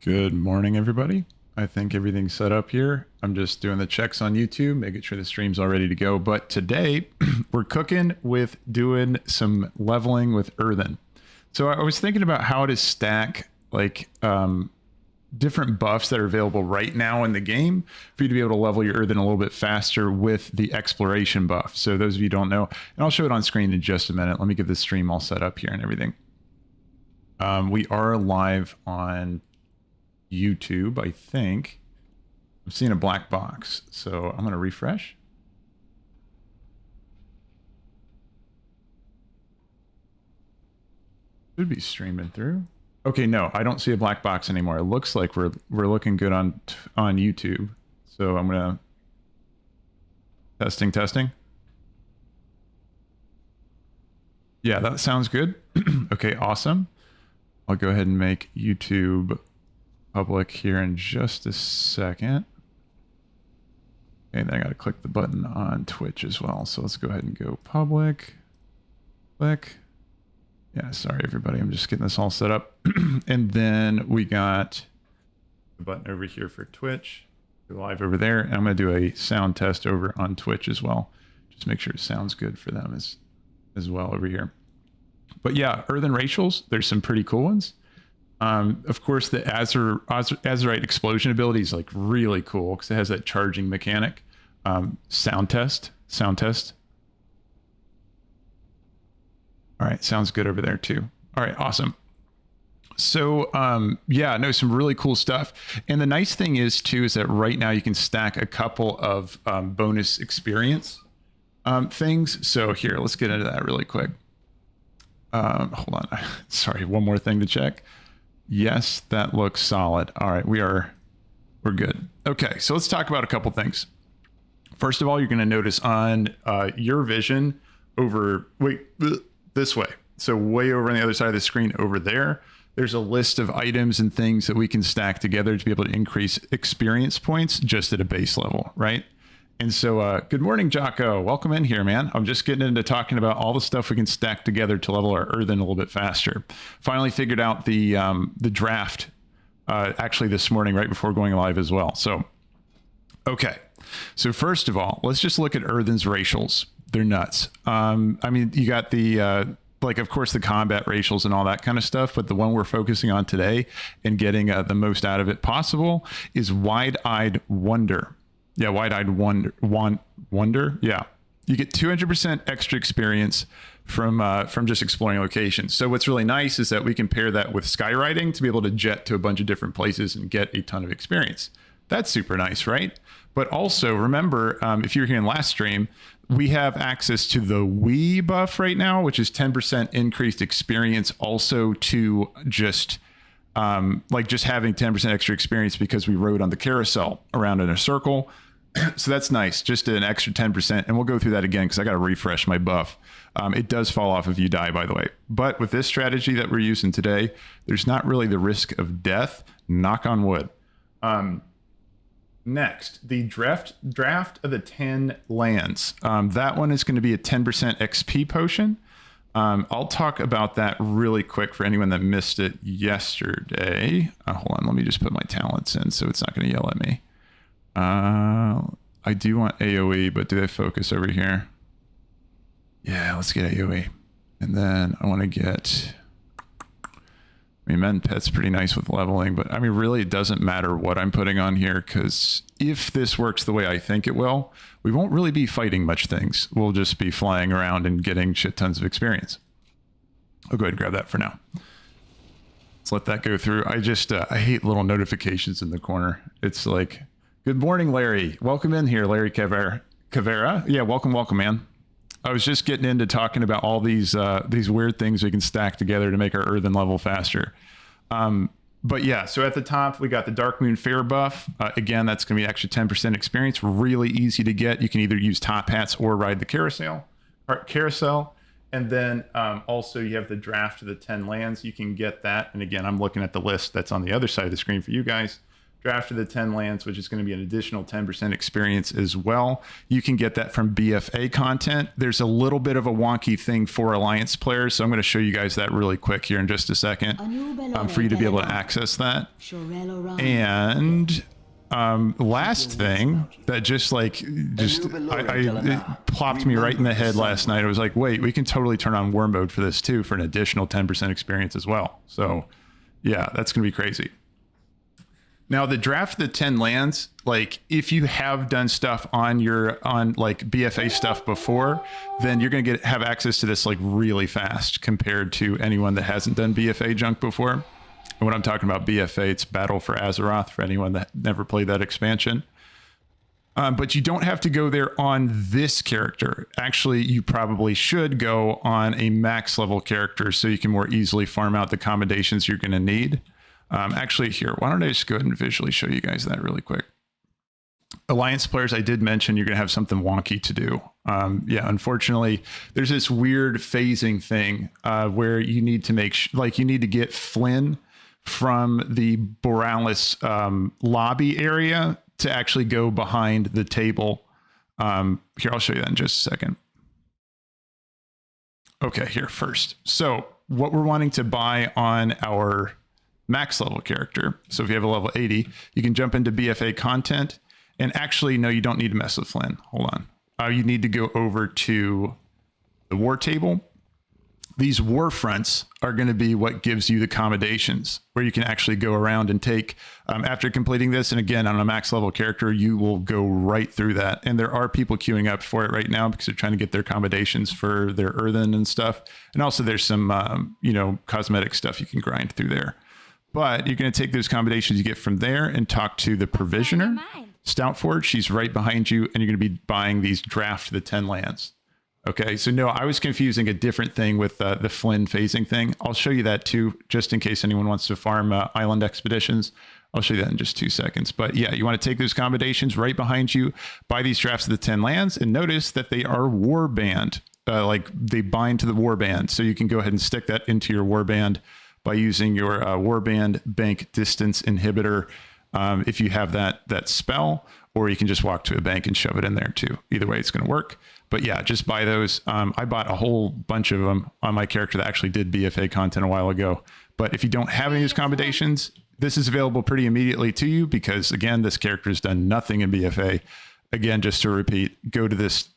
Good morning, everybody. I think everything's set up here. I'm just doing the checks on YouTube, making sure the stream's all ready to go. But today, we're cooking with doing some leveling with Earthen. So I was thinking about how to stack like different buffs that are available right now in the game for you to be able to level your Earthen a little bit faster with the exploration buff. So those of you who don't know, and I'll show it on screen in just a minute. Let me get the stream all set up here and everything. We are live on YouTube, I think. I'm seeing a black box, so I'm going to refresh. Should be streaming through. Okay, no, I don't see a black box anymore. It looks like we're looking good on YouTube. So I'm going to testing. Yeah, that sounds good. Okay, awesome. I'll go ahead and make YouTube public here in just a second. And then I got to click the button on Twitch as well. So let's go ahead and go public. Click. Yeah, sorry everybody. I'm just getting this all set up. And then we got the button over here for Twitch. Go live over there. And I'm going to do a sound test over on Twitch as well. Just make sure it sounds good for them as well over here. But yeah, Earthen racials, there's some pretty cool ones. Of course, the Azurite explosion ability is like really cool because it has that charging mechanic. Sound test. All right, sounds good over there too. All right, awesome. So yeah, no, some really cool stuff. And the nice thing is too is that right now you can stack a couple of bonus experience things. So here, let's get into that really quick. Hold on, sorry, one more thing to check. Yes, that looks solid. All right, we're good. Okay, so let's talk about a couple things. First of all, you're going to notice on your vision over, this way. So way over on the other side of the screen over there, there's a list of items and things that we can stack together to be able to increase experience points just at a base level, right? And so, good morning, Jocko. Welcome in here, man. I'm just getting into talking about all the stuff we can stack together to level our Earthen a little bit faster. Finally figured out the draft actually this morning, right before going live as well. So, okay. So first of all, let's just look at Earthen's racials. They're nuts. I mean, you got the like, of course, the combat racials and all that kind of stuff, but the one we're focusing on today and getting the most out of it possible is Wide-Eyed Wonder. Yeah, Wide-Eyed Wonder. Yeah, you get 200% extra experience from just exploring locations. So what's really nice is that we can pair that with skywriting to be able to jet to a bunch of different places and get a ton of experience. That's super nice, right? But also remember, if you're here in last stream, we have access to the Wii buff right now, which is 10% increased experience also to just like just having 10% extra experience because we rode on the carousel around in a circle. So that's nice, just an extra 10%. And we'll go through that again because I got to refresh my buff. It does fall off if you die, by the way. But with this strategy that we're using today, there's not really the risk of death. Knock on wood. Next, the draft of the 10 lands. That one is going to be a 10% XP potion. I'll talk about that really quick for anyone that missed it yesterday. Hold on, let me just put my talents in so it's not going to yell at me. I do want AoE, but do they focus over here? Yeah, let's get AoE. And then I want to get... I mean, Mend Pet's pretty nice with leveling, but I mean, really, it doesn't matter what I'm putting on here because if this works the way I think it will, we won't really be fighting much things. We'll just be flying around and getting shit tons of experience. I'll go ahead and grab that for now. Let's let that go through. I hate little notifications in the corner. It's like, good morning, Larry. Welcome in here, Larry Cavera. Yeah, welcome, man. I was just getting into talking about all these weird things we can stack together to make our Earthen level faster. But yeah, so at the top, we got the Darkmoon Faire buff. Again, that's going to be extra 10% experience. Really easy to get. You can either use top hats or ride the carousel. And then also you have the draft of the 10 lands. You can get that. And again, I'm looking at the list that's on the other side of the screen for you guys. Draft of the 10 lands, which is going to be an additional 10% experience as well. You can get that from BFA content. There's a little bit of a wonky thing for Alliance players, so I'm going to show you guys that really quick here in just a second for you to be able to access that. And last thing that it plopped me right in the head last night. I was like, wait, we can totally turn on war mode for this too for an additional 10% experience as well. So yeah, that's going to be crazy. Now the draft of the 10 lands, like if you have done stuff on like BFA stuff before, then you're going to have access to this like really fast compared to anyone that hasn't done BFA junk before. And when I'm talking about BFA, it's Battle for Azeroth for anyone that never played that expansion. But you don't have to go there on this character. Actually, you probably should go on a max level character so you can more easily farm out the accommodations you're going to need. Actually, here, why don't I just go ahead and visually show you guys that really quick. Alliance players, I did mention you're going to have something wonky to do. Yeah, unfortunately, there's this weird phasing thing where you need to you need to get Flynn from the Borealis lobby area to actually go behind the table. Here, I'll show you that in just a second. Okay, here first. So what we're wanting to buy on our max level character. So if you have a level 80, you can jump into BFA content. And actually, no, you don't need to mess with Flynn. Hold on. You need to go over to the war table. These warfronts are going to be what gives you the accommodations where you can actually go around and take, after completing this. And again, on a max level character, you will go right through that. And there are people queuing up for it right now because they're trying to get their accommodations for their Earthen and stuff. And also there's some, cosmetic stuff you can grind through there. But you're going to take those accommodations you get from there and talk to the provisioner, Stoutforge. She's right behind you, and you're going to be buying these draft the 10 lands. Okay, so no, I was confusing a different thing with the Flynn phasing thing. I'll show you that too, just in case anyone wants to farm island expeditions. I'll show you that in just 2 seconds. But yeah, you want to take those accommodations right behind you, buy these drafts of the 10 lands, and notice that they are Warband. Like they bind to the Warband. So you can go ahead and stick that into your Warband by using your Warband Bank Distance Inhibitor if you have that spell, or you can just walk to a bank and shove it in there too. Either way, it's going to work. But yeah, just buy those. I bought a whole bunch of them on my character that actually did BFA content a while ago. But if you don't have any of these accommodations, this is available pretty immediately to you because, again, this character has done nothing in BFA. Again, just to repeat, go to this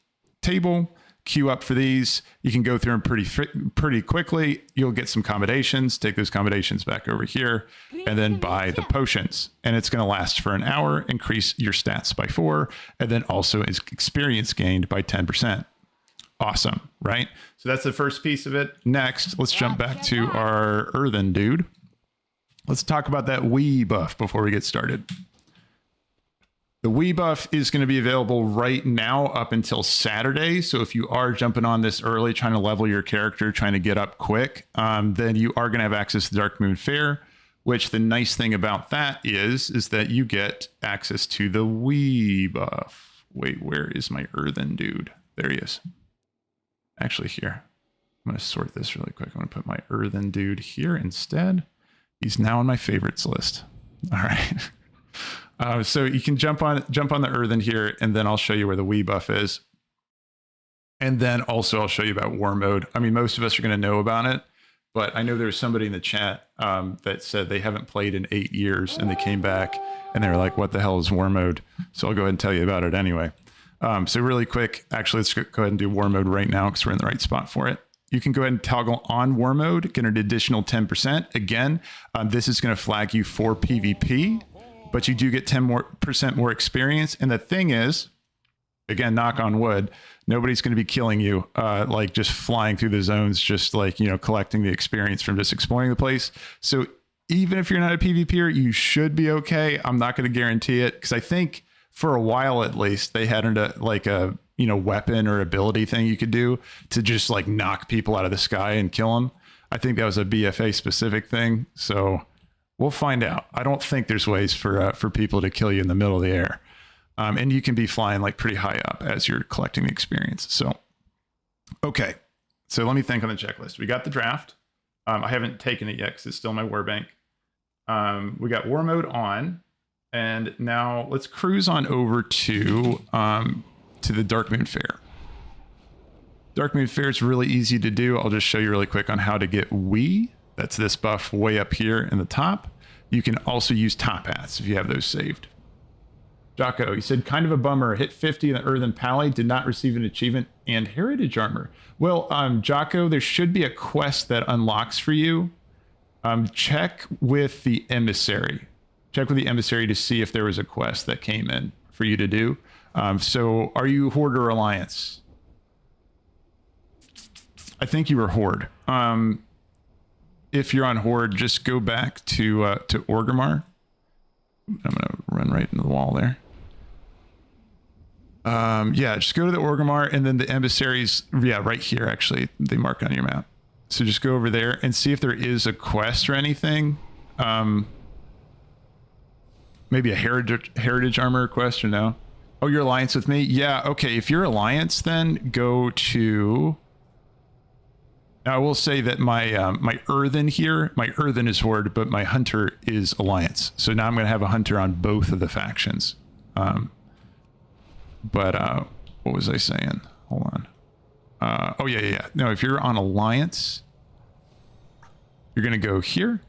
table, queue up for these. You can go through them pretty quickly. You'll get some accommodations, take those accommodations back over here, and then buy the potions. And it's going to last for an hour, increase your stats by 4, and then also is experience gained by 10%. Awesome, right? So that's the first piece of it. Next, let's jump back to our Earthen dude. Let's talk about that Wii buff before we get started. The Wii buff is going to be available right now up until Saturday. So if you are jumping on this early, trying to level your character, trying to get up quick, then you are going to have access to Darkmoon Faire, which the nice thing about that is that you get access to the Wii buff. Wait, where is my Earthen dude? There he is. Actually, here. I'm going to sort this really quick. I'm going to put my Earthen dude here instead. He's now on my favorites list. All right. So you can jump on the Earthen here, and then I'll show you where the Wii buff is. And then also I'll show you about war mode. I mean, most of us are going to know about it, but I know there was somebody in the chat that said they haven't played in 8 years, and they came back and they were like, what the hell is war mode? So I'll go ahead and tell you about it anyway. So really quick, actually, let's go ahead and do war mode right now because we're in the right spot for it. You can go ahead and toggle on war mode, get an additional 10%. Again, this is going to flag you for PvP. But you do get 10% more experience. And the thing is, again, knock on wood, nobody's going to be killing you, like just flying through the zones, just like, collecting the experience from just exploring the place. So even if you're not a PvPer, you should be okay. I'm not going to guarantee it because I think for a while, at least, they had a weapon or ability thing you could do to just like knock people out of the sky and kill them. I think that was a BFA specific thing. So we'll find out. I don't think there's ways for people to kill you in the middle of the air. And you can be flying like pretty high up as you're collecting the experience. So, okay. So let me think on the checklist. We got the draft. I haven't taken it yet because it's still my war bank. We got war mode on. And now let's cruise on over to the Darkmoon Faire. Darkmoon Faire is really easy to do. I'll just show you really quick on how to get We. That's this buff way up here in the top. You can also use top hats if you have those saved. Jocko, he said, kind of a bummer. Hit 50 in the Earthen Pally, did not receive an achievement and heritage armor. Well, Jocko, there should be a quest that unlocks for you. Check with the emissary. Check with the emissary to see if there was a quest that came in for you to do. So are you Horde or Alliance? I think you were Horde. If you're on Horde, just go back to Orgrimmar. I'm gonna run right into the wall there. Yeah, just go to the Orgrimmar and then the emissaries. Yeah, right here. Actually, they mark on your map. So just go over there and see if there is a quest or anything. Maybe a heritage armor quest or no? Oh, you're Alliance with me? Yeah. Okay. If you're Alliance, then go to. I will say that my my Earthen here, my Earthen is Horde, but my Hunter is Alliance. So now I'm going to have a Hunter on both of the factions. But what was I saying? Hold on. Oh, yeah. No, if you're on Alliance, you're going to go here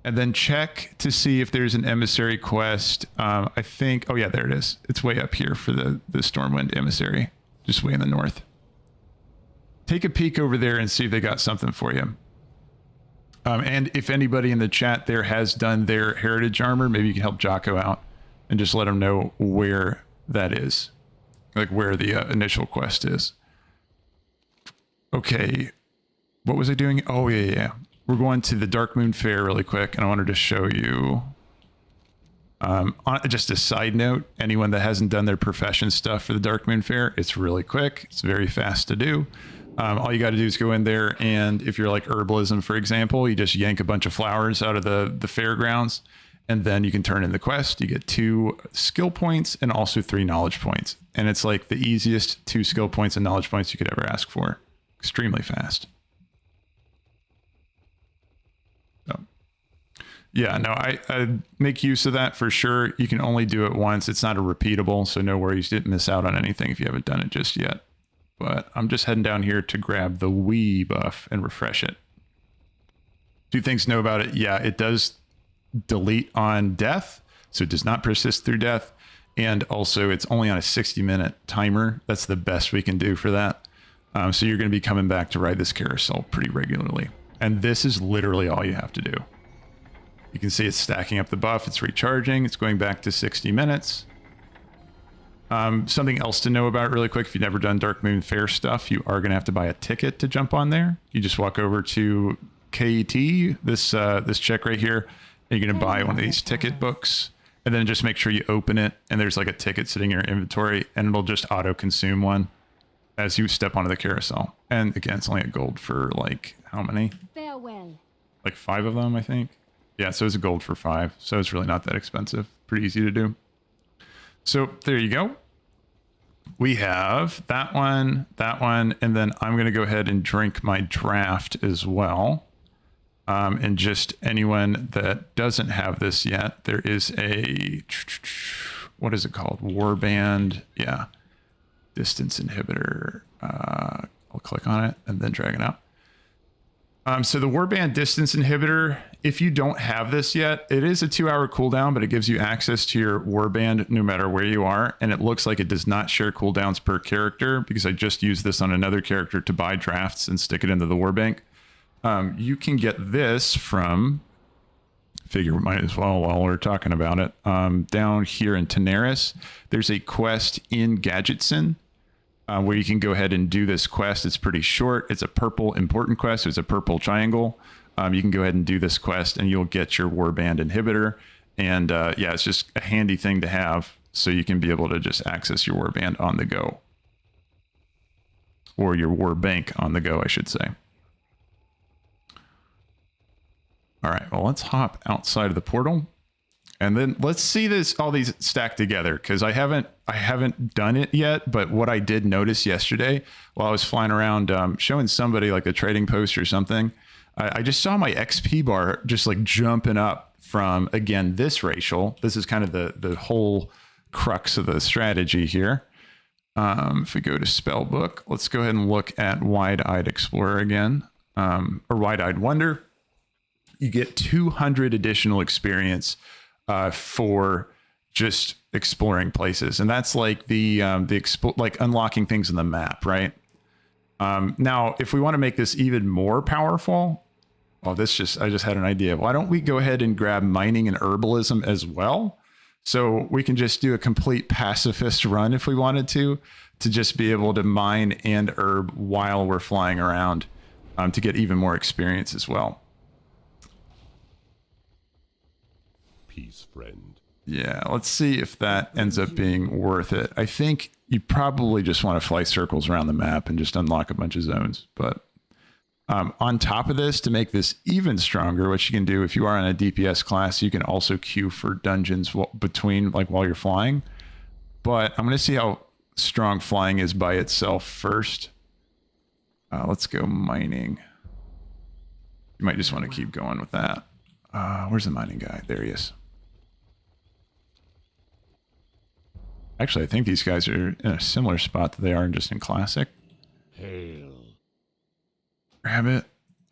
and then check to see if there's an emissary quest. I think, oh, yeah, there it is. It's way up here for the Stormwind emissary, just way in the north. Take a peek over there and see if they got something for you. And if anybody in the chat there has done their heritage armor, maybe you can help Jocko out and just let him know where that is. Like where the initial quest is. Okay. What was I doing? Oh, yeah. We're going to the Darkmoon Faire really quick. And I wanted to show you. On just a side note, anyone that hasn't done their profession stuff for the Darkmoon Faire, it's really quick. It's very fast to do. All you got to do is go in there, and if you're like herbalism, for example, you just yank a bunch of flowers out of the fairgrounds, and then you can turn in the quest. You get 2 skill points and also 3 knowledge points. And it's like the easiest 2 skill points and knowledge points you could ever ask for. Extremely fast. So, yeah, no, I make use of that for sure. You can only do it once. It's not a repeatable, so no worries. You didn't miss out on anything if you haven't done it just yet. But I'm just heading down here to grab the We buff and refresh it. 2 things to know about it. Yeah, it does delete on death, so it does not persist through death. And also, it's only on a 60-minute timer. That's the best we can do for that. So you're going to be coming back to ride this carousel pretty regularly. And this is literally all you have to do. You can see it's stacking up the buff. It's recharging. It's going back to 60 minutes. Something else to know about really quick, if you've never done Darkmoon Faire stuff, you are going to have to buy a ticket to jump on there. You just walk over to KET, this check right here, and you're going to buy one of these ticket books, and then just make sure you open it, and there's like a ticket sitting in your inventory, and it'll just auto-consume one as you step onto the carousel. And again, it's only a gold for like, how many? Farewell. Like 5 of them, I think. Yeah, so it's a gold for 5, so it's really not that expensive. Pretty easy to do. So there you go. We have that one, and then I'm going to go ahead and drink my draft as well. And just anyone that doesn't have this yet, there is a, what is it called? Warband. Yeah. Distance inhibitor. I'll click on it and then drag it out. So the Warband distance inhibitor, if you don't have this yet, it is a 2-hour cooldown, but it gives you access to your Warband no matter where you are. And it looks like it does not share cooldowns per character, because I just used this on another character to buy drafts and stick it into the Warbank. You can get this from, figure we might as well while we're talking about it, down here in Tenaris. There's a quest in Gadgetson. Where you can go ahead and do this quest. It's pretty short. It's a purple important quest. So it's a purple triangle. You can go ahead and do this quest and you'll get your Warband inhibitor. And yeah, it's just a handy thing to have so you can be able to just access your Warband on the go. Or your Warbank on the go, I should say. All right, well, let's hop outside of the portal. And then let's see all these stacked together, because I haven't done it yet. But what I did notice yesterday while I was flying around, showing somebody like a trading post or something, I just saw my XP bar just like jumping up from, again, this racial. This is kind of the whole crux of the strategy here. If we go to Spellbook, let's go ahead and look at Wide-Eyed Explorer again, or Wide-Eyed Wonder. You get 200 additional experience for just exploring places, and that's like like unlocking things in the map, right? Now, if we want to make this even more powerful, I just had an idea. Why don't we go ahead and grab mining and herbalism as well? So we can just do a complete pacifist run if we wanted to just be able to mine and herb while we're flying around, to get even more experience as well. Peace, friend. Yeah, let's see if that ends up being worth it. I think you probably just want to fly circles around the map and just unlock a bunch of zones. But on top of this, to make this even stronger, what you can do if you are on a DPS class, you can also queue for dungeons between, like, while you're flying. But I'm going to see how strong flying is by itself first. Let's go mining. You might just want to keep going with that. Where's the mining guy? There he is. Actually, I think these guys are in a similar spot that they are just in Classic. Hail. Grab it.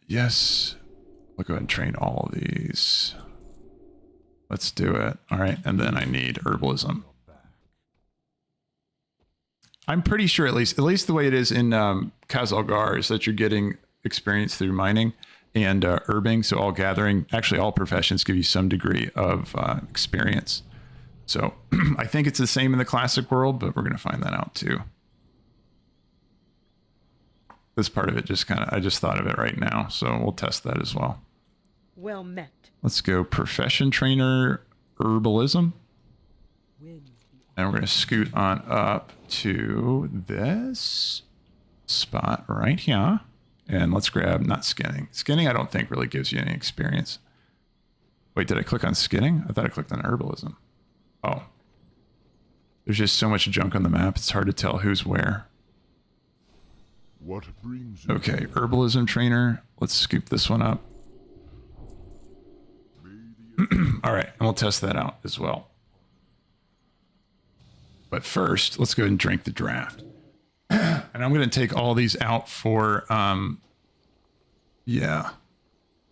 Yes. We'll go ahead and train all of these. Let's do it. All right. And then I need herbalism. I'm pretty sure, at least the way it is in Khazalgar, is that you're getting experience through mining and herbing. So all gathering, actually all professions give you some degree of experience. So I think it's the same in the classic world, but we're going to find that out too. This part of it I just thought of it right now. So we'll test that as well. Well met. Let's go profession trainer herbalism. And we're going to scoot on up to this spot right here. And let's grab, not skinning. Skinning, I don't think really gives you any experience. Wait, did I click on skinning? I thought I clicked on herbalism. Oh. There's just so much junk on the map, it's hard to tell who's where. What brings you? Okay, herbalism trainer. Let's scoop this one up. All right, and we'll test that out as well. But first, let's go ahead and drink the draft. And I'm going to take all these out for, yeah. I'm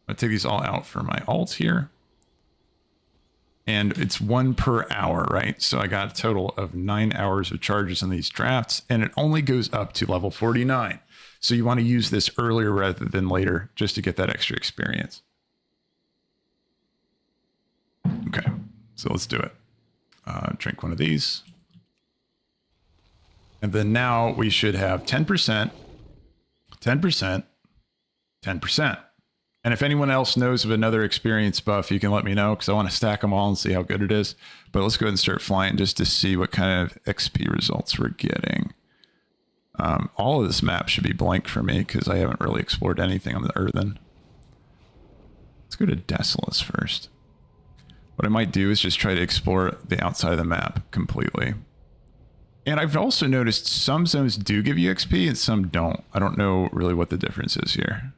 going to take these all out for my alt here. And it's 1 per hour, right? So I got a total of 9 hours of charges in these drafts, and it only goes up to level 49. So you want to use this earlier rather than later just to get that extra experience. Okay, so let's do it. Drink one of these. And then now we should have 10%, 10%, 10%. And if anyone else knows of another experience buff, you can let me know, because I want to stack them all and see how good it is. But let's go ahead and start flying just to see what kind of XP results we're getting. All of this map should be blank for me because I haven't really explored anything on the Earthen. Let's go to Desolus first. What I might do is just try to explore the outside of the map completely. And I've also noticed some zones do give you XP and some don't. I don't know really what the difference is here.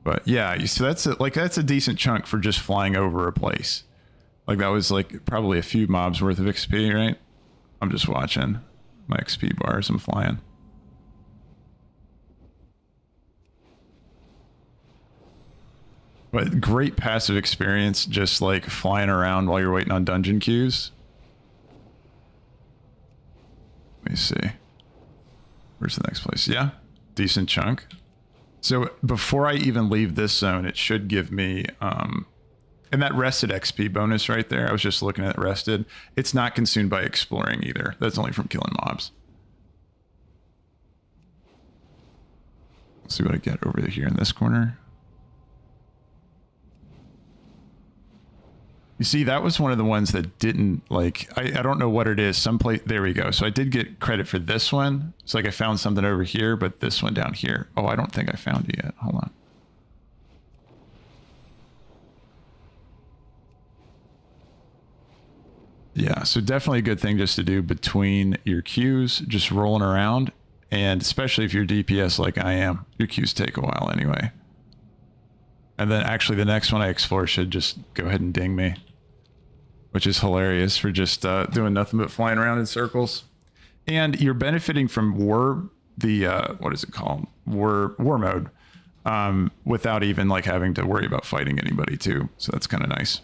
But yeah, so that's a decent chunk for just flying over a place. Like that was like probably a few mobs worth of XP, right? I'm just watching my XP bars. I'm flying. But great passive experience, just like flying around while you're waiting on dungeon queues. Let me see. Where's the next place? Yeah, decent chunk. So before I even leave this zone, it should give me, and that rested XP bonus right there, I was just looking at it rested. It's not consumed by exploring either. That's only from killing mobs. Let's see what I get over here in this corner. You see, that was one of the ones that didn't, like, I don't know what it is. Someplace, there we go. So I did get credit for this one. It's like I found something over here, but this one down here. Oh, I don't think I found it yet. Hold on. Yeah, so definitely a good thing just to do between your queues, just rolling around. And especially if you're DPS like I am, your queues take a while anyway. And then actually the next one I explore should just go ahead and ding me, which is hilarious for just doing nothing but flying around in circles. And you're benefiting from what is it called? War mode, without even like having to worry about fighting anybody too. So that's kind of nice.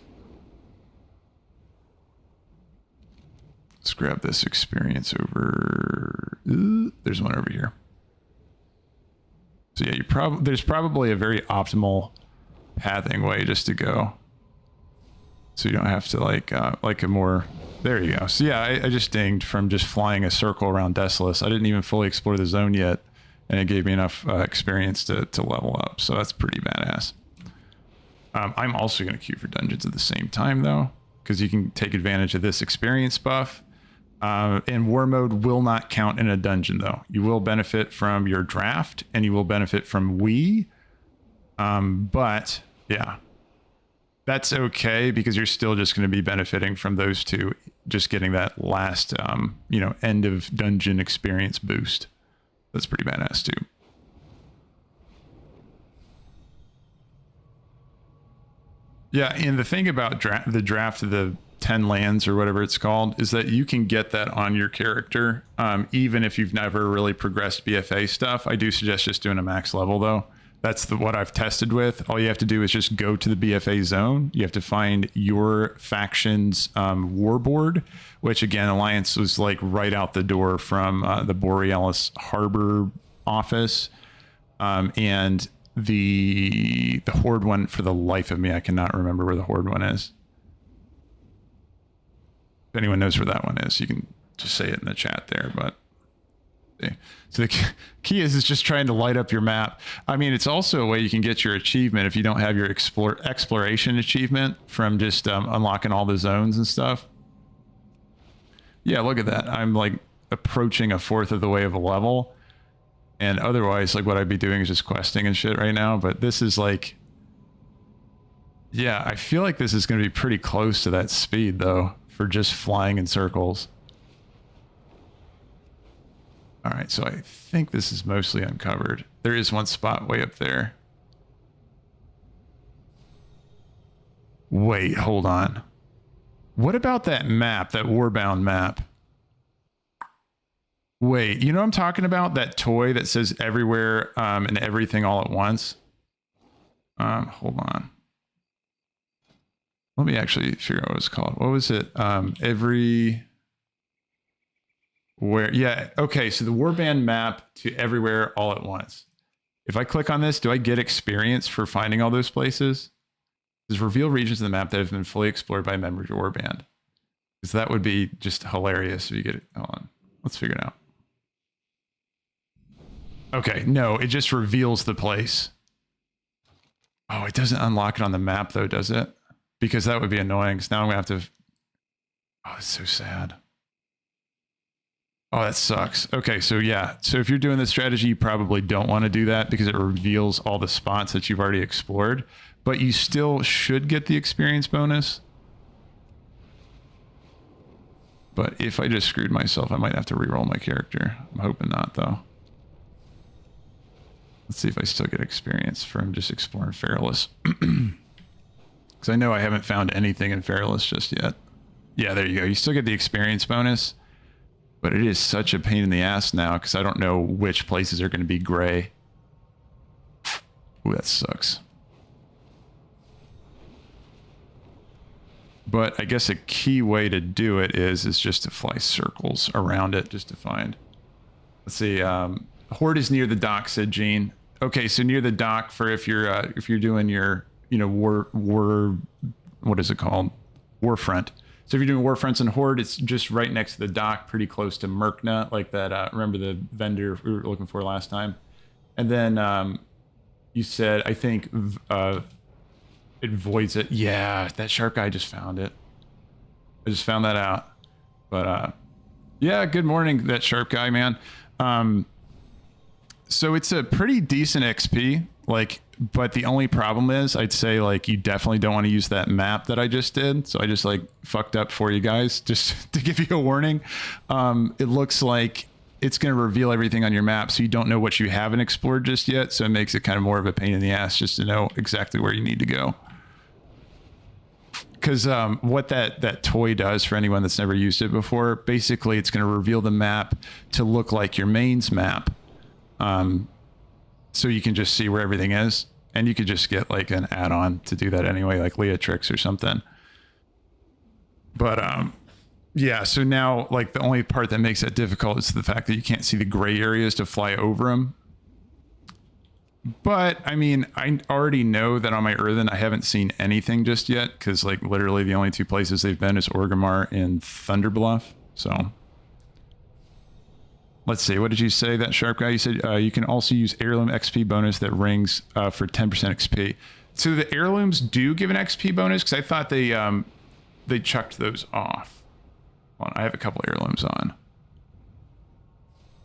Let's grab this experience over. There's one over here. So yeah, there's probably a very optimal pathing way just to go. So you don't have to like a more, there you go. So yeah, I just dinged from just flying a circle around Desolus. I didn't even fully explore the zone yet, and it gave me enough experience to level up. So that's pretty badass. I'm also going to queue for dungeons at the same time though, because you can take advantage of this experience buff. And war mode will not count in a dungeon though. You will benefit from your draft and you will benefit from but yeah. That's okay because you're still just going to be benefiting from those two, just getting that last, end of dungeon experience boost. That's pretty badass too. Yeah, and the thing about the draft of the 10 lands or whatever it's called is that you can get that on your character, even if you've never really progressed BFA stuff. I do suggest just doing a max level though. That's what I've tested with. All you have to do is just go to the BFA zone. You have to find your faction's war board, which again, Alliance was like right out the door from the Borealis Harbor office. And the Horde one, for the life of me, I cannot remember where the Horde one is. If anyone knows where that one is, you can just say it in the chat there, but so the key is just trying to light up your map. I mean, it's also a way you can get your achievement if you don't have your exploration achievement from just unlocking all the zones and stuff. Yeah, look at that. I'm like approaching a fourth of the way of a level. And otherwise, like what I'd be doing is just questing and shit right now. But this is like, yeah, I feel like this is going to be pretty close to that speed though, for just flying in circles. All right, so I think this is mostly uncovered. There is one spot way up there. Wait, hold on. What about that map, that Warbound map? Wait, you know what I'm talking about? That toy that says everywhere and everything all at once? Hold on. Let me actually figure out what it's called. What was it? Yeah, okay, so the Warband map to everywhere all at once. If I click on this, do I get experience for finding all those places? There's reveal regions of the map that have been fully explored by members of Warband. Because that would be just hilarious if you get it. Hold on, let's figure it out. Okay, no, it just reveals the place. Oh, it doesn't unlock it on the map though, does it? Because that would be annoying, because now I'm gonna have to... Oh, it's so sad. Oh, that sucks. Okay, so yeah. So if you're doing this strategy, you probably don't want to do that because it reveals all the spots that you've already explored. But you still should get the experience bonus. But if I just screwed myself, I might have to re-roll my character. I'm hoping not, though. Let's see if I still get experience from just exploring Fairless. Because I know I haven't found anything in Fairless just yet. Yeah, there you go. You still get the experience bonus. But it is such a pain in the ass now because I don't know which places are going to be gray. Ooh, that sucks. But I guess a key way to do it is just to fly circles around it just to find. Let's see. Horde is near the dock, said Gene. Okay, so near the dock for if you're doing your what is it called? Warfront. So if you're doing Warfronts and Horde, it's just right next to the dock, pretty close to Merkna, like that. Remember the vendor we were looking for last time? And then you said, I think it voids it. Yeah, that sharp guy just found it. I just found that out. But yeah, good morning, that sharp guy, man. So it's a pretty decent XP, like, but the only problem is I'd say like you definitely don't want to use that map that I just did. So I just like fucked up for you guys just to give you a warning. It looks like it's going to reveal everything on your map, so you don't know what you haven't explored just yet. So it makes it kind of more of a pain in the ass just to know exactly where you need to go. Because what that toy does for anyone that's never used it before, basically it's going to reveal the map to look like your main's map. So you can just see where everything is. And you could just get like an add-on to do that anyway, like Leatrix or something. But yeah, so now like the only part that makes that difficult is the fact that you can't see the gray areas to fly over them. But I mean, I already know that on my Earthen, I haven't seen anything just yet, because like literally the only two places they've been is Orgrimmar and Thunderbluff. So let's see, what did you say, that sharp guy? You said you can also use heirloom XP bonus that rings for 10% XP. So the heirlooms do give an XP bonus, because I thought they chucked those off. Hold on, I have a couple heirlooms on.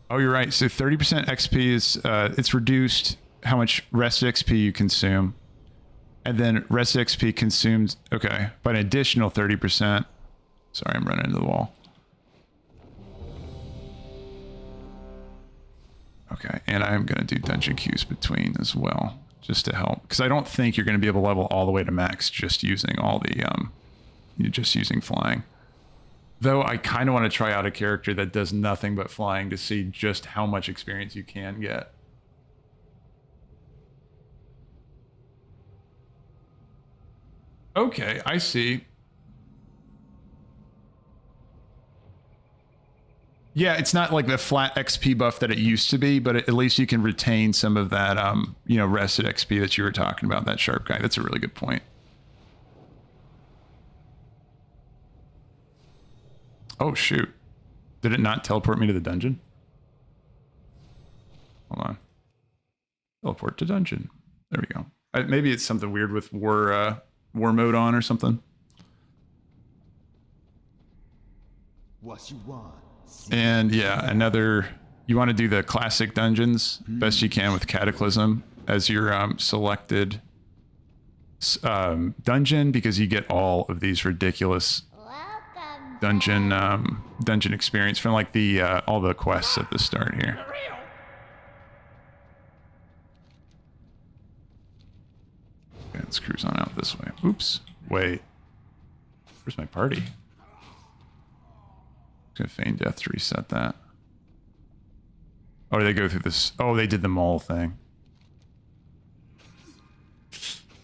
Oh, you're right. So 30% XP is it's reduced how much rest XP you consume, and then rest XP consumed, okay, by an additional 30%. Sorry, I'm running into the wall. Okay, and I'm going to do dungeon queues between as well, just to help, because I don't think you're going to be able to level all the way to max just using all the you're just using flying. Though I kind of want to try out a character that does nothing but flying to see just how much experience you can get. Okay, I see. Yeah, it's not like the flat XP buff that it used to be, but at least you can retain some of that, you know, rested XP that you were talking about, that sharp guy. That's a really good point. Oh, shoot. Did it not teleport me to the dungeon? Hold on. Teleport to dungeon. There we go. Maybe it's something weird with war mode on or something. What you want? And yeah, you want to do the classic dungeons best you can with Cataclysm as your selected dungeon, because you get all of these ridiculous dungeon experience from like the all the quests at the start here. Okay, let's cruise on out this way. Oops, wait, where's my party? I'm gonna feign death to reset that. Oh, they go through this. Oh, they did the mole thing.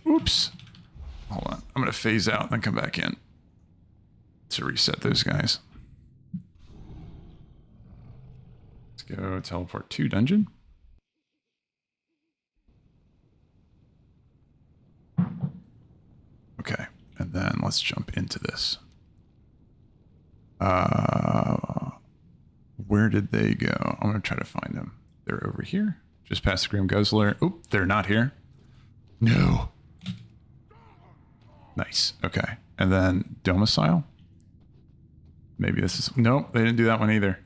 Oops. Hold on. I'm gonna phase out and then come back in to reset those guys. Let's go teleport to dungeon. Okay, and then let's jump into this. Where did they go? I'm gonna try to find them. They're over here, just past the Grim Guzzler. Oop, they're not here. No. Nice. Okay, and then domicile. Maybe this is, nope, they didn't do that one either.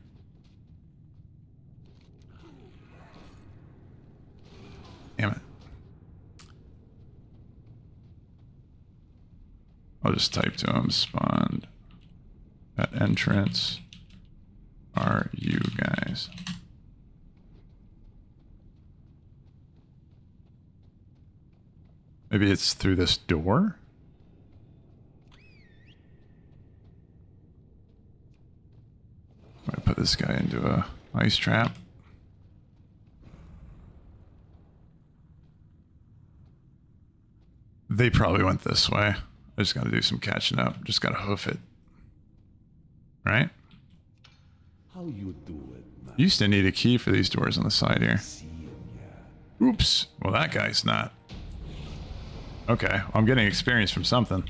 Damn it. I'll just type to them, spawned at entrance. Are you guys? Maybe it's through this door? I'm gonna put this guy into a ice trap. They probably went this way. I just gotta do some catching up. Just gotta hoof it. Right? How you do it, man? Used to need a key for these doors on the side here. Oops. Well, that guy's not. Okay, I'm getting experience from something.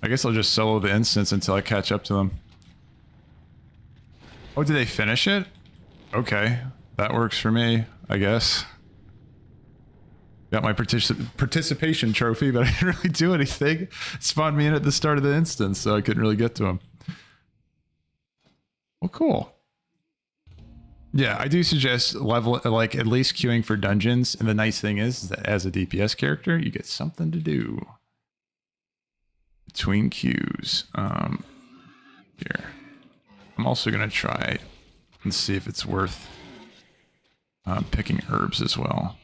I guess I'll just solo the instance until I catch up to them. Oh, did they finish it? Okay, that works for me, I guess. Got my participation trophy, but I didn't really do anything. It spawned me in at the start of the instance, so I couldn't really get to him. Well, cool. Yeah, I do suggest like at least queuing for dungeons. And the nice thing is that as a DPS character, you get something to do between queues. Here. I'm also going to try and see if it's worth picking herbs as well.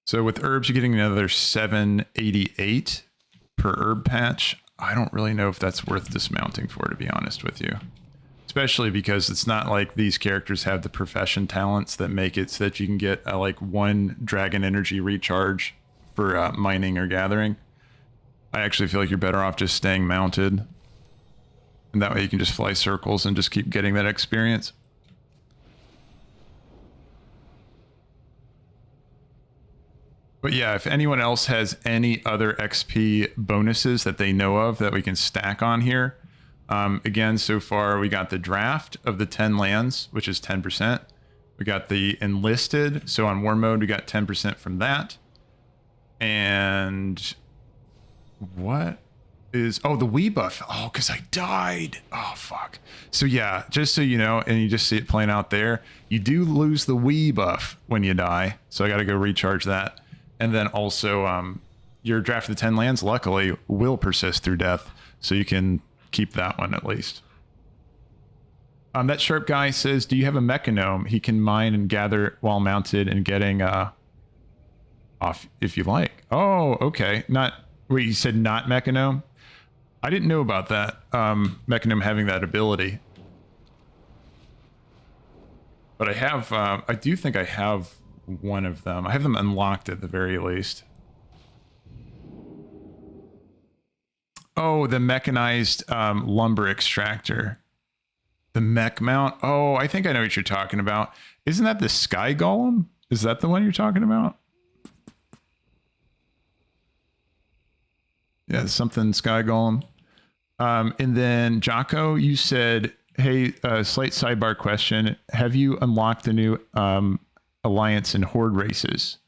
So with herbs, you're getting another 788 per herb patch. I don't really know if that's worth dismounting for, to be honest with you. Especially because it's not like these characters have the profession talents that make it so that you can get like 1 dragon energy recharge for mining or gathering. I actually feel like you're better off just staying mounted. And that way you can just fly circles and just keep getting that experience. But yeah, if anyone else has any other XP bonuses that they know of that we can stack on here, again, so far we got the draft of the 10 lands, which is 10%. We got the enlisted, so on war mode we got 10% from that. And what is, oh, the Wii buff. Oh, because I died. Oh, fuck. So yeah, just so you know, and you just see it playing out there, you do lose the Wii buff when you die. So I got to go recharge that. And then also your draft of the 10 lands, luckily, will persist through death. So you can keep that one at least. That sharp guy says, do you have a mechanome? He can mine and gather while mounted and getting off if you like. Oh, okay. Not, wait, you said not mechanome? I didn't know about that. Mechanome having that ability. But I have, I do think I have one of them. I have them unlocked at the very least. Oh, the mechanized lumber extractor. The mech mount. Oh, I think I know what you're talking about. Isn't that the Sky Golem? Is that the one you're talking about? Yeah, something Sky Golem. And then Jocko, you said, hey, slight sidebar question. Have you unlocked the new Alliance and Horde races?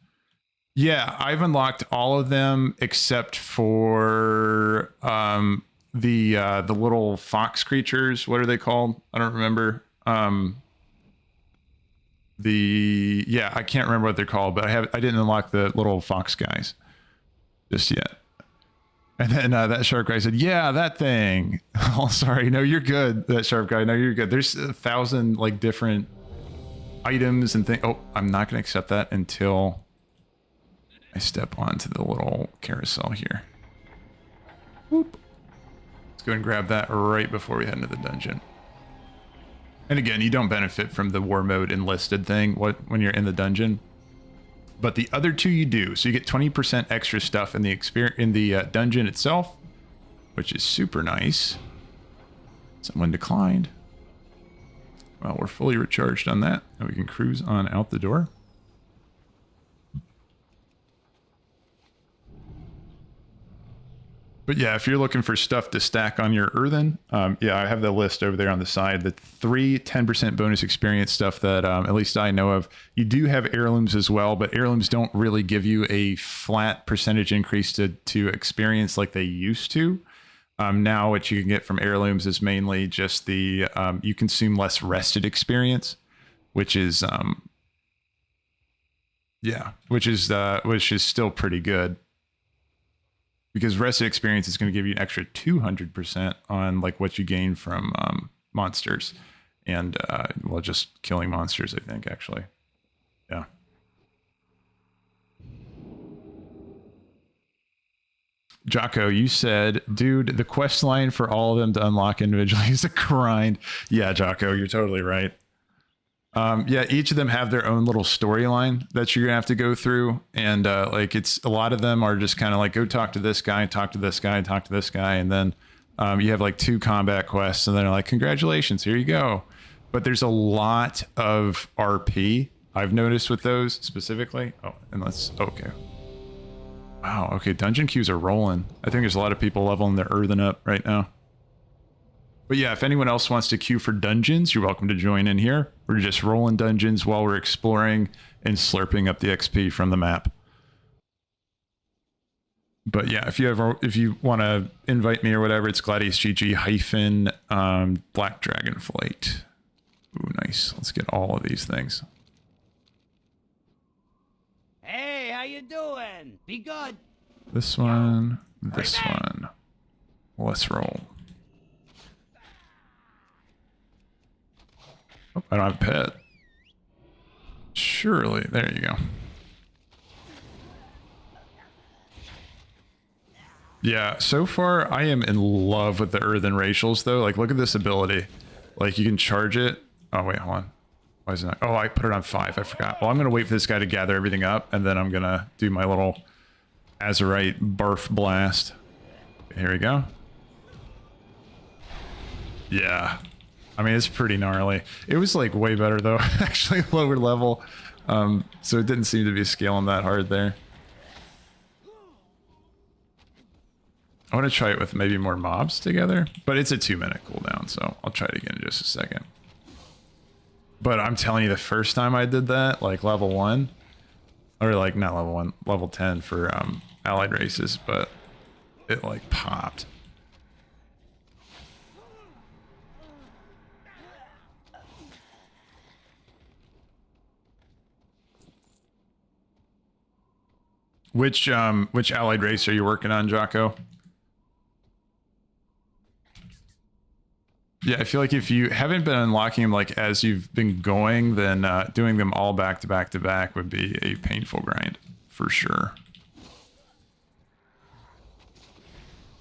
Yeah, I've unlocked all of them except the little fox creatures. What are they called? I don't remember. Yeah, I can't remember what they're called, but I didn't unlock the little fox guys just yet. And then that sharp guy said, yeah, that thing. Oh, sorry. No, you're good. That sharp guy. No, you're good. There's 1,000 like different items and things. Oh, I'm not going to accept that until I step onto the little carousel here. Whoop. Let's go and grab that right before we head into the dungeon. And again, you don't benefit from the war mode enlisted thing when you're in the dungeon. But the other two you do. So you get 20% extra stuff in the dungeon itself, which is super nice. Someone declined. Well, we're fully recharged on that. And we can cruise on out the door. But yeah, if you're looking for stuff to stack on your Earthen, yeah, I have the list over there on the side. The 10% bonus experience stuff that at least I know of. You do have heirlooms as well, but heirlooms don't really give you a flat percentage increase to experience like they used to. Now what you can get from heirlooms is mainly just the you consume less rested experience, which is yeah, which is still pretty good. Because rested experience is going to give you an extra 200% on like what you gain from monsters, and well, just killing monsters. I think actually, yeah. Jocko, you said, dude, the quest line for all of them to unlock individually is a grind. Yeah, Jocko, you're totally right. Yeah, each of them have their own little storyline that you're gonna have to go through, and like it's a lot of them are just kind of like go talk to this guy, talk to this guy, talk to this guy, and then you have like 2 combat quests, and then they're like, congratulations, here you go. But there's a lot of RP I've noticed with those specifically. Oh, and let's okay. Wow, okay, dungeon queues are rolling. I think there's a lot of people leveling their Earthen up right now. But yeah, if anyone else wants to queue for dungeons, you're welcome to join in here. We're just rolling dungeons while we're exploring and slurping up the XP from the map. But yeah, if you want to invite me or whatever, it's GG- Black Dragon Flight. Ooh, nice. Let's get all of these things. Hey, how you doing? Be good. This one, this one. Let's roll. Oh, I don't have a pet. Surely. There you go. Yeah, so far I am in love with the Earthen racials though. Like, look at this ability. Like, you can charge it. Oh, wait, hold on. Why is it not? Oh, I put it on 5. I forgot. Well, I'm going to wait for this guy to gather everything up, and then I'm going to do my little Azurite barf blast. Here we go. Yeah. I mean, it's pretty gnarly. It was, like, way better, though. Actually, lower level. So it didn't seem to be scaling that hard there. I want to try it with maybe more mobs together, but it's a 2-minute cooldown, so I'll try it again in just a second. But I'm telling you, the first time I did that, like level 1, or like not level 1, level 10 for allied races, but it like popped. Which allied race are you working on, Jocko? Yeah, I feel like if you haven't been unlocking them like as you've been going, then doing them all back to back to back would be a painful grind for sure.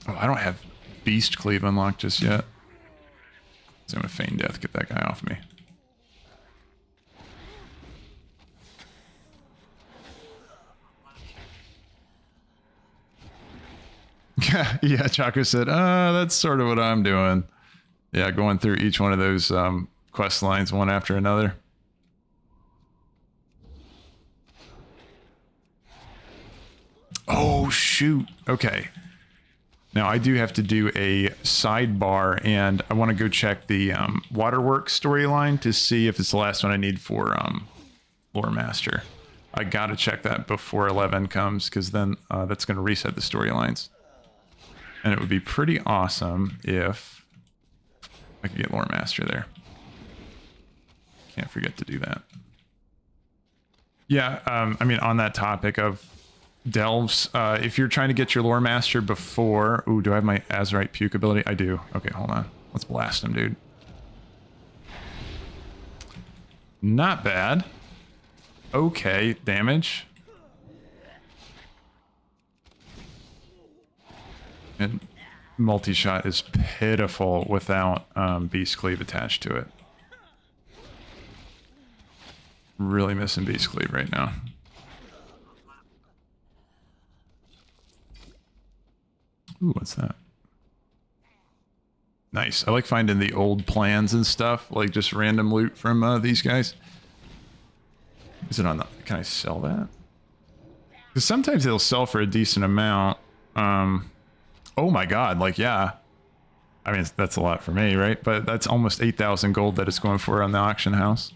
Oh, I don't have Beast Cleave unlocked just yet. So I'm gonna feign death, get that guy off me. Yeah, Chaco said, that's sort of what I'm doing. Yeah, going through each one of those quest lines one after another. Oh, shoot. Okay. Now, I do have to do a sidebar, and I want to go check the Waterworks storyline to see if it's the last one I need for Lore Master. I got to check that before 11 comes, because then that's going to reset the storylines. And it would be pretty awesome if I could get Lore Master there. Can't forget to do that. Yeah, I mean, on that topic of delves, if you're trying to get your Lore Master before... Ooh, do I have my Azurite Puke ability? I do. Okay, hold on. Let's blast him, dude. Not bad. Okay, damage. And multi-shot is pitiful without Beast Cleave attached to it. Really missing Beast Cleave right now. Ooh, what's that? Nice. I like finding the old plans and stuff, like just random loot from these guys. Is it on the... Can I sell that? Because sometimes they'll sell for a decent amount. Oh my god, like, yeah. I mean, that's a lot for me, right? But that's almost 8,000 gold that it's going for on the auction house.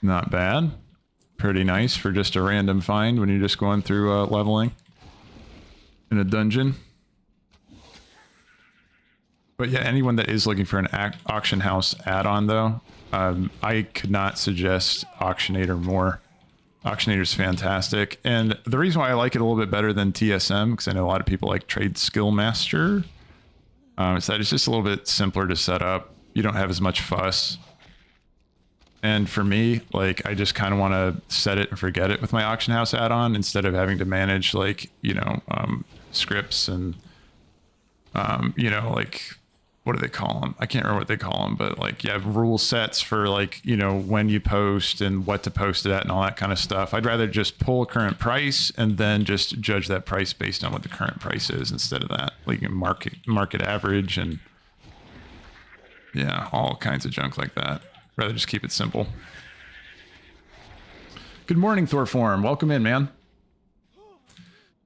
Not bad. Pretty nice for just a random find when you're just going through leveling in a dungeon. But yeah, anyone that is looking for an auction house add-on, though, I could not suggest Auctionator more. Auctionator's fantastic, and the reason why I like it a little bit better than TSM, because I know a lot of people like Trade Skill Master, is that it's just a little bit simpler to set up. You don't have as much fuss. And for me, like, I just kind of want to set it and forget it with my auction house add-on instead of having to manage, like, you know, scripts and, you know, like, what do they call them? I can't remember what they call them, but like, you have rule sets for, like, you know, when you post and what to post it at and all that kind of stuff. I'd rather just pull current price and then just judge that price based on what the current price is instead of that. Like, you can market average and yeah, all kinds of junk like that. Rather just keep it simple. Good morning, Thorform. Welcome in, man.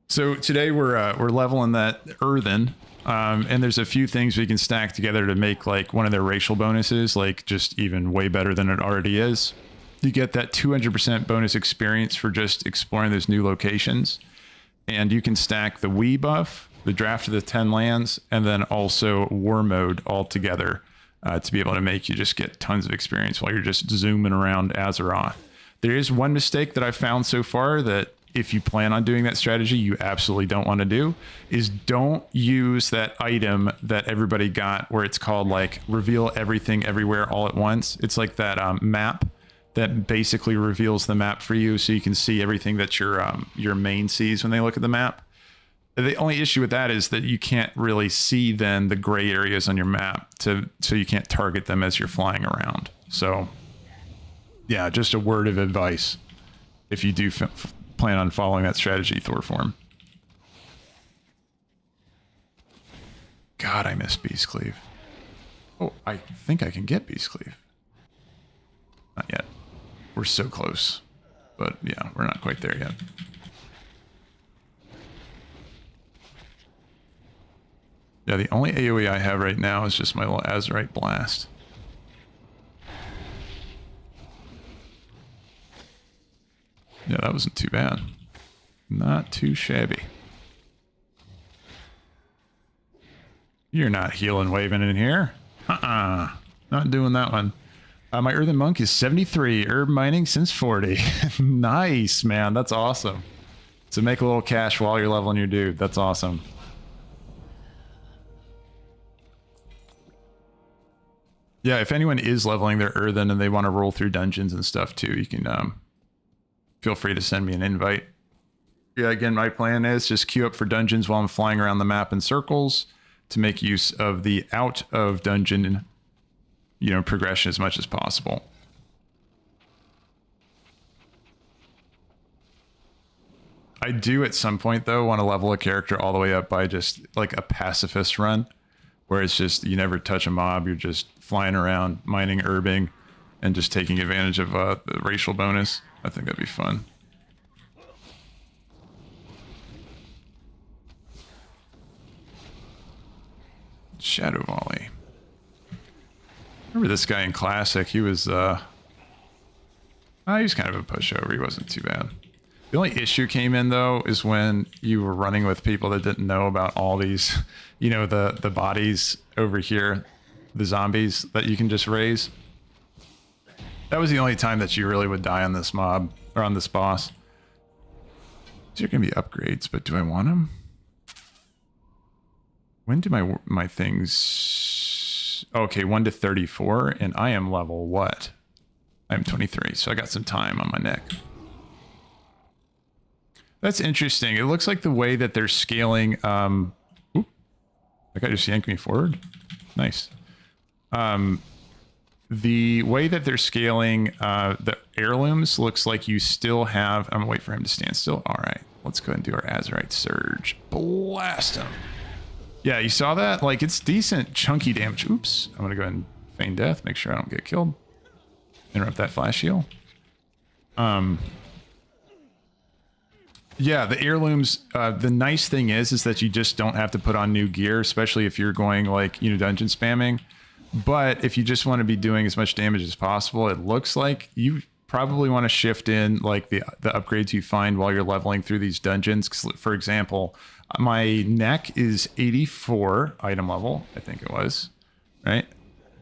So today we're leveling that Earthen. And there's a few things we can stack together to make like one of their racial bonuses, like just even way better than it already is. You get that 200% bonus experience for just exploring those new locations. And you can stack the Wii buff, the draft of the 10 lands, and then also war mode all together to be able to make you just get tons of experience while you're just zooming around Azeroth. There is one mistake that I've found so far that if you plan on doing that strategy, you absolutely don't want to do, is don't use that item that everybody got where it's called like reveal everything everywhere all at once. It's like that map that basically reveals the map for you so you can see everything that your main sees when they look at the map. The only issue with that is that you can't really see then the gray areas on your map so you can't target them as you're flying around. So yeah, just a word of advice if you do plan on following that strategy, Thorform. God, I miss Beastcleave. Oh, I think I can get Beastcleave. Not yet. We're so close. But yeah, we're not quite there yet. Yeah, the only AoE I have right now is just my little Azerite Blast. Yeah, that wasn't too bad. Not too shabby. You're not healing waving in here. Not doing that one. My Earthen Monk is 73. Herb mining since 40. Nice, man. That's awesome. So make a little cash while you're leveling your dude. That's awesome. Yeah, if anyone is leveling their Earthen and they want to roll through dungeons and stuff too, you can feel free to send me an invite. Yeah, again, my plan is just queue up for dungeons while I'm flying around the map in circles to make use of the out of dungeon, progression as much as possible. I do at some point though want to level a character all the way up by just like a pacifist run, where it's just you never touch a mob, you're just flying around, mining, herbing, and just taking advantage of the racial bonus. I think that'd be fun. Shadow Volley. Remember this guy in Classic? He was, he was kind of a pushover. He wasn't too bad. The only issue came in though is when you were running with people that didn't know about all these, the bodies over here, the zombies that you can just raise. That was the only time that you really would die on this mob or on this boss. These are gonna be upgrades, but do I want them? When do my things? Okay, 1 to 34, and I am level what? I'm 23, so I got some time on my neck. That's interesting. It looks like the way that they're scaling. Oop, that guy just yanked me forward. Nice. The way that they're scaling the heirlooms looks like you still have. I'm gonna wait for him to stand still. All right, let's go ahead and do our Azerite Surge. Blast him. Yeah, you saw that? Like, it's decent chunky damage. Oops. I'm gonna go ahead and feign death. Make sure I don't get killed. Interrupt that flash heal. Yeah, the heirlooms, the nice thing is that you just don't have to put on new gear, especially if you're going like, dungeon spamming. But if you just want to be doing as much damage as possible, it looks like you probably want to shift in like the upgrades you find while you're leveling through these dungeons. 'Cause, for example, my neck is 84 item level, I think it was, right?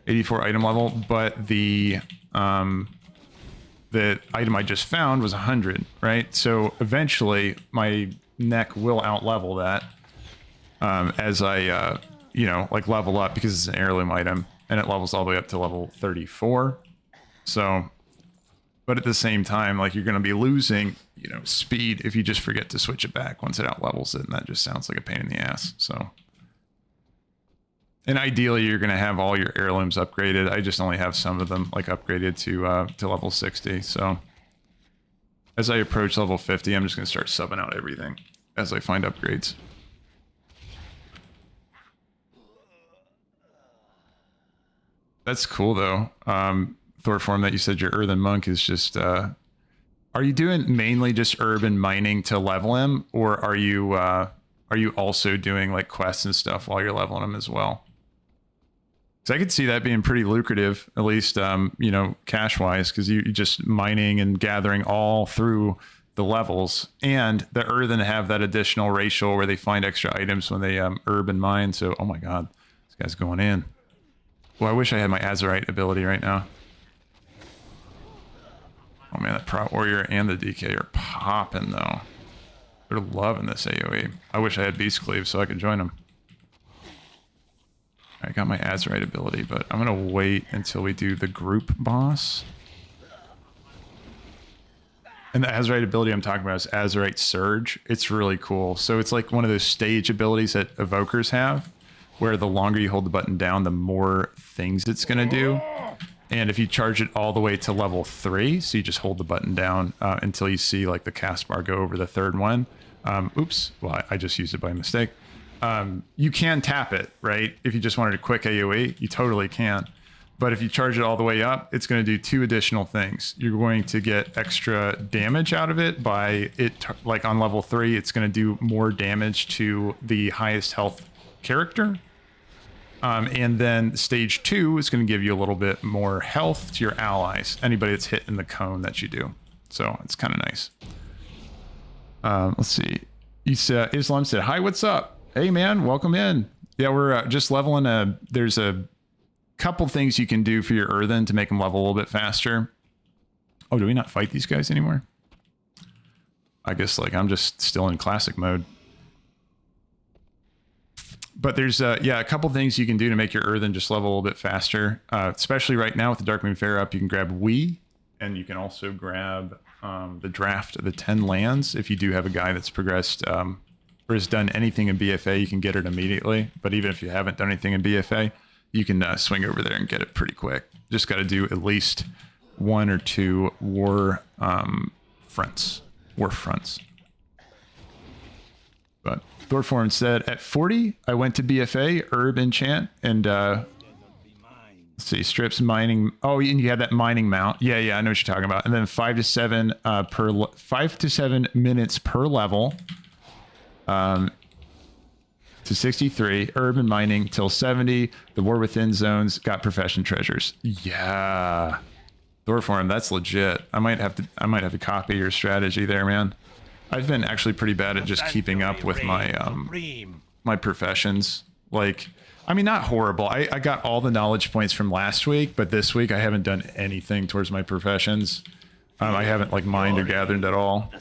84 item level, but the item I just found was 100, right? So eventually my neck will out-level that as I, like level up, because it's an heirloom item and it levels all the way up to level 34. So, but at the same time, like you're going to be losing, speed if you just forget to switch it back once it out-levels it, and that just sounds like a pain in the ass, so. And ideally, you're going to have all your heirlooms upgraded. I just only have some of them like upgraded to level 60. So as I approach level 50, I'm just going to start subbing out everything as I find upgrades. That's cool though. Thorform, that you said your Earthen Monk is just... are you doing mainly just urban mining to level him, or are you also doing like quests and stuff while you're leveling him as well? Because I could see that being pretty lucrative, at least, cash-wise, because you're just mining and gathering all through the levels. And the Earthen have that additional racial where they find extra items when they herb and mine. So, oh my god, this guy's going in. Well, I wish I had my Azerite ability right now. Oh man, that Prot Warrior and the DK are popping, though. They're loving this AoE. I wish I had Beast Cleave so I could join them. I got my Azerite ability, but I'm going to wait until we do the group boss. And the Azerite ability I'm talking about is Azerite Surge. It's really cool. So it's like one of those stage abilities that evokers have, where the longer you hold the button down, the more things it's going to do. And if you charge it all the way to level 3, so you just hold the button down until you see like the cast bar go over the third one. Oops, well, I just used it by mistake. You can tap it, right? If you just wanted a quick AoE, you totally can. But if you charge it all the way up, it's going to do 2 additional things. You're going to get extra damage out of it by it, like on level 3, it's going to do more damage to the highest health character. And then stage 2 is going to give you a little bit more health to your allies, anybody that's hit in the cone that you do. So it's kind of nice. Let's see. Islam said, "Hi, what's up? Hey, man, welcome in." Yeah, we're just leveling there's a couple things you can do for your Earthen to make them level a little bit faster. Oh, do we not fight these guys anymore? I guess like I'm just still in classic mode. But there's yeah, a couple things you can do to make your Earthen just level a little bit faster. Especially right now with the Darkmoon Faire up, you can grab We, and you can also grab the draft of the 10 lands. If you do have a guy that's progressed or has done anything in BFA, you can get it immediately. But even if you haven't done anything in BFA, you can swing over there and get it pretty quick. Just got to do at least 1 or 2 war fronts. But Thorform said, at 40, I went to BFA, Herb Enchant, and let's see, strips mining. Oh, and you had that mining mount. Yeah, I know what you're talking about. And then 5 to 7 5 to 7 minutes per level. To 63, urban mining till 70. The war within zones got profession treasures. Yeah, Thorform, that's legit. I might have to copy your strategy there, man. I've been actually pretty bad at just keeping up with my my professions. Like, I mean, not horrible. I got all the knowledge points from last week, but this week I haven't done anything towards my professions. I haven't like mined or gathered at all.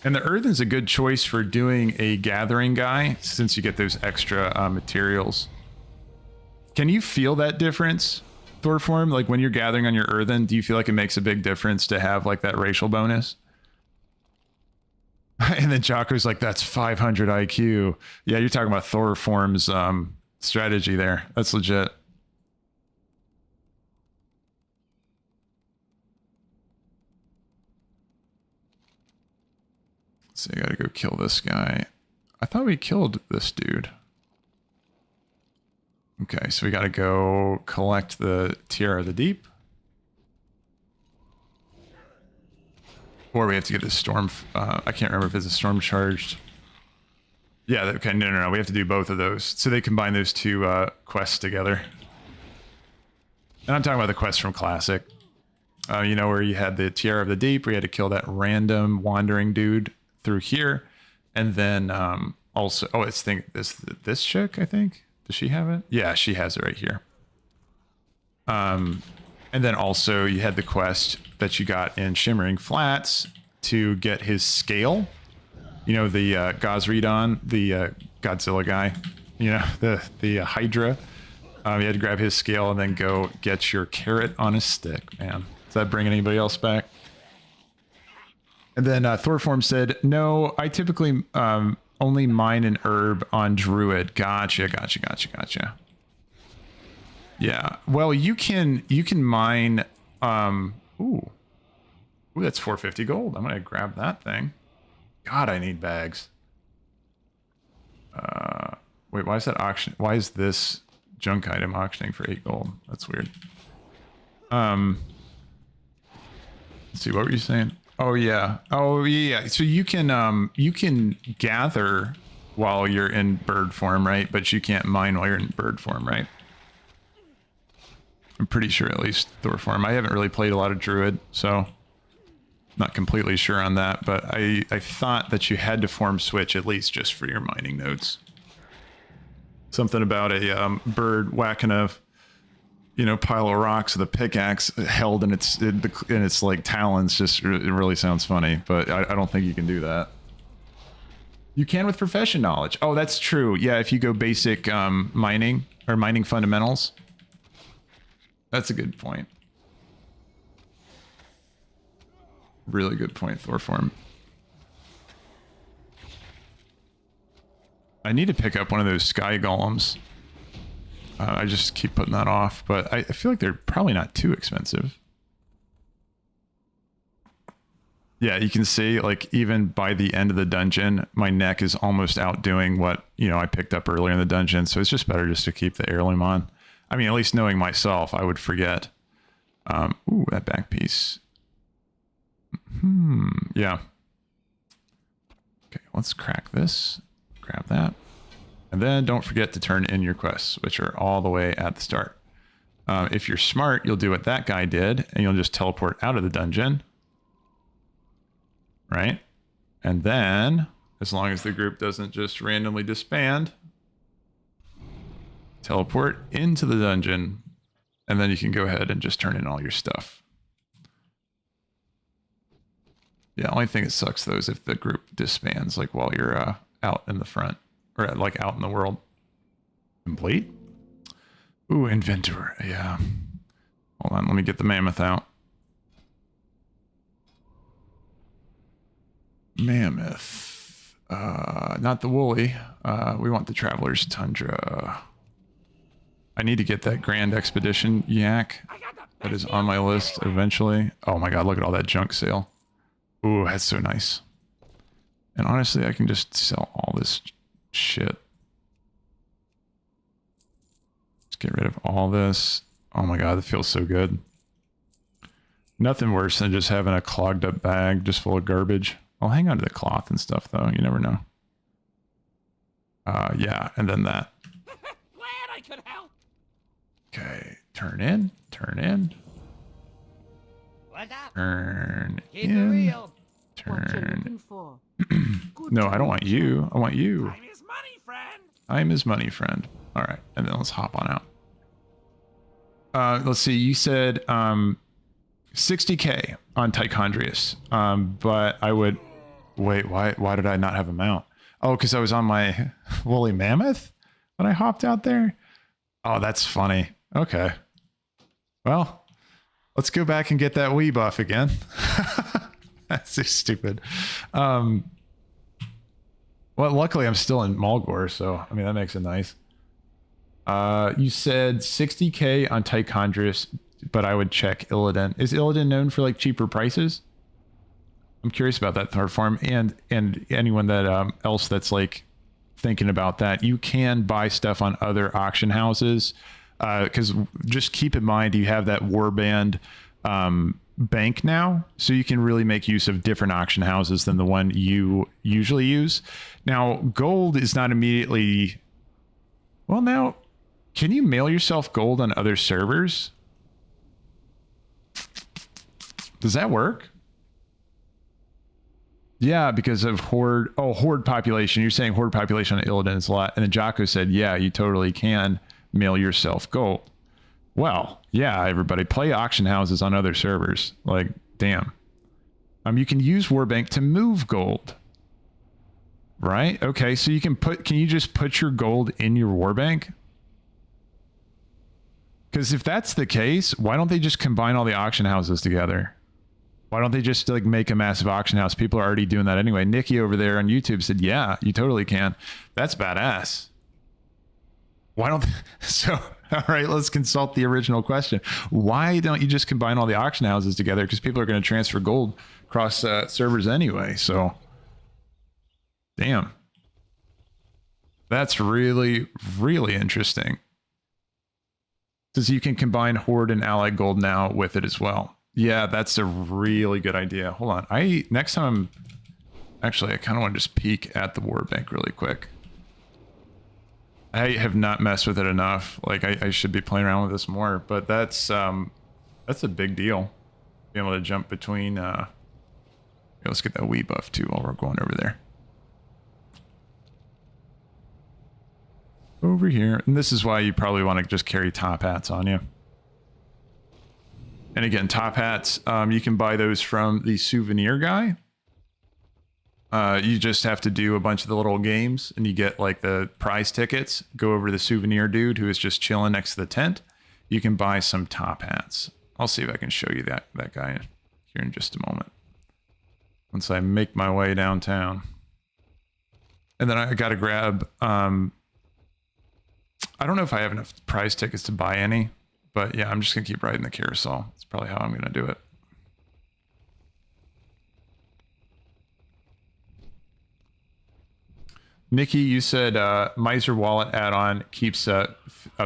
And the Earthen's a good choice for doing a gathering guy, since you get those extra materials. Can you feel that difference, Thorform? Like when you're gathering on your Earthen, do you feel like it makes a big difference to have like that racial bonus? And then Jocko's like, that's 500 IQ. Yeah, you're talking about Thorform's strategy there. That's legit. So I gotta go kill this guy. I thought we killed this dude. Okay, so we gotta go collect the Tiara of the Deep. Or we have to get this storm. I can't remember if it's a storm charged. Yeah, okay, no. We have to do both of those. So they combine those 2 quests together. And I'm talking about the quest from Classic. You know, where you had the Tiara of the Deep, where you had to kill that random wandering dude through here, and then also this chick, I think, does she have it? Yeah, she has it right here. And then also you had the quest that you got in Shimmering Flats to get his scale, you know, the Gosredon, the Godzilla guy, you know, the Hydra. You had to grab his scale and then go get your carrot on a stick. Man, does that bring anybody else back? And then Thorform said, no, I typically only mine an herb on Druid. Gotcha. Yeah. Well, you can mine. Ooh, that's 450 gold. I'm gonna grab that thing. God, I need bags. Wait, why is that auction? Why is this junk item auctioning for 8 gold? That's weird. Let's see, what were you saying? Oh yeah. So you can gather while you're in bird form, right? But you can't mine while you're in bird form, right? I'm pretty sure, at least Thorform. I haven't really played a lot of Druid, so not completely sure on that. But I thought that you had to form switch at least just for your mining nodes. Something about a bird whacking a you know, pile of rocks with a pickaxe held in its like talons. Just, it really sounds funny, but I don't think you can do that. You can with profession knowledge. Oh, that's true. Yeah, if you go basic mining or mining fundamentals. That's a good point. Really good point, Thorform. I need to pick up one of those sky golems. I just keep putting that off, but I feel like they're probably not too expensive. Yeah, you can see, like, even by the end of the dungeon, my neck is almost outdoing what, you know, I picked up earlier in the dungeon, so it's just better just to keep the heirloom on. I mean, at least knowing myself, I would forget. Ooh, that back piece. Yeah. Okay, let's crack this. Grab that. And then don't forget to turn in your quests, which are all the way at the start. If you're smart, you'll do what that guy did, and you'll just teleport out of the dungeon. Right? And then, as long as the group doesn't just randomly disband, teleport into the dungeon, and then you can go ahead and just turn in all your stuff. Yeah, only thing that sucks though is if the group disbands, like while you're out in the front, or like out in the world. Complete? Ooh, inventor. Yeah. Hold on, let me get the mammoth out. Mammoth. Not the woolly. We want the traveler's tundra. I need to get that grand expedition yak. That is on my list eventually. Oh my god, look at all that junk sale. Ooh, that's so nice. And honestly, I can just sell all this shit. Let's get rid of all this. Oh my god, that feels so good. Nothing worse than just having a clogged up bag just full of garbage. I'll hang on to the cloth and stuff though, you never know. Yeah, and then that. Glad I could help. Okay, turn in, turn in. What's up? Turn Keep it in. real. Turn. No, I don't want you. I want you. I'm his money friend. I'm his money friend. All right, and then let's hop on out. Let's see. You said 60K on Tak-Rethan, but I would wait. Why did I not have a mount? Oh, because I was on my woolly mammoth when I hopped out there. Oh, that's funny. Okay. Well, let's go back and get that Wii buff again. That's so stupid. Well, luckily I'm still in Mulgore, so I mean that makes it nice. You said 60K on Tak-Rethan, but I would check Illidan. Is Illidan known for like cheaper prices? I'm curious about that, Thorform, and anyone that else that's like thinking about that. You can buy stuff on other auction houses, because just keep in mind you have that Warband bank now, so you can really make use of different auction houses than the one you usually use. Now, gold is not immediately... Well, now, can you mail yourself gold on other servers? Does that work? Yeah, because of horde. Oh, horde population. You're saying horde population on Illidan is a lot. And then Jocko said, yeah, you totally can mail yourself gold. Well, yeah, everybody play auction houses on other servers. Like, damn. You can use Warbank to move gold. Right? Okay, so you can you just put your gold in your Warbank? Because if that's the case, why don't they just combine all the auction houses together? Why don't they just like make a massive auction house? People are already doing that anyway. Nikki over there on YouTube said, yeah, you totally can. That's badass. Why don't... So, all right, let's consult the original question. Why don't you just combine all the auction houses together? Because people are going to transfer gold across servers anyway. So, damn. That's really, really interesting. Because you can combine Horde and Allied Gold now with it as well. Yeah, that's a really good idea. Hold on. Next time, actually, I kind of want to just peek at the Warbank really quick. I have not messed with it enough. Like, I should be playing around with this more, but that's a big deal. Being able to jump between, let's get that Wii buff too while we're going over there. Over here. And this is why you probably want to just carry top hats on you. And again, top hats, you can buy those from the souvenir guy. You just have to do a bunch of the little games and you get like the prize tickets. Go over to the souvenir dude who is just chilling next to the tent. You can buy some top hats. I'll see if I can show you that guy here in just a moment. Once I make my way downtown. And then I got to grab, I don't know if I have enough prize tickets to buy any, but yeah, I'm just going to keep riding the carousel. That's probably how I'm going to do it. Nikki, you said Miser Wallet add-on keeps up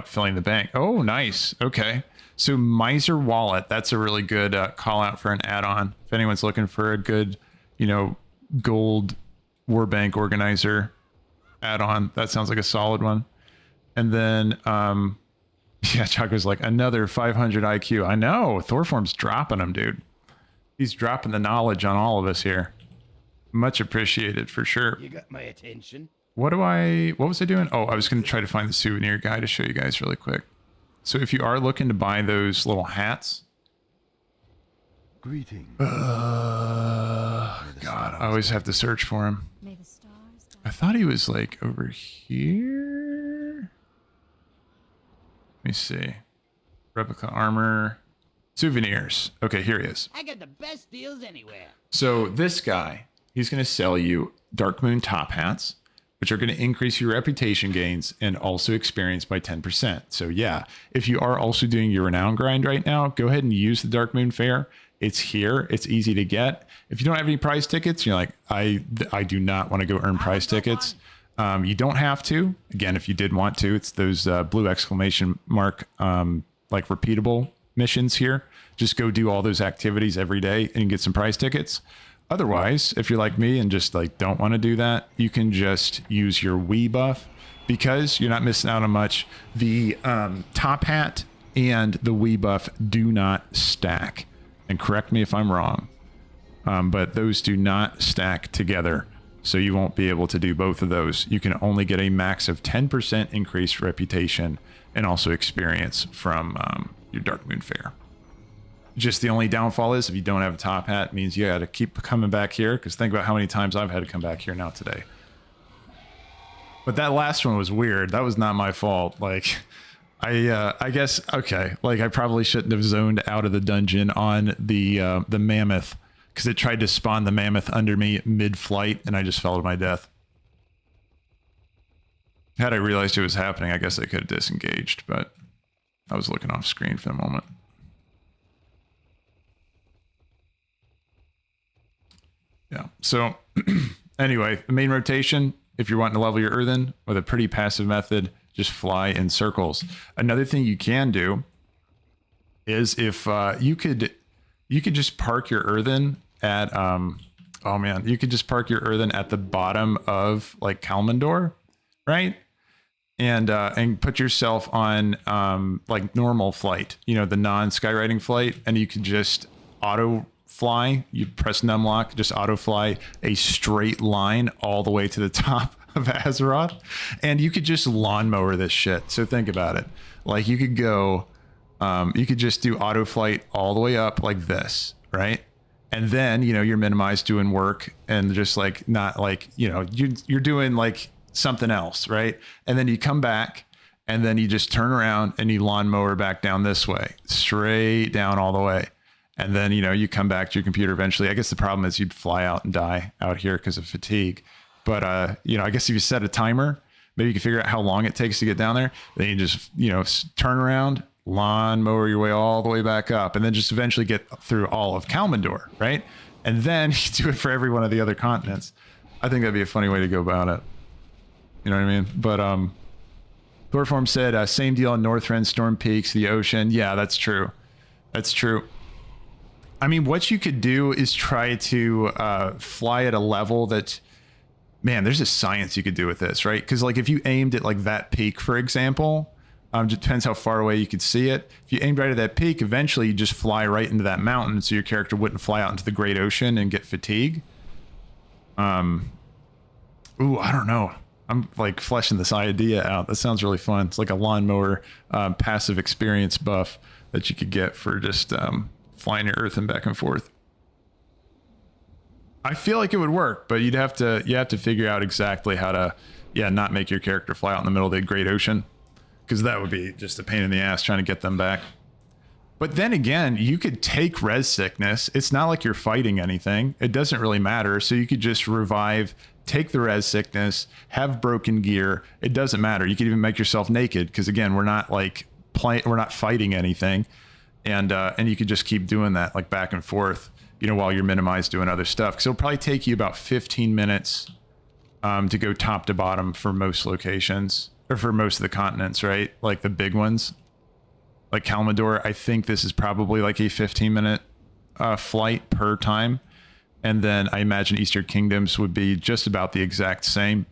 filling the bank. Oh, nice. Okay. So Miser Wallet, that's a really good call out for an add-on. If anyone's looking for a good, you know, gold war bank organizer add-on, that sounds like a solid one. And then, yeah, Chaco's like, another 500 IQ. I know. Thorform's dropping them, dude. He's dropping the knowledge on all of us here. Much appreciated for sure. You got my attention. What was I doing? Oh, I was going to try to find the souvenir guy to show you guys really quick. So if you are looking to buy those little hats. Greetings. God, I always have to search for him. I thought he was like over here. Let me see. Replica armor. Souvenirs. Okay, here he is. I got the best deals anywhere. So this guy, he's going to sell you Darkmoon top hats, which are going to increase your reputation gains and also experience by 10%. So yeah, if you are also doing your renown grind right now, go ahead and use the Darkmoon Faire. It's here. It's easy to get. If you don't have any prize tickets, you're like, I do not want to go earn prize tickets. You don't have to. Again, if you did want to, it's those blue exclamation mark, like repeatable missions here. Just go do all those activities every day and get some prize tickets. Otherwise, if you're like me and just like don't want to do that, you can just use your Wii buff because you're not missing out on much. The top hat and the Wii buff do not stack. And correct me if I'm wrong, but those do not stack together. So you won't be able to do both of those. You can only get a max of 10% increased reputation and also experience from your Darkmoon Faire. Just the only downfall is if you don't have a top hat, it means you got to keep coming back here. Because think about how many times I've had to come back here now today. But that last one was weird. That was not my fault. Like, I guess, okay. Like, I probably shouldn't have zoned out of the dungeon on the mammoth. Because it tried to spawn the mammoth under me mid-flight. And I just fell to my death. Had I realized it was happening, I guess I could have disengaged. But I was looking off screen for the moment. Yeah. So anyway, the main rotation, if you're wanting to level your Earthen with a pretty passive method, just fly in circles. Another thing you can do is if you could just park your Earthen at oh man, you could just park your Earthen at the bottom of like Kalmandor, right? And put yourself on like normal flight, you know, the non-skywriting flight, and you can just auto fly. You press numlock, just auto fly a straight line all the way to the top of Azeroth, and you could just lawnmower this shit. So think about it. Like you could go, you could just do auto flight all the way up like this, right? And then, you know, you're minimized doing work and just like not like, you know, you're doing like something else, right? And then you come back and then you just turn around and you lawnmower back down this way, straight down all the way. And then, you know, you come back to your computer eventually. I guess the problem is you'd fly out and die out here because of fatigue. But, you know, I guess if you set a timer, maybe you can figure out how long it takes to get down there. Then you just, you know, turn around, lawnmower your way all the way back up, and then just eventually get through all of Kalmandor, right? And then you do it for every one of the other continents. I think that'd be a funny way to go about it. You know what I mean? But Thorform said, same deal on Northrend, Storm Peaks, the ocean. Yeah, that's true. That's true. I mean, what you could do is try to fly at a level that, man, there's a science you could do with this, right? Because like if you aimed at like that peak, for example, it depends how far away you could see it. If you aimed right at that peak, eventually you just fly right into that mountain, so your character wouldn't fly out into the great ocean and get fatigue. Ooh, I don't know. I'm like fleshing this idea out. That sounds really fun. It's like a lawnmower passive experience buff that you could get for just flying your Earthen back and forth. I feel like it would work, but you have to figure out exactly how to, not make your character fly out in the middle of the Great Ocean, because that would be just a pain in the ass trying to get them back. But then again, you could take res sickness. It's not like you're fighting anything. It doesn't really matter. So you could just revive, take the res sickness, have broken gear. It doesn't matter. You could even make yourself naked, because again, we're not like we're not fighting anything, and you could just keep doing that like back and forth, while you're minimized doing other stuff. Because it'll probably take you about 15 minutes to go top to bottom for most locations, or for most of the continents, right? Like the big ones. Like Kalmador, I think this is probably like a 15-minute flight per time. And then I imagine Eastern Kingdoms would be just about the exact same.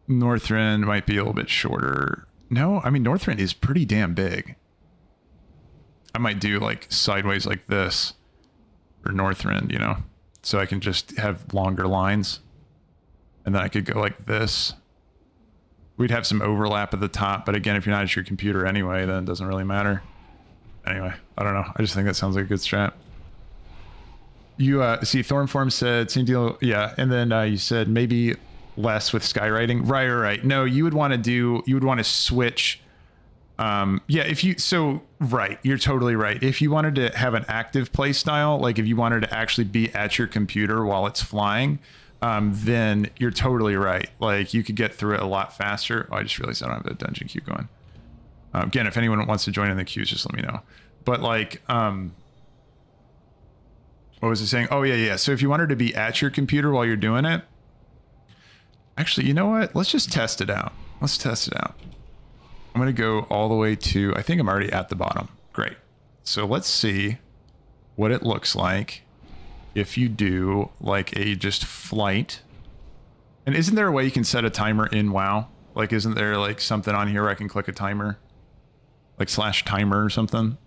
Northrend might be a little bit shorter. No, I mean, Northrend is pretty damn big. I might do like sideways like this for Northrend, so I can just have longer lines. And then I could go like this. We'd have some overlap at the top, but again, if you're not at your computer anyway, then it doesn't really matter. Anyway, I don't know. I just think that sounds like a good strat. You see, Thornform said same deal, yeah, and then you said maybe less with skywriting. Right. No, you would want to switch. Right, you're totally right. If you wanted to have an active play style, like if you wanted to actually be at your computer while it's flying, then you're totally right. Like you could get through it a lot faster. Oh, I just realized I don't have the dungeon queue going. Again, if anyone wants to join in the queues, just let me know. But like, what was it saying? Oh yeah. So if you wanted to be at your computer while you're doing it, actually, you know what? Let's just test it out. Let's test it out. I'm going to go all the way to, I think I'm already at the bottom. Great. So let's see what it looks like if you do like a just flight. And isn't there a way you can set a timer in WoW? Like, isn't there like something on here where I can click a timer? Like /timer or something?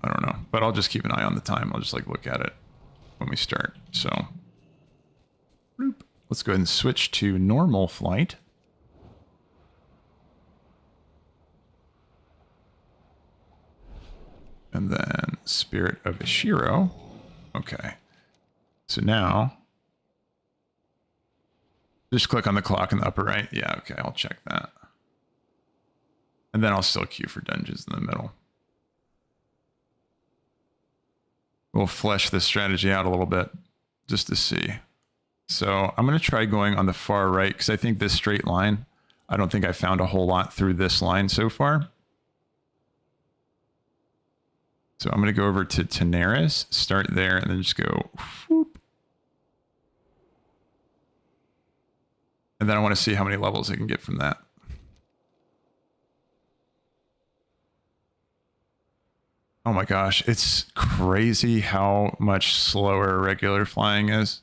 I don't know, but I'll just keep an eye on the time. I'll just like look at it when we start. So, bloop. Let's go ahead and switch to normal flight. And then Spirit of Ishiro. Okay. So now, just click on the clock in the upper right. Yeah, okay, I'll check that. And then I'll still queue for dungeons in the middle. We'll flesh this strategy out a little bit just to see. So I'm going to try going on the far right because I think this straight line, I don't think I found a whole lot through this line so far. So I'm going to go over to Tenaris, start there, and then just go whoop. And then I want to see how many levels I can get from that. Oh my gosh, it's crazy how much slower regular flying is.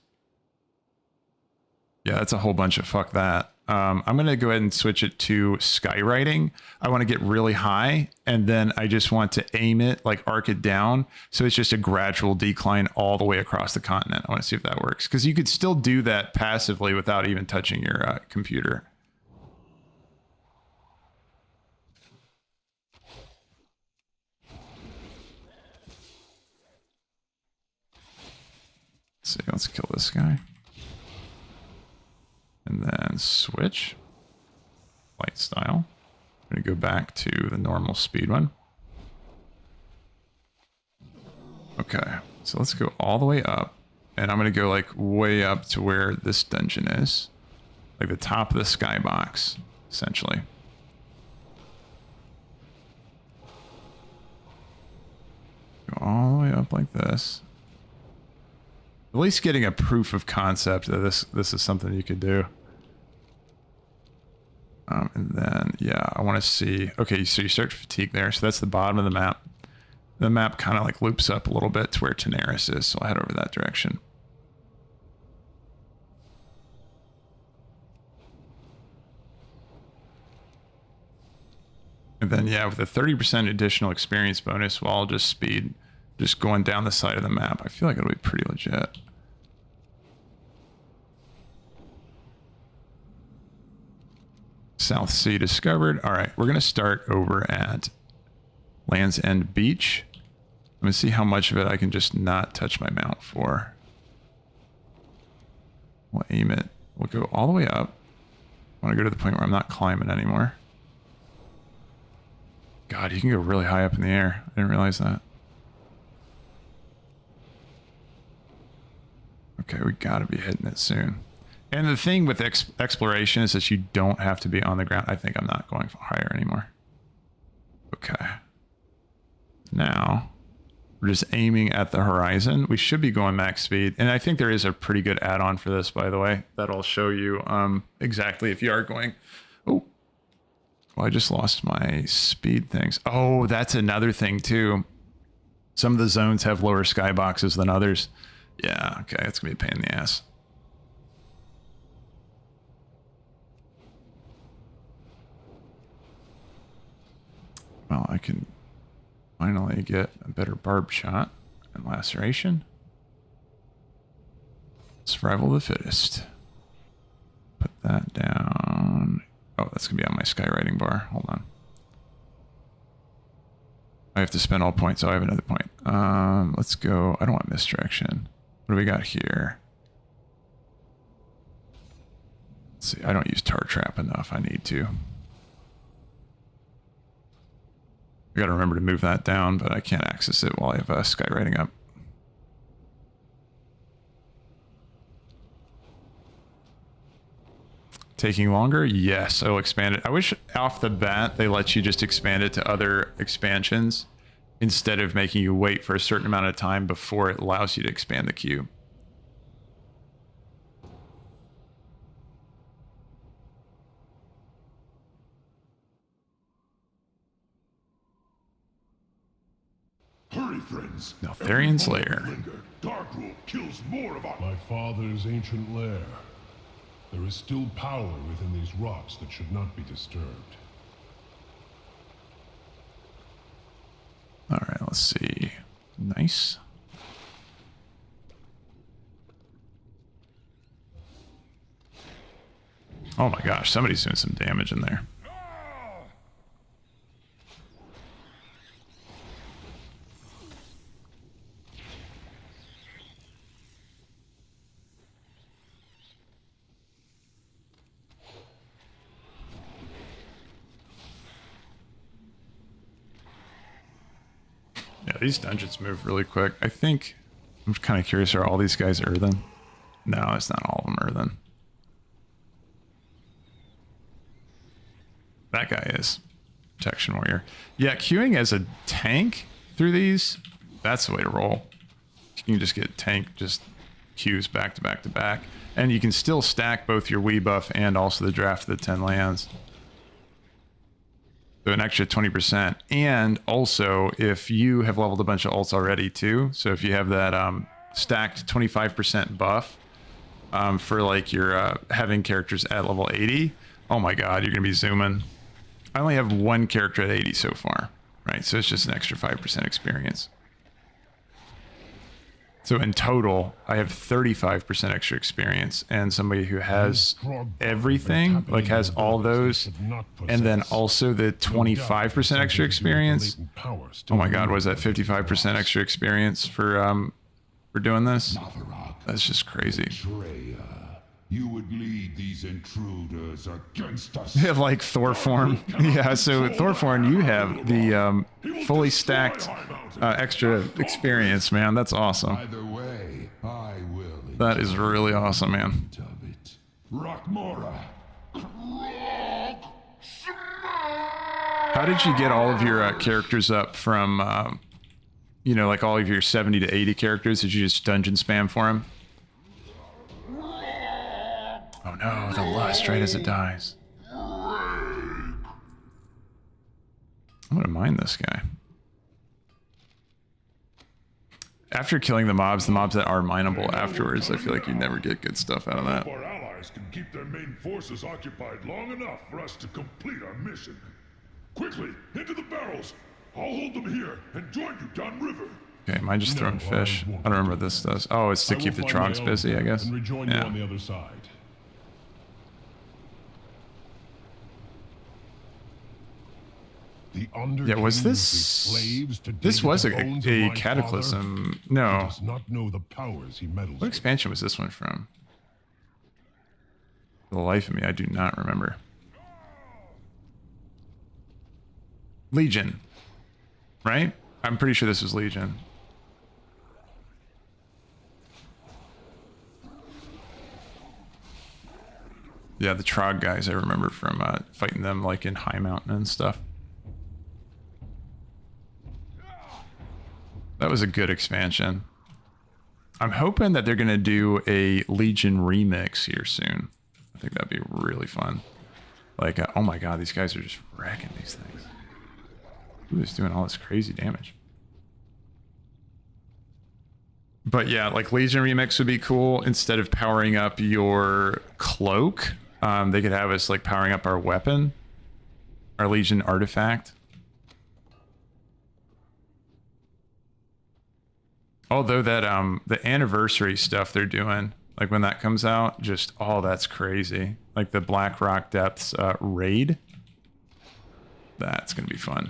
Yeah, that's a whole bunch of fuck that. I'm going to go ahead and switch it to skywriting. I want to get really high, and then I just want to aim it, like arc it down. So it's just a gradual decline all the way across the continent. I want to see if that works. Because you could still do that passively without even touching your computer. Let's see, let's kill this guy. And then switch. Light style. I'm going to go back to the normal speed one. Okay, so let's go all the way up. And I'm going to go like way up to where this dungeon is. Like the top of the skybox, essentially. Go all the way up like this. At least getting a proof of concept that this is something you could do. And then, yeah, I want to see... Okay, so you start fatigue there. So that's the bottom of the map. The map kind of like loops up a little bit to where Tenaris is. So I'll head over that direction. And then, yeah, with a 30% additional experience bonus while just speed, just going down the side of the map, I feel like it'll be pretty legit. South Sea discovered. All right, we're going to start over at Land's End Beach. Let me see how much of it I can just not touch my mount for. We'll aim it. We'll go all the way up. I want to go to the point where I'm not climbing anymore. God, you can go really high up in the air. I didn't realize that. Okay, we got to be hitting it soon. And the thing with exploration is that you don't have to be on the ground. I think I'm not going higher anymore. Okay. Now, we're just aiming at the horizon. We should be going max speed. And I think there is a pretty good add-on for this, by the way. That'll show you exactly if you are going... Oh, well, I just lost my speed things. Oh, that's another thing, too. Some of the zones have lower skyboxes than others. Yeah, okay, it's going to be a pain in the ass. Well, I can finally get a better barb shot and laceration. Survival of the fittest. Put that down. Oh, that's going to be on my skywriting bar. Hold on. I have to spend all points, so I have another point. Let's go. I don't want misdirection. What do we got here? Let's see. I don't use tar trap enough. I need to. I got to remember to move that down, but I can't access it while I have skywriting up. Taking longer? Yes, I will expand it. I wish off the bat they let you just expand it to other expansions instead of making you wait for a certain amount of time before it allows you to expand the cube. Hurry, friends. Neltharian's lair. Darkmoon kills more of our... My father's ancient lair. There is still power within these rocks that should not be disturbed. All right, let's see. Nice. Oh my gosh, somebody's doing some damage in there. Yeah, these dungeons move really quick. I think, I'm kind of curious, are all these guys Earthen? No, it's not all of them Earthen. That guy is. Protection Warrior. Yeah, queuing as a tank through these, that's the way to roll. You can just get tank, just queues back to back to back. And you can still stack both your Wii buff and also the draft of the 10 lands. So an extra 20%. And also, if you have leveled a bunch of alts already too, so if you have that stacked 25% buff for like your having characters at level 80, oh my god, you're going to be zooming. I only have one character at 80 so far, right? So it's just an extra 5% experience. So in total, I have 35% extra experience, and somebody who has everything, like has all those, and then also the 25% extra experience. Oh my god, was that 55% extra experience for doing this? That's just crazy. You would lead these intruders against us. You have like Thorform. Yeah, so Thorform, you have the fully stacked extra experience, man. That's awesome. Either way, I will. That is really awesome, man. How did you get all of your characters up from, you know, like all of your 70 to 80 characters? Did you just dungeon spam for them? Oh no, the lust right as it dies. I'm gonna mine this guy. After killing the mobs that are mineable afterwards, I feel like you never get good stuff out of that. Our allies can keep their main forces occupied long enough for us to complete our mission. Quickly, into the barrels. I'll hold them here and join you downriver. Okay, am I just throwing fish? I don't remember what this does. Oh, it's to keep the trogs busy, I guess. And rejoin you on the other side. The Underkeep Yeah, was this... slaves to This dig was the a bones of my Cataclysm. father? He No. does not know the powers he meddles What with. expansion was this one from? For the life of me, I do not remember. Legion. Right? I'm pretty sure this was Legion. Yeah, the Trog guys I remember from fighting them like in High Mountain and stuff. That was a good expansion. I'm hoping that they're going to do a Legion remix here soon. I think that'd be really fun. Like, oh my god, these guys are just wrecking these things. Who is doing all this crazy damage? But yeah, like Legion remix would be cool. Instead of powering up your cloak, they could have us like powering up our weapon, our Legion artifact. Although that the anniversary stuff they're doing, like when that comes out, just oh, that's crazy. Like the Black Rock Depths raid. That's gonna be fun.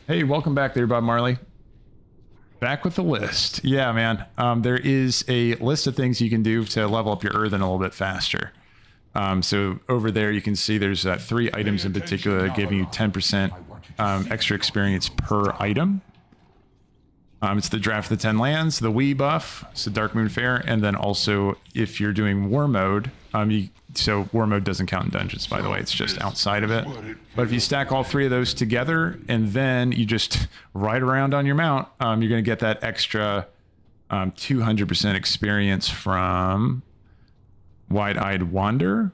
Hey, welcome back there, Bob Marley. Back with the list. Yeah, man. There is a list of things you can do to level up your Earthen a little bit faster. So over there, you can see there's 3 items in particular that give you 10% extra experience per item. It's the Draft of the 10 Lands, the Wii buff, it's the Darkmoon Faire, and then also if you're doing War Mode, so War Mode doesn't count in dungeons, by the way, it's just outside of it. But if you stack all 3 of those together and then you just ride around on your mount, you're going to get that extra 200% experience from Wide-Eyed Wander,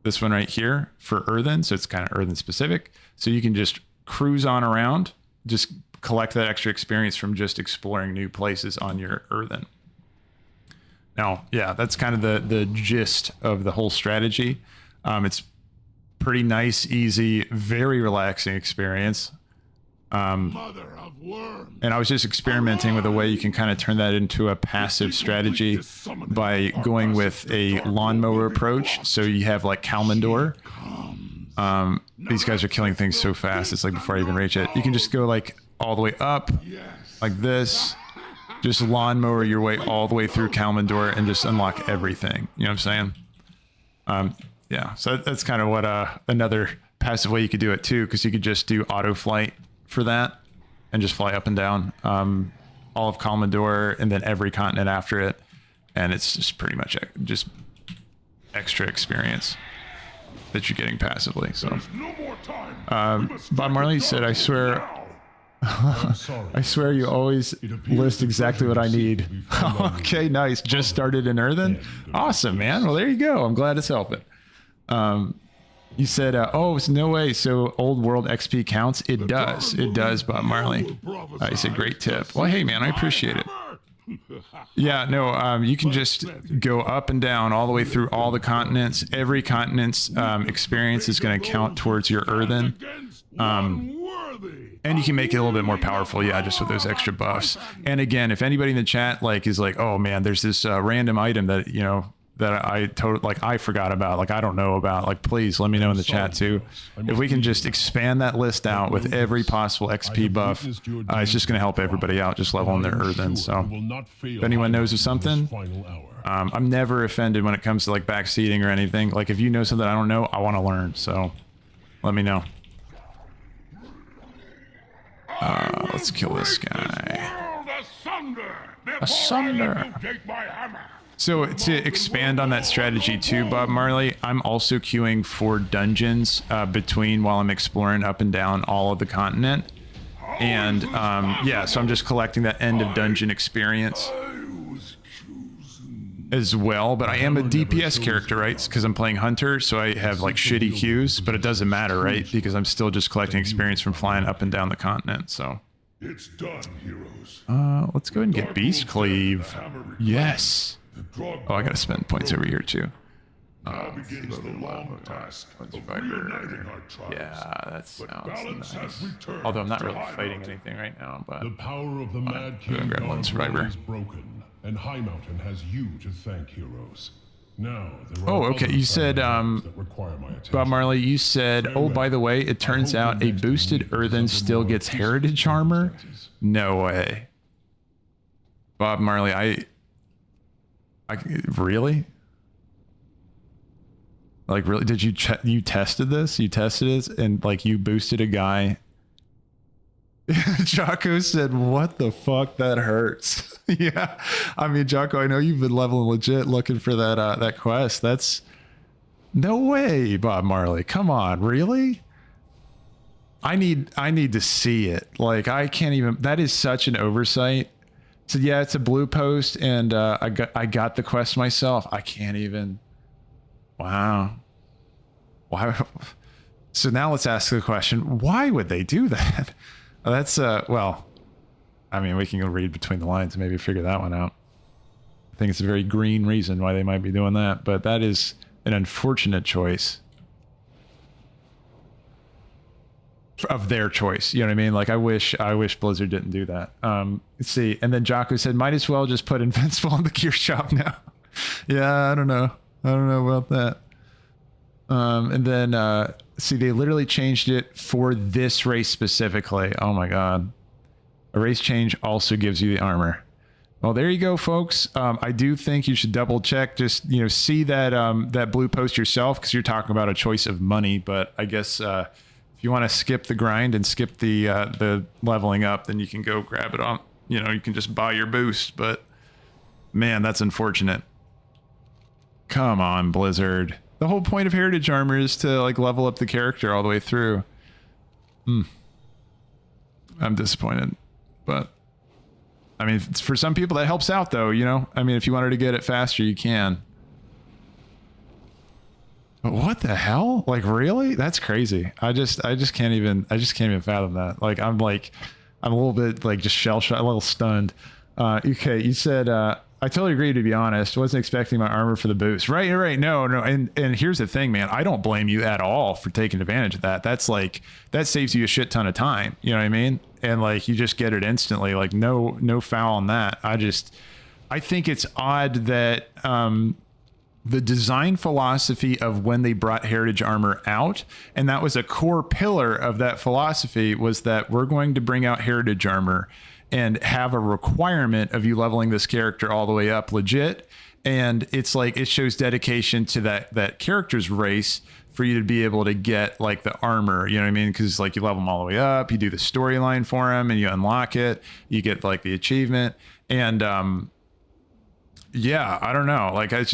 this one right here for Earthen, so it's kind of Earthen specific. So you can just cruise on around, just collect that extra experience from just exploring new places on your Earthen. Now, yeah, that's kind of the gist of the whole strategy. It's pretty nice, easy, very relaxing experience. Mother of worms. And I was just experimenting with a way you can kind of turn that into a passive strategy by going with a lawnmower approach. So you have like Kalmandor. These guys are killing things so fast. It's like before I even reach it. You can just go like all the way up like this. Just lawnmower your way all the way through Kalmandor and just unlock everything. You know what I'm saying? Yeah, so that's kind of what another passive way you could do it too, because you could just do auto flight for that and just fly up and down all of Kalmandor and then every continent after it, and it's just pretty much just extra experience that you're getting passively. So No more time. Bob Marley said, I swear I swear you always list exactly what I need. Okay, nice. Just started in Earthen. Awesome, man. Well, there you go. I'm glad it's helping. You said, oh, it's no way. So old world XP counts. It does. It does, Bob Marley. You said great tip. Well, hey, man, I appreciate it. Yeah, no, you can just go up and down all the way through all the continents. Every continent's experience is going to count towards your Earthen. And you can make it a little bit more powerful, yeah, just with those extra buffs. And again, if anybody in the chat like is like, oh man, there's this random item that, you know, that I forgot about, like I don't know about, like please let me know in the chat too. If we can just expand that list out with every possible XP buff, it's just going to help everybody out just leveling their Earthen. So if anyone knows of something, I'm never offended when it comes to like backseating or anything. Like if you know something I don't know, I want to learn. So let me know. Let's kill this guy. Asunder. So to expand on that strategy too, Bob Marley, I'm also queuing for dungeons between while I'm exploring up and down all of the continent. And yeah, so I'm just collecting that end of dungeon experience as well. But I am a DPS character, right? Because I'm playing Hunter, so I have like shitty queues, but it doesn't matter, right? Because I'm still just collecting experience from flying up and down the continent, so. It's done, heroes. Let's go ahead and get Beast Cleave. Yes. Oh, I gotta spend points over here too. Now begins the long task of reuniting our tribes. Yeah, that sounds nice. Returned Although I'm not to really High fighting Mountain. anything right now, but The power of the Mad King grab one survivor. is broken. and High Mountain has you to thank, heroes. Now, there Oh, are okay. other You said, that require my attention. Bob Marley, you said, oh, by the way, it turns out a boosted Earthen still gets heritage armor? No way. Bob Marley, I really? Like, really? Did you tested this? You tested it and like you boosted a guy? Jocko said, what the fuck? That hurts. Yeah. I mean, Jocko, I know you've been leveling legit looking for that quest. That's no way, Bob Marley. Come on, really? I need to see it. Like, I can't even, that is such an oversight. So yeah, it's a blue post and I got the quest myself. I can't even. Wow. Why? So now let's ask the question, why would they do that? That's well, I mean, we can go read between the lines and maybe figure that one out. I think it's a very green reason why they might be doing that, but that is an unfortunate choice of their choice. You know what I mean? Like, I wish Blizzard didn't do that. Let's see. And then Jocko said, might as well just put Invincible in the gear shop now. Yeah, I don't know about that. And then, see, they literally changed it for this race specifically. Oh my God. A race change also gives you the armor. Well, there you go, folks. I do think you should double check, just, you know, see that, that blue post yourself, because you're talking about a choice of money. But I guess, if you want to skip the grind and skip the leveling up, then you can go grab it on, you know, you can just buy your boost. But man, that's unfortunate. Come on, Blizzard. The whole point of heritage armor is to like level up the character all the way through. I'm disappointed, but I mean, for some people that helps out though, you know, I mean, if you wanted to get it faster, you can. But what the hell? Like, really? That's crazy. I just can't even fathom that. Like, I'm a little bit like just shell shocked, a little stunned. Okay. You said, I totally agree, to be honest. Wasn't expecting my armor for the boost. Right. No. And here's the thing, man. I don't blame you at all for taking advantage of that. That's like, that saves you a shit ton of time. You know what I mean? And like, you just get it instantly. Like, no foul on that. I think it's odd that, the design philosophy of when they brought heritage armor out, and that was a core pillar of that philosophy, was that we're going to bring out heritage armor and have a requirement of you leveling this character all the way up legit. And it's like, it shows dedication to that character's race for you to be able to get like the armor, you know what I mean? Cause like you level them all the way up, you do the storyline for them and you unlock it, you get like the achievement. And, yeah, I don't know. Like, it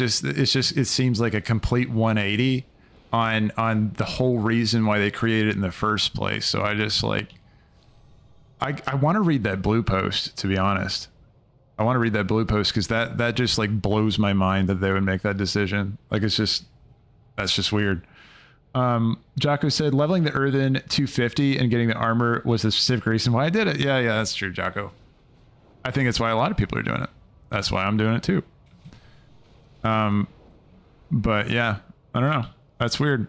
seems like a complete 180 on the whole reason why they created it in the first place. So I just like, I want to read that blue post, to be honest. I want to read that blue post because that just like blows my mind that they would make that decision. Like, that's just weird. Jocko said leveling the Earthen 250 and getting the armor was the specific reason why I did it. Yeah, that's true, Jocko. I think that's why a lot of people are doing it. That's why I'm doing it too. But yeah, I don't know. That's weird.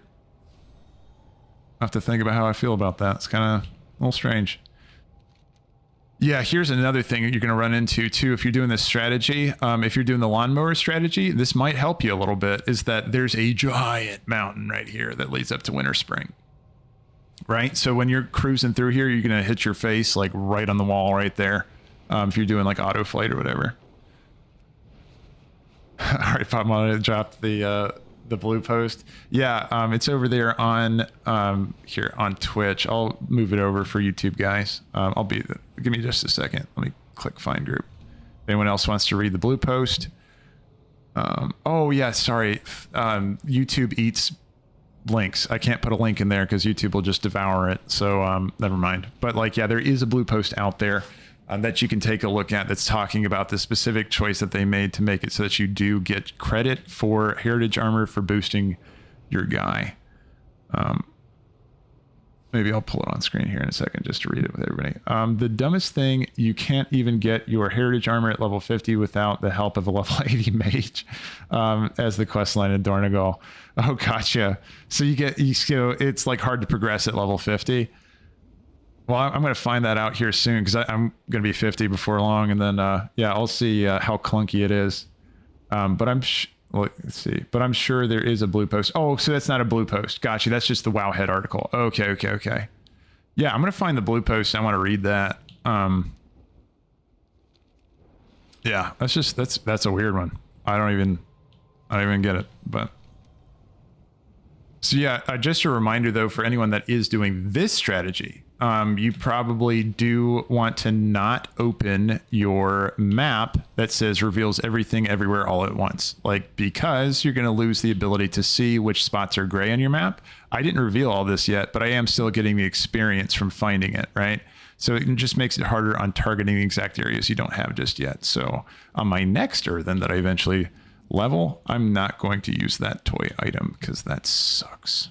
I have to think about how I feel about that. It's kind of a little strange. Yeah, here's another thing you're going to run into too if you're doing this strategy. If you're doing the lawnmower strategy, this might help you a little bit, is that there's a giant mountain right here that leads up to Winter Spring. Right? So when you're cruising through here, you're going to hit your face like right on the wall right there. If you're doing like auto flight or whatever. All right, Pop, I'm gonna drop the blue post. Yeah, it's over there on here on Twitch. I'll move it over for YouTube guys. Give me just a second. Let me click find group. If anyone else wants to read the blue post. Oh yeah, sorry. YouTube eats links. I can't put a link in there because YouTube will just devour it. So never mind. But like, yeah, there is a blue post out there that you can take a look at that's talking about the specific choice that they made to make it so that you do get credit for heritage armor for boosting your guy. Maybe I'll pull it on screen here in a second just to read it with everybody. The dumbest thing, you can't even get your heritage armor at level 50 without the help of a level 80 mage, as the quest line in Dornegal. Oh, gotcha. So it's like hard to progress at level 50. Well, I'm going to find that out here soon because I'm going to be 50 before long, and then yeah, I'll see how clunky it is. But let's see. But I'm sure there is a blue post. Oh, so that's not a blue post. Gotcha. That's just the Wowhead article. Okay. Yeah, I'm going to find the blue post. I want to read that. Yeah, that's a weird one. I don't even get it. But so yeah, just a reminder though for anyone that is doing this strategy. You probably do want to not open your map that says reveals everything everywhere all at once. Like, because you're going to lose the ability to see which spots are gray on your map. I didn't reveal all this yet, but I am still getting the experience from finding it, right? So it just makes it harder on targeting the exact areas you don't have just yet. So on my next Earthen that I eventually level, I'm not going to use that toy item because that sucks.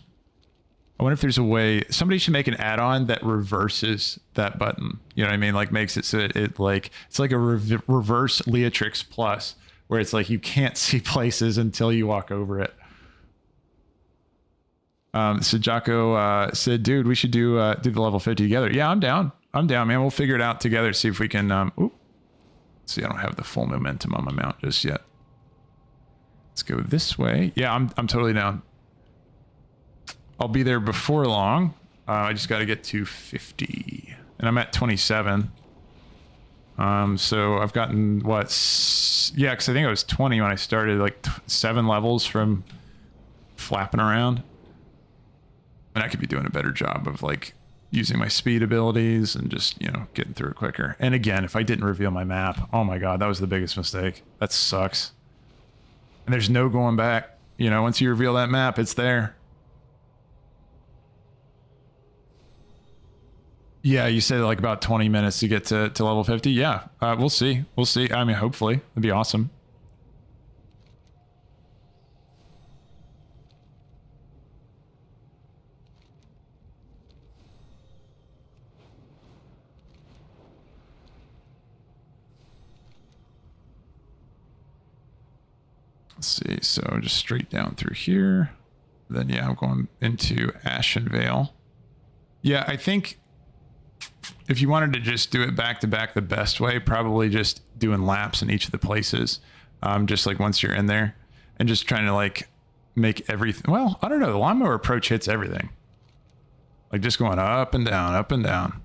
I wonder if there's a way somebody should make an add-on that reverses that button. You know what I mean? Like makes it so it like it's like a reverse Leatrix Plus, where it's like you can't see places until you walk over it. So Jocko said, "Dude, we should do the level 50 together." Yeah, I'm down, man. We'll figure it out together. See if we can. See, I don't have the full momentum on my mount just yet. Let's go this way. Yeah, I'm totally down. I'll be there before long. I just got to get to 50 and I'm at 27. So I've gotten what? Yeah, because I think I was 20 when I started, like 7 levels from flapping around. And I could be doing a better job of like using my speed abilities and just, you know, getting through it quicker. And again, if I didn't reveal my map, oh my God, that was the biggest mistake. That sucks. And there's no going back. You know, once you reveal that map, it's there. Yeah, you said like about 20 minutes to get to level 50. Yeah, we'll see. We'll see. I mean, hopefully. It'd be awesome. Let's see. So just straight down through here. Then, yeah, I'm going into Ashen Vale. Yeah, I think if you wanted to just do it back to back the best way, probably just doing laps in each of the places. Just like once you're in there and just trying to like make everything. Well, I don't know. The lawnmower approach hits everything. Like just going up and down, up and down.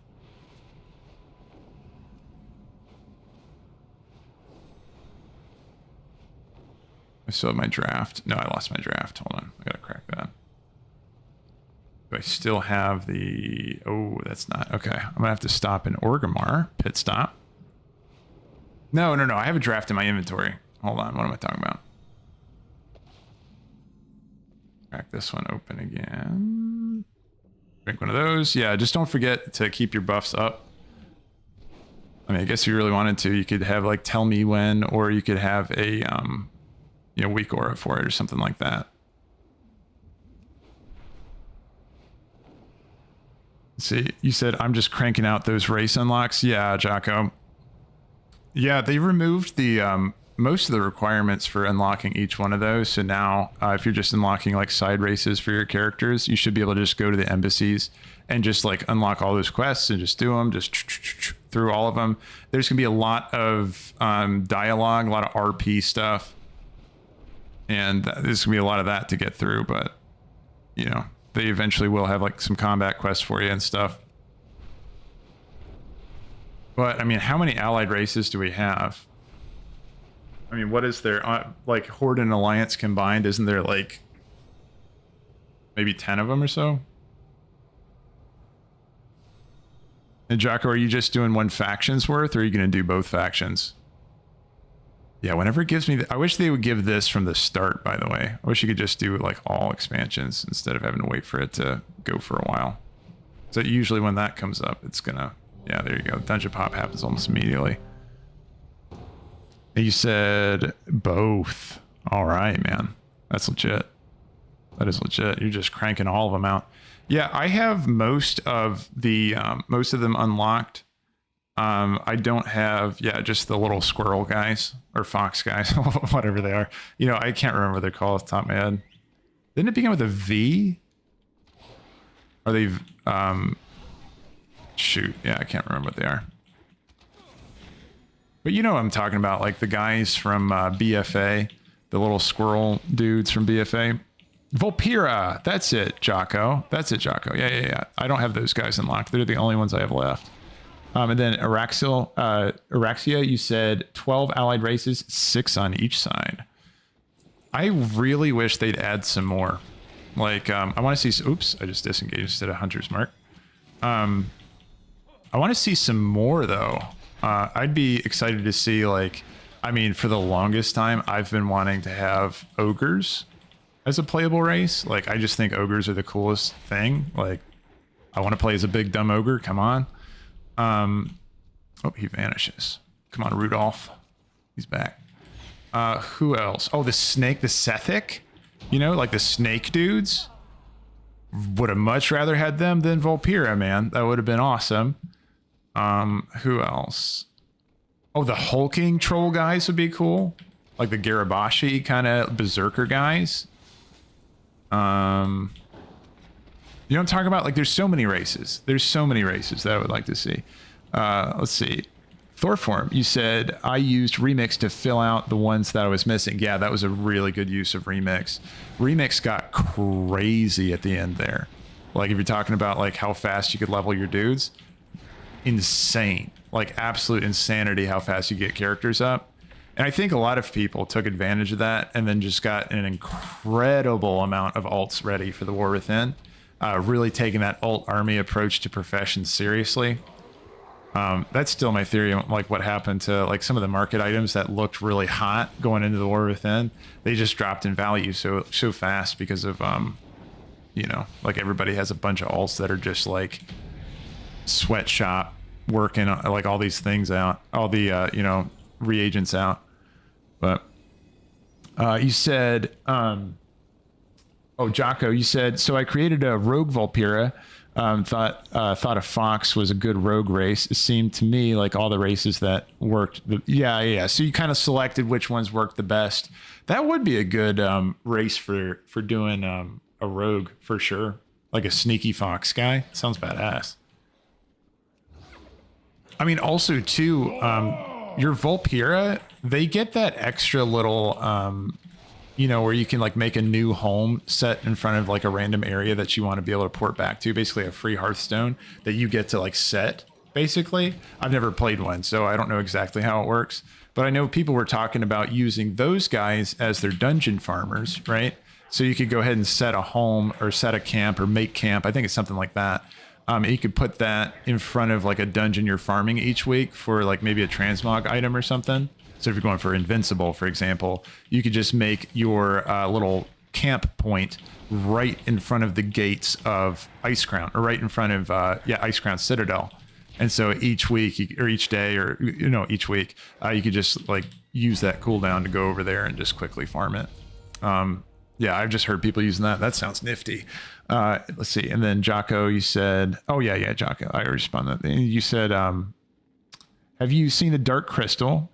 I still have my draft. No, I lost my draft. Hold on. I got to crack that. Do I still have the... Oh, that's not... Okay. I'm going to have to stop in Orgrimmar. Pit stop. No. I have a draft in my inventory. Hold on. What am I talking about? Crack this one open again. Drink one of those. Yeah, just don't forget to keep your buffs up. I mean, I guess if you really wanted to, you could have like tell me when, or you could have a weak aura for it or something like that. See, you said I'm just cranking out those race unlocks. Yeah, Jocko. Yeah, they removed the most of the requirements for unlocking each one of those. So now if you're just unlocking like side races for your characters, you should be able to just go to the embassies and just like unlock all those quests and just do them, just through all of them. There's gonna be a lot of dialogue, a lot of RP stuff, and there's gonna be a lot of that to get through, but you know, they eventually will have like some combat quests for you and stuff. But I mean, how many allied races do we have? I mean, what is there? Like Horde and Alliance combined, isn't there like maybe 10 of them or so? And Jocko, are you just doing one faction's worth, or are you going to do both factions? Yeah, whenever it gives me... I wish they would give this from the start, by the way. I wish you could just do like all expansions instead of having to wait for it to go for a while. So usually when that comes up, it's going to... Yeah, there you go. Dungeon pop happens almost immediately. And you said both. All right, man. That's legit. That is legit. You're just cranking all of them out. Yeah, I have most of them unlocked. I don't have, just the little squirrel guys or fox guys, whatever they are. You know, I can't remember what they're called off the top of my head. Didn't it begin with a V? Are they, Shoot, yeah, I can't remember what they are. But you know what I'm talking about, like the guys from BFA, the little squirrel dudes from BFA. Volpira, that's it, Jocko. That's it, Jocko. Yeah. I don't have those guys unlocked. They're the only ones I have left. And then Araxia, you said 12 allied races, 6 on each side. I really wish they'd add some more. Like, I want to see... Oops, I just disengaged instead of Hunter's Mark. I want to see some more, though. I'd be excited to see, like... I mean, for the longest time, I've been wanting to have ogres as a playable race. Like, I just think ogres are the coolest thing. Like, I want to play as a big dumb ogre. Come on. Oh, he vanishes. Come on, Rudolph. He's back. Who else? Oh, the snake, the Sethic. You know, like the snake dudes. Would have much rather had them than Volpira, man. That would have been awesome. Who else? Oh, the hulking troll guys would be cool. Like the Garabashi kind of berserker guys. You know what I'm talking about? Like there's so many races. There's so many races that I would like to see. Let's see. Thorform, you said I used Remix to fill out the ones that I was missing. Yeah, that was a really good use of Remix. Remix got crazy at the end there. Like if you're talking about like how fast you could level your dudes, insane. Like absolute insanity how fast you get characters up. And I think a lot of people took advantage of that and then just got an incredible amount of alts ready for the War Within. Really taking that alt army approach to profession seriously. That's still my theory on like what happened to like some of the market items that looked really hot going into the War Within. They just dropped in value so fast because of you know, like everybody has a bunch of alts that are just like sweatshop working like all these things out, all the you know, reagents out. But you said oh, Jocko, you said, so I created a rogue Volpira. Thought a fox was a good rogue race. It seemed to me like all the races that worked. Yeah. So you kind of selected which ones worked the best. That would be a good race for doing a rogue for sure. Like a sneaky fox guy. Sounds badass. I mean, also too, your Volpira, they get that extra little, you know, where you can like make a new home set in front of like a random area that you want to be able to port back to, basically a free Hearthstone that you get to like set basically. I've never played one, so I don't know exactly how it works, but I know people were talking about using those guys as their dungeon farmers, right? So you could go ahead and set a home or set a camp or make camp. I think it's something like that. You could put that in front of like a dungeon you're farming each week for like maybe a transmog item or something. So if you're going for Invincible, for example, you could just make your little camp point right in front of the gates of Icecrown, or right in front of Icecrown Citadel. And so each week or each day, or you know, each week, you could just like use that cooldown to go over there and just quickly farm it. Yeah, I've just heard people using that. That sounds nifty. Let's see. And then Jocko, you said, oh yeah, Jocko, I responded. You said, have you seen the Dark Crystal?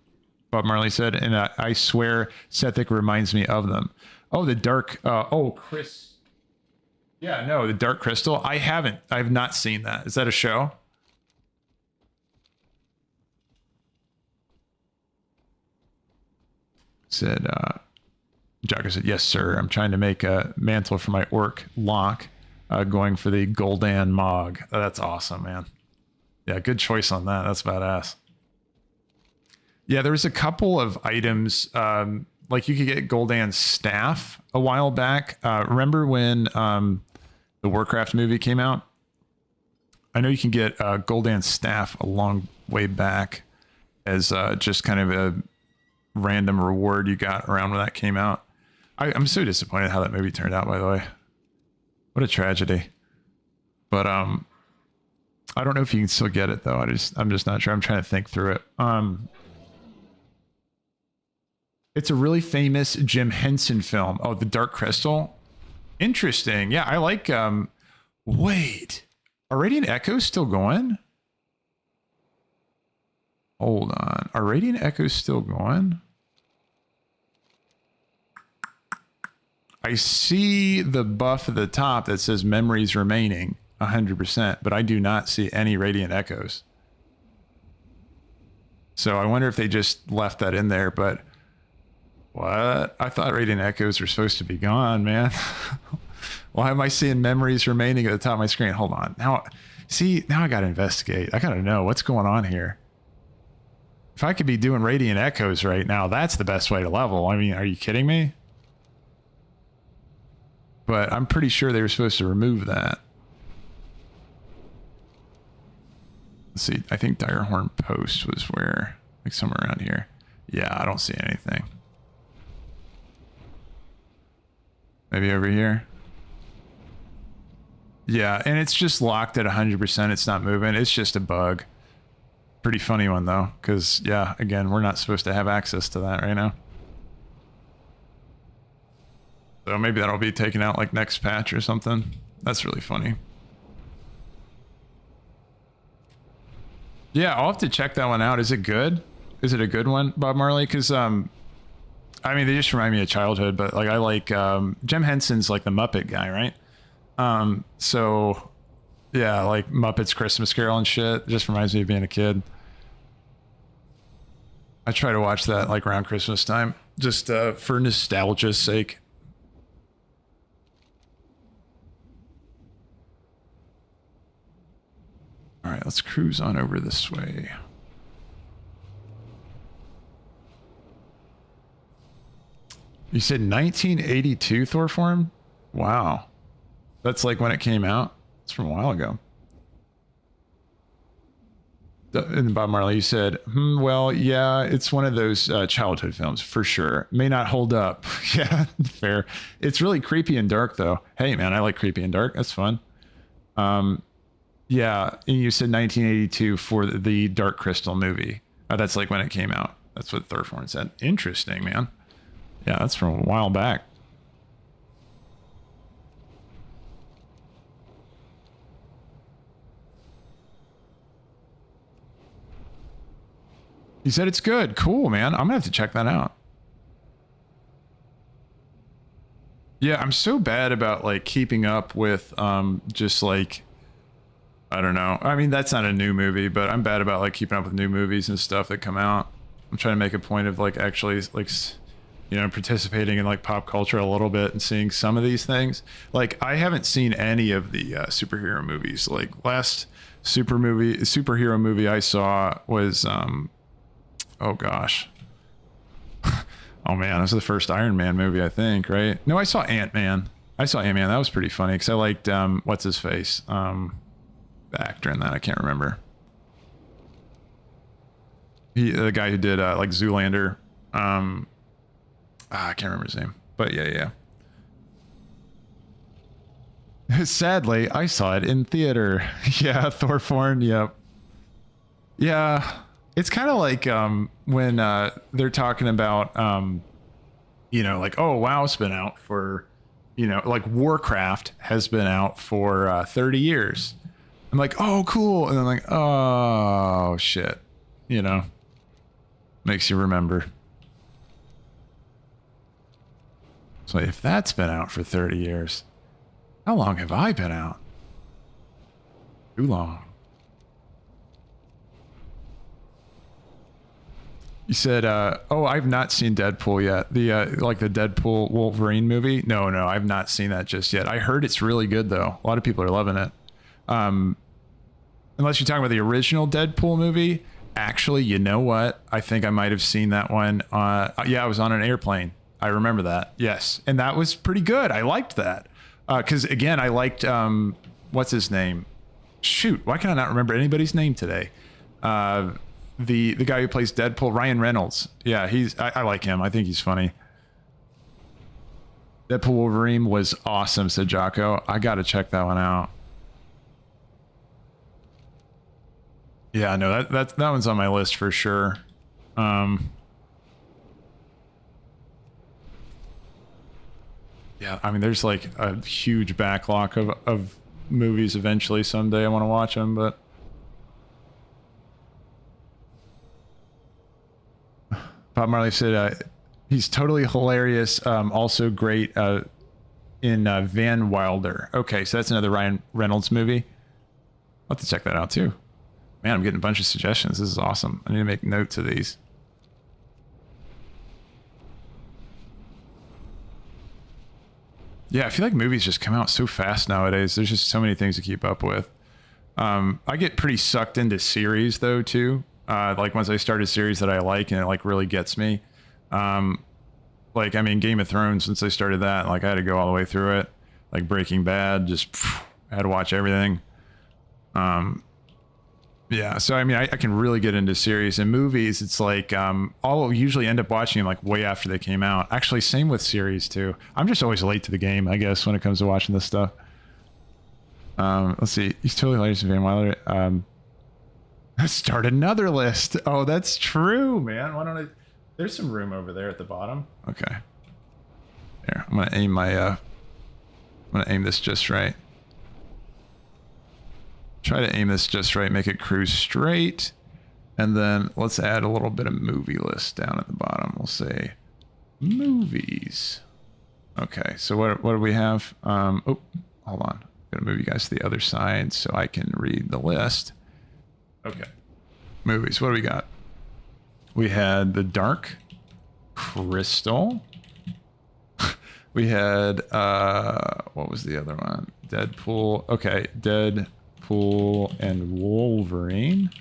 Bob Marley said, and I swear Sethic reminds me of them. Oh, the Dark, Chris. Yeah, no, the Dark Crystal. I have not seen that. Is that a show? Said, Jocko said, yes, sir. I'm trying to make a mantle for my orc lock, going for the Gul'dan Mog. Oh, that's awesome, man. Yeah, good choice on that. That's badass. Yeah, there was a couple of items, like you could get Gul'dan's staff a while back. Remember when the Warcraft movie came out? I know you can get Gul'dan's staff a long way back as just kind of a random reward you got around when that came out. I'm so disappointed how that movie turned out, by the way. What a tragedy. But I don't know if you can still get it, though. I'm just not sure. I'm trying to think through it. It's a really famous Jim Henson film. Oh, The Dark Crystal. Interesting. Yeah, I like... Wait. Are Radiant Echoes still going? Hold on. Are Radiant Echoes still going? I see the buff at the top that says memories remaining. 100%, but I do not see any radiant echoes. So I wonder if they just left that in there, but what? I thought radiant echoes were supposed to be gone, man. Why am I seeing memories remaining at the top of my screen? Hold on. Now I got to investigate. I got to know what's going on here. If I could be doing radiant echoes right now, that's the best way to level. I mean, are you kidding me? But I'm pretty sure they were supposed to remove that. Let's see. I think Direhorn Post was where, like somewhere around here. Yeah, I don't see anything. Maybe over here. Yeah, and it's just locked at 100%. It's not moving. It's just a bug. Pretty funny one though, because yeah, again, we're not supposed to have access to that right now. So maybe that'll be taken out like next patch or something. That's really funny. Yeah, I'll have to check that one out. Is it good? Is it a good one, Bob Marley? Because I mean, they just remind me of childhood, but like I like Jim Henson's like the Muppet guy, right? So yeah, like Muppets Christmas Carol and shit. It just reminds me of being a kid. I try to watch that like around Christmas time, just for nostalgia's sake. All right, let's cruise on over this way. You said 1982 Thorform? Wow. That's like when it came out. It's from a while ago. And Bob Marley, you said, well, yeah, it's one of those childhood films for sure. May not hold up. Yeah, fair. It's really creepy and dark, though. Hey, man, I like creepy and dark. That's fun. Yeah, and you said 1982 for the Dark Crystal movie. That's like when it came out. That's what Thorform said. Interesting, man. Yeah, that's from a while back. He said it's good. Cool, man. I'm gonna have to check that out. Yeah, I'm so bad about like keeping up with just like, I don't know. I mean, that's not a new movie, but I'm bad about like keeping up with new movies and stuff that come out. I'm trying to make a point of like actually like, you know, participating in like pop culture a little bit and seeing some of these things. Like I haven't seen any of the superhero movies. Like last superhero movie I saw was oh gosh. Oh man, this was the first Iron Man movie, I think, right? No, I saw Ant-Man. That was pretty funny because I liked what's his face? The actor in that, I can't remember. The guy who did like Zoolander. I can't remember his name. But yeah. Sadly, I saw it in theater. Yeah, Thorforn, yep. Yeah. It's kind of like when they're talking about, you know, like, oh, WoW's been out for, you know, like Warcraft has been out for 30 years. I'm like, oh, cool. And I'm like, oh, shit. You know, makes you remember. So if that's been out for 30 years, how long have I been out? Too long. You said, oh, I've not seen Deadpool yet. The like the Deadpool Wolverine movie. No, I've not seen that just yet. I heard it's really good though. A lot of people are loving it. Unless you're talking about the original Deadpool movie. Actually, you know what? I think I might have seen that one. Yeah, I was on an airplane. I remember that. Yes. And that was pretty good. I liked that. Because again, I liked, what's his name? Shoot, why can I not remember anybody's name today? The guy who plays Deadpool, Ryan Reynolds. Yeah, I like him. I think he's funny. Deadpool Wolverine was awesome, said Jocko. I got to check that one out. Yeah, no, that one's on my list for sure. Yeah, I mean, there's like a huge backlog of movies eventually someday I want to watch them, but Bob Marley said he's totally hilarious. Also great in Van Wilder. Okay, so that's another Ryan Reynolds movie. I'll have to check that out too. Man, I'm getting a bunch of suggestions. This is awesome. I need to make notes of these. Yeah, I feel like movies just come out so fast nowadays. There's just so many things to keep up with. I get pretty sucked into series though too. Like once I start a series that I like and it like really gets me. Like, I mean, Game of Thrones, since I started that, like I had to go all the way through it. Like Breaking Bad, just I had to watch everything. Yeah, so I mean, I can really get into series and movies. It's like I'll usually end up watching them like way after they came out. Actually, same with series too. I'm just always late to the game, I guess, when it comes to watching this stuff. Let's see. He's totally hilarious, Van Wilder. Start another list. Oh, that's true, man. Why don't I? There's some room over there at the bottom. Okay. There. I'm gonna aim my. I'm gonna aim this just right. Try to aim this just right. Make it cruise straight, and then let's add a little bit of movie list down at the bottom. We'll say movies. Okay. So what do we have? Oh, hold on. I'm gonna move you guys to the other side so I can read the list. Okay. Movies. What do we got? We had The Dark Crystal. We had what was the other one? Deadpool. Okay, Deadpool and Wolverine.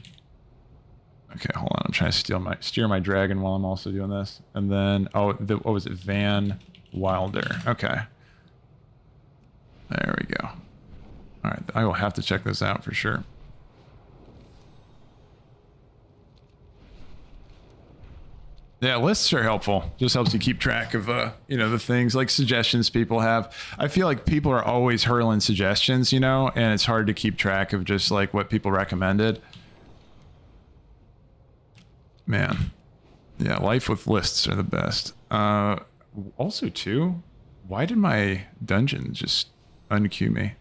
Okay, hold on. I'm trying to steer my dragon while I'm also doing this. And then what was it? Van Wilder. Okay. There we go. All right, I will have to check this out for sure. Yeah, lists are helpful. Just helps you keep track of, the things like suggestions people have. I feel like people are always hurling suggestions, and it's hard to keep track of just like what people recommended. Man, yeah, life with lists are the best. Also, too, why did my dungeon just unqueue me?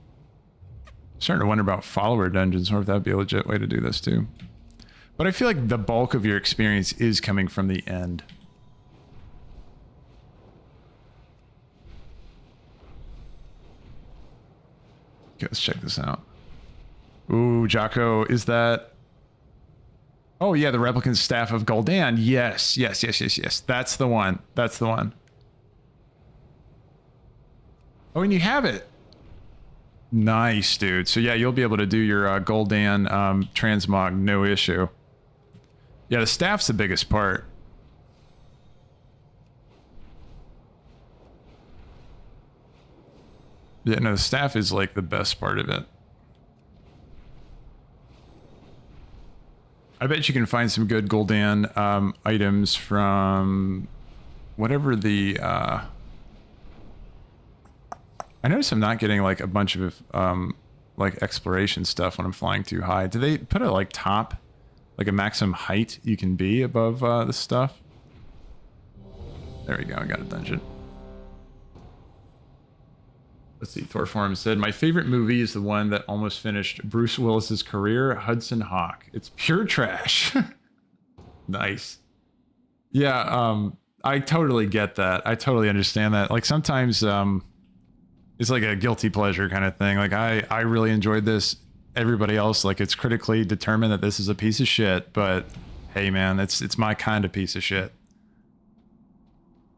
I'm starting to wonder about follower dungeons, or if that'd be a legit way to do this too. But I feel like the bulk of your experience is coming from the end. Okay, let's check this out. Ooh, Jocko, is that... Oh, yeah, the Replicant Staff of Gul'dan. Yes. That's the one. That's the one. Oh, and you have it. Nice, dude. So, yeah, you'll be able to do your Gul'dan transmog, no issue. Yeah, the staff's the biggest part. Yeah, no, the staff is like the best part of it. I bet you can find some good Gul'dan items from whatever the... I notice I'm not getting like a bunch of like exploration stuff when I'm flying too high. Do they put a like top... like a maximum height you can be above the stuff? There we go, I got a dungeon. Let's see, Thorform said, my favorite movie is the one that almost finished Bruce Willis's career, Hudson Hawk. It's pure trash. Nice. Yeah, I totally get that. I totally understand that. Like sometimes it's like a guilty pleasure kind of thing. Like I really enjoyed this. Everybody else, like it's critically determined that this is a piece of shit, but hey man, it's my kind of piece of shit.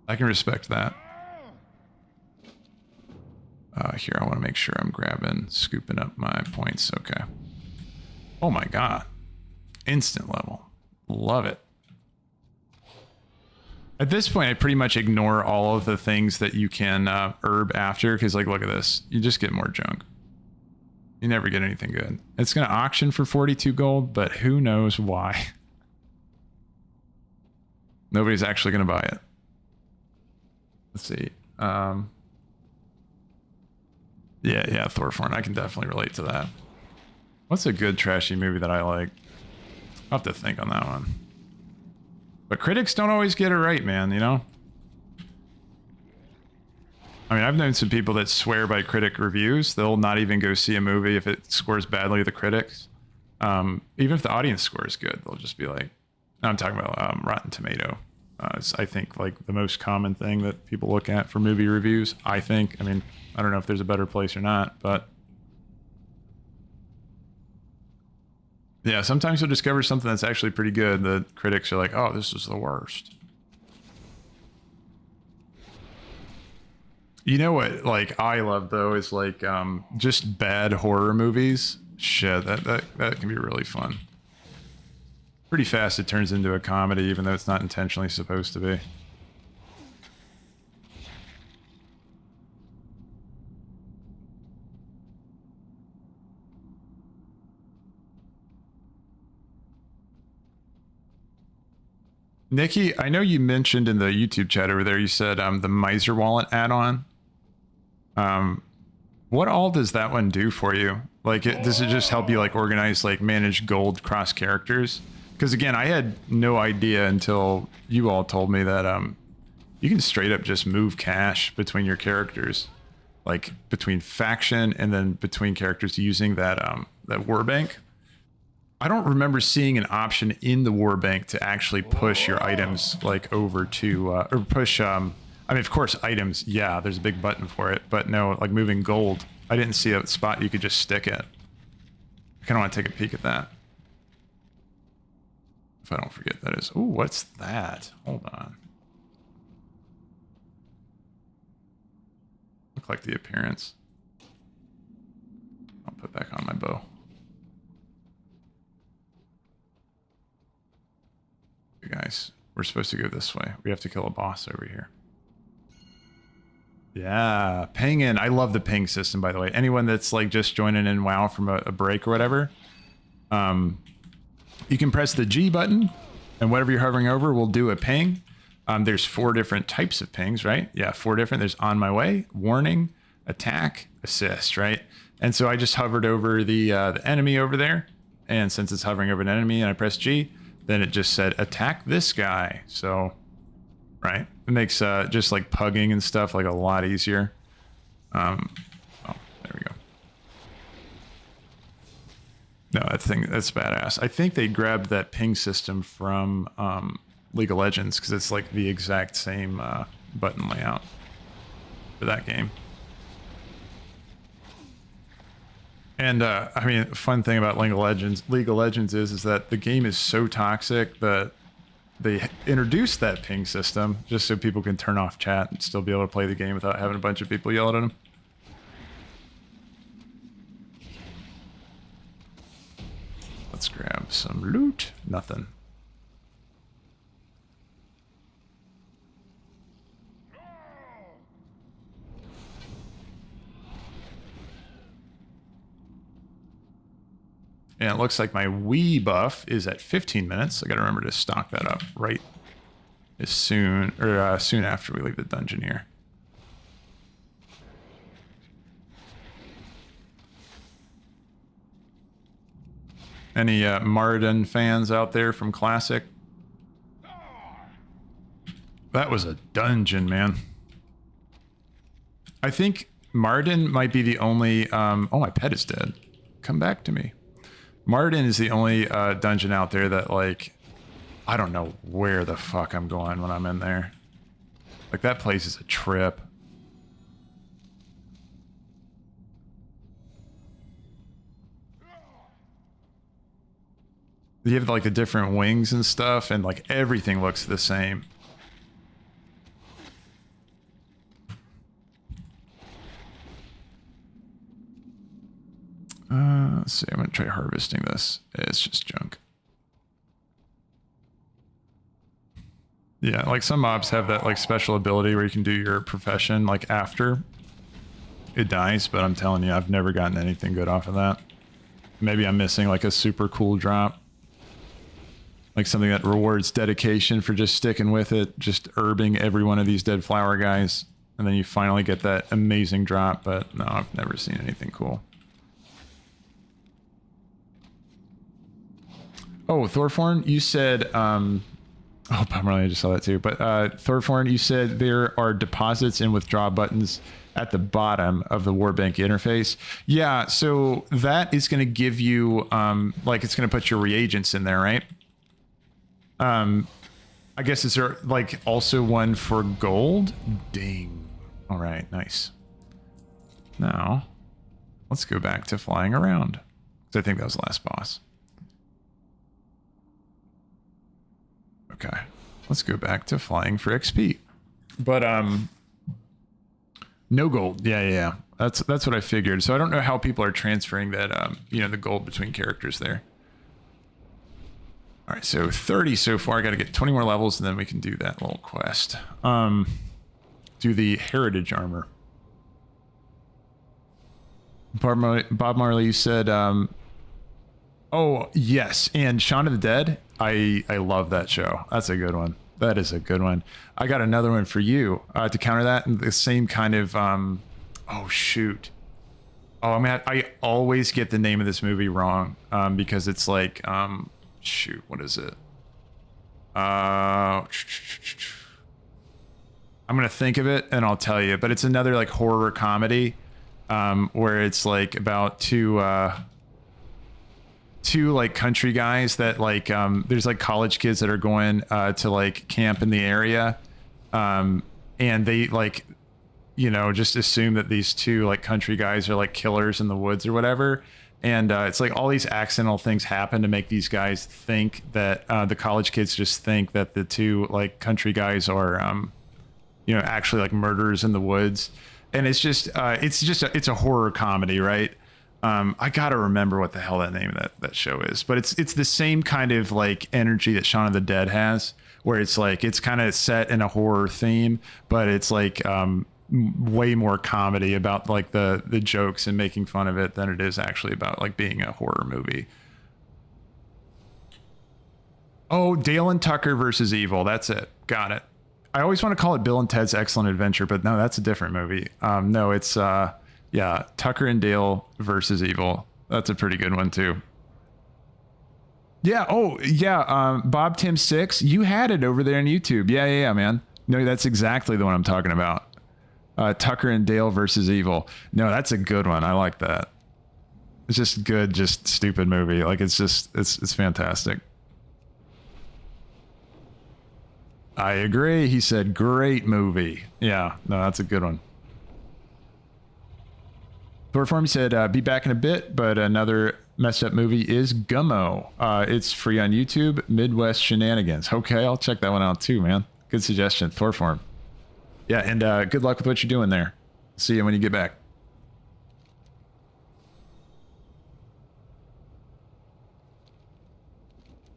I can respect that. Here, I want to make sure I'm scooping up my points. Okay. Oh my god. Instant level. Love it. At this point, I pretty much ignore all of the things that you can herb after, because like, look at this. You just get more junk. You never get anything good. It's going to auction for 42 gold, but who knows why. Nobody's actually going to buy it. Let's see. Yeah, Thorforn. I can definitely relate to that. What's a good trashy movie that I like? I'll have to think on that one. But critics don't always get it right, man, I mean, I've known some people that swear by critic reviews. They'll not even go see a movie if it scores badly with the critics. Even if the audience scores good, they'll just be like... I'm talking about Rotten Tomato. It's, I think, like the most common thing that people look at for movie reviews. I think. I mean, I don't know if there's a better place or not, but yeah, sometimes you'll discover something that's actually pretty good. The critics are like, "Oh, this is the worst." You know what, like, I love, though, is, like, just bad horror movies. Shit, that can be really fun. Pretty fast it turns into a comedy, even though it's not intentionally supposed to be. Nikki, I know you mentioned in the YouTube chat over there, you said the Miser Wallet add-on. What all does that one do for you? Like, does it just help you like organize, like manage gold cross characters? Because again, I had no idea until you all told me that you can straight up just move cash between your characters, like between faction and then between characters using that that war bank. I don't remember seeing an option in the war bank to actually push your items like over to or push I mean, of course, items, yeah, there's a big button for it, but no, like moving gold, I didn't see a spot you could just stick it. I kind of want to take a peek at that. If I don't forget, that is. Ooh, what's that? Hold on. Look like the appearance. I'll put back on my bow. You guys, we're supposed to go this way. We have to kill a boss over here. Yeah, ping in. I love the ping system, by the way. Anyone that's like just joining in WoW from a break or whatever, you can press the G button, and whatever you're hovering over will do a ping. There's 4 different types of pings, right? Yeah, 4 different. There's on my way, warning, attack, assist, right? And so I just hovered over the enemy over there, and since it's hovering over an enemy and I press G, then it just said attack this guy. So, right, it makes just like pugging and stuff like a lot easier. Oh, there we go. No, that's badass. I think they grabbed that ping system from League of Legends because it's like the exact same button layout for that game. And I mean, fun thing about League of Legends is that the game is so toxic that they introduced that ping system just so people can turn off chat and still be able to play the game without having a bunch of people yelling at them. Let's grab some loot. Nothing. And it looks like my Wii buff is at 15 minutes. I gotta remember to stock that up right as soon, or soon after we leave the dungeon here. Any Marden fans out there from Classic? That was a dungeon, man. I think Marden might be the only... oh, my pet is dead. Come back to me. Marden is the only dungeon out there that, like, I don't know where the fuck I'm going when I'm in there. Like, that place is a trip. You have, like, the different wings and stuff, and, like, everything looks the same. Let's see, I'm going to try harvesting this. It's just junk. Yeah, like some mobs have that like special ability where you can do your profession like after it dies, but I'm telling you, I've never gotten anything good off of that. Maybe I'm missing like a super cool drop. Like something that rewards dedication for just sticking with it, just herbing every one of these dead flower guys, and then you finally get that amazing drop, but no, I've never seen anything cool. Oh, Thorforn, you said, oh, Pomeranian, I just saw that too. But Thorforn, you said there are deposits and withdraw buttons at the bottom of the Warbank interface. Yeah, so that is going to give you, like, it's going to put your reagents in there, right? I I guess is there like also one for gold? Ding. All right, nice. Now, let's go back to flying around. Because I think that was the last boss. Okay. Let's go back to flying for XP. But no gold. Yeah. That's what I figured. So I don't know how people are transferring that you know, the gold between characters there. All right, so 30 so far. I got to get 20 more levels and then we can do that little quest. Do the heritage armor. Bob Marley said oh, yes, and Shaun of the Dead. I love that show. That's a good one. That is a good one. I got another one for you to counter that, and the same kind of oh shoot. Oh, I always get the name of this movie wrong because it's like shoot, what is it? I'm gonna think of it and I'll tell you, but it's another like horror comedy where it's like about two like country guys that like there's like college kids that are going to like camp in the area and they like, you know, just assume that these two like country guys are like killers in the woods or whatever. And it's like all these accidental things happen to make these guys think that the college kids just think that the two like country guys are, you know, actually like murderers in the woods. And it's a horror comedy, right? I gotta remember what the hell that name of that show is, but it's the same kind of like energy that Shaun of the Dead has, where it's like it's kind of set in a horror theme, but it's like way more comedy about like the jokes and making fun of it than it is actually about like being a horror movie. Oh, Dale and Tucker versus Evil. That's it. Got it. I always want to call it Bill and Ted's Excellent Adventure, but no, that's a different movie. No, it's yeah, Tucker and Dale versus Evil. That's a pretty good one too. Yeah. Oh, yeah. Bob Tim 6. You had it over there on YouTube. Yeah, man. No, that's exactly the one I'm talking about. Tucker and Dale versus Evil. No, that's a good one. I like that. It's just good, just stupid movie. Like it's fantastic. I agree. He said, great movie. Yeah, no, that's a good one. Thorform said, be back in a bit, but another messed up movie is Gummo. It's free on YouTube, Midwest Shenanigans. Okay, I'll check that one out too, man. Good suggestion, Thorform. Yeah, and good luck with what you're doing there. See you when you get back.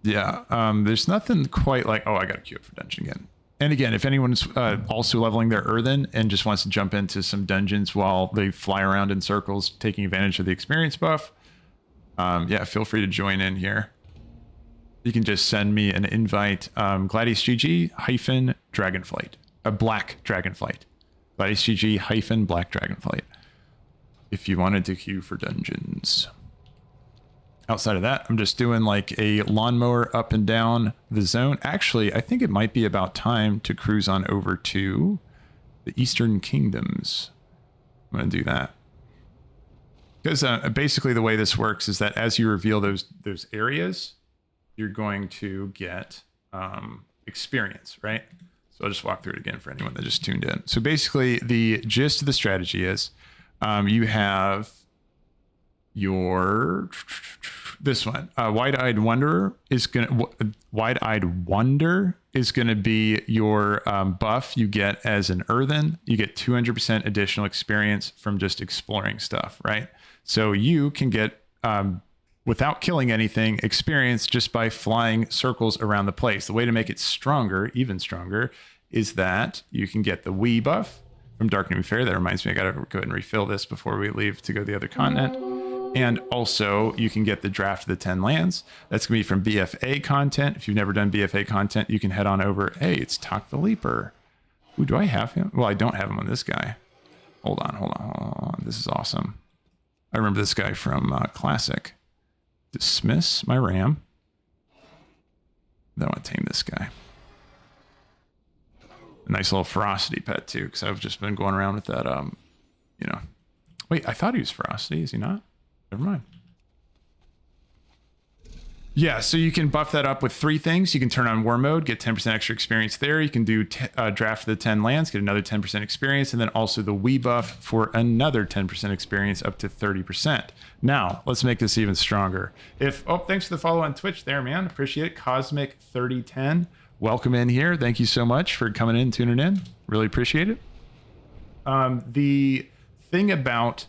Yeah, there's nothing quite like... Oh, I got to queue up for dungeon again. And again, if anyone's also leveling their Earthen and just wants to jump into some dungeons while they fly around in circles, taking advantage of the experience buff, yeah, feel free to join in here. You can just send me an invite, Gladius GG hyphen Dragonflight. A Black Dragonflight. Gladius GG hyphen Black Dragonflight. If you wanted to queue for dungeons. Outside of that, I'm just doing like a lawnmower up and down the zone. Actually, I think it might be about time to cruise on over to the Eastern Kingdoms. I'm going to do that. Because basically the way this works is that as you reveal those areas, you're going to get experience, right? So I'll just walk through it again for anyone that just tuned in. So basically the gist of the strategy is you have your this one Wide-Eyed Wonder is gonna be your buff you get as an Earthen. You get 200% additional experience from just exploring stuff, right? So you can get without killing anything experience just by flying circles around the place. The way to make it stronger, even stronger, is that you can get the Wii buff from Darkmoon Faire. That reminds me, I gotta go ahead and refill this before we leave to go to the other continent. And also you can get the Draft of the 10 Lands. That's gonna be from BFA content. If you've never done BFA content, you can head on over. Hey, it's Tak the Leaper. Ooh, do I have him? Well, I don't have him on this guy. Hold on. This is awesome. I remember this guy from Classic. Dismiss my ram. Then I want to tame this guy. A nice little ferocity pet too, because I've just been going around with that. You know, wait, I thought he was ferocity. Is he not? Never mind. Yeah, so you can buff that up with 3 things. You can turn on war mode, get 10% extra experience there. You can do draft of the 10 lands, get another 10% experience, and then also the Wii buff for another 10% experience up to 30%. Now, let's make this even stronger. Thanks for the follow on Twitch there, man. Appreciate it. Cosmic3010, welcome in here. Thank you so much for coming in, tuning in. Really appreciate it. The thing about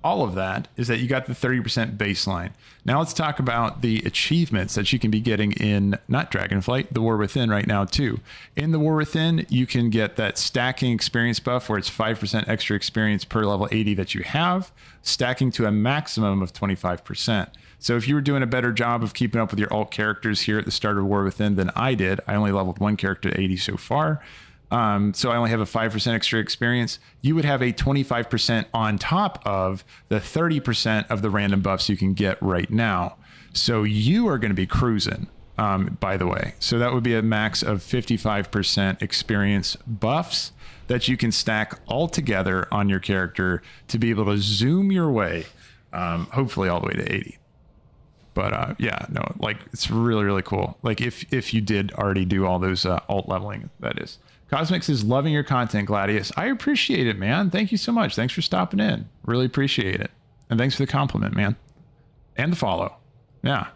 all of that is that you got the 30% baseline. Now let's talk about the achievements that you can be getting in, not Dragonflight, the War Within right now too. In the War Within, you can get that stacking experience buff where it's 5% extra experience per level 80 that you have, stacking to a maximum of 25%. So if you were doing a better job of keeping up with your alt characters here at the start of War Within than I did, I only leveled 1 character to 80 so far. So I only have a 5% extra experience. You would have a 25% on top of the 30% of the random buffs you can get right now. So you are going to be cruising, by the way. So that would be a max of 55% experience buffs that you can stack all together on your character to be able to zoom your way, hopefully all the way to 80. But yeah, no, like it's really, really cool. Like if you did already do all those alt leveling, that is. Cosmix is loving your content, Gladius. I appreciate it, man. Thank you so much. Thanks for stopping in. Really appreciate it. And thanks for the compliment, man. And the follow. Yeah.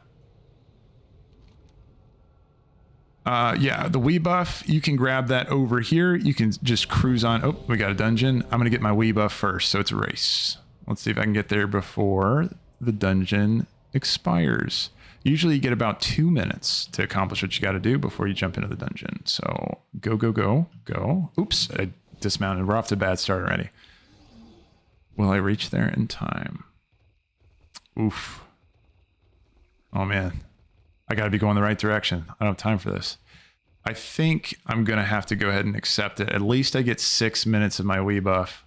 Yeah, the Wii buff, you can grab that over here. You can just cruise on. Oh, we got a dungeon. I'm going to get my Wii buff first, so it's a race. Let's see if I can get there before the dungeon expires. Usually you get about 2 minutes to accomplish what you got to do before you jump into the dungeon. So go, go, go, go. Oops, I dismounted. We're off to a bad start already. Will I reach there in time? Oof. Oh, man. I got to be going the right direction. I don't have time for this. I think I'm going to have to go ahead and accept it. At least I get 6 minutes of my Wii buff.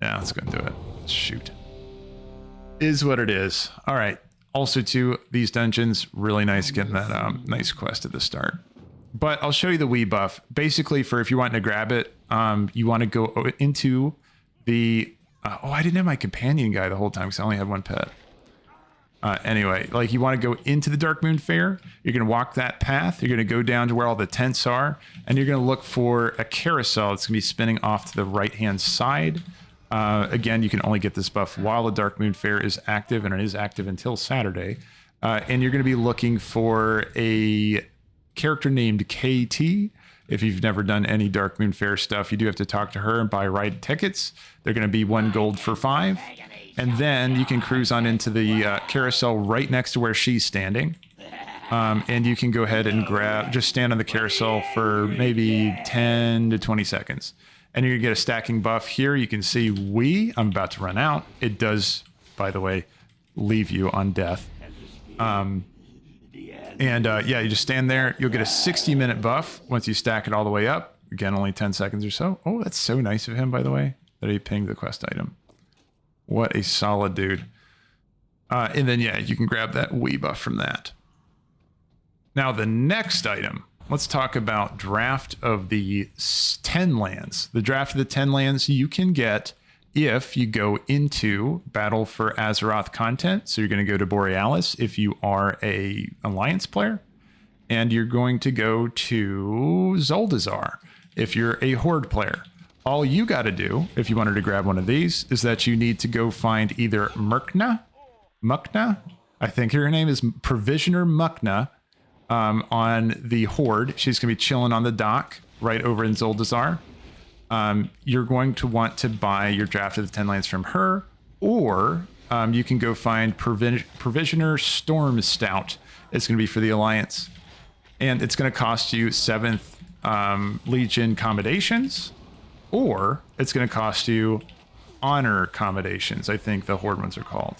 Yeah, let's go and do it. Shoot. Is what it is. All right. Also, too, these dungeons, really nice getting that nice quest at the start. But I'll show you the Wii buff. Basically, for if you're wanting to grab it, you want to go into the... I didn't have my companion guy the whole time because I only had 1 pet. Anyway, like you want to go into the Darkmoon Faire. You're going to walk that path. You're going to go down to where all the tents are. And you're going to look for a carousel that's going to be spinning off to the right-hand side. Again, you can only get this buff while the Darkmoon Faire is active, and it is active until Saturday. And you're going to be looking for a character named KT. If you've never done any Darkmoon Faire stuff, you do have to talk to her and buy ride tickets. They're going to be 1 gold for 5. And then you can cruise on into the carousel right next to where she's standing. And you can go ahead and just stand on the carousel for maybe 10 to 20 seconds. And you're going to get a stacking buff here. You can see I'm about to run out. It does, by the way, leave you on death. Yeah, you just stand there. You'll get a 60-minute buff once you stack it all the way up. Again, only 10 seconds or so. Oh, that's so nice of him, by the way, that he pinged the quest item. What a solid dude. And then, yeah, you can grab that Wii buff from that. Now, the next item... Let's talk about draft of the 10 lands. The draft of the 10 lands you can get if you go into Battle for Azeroth content. So you're going to go to Borealis if you are a Alliance player. And you're going to go to Zuldazar if you're a Horde player. All you got to do, if you wanted to grab one of these, is that you need to go find either Mukna. I think her name is Provisioner Mukna. On the Horde. She's going to be chilling on the dock right over in Zuldazar. You're going to want to buy your draft of the 10 lands from her, or you can go find Provisioner Storm Stout. It's going to be for the Alliance. And it's going to cost you 7th Legion accommodations, or it's going to cost you Honor accommodations. I think the Horde ones are called.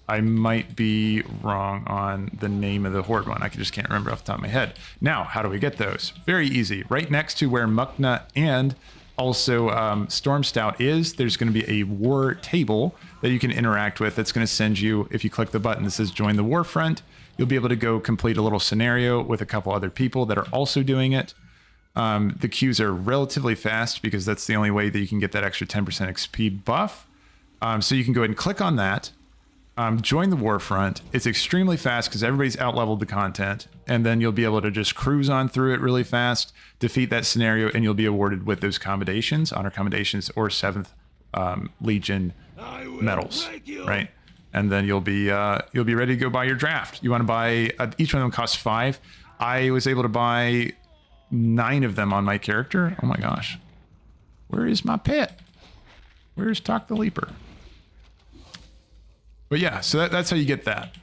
I might be wrong on the name of the Horde one. I just can't remember off the top of my head. Now, how do we get those? Very easy. Right next to where Mukna and also Storm Stout is, there's going to be a war table that you can interact with. That's going to send you, if you click the button that says join the warfront, you'll be able to go complete a little scenario with a couple other people that are also doing it. The queues are relatively fast because that's the only way that you can get that extra 10% XP buff. So you can go ahead and click on that. join the Warfront. It's extremely fast because everybody's out-leveled the content, and then you'll be able to just cruise on through it really fast, defeat that scenario, and you'll be awarded with those commendations, honor commendations, or 7th Legion medals, right? And then you'll be ready to go buy your draft. You want to buy each one of them costs 5. I was able to buy 9 of them on my character. Oh my gosh, where is my pet? Where's Tak the Leaper? But yeah, so that's how you get that.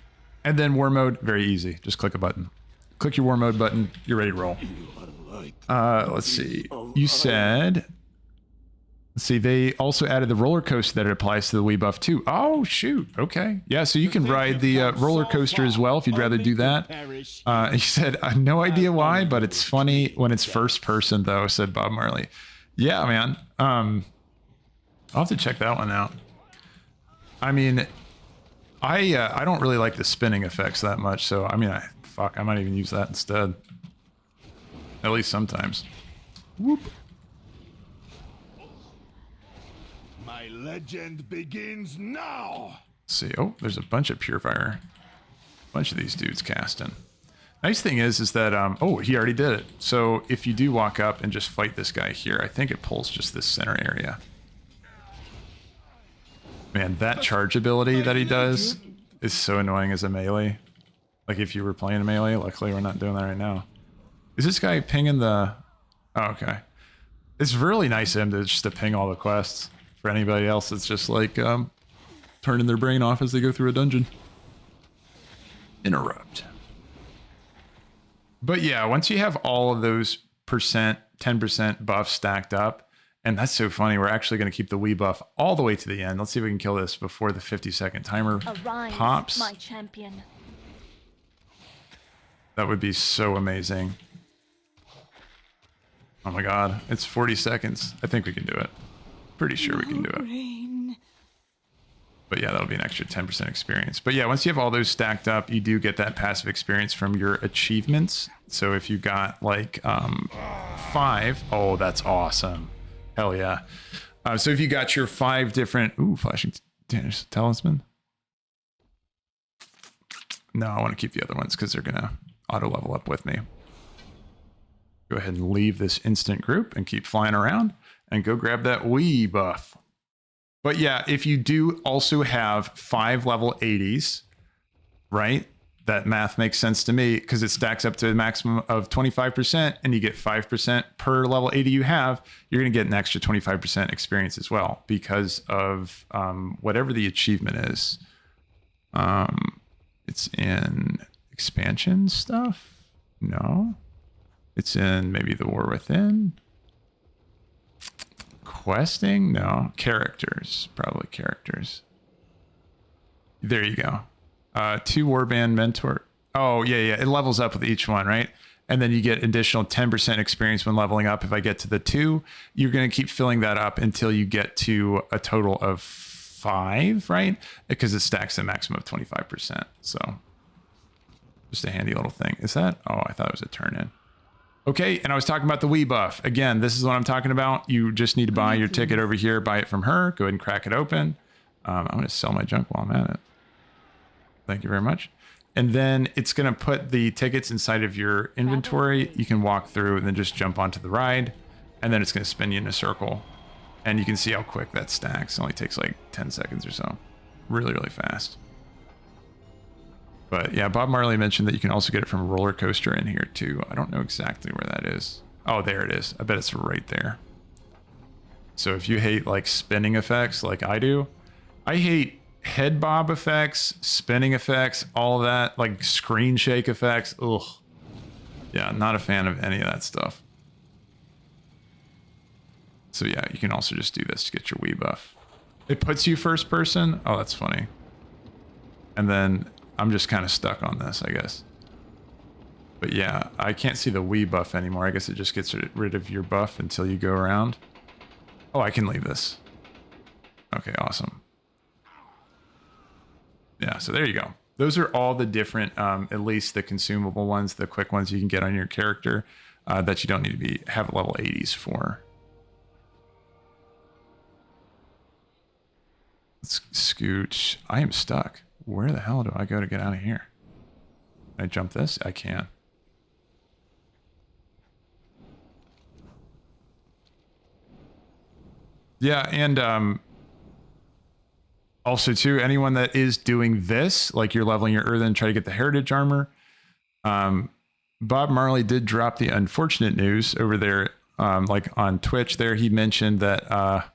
And then war mode, very easy. Just click a button. Click your war mode button. You're ready to roll. Let's see. You said... Let's see, they also added the roller coaster that it applies to the Wii buff too. Oh, shoot. Okay. Yeah, so you can ride the roller coaster as well if you'd rather do that. He said, I have no idea why, but it's funny when it's first person though, said Bob Marley. Yeah, man. I'll have to check that one out. I mean, I don't really like the spinning effects that much, so I mean, I might even use that instead. At least sometimes. Whoop. My legend begins now. Let's see. Oh, there's a bunch of Purifier. A bunch of these dudes casting. Nice thing is that, oh, he already did it. So if you do walk up and just fight this guy here, I think it pulls just this center area. Man, that charge ability that he does is so annoying as a melee. Like if you were playing a melee, luckily we're not doing that right now. Is this guy pinging the... Oh, okay. It's really nice of him to just to ping all the quests. For anybody else, it's just like turning their brain off as they go through a dungeon. Interrupt. But yeah, once you have all of those 10% buffs stacked up, and that's so funny, we're actually going to keep the Wii buff all the way to the end. Let's see if we can kill this before the 50-second timer pops. My champion. That would be so amazing. Oh my god, it's 40 seconds. I think we can do it. Pretty sure we can do it. But yeah, that'll be an extra 10% experience. But yeah, once you have all those stacked up, you do get that passive experience from your achievements. So if you got like 5, oh, that's awesome. Hell yeah. So if you got your 5 different, ooh, flashing talisman. No, I want to keep the other ones because they're going to auto level up with me. Go ahead and leave this instant group and keep flying around and go grab that Wii buff. But yeah, if you do also have 5 level 80s, right? That math makes sense to me because it stacks up to a maximum of 25% and you get 5% per level 80 you have, you're going to get an extra 25% experience as well because of whatever the achievement is. It's in expansion stuff? No. It's in maybe the War Within. Questing? No. Characters. Probably characters. There you go. 2 Warband mentor. Oh, yeah. It levels up with each one, right? And then you get additional 10% experience when leveling up. If I get to the 2, you're going to keep filling that up until you get to a total of 5, right? Because it stacks a maximum of 25%. So just a handy little thing. Is that? Oh, I thought it was a turn in. Okay, and I was talking about the Wii buff. Again, this is what I'm talking about. You just need to buy your ticket over here, buy it from her, go ahead and crack it open. I'm going to sell my junk while I'm at it. Thank you very much. And then it's going to put the tickets inside of your inventory. You can walk through and then just jump onto the ride. And then it's going to spin you in a circle. And you can see how quick that stacks. It only takes like 10 seconds or so. Really, really fast. But yeah, Bob Marley mentioned that you can also get it from a roller coaster in here too. I don't know exactly where that is. Oh, there it is. I bet it's right there. So if you hate like spinning effects like I do, I hate head bob effects, spinning effects, all of that, like screen shake effects. Ugh. Yeah, not a fan of any of that stuff. So yeah, you can also just do this to get your Wii buff. It puts you first person. Oh, that's funny. And then I'm just kind of stuck on this, I guess. But yeah, I can't see the Wii buff anymore. I guess it just gets rid of your buff until you go around. Oh, I can leave this. Okay, awesome. Yeah, so there you go. Those are all the different, at least the consumable ones, the quick ones you can get on your character that you don't need to have level 80s for. Let's scooch. I am stuck. where the hell do I go to get out of here? Can I jump this? I can. Yeah, and also too, anyone that is doing this, like you're leveling your Earthen, try to get the heritage armor. Bob Marley did drop the unfortunate news over there, like on Twitch there. He mentioned that,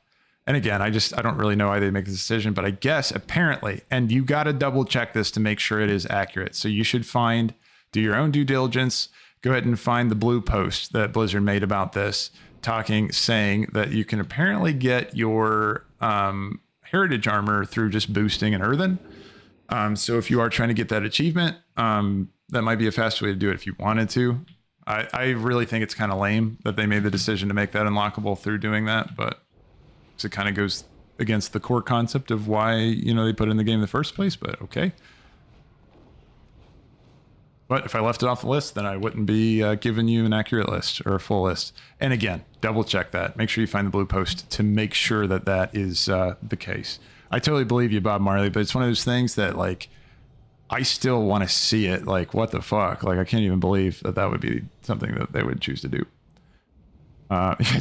and again, I don't really know why they make this decision, but I guess apparently, and you got to double check this to make sure it is accurate. So you should do your own due diligence, go ahead and find the blue post that Blizzard made about this, saying that you can apparently get your heritage armor through just boosting an Earthen. So if you are trying to get that achievement, that might be a fast way to do it if you wanted to. I really think it's kind of lame that they made the decision to make that unlockable through doing that, but it kind of goes against the core concept of why, they put it in the game in the first place, but okay. But if I left it off the list, then I wouldn't be giving you an accurate list or a full list. And again, double check that. Make sure you find the blue post to make sure that that is the case. I totally believe you, Bob Marley, but it's one of those things that, like, I still want to see it. Like, what the fuck? Like, I can't even believe that would be something that they would choose to do.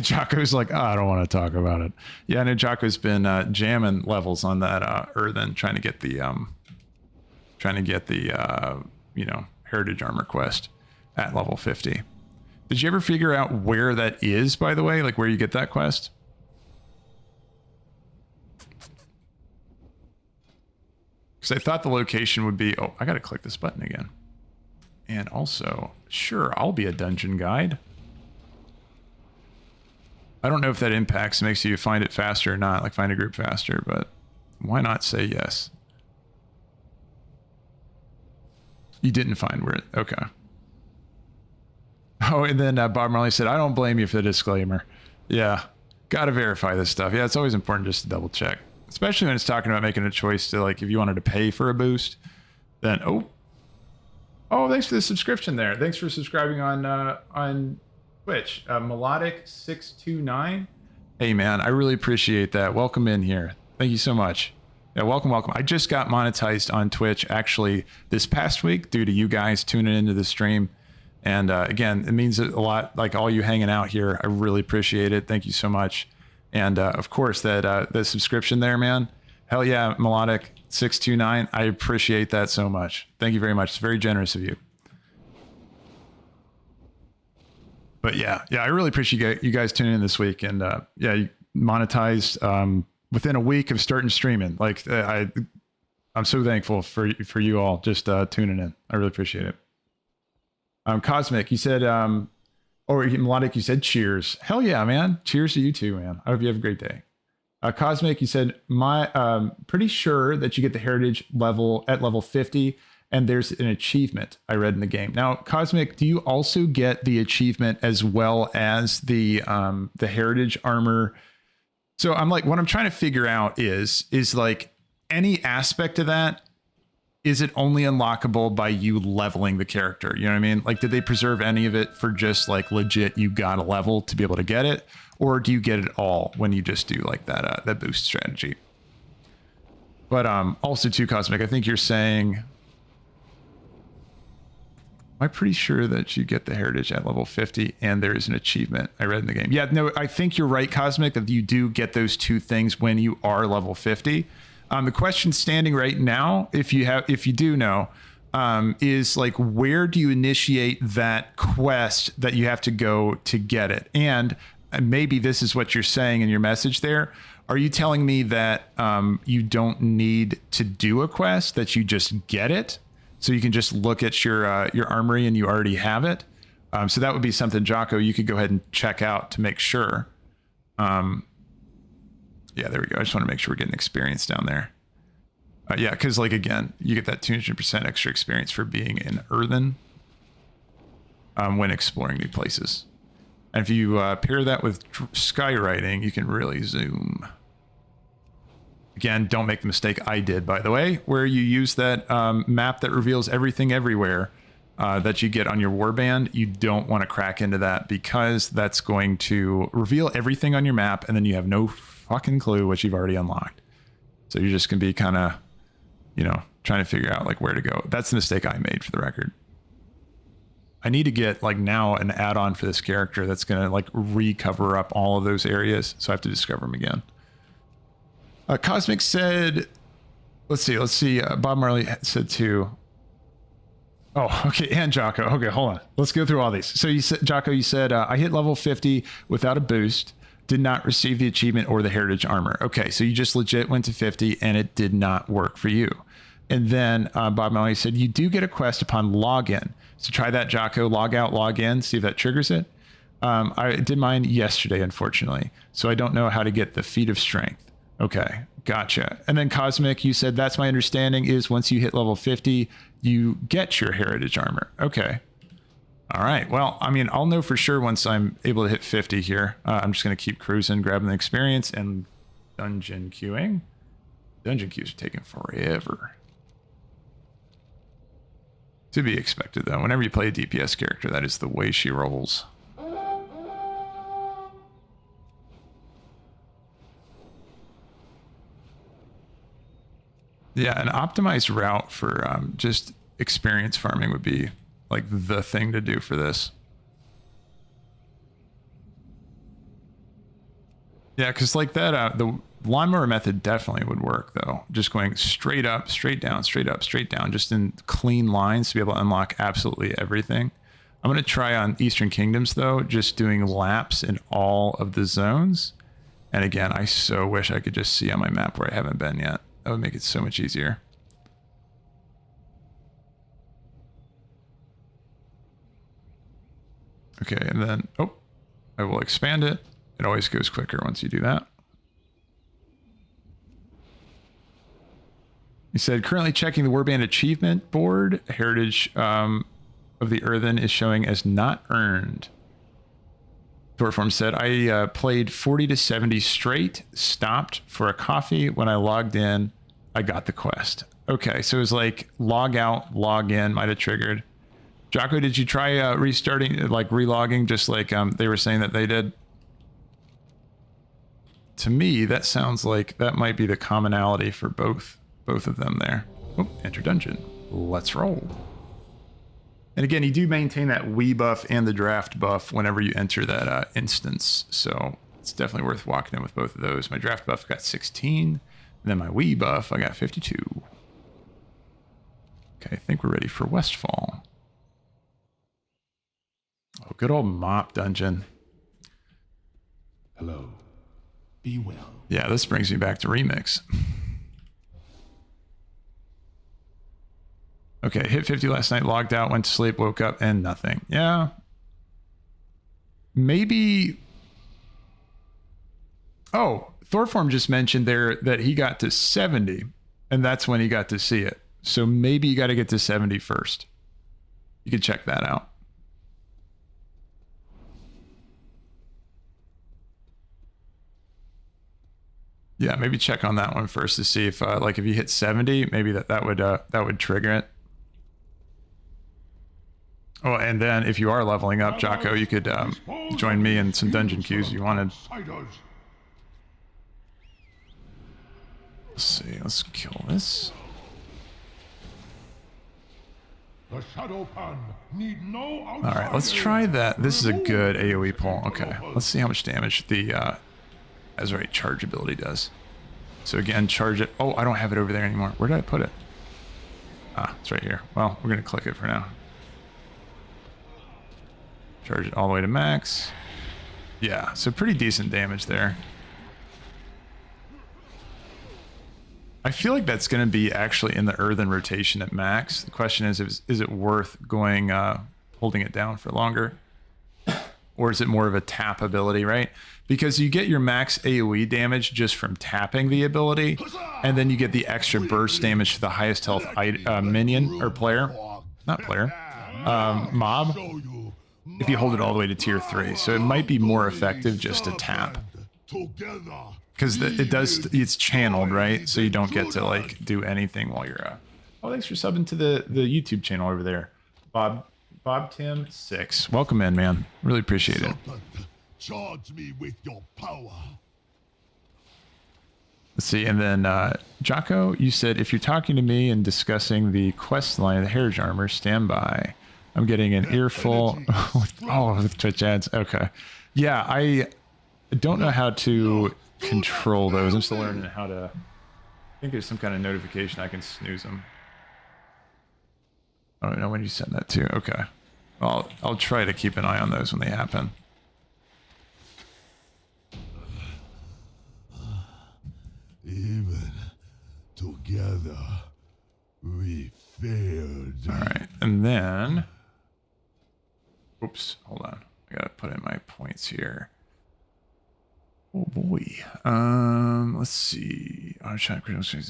Jocko's like, I don't want to talk about it. Yeah, I know Jocko's been jamming levels on that Earthen, trying to get the heritage armor quest at level 50. Did you ever figure out where that is, by the way? Like, where you get that quest? Because I thought the location would be... Oh, I got to click this button again. And also, sure, I'll be a dungeon guide. I don't know if that makes you find it faster or not, like find a group faster, but why not say yes? You didn't find where it... Okay. Oh, and then Bob Marley said, I don't blame you for the disclaimer. Yeah, got to verify this stuff. Yeah, it's always important just to double check. Especially when it's talking about making a choice to, like, if you wanted to pay for a boost, then... Oh, thanks for the subscription there. Thanks for subscribing on Twitch. Melodic629. Hey, man, I really appreciate that. Welcome in here. Thank you so much. Yeah, welcome. I just got monetized on Twitch actually this past week due to you guys tuning into the stream. And again, it means a lot, like all you hanging out here. I really appreciate it. Thank you so much. And of course, that the subscription there, man. Hell yeah, Melodic629. I appreciate that so much. Thank you very much. It's very generous of you. But yeah, I really appreciate you guys tuning in this week. And yeah, you monetized within a week of starting streaming. Like, I'm so thankful for you all just tuning in. I really appreciate it. Cosmic, you said, or Melodic, you said cheers. Hell yeah, man. Cheers to you too, man. I hope you have a great day. Cosmic, you said, pretty sure that you get the heritage level at level 50, and there's an achievement I read in the game. Now, Cosmic, do you also get the achievement as well as the heritage armor? So I'm like, what I'm trying to figure out is like any aspect of that, is it only unlockable by you leveling the character? You know what I mean? Like, did they preserve any of it for just like legit, you got a level to be able to get it? Or do you get it all when you just do like that boost strategy? But also too, Cosmic, I think you're saying, I'm pretty sure that you get the heritage at level 50 and there is an achievement I read in the game. Yeah, no, I think you're right, Cosmic, that you do get those two things when you are level 50. The question standing right now, if you do know, is like, where do you initiate that quest that you have to go to get it? And maybe this is what you're saying in your message there. Are you telling me that you don't need to do a quest, that you just get it? So you can just look at your armory and you already have it? So that would be something, Jocko, you could go ahead and check out to make sure. Yeah, there we go. I just want to make sure we're getting experience down there. Yeah, because like, again, you get that 200% extra experience for being in Earthen when exploring new places. And if you pair that with skywriting, you can really zoom. Again, don't make the mistake I did, by the way, where you use that map that reveals everything everywhere that you get on your warband. You don't want to crack into that, because that's going to reveal everything on your map, and then you have no fucking clue what you've already unlocked. So you're just going to be kind of you know, trying to figure out like where to go. That's the mistake I made, for the record. I need to get like now an add-on for this character that's going to like recover up all of those areas. So I have to discover them again. Cosmic said, let's see. Bob Marley said too. Oh, okay. And Jocko. Okay, hold on. Let's go through all these. So you said, Jocko, you said, I hit level 50 without a boost, did not receive the achievement or the heritage armor. Okay. So you just legit went to 50 and it did not work for you. And then Bob Marley said, you do get a quest upon login. So try that, Jocko. Log out, log in, see if that triggers it. I did mine yesterday, unfortunately. So I don't know how to get the feat of strength. Okay, gotcha. And then Cosmic, you said, that's my understanding, is once you hit level 50, you get your heritage armor. Okay. All right. Well, I mean, I'll know for sure once I'm able to hit 50 here. I'm just going to keep cruising, grabbing the experience and dungeon queuing. Dungeon queues are taking forever. To be expected, though. Whenever you play a DPS character, that is the way she rolls. Yeah, an optimized route for just experience farming would be like the thing to do for this. Yeah, because like that, the lawnmower method definitely would work, though. Just going straight up, straight down, straight up, straight down, just in clean lines to be able to unlock absolutely everything. I'm going to try on Eastern Kingdoms, though, just doing laps in all of the zones. And again, I so wish I could just see on my map where I haven't been yet. That would make it so much easier. Okay, and then, oh, I will expand it. It always goes quicker once you do that. He said, currently checking the Warband achievement board. Heritage of the Earthen is showing as not earned. Thorform said, I played 40 to 70 straight, stopped for a coffee. When I logged in, I got the quest. Okay, so it was like log out, log in might have triggered. Jocko, did you try restarting, like relogging, just like they were saying that they did? To me, that sounds like that might be the commonality for both of them there. Oh, enter dungeon. Let's roll. And again, you do maintain that Wii buff and the draft buff whenever you enter that instance. So it's definitely worth walking in with both of those. My draft buff got 16. And then my Wii buff, I got 52. Okay, I think we're ready for Westfall. Oh, good old mop dungeon. Hello. Be well. Yeah, this brings me back to Remix. Okay, hit 50 last night, logged out, went to sleep, woke up, and nothing. Yeah. Maybe... Oh, Thorform just mentioned there that he got to 70, and that's when he got to see it. So maybe you got to get to 70 first. You could check that out. Yeah, maybe check on that one first to see if, like, if you hit 70, maybe that would trigger it. Oh, and then if you are leveling up, Jocko, you could join me in some dungeon queues if you wanted. Let's see, let's kill this. The Shadow Pan need no All right, let's try that. This is a good AoE pull. Okay, let's see how much damage the Azurite charge ability does. So again, charge it. Oh, I don't have it over there anymore. Where did I put it? Ah, it's right here. Well, we're gonna click it for now. Charge it all the way to max. Yeah, so pretty decent damage there. I feel like that's going to be actually in the Earthen rotation at max. The question is it worth going, holding it down for longer? Or is it more of a tap ability, right? Because you get your max AoE damage just from tapping the ability, and then you get the extra burst damage to the highest health minion or player. Not player. Mob. If you hold it all the way to tier 3. So it might be more effective just to tap. Because it's channeled, right? So you don't get to like do anything while you're Oh, thanks for subbing to the YouTube channel over there. Bob Tim 6. Welcome in, man. Really appreciate it. Charge me with your power. Let's see, and then Jocko, you said if you're talking to me and discussing the quest line of the Heritage Armor, stand by. I'm getting an earful with Twitch ads. Okay. Yeah, I don't know how to control those. I'm still learning how to... I think there's some kind of notification I can snooze them. I don't know when you send that to. Okay. Well, I'll try to keep an eye on those when they happen. Even together, we failed. All right, and then... Oops, hold on. I gotta put in my points here. Oh boy. Let's see. Oh, shot critical.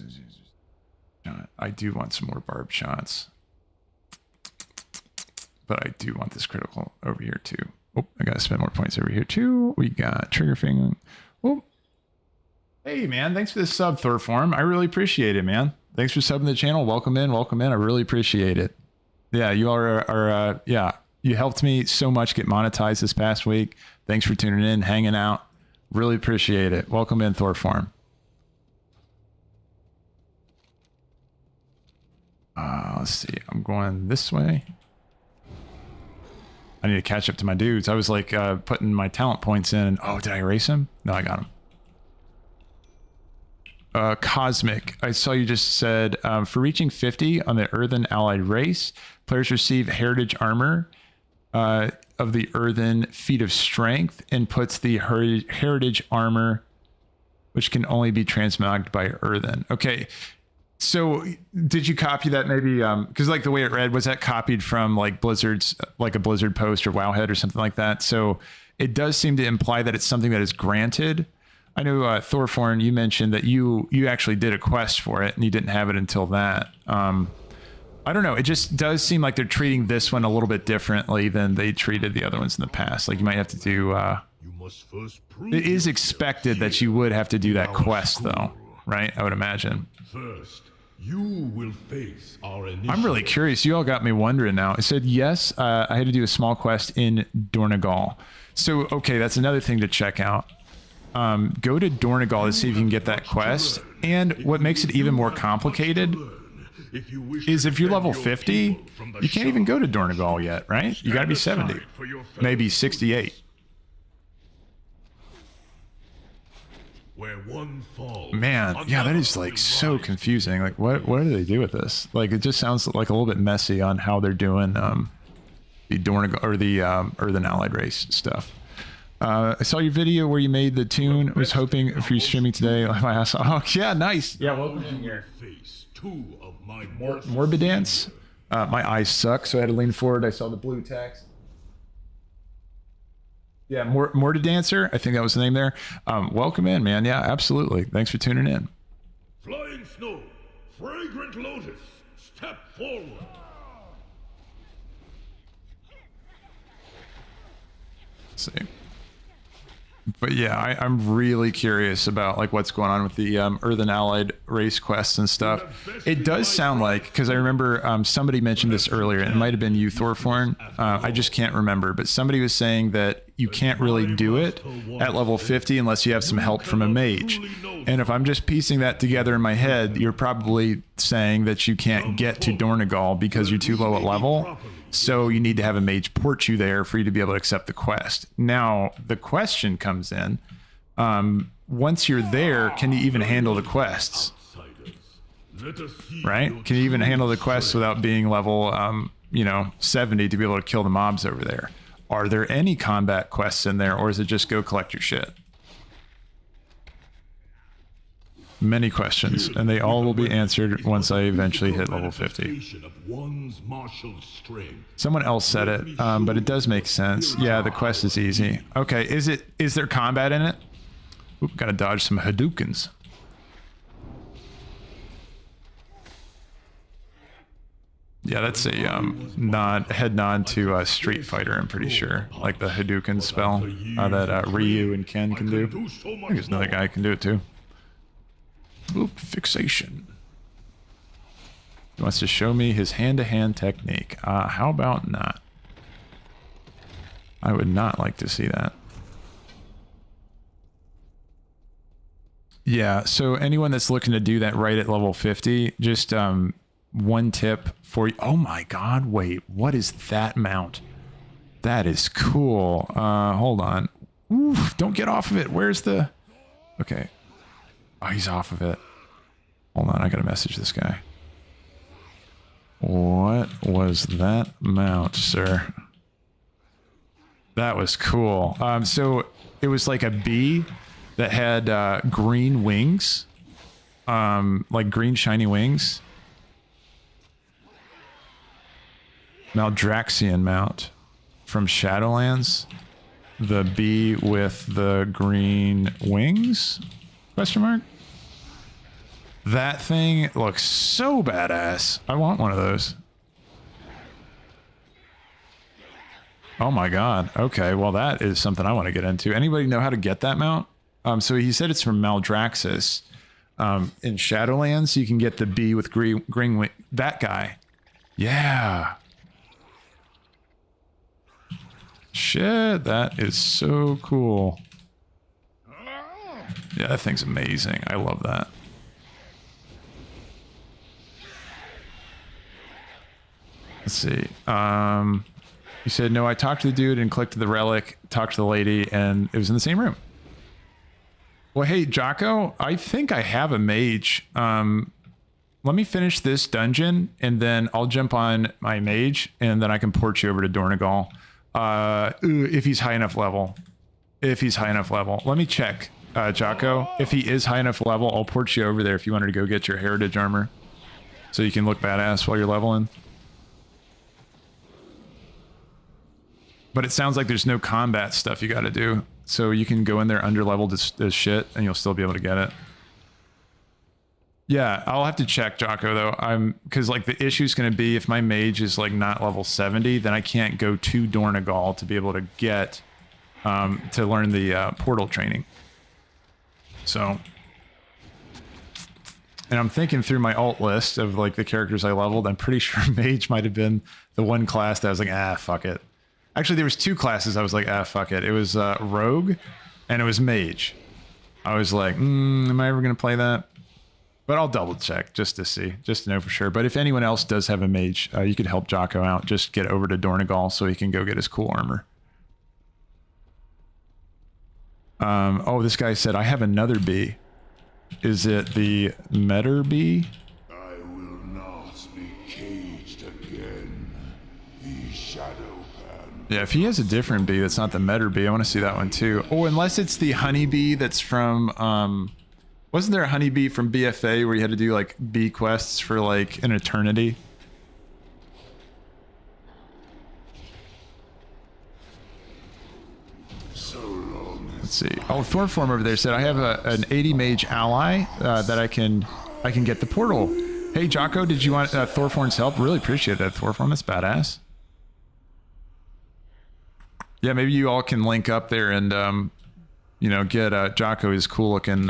I do want some more barb shots. But I do want this critical over here too. Oh, I gotta spend more points over here too. We got trigger finger. Oh. Hey man, thanks for this sub, Thorform. I really appreciate it, man. Thanks for subbing the channel. Welcome in, welcome in. I really appreciate it. Yeah, you are yeah. You helped me so much get monetized this past week. Thanks for tuning in, hanging out. Really appreciate it. Welcome in, Thorform. Let's see. I'm going this way. I need to catch up to my dudes. I was like putting my talent points in. Oh, did I erase him? No, I got him. Cosmic, I saw you just said, for reaching 50 on the Earthen allied race, players receive heritage armor of the Earthen feat of strength and puts the heritage armor, which can only be transmogged by Earthen. Okay, so did you copy that maybe? Because like the way it read, was that copied from like Blizzard's, like a Blizzard post or Wowhead or something like that? So it does seem to imply that it's something that is granted. I know Thorforn, you mentioned that you actually did a quest for it and you didn't have it until that. I don't know. It just does seem like they're treating this one a little bit differently than they treated the other ones in the past. Like you might have to do... You must first prove it is expected that you would have to do that quest though, right? I would imagine. First, you will face our initiative. I'm really curious. You all got me wondering now. It said, yes, I had to do a small quest in Dornegal. So, okay, that's another thing to check out. Go to Dornegal to see if you can get that quest. And what makes it even more complicated is if you're level 50, you can't even go to Dornegal yet, right? You gotta be 70, maybe 68. Man, yeah, that is like so confusing. Like, what do they do with this? Like, it just sounds like a little bit messy on how they're doing the Dornegal or the Earthen allied race stuff. I saw your video where you made the tune. I was hoping if you're streaming today, my ass. Oh yeah, nice. Yeah, welcome in here. Morbid Dance. My eyes suck, so I had to lean forward. I saw the blue text. Yeah, Morbid Dancer. I think that was the name there. Welcome in, man. Yeah, absolutely. Thanks for tuning in. Flying snow, fragrant lotus, step forward. Let's see. But yeah, I'm really curious about like what's going on with the Earthen allied race quests and stuff. It does sound like, because I remember somebody mentioned this earlier, and it might have been you, Thorforn. I just can't remember, but somebody was saying that you can't really do it at level 50 unless you have some help from a mage. And if I'm just piecing that together in my head, you're probably saying that you can't get to Dornegal because you're too low at level. So you need to have a mage port you there for you to be able to accept the quest. Now, the question comes in, once you're there, can you even handle the quests? Right? Can you even handle the quests without being level, 70 to be able to kill the mobs over there? Are there any combat quests in there, or is it just go collect your shit? Many questions, and they all will be answered once I eventually hit level 50. Someone else said it, but it does make sense. Yeah, the quest is easy. Okay, is there combat in it? Oop, gotta dodge some Hadoukens. Yeah, that's a head nod to Street Fighter, I'm pretty sure. Like the Hadouken spell that Ryu and Ken can do. I think there's another guy who can do it too. Oop, fixation. He wants to show me his hand-to-hand technique. How about not? I would not like to see that. Yeah, so anyone that's looking to do that right at level 50, just one tip for you. Oh my god, wait, what is that mount? That is cool. Hold on. Oof, don't get off of it. Where's the... Okay. Oh, he's off of it. Hold on, I gotta message this guy. What was that mount, sir? That was cool. So it was like a bee that had green wings, like green shiny wings. Maldraxian mount from Shadowlands. The bee with the green wings? Question mark? That thing looks so badass. I want one of those. Oh my god. Okay, well that is something I want to get into. Anybody know how to get that mount? So he said it's from Maldraxxus. In Shadowlands, you can get the bee with green wing. That guy. Yeah. Shit, that is so cool. Yeah, that thing's amazing. I love that. Let's see. He said, no, I talked to the dude and clicked the relic, talked to the lady, and it was in the same room. Well, hey, Jocko, I think I have a mage. Let me finish this dungeon, and then I'll jump on my mage, and then I can port you over to Dornegal. If he's high enough level. If he's high enough level. Let me check, Jocko. If he is high enough level, I'll port you over there if you wanted to go get your heritage armor. So you can look badass while you're leveling. But it sounds like there's no combat stuff you got to do. So you can go in there under leveled as shit and you'll still be able to get it. Yeah, I'll have to check, Jocko, though. Because like the issue is going to be if my mage is like not level 70, then I can't go to Dornegal to be able to get to learn the portal training. So, and I'm thinking through my alt list of like the characters I leveled. I'm pretty sure mage might have been the one class that I was like, ah, fuck it. Actually, there was two classes I was like, ah, fuck it. It was rogue and it was mage. I was like, am I ever going to play that? But I'll double check just to see, just to know for sure. But if anyone else does have a mage, you could help Jocko out. Just get over to Dornegal so he can go get his cool armor. Oh, this guy said, I have another bee. Is it the Metter bee? I will not be caged again. The shadow pan. Yeah, if he has a different bee that's not the Metter bee, I want to see that one too. Oh, unless it's the honeybee that's from... wasn't there a honeybee from BFA where you had to do like bee quests for like an eternity? So long. Let's see. Oh, Thorform over there said I have an 80 mage ally that I can get the portal. Hey Jocko, did you want Thorform's help? Really appreciate that, Thorform. That's badass. Yeah, maybe you all can link up there and you know, get Jocko his cool looking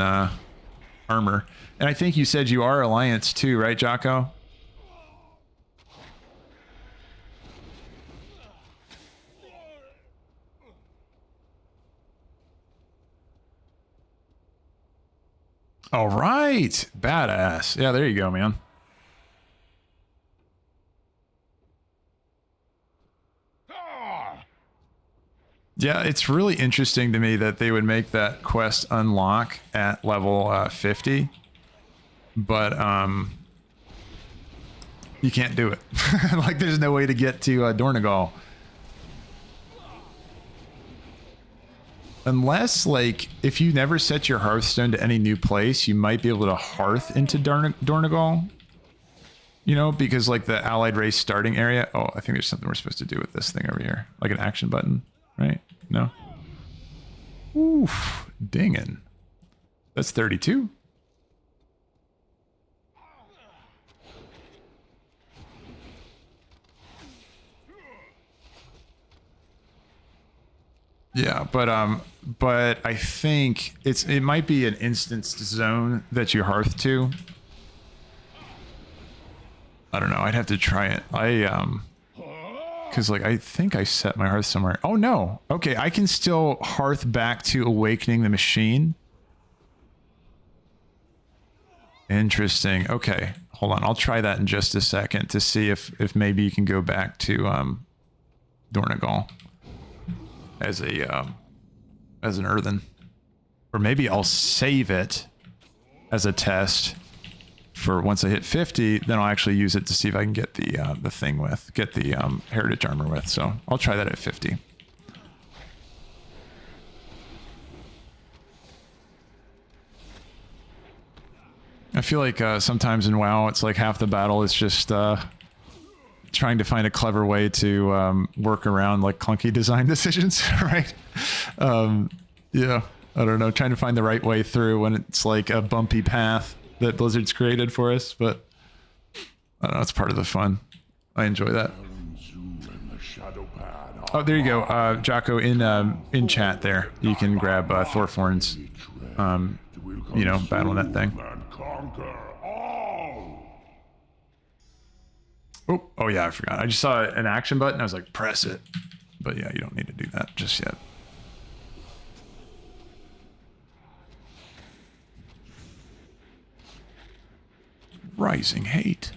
armor. And I think you said you are Alliance too, right, Jocko? All right. Badass. Yeah, there you go, man. Yeah, it's really interesting to me that they would make that quest unlock at level 50, but you can't do it. Like, there's no way to get to Dornegal. Unless, like, if you never set your Hearthstone to any new place, you might be able to hearth into Dornegal. You know, because, like, the allied race starting area... Oh, I think there's something we're supposed to do with this thing over here. Like an action button. Right? No? Oof. Dingin'. That's 32. Yeah, but I think it might be an instanced zone that you hearth to. I don't know. I'd have to try it. Because, like, I think I set my hearth somewhere. Oh, no. Okay, I can still hearth back to Awakening the Machine. Interesting. Okay, hold on. I'll try that in just a second to see if maybe you can go back to Dornegal as an Earthen, or maybe I'll save it as a test for once I hit 50. Then I'll actually use it to see if I can get the thing with the heritage armor with. So I'll try that at 50. I feel like sometimes in WoW, it's like half the battle is just trying to find a clever way to work around like clunky design decisions, right? Yeah, I don't know, trying to find the right way through when it's like a bumpy path that Blizzard's created for us, but I don't know, it's part of the fun. I enjoy that. Oh, there you go, Jocko, in chat there. You can grab Thorforn's, you know, battling that thing. Oh yeah, I forgot. I just saw an action button. I was like, press it. But yeah, you don't need to do that just yet. Rising hate.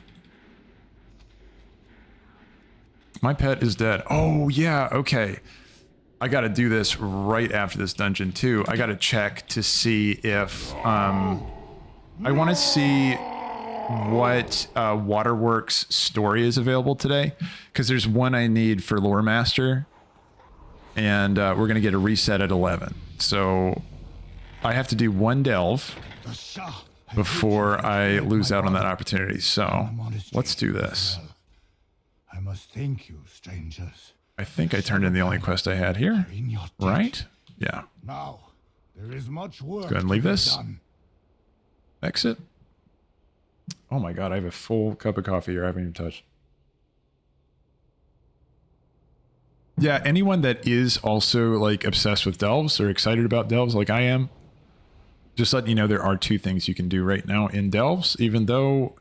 My pet is dead. Oh yeah, okay. I got to do this right after this dungeon too. I got to check to see if I want to see what Waterworks story is available today, because there's one I need for Lore Master, and we're gonna get a reset at 11. So I have to do one delve before I lose out on that opportunity. So let's do this. I must thank you, strangers. I think I turned in the only quest I had here, right? Yeah. Now, there is much work. Let's go ahead and leave this. Exit. Oh my god, I have a full cup of coffee here I haven't even touched. Yeah, anyone that is also like obsessed with delves or excited about delves like I am, just letting you know there are two things you can do right now in delves, even though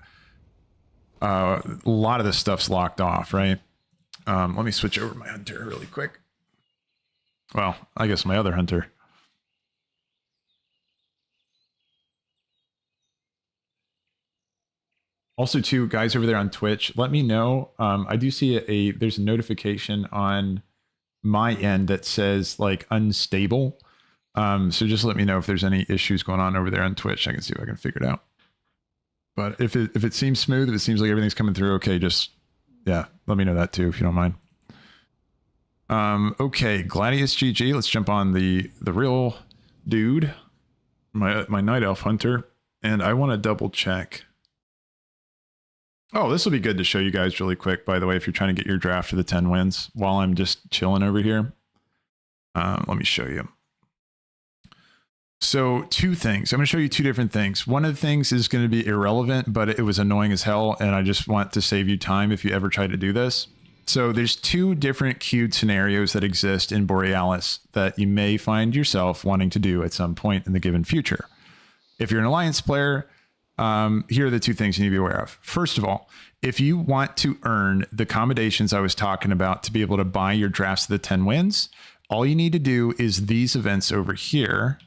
a lot of this stuff's locked off, right? Let me switch over to my hunter really quick. Well, I guess my other hunter. Also, too, guys over there on Twitch, let me know. I do see there's a notification on my end that says like unstable. So just let me know if there's any issues going on over there on Twitch. I can see if I can figure it out. But if it seems smooth, if it seems like everything's coming through okay, just yeah, let me know that too if you don't mind. Okay, Gladius GG. Let's jump on the real dude, my night elf hunter, and I want to double check. Oh, this will be good to show you guys really quick, by the way, if you're trying to get your draft to the 10 wins while I'm just chilling over here. Let me show you. So two things. I'm going to show you two different things. One of the things is going to be irrelevant, but it was annoying as hell, and I just want to save you time if you ever try to do this. So there's two different queued scenarios that exist in Borealis that you may find yourself wanting to do at some point in the given future. If you're an Alliance player, here are the two things you need to be aware of. First of all, if you want to earn the accommodations I was talking about to be able to buy your drafts to the 10 wins, all you need to do is these events over here.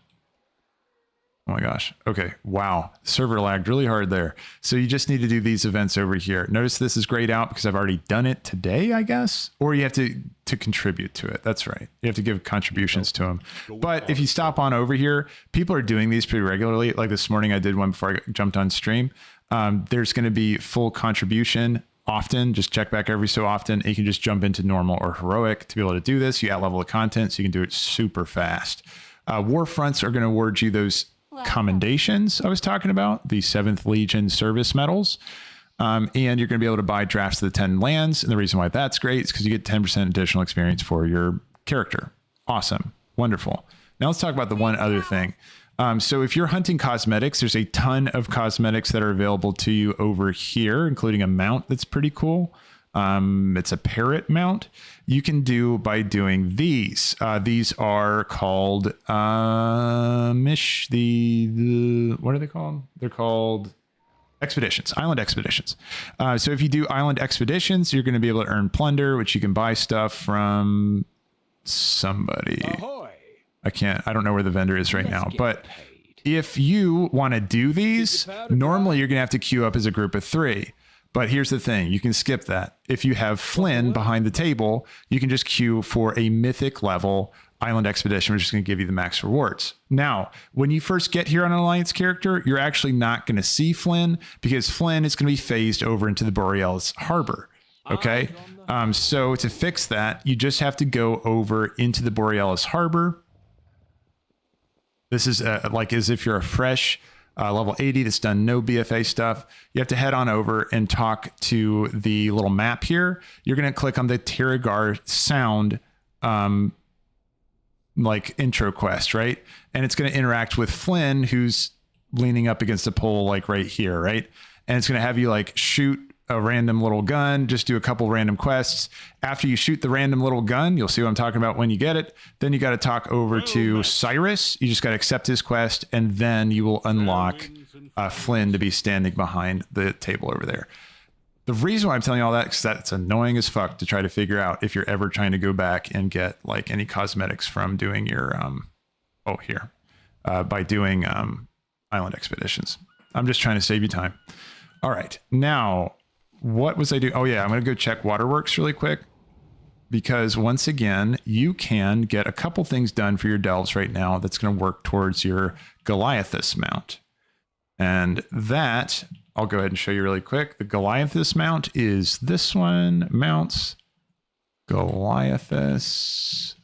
Oh my gosh. Okay. Wow. Server lagged really hard there. So you just need to do these events over here. Notice this is grayed out because I've already done it today, I guess, or you have to contribute to it. That's right. You have to give contributions to them. But if you stop on over here, people are doing these pretty regularly. Like this morning, I did one before I jumped on stream. There's going to be full contribution often. Just check back every so often. You can just jump into normal or heroic to be able to do this. You out-level the content, so you can do it super fast. Warfronts are going to award you those commendations I was talking about, the 7th Legion service medals. And you're going to be able to buy drafts to the 10 lands. And the reason why that's great is because you get 10% additional experience for your character. Awesome. Wonderful. Now let's talk about the one other thing. So if you're hunting cosmetics, there's a ton of cosmetics that are available to you over here, including a mount that's pretty cool. It's a parrot mount. You can do by doing these. These are called what are they called? They're called expeditions, island expeditions. So if you do island expeditions, you're going to be able to earn plunder, which you can buy stuff from somebody. Ahoy! I don't know where the vendor is right now, but If you want to do these, normally you're going to have to queue up as a group of 3. But here's the thing, you can skip that. If you have Flynn behind the table, you can just queue for a mythic level island expedition, which is going to give you the max rewards. Now, when you first get here on an alliance character, you're actually not going to see Flynn because Flynn is going to be phased over into the Borealis harbor. Okay. So to fix that, you just have to go over into the Borealis harbor. This is like as if you're a fresh level 80 that's done no BFA stuff. You have to head on over and talk to the little map here. You're going to click on the Tiragar sound like intro quest, right? And it's going to interact with Flynn, who's leaning up against a pole like right here, right? And it's going to have you like shoot a random little gun, just do a couple random quests. After you shoot the random little gun, you'll see what I'm talking about when you get it. Then you got to talk over to Cyrus. You just got to accept his quest, and then you will unlock Flynn to be standing behind the table over there. The reason why I'm telling you all that is that it's annoying as fuck to try to figure out if you're ever trying to go back and get like any cosmetics from doing your by doing island expeditions. I'm just trying to save you time. All right, now what was I doing? Oh yeah, I'm gonna go check Waterworks really quick because once again you can get a couple things done for your delves right now that's going to work towards your Goliathus mount, and that I'll go ahead and show you really quick. The Goliathus mount is this one. Mounts Goliathus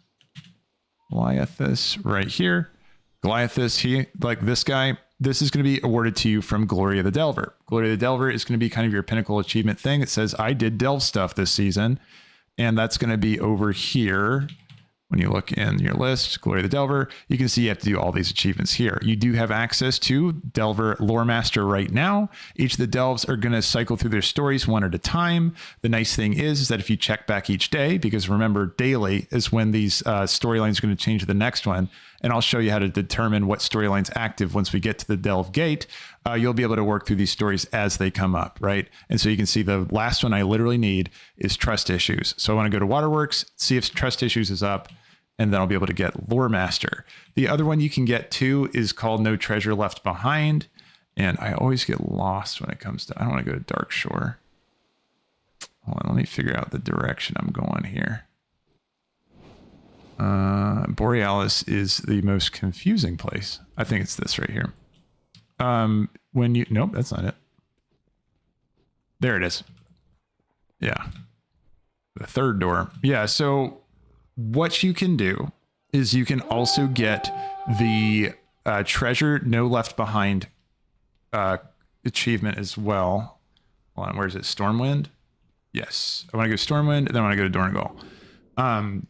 right here. Goliathus, he like this guy. This is going to be awarded to you from Glory of the Delver. Glory of the Delver is going to be kind of your pinnacle achievement thing. It says, I did Delv stuff this season. And that's going to be over here. When you look in your list, Glory of the Delver, you can see you have to do all these achievements here. You do have access to Delver Lore Master right now. Each of the Delves are going to cycle through their stories one at a time. The nice thing is that if you check back each day, because remember, daily is when these storylines are going to change to the next one. And I'll show you how to determine what storyline's active once we get to the Delve Gate. You'll be able to work through these stories as they come up, right? And so you can see the last one I literally need is Trust Issues. So I want to go to Waterworks, see if Trust Issues is up, and then I'll be able to get Lore Master. The other one you can get too is called No Treasure Left Behind. And I always get lost when it comes to, I don't want to go to Dark Shore. Hold on, let me figure out the direction I'm going here. Borealis is the most confusing place. I think it's this right here. Nope, that's not it. There it is. Yeah. The third door. Yeah. So what you can do is you can also get the treasure no left behind achievement as well. Hold on, where is it? Stormwind? Yes. I want to go Stormwind, and then I want to go to Dorngal.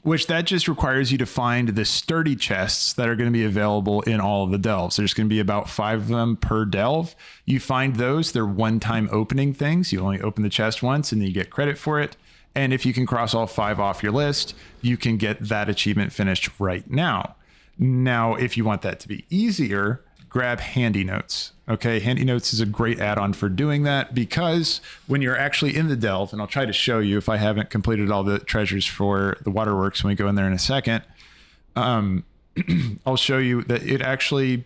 Which that just requires you to find the sturdy chests that are going to be available in all of the delves. There's going to be about 5 of them per delve. You find those, they're one-time opening things. You only open the chest once and then you get credit for it. And if you can cross all 5 off your list, you can get that achievement finished right now. Now, if you want that to be easier, grab Handy Notes. Okay, Handy Notes is a great add-on for doing that because when you're actually in the delve, and I'll try to show you if I haven't completed all the treasures for the Waterworks when we go in there in a second, I'll show you that it actually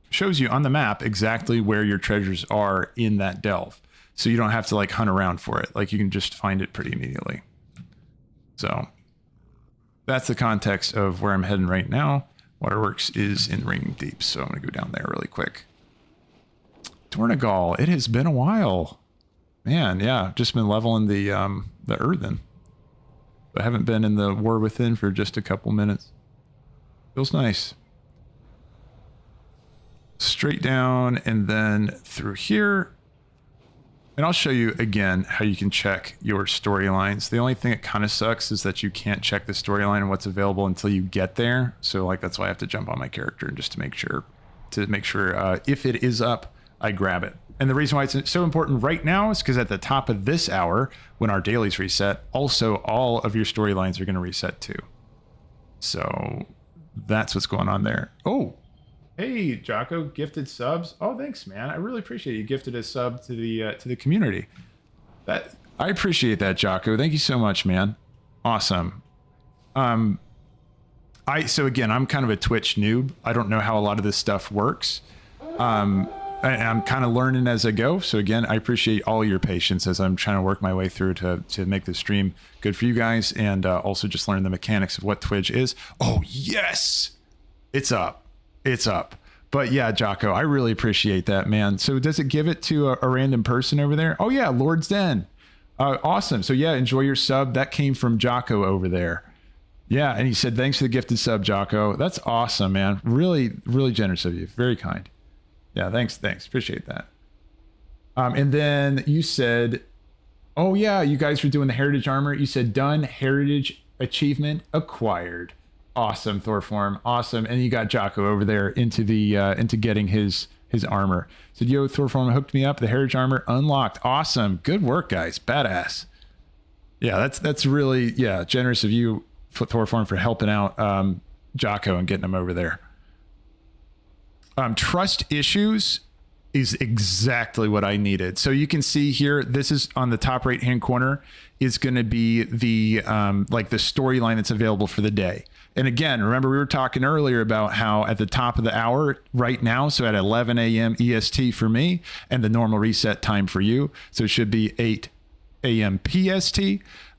shows you on the map exactly where your treasures are in that delve. So you don't have to like hunt around for it. Like you can just find it pretty immediately. So that's the context of where I'm heading right now. Waterworks is in Ring Deep, so I'm going to go down there really quick. Dornegal, it has been a while. Man, yeah, just been leveling the Earthen. I haven't been in the War Within for just a couple minutes. Feels nice. Straight down and then through here. And I'll show you again how you can check your storylines. The only thing that kind of sucks is that you can't check the storyline and what's available until you get there. So like that's why I have to jump on my character just to make sure if it is up, I grab it. And the reason why it's so important right now is because at the top of this hour, when our dailies reset, also all of your storylines are going to reset too. So that's what's going on there. Oh, hey, Jocko, gifted subs. Oh, thanks, man. I really appreciate it. You gifted a sub to the community. I appreciate that, Jocko. Thank you so much, man. Awesome. So again, I'm kind of a Twitch noob. I don't know how a lot of this stuff works. And I'm kind of learning as I go. So again, I appreciate all your patience as I'm trying to work my way through to make the stream good for you guys. And also just learn the mechanics of what Twitch is. Oh, yes. It's up. It's up. But yeah, Jocko, I really appreciate that, man. So does it give it to a random person over there? Oh yeah, Lord's Den. Awesome. So yeah, enjoy your sub. That came from Jocko over there. Yeah, and he said, thanks for the gifted sub, Jocko. That's awesome, man. Really, really generous of you. Very kind. Yeah, thanks. Appreciate that. And then you said, oh yeah, you guys were doing the heritage armor. You said done, heritage achievement acquired. Awesome, Thorform. Awesome. And you got Jocko over there into the into getting his armor. Said, yo, Thorform hooked me up. The heritage armor unlocked. Awesome. Good work, guys. Badass. Yeah, that's really, yeah, generous of you, Thorform, for helping out Jocko and getting him over there. Trust issues is exactly what I needed. So you can see here, this is on the top right hand corner is going to be the like the storyline that's available for the day. And again, remember we were talking earlier about how at the top of the hour right now, so at 11 a.m. EST for me and the normal reset time for you, so it should be 8 a.m. PST.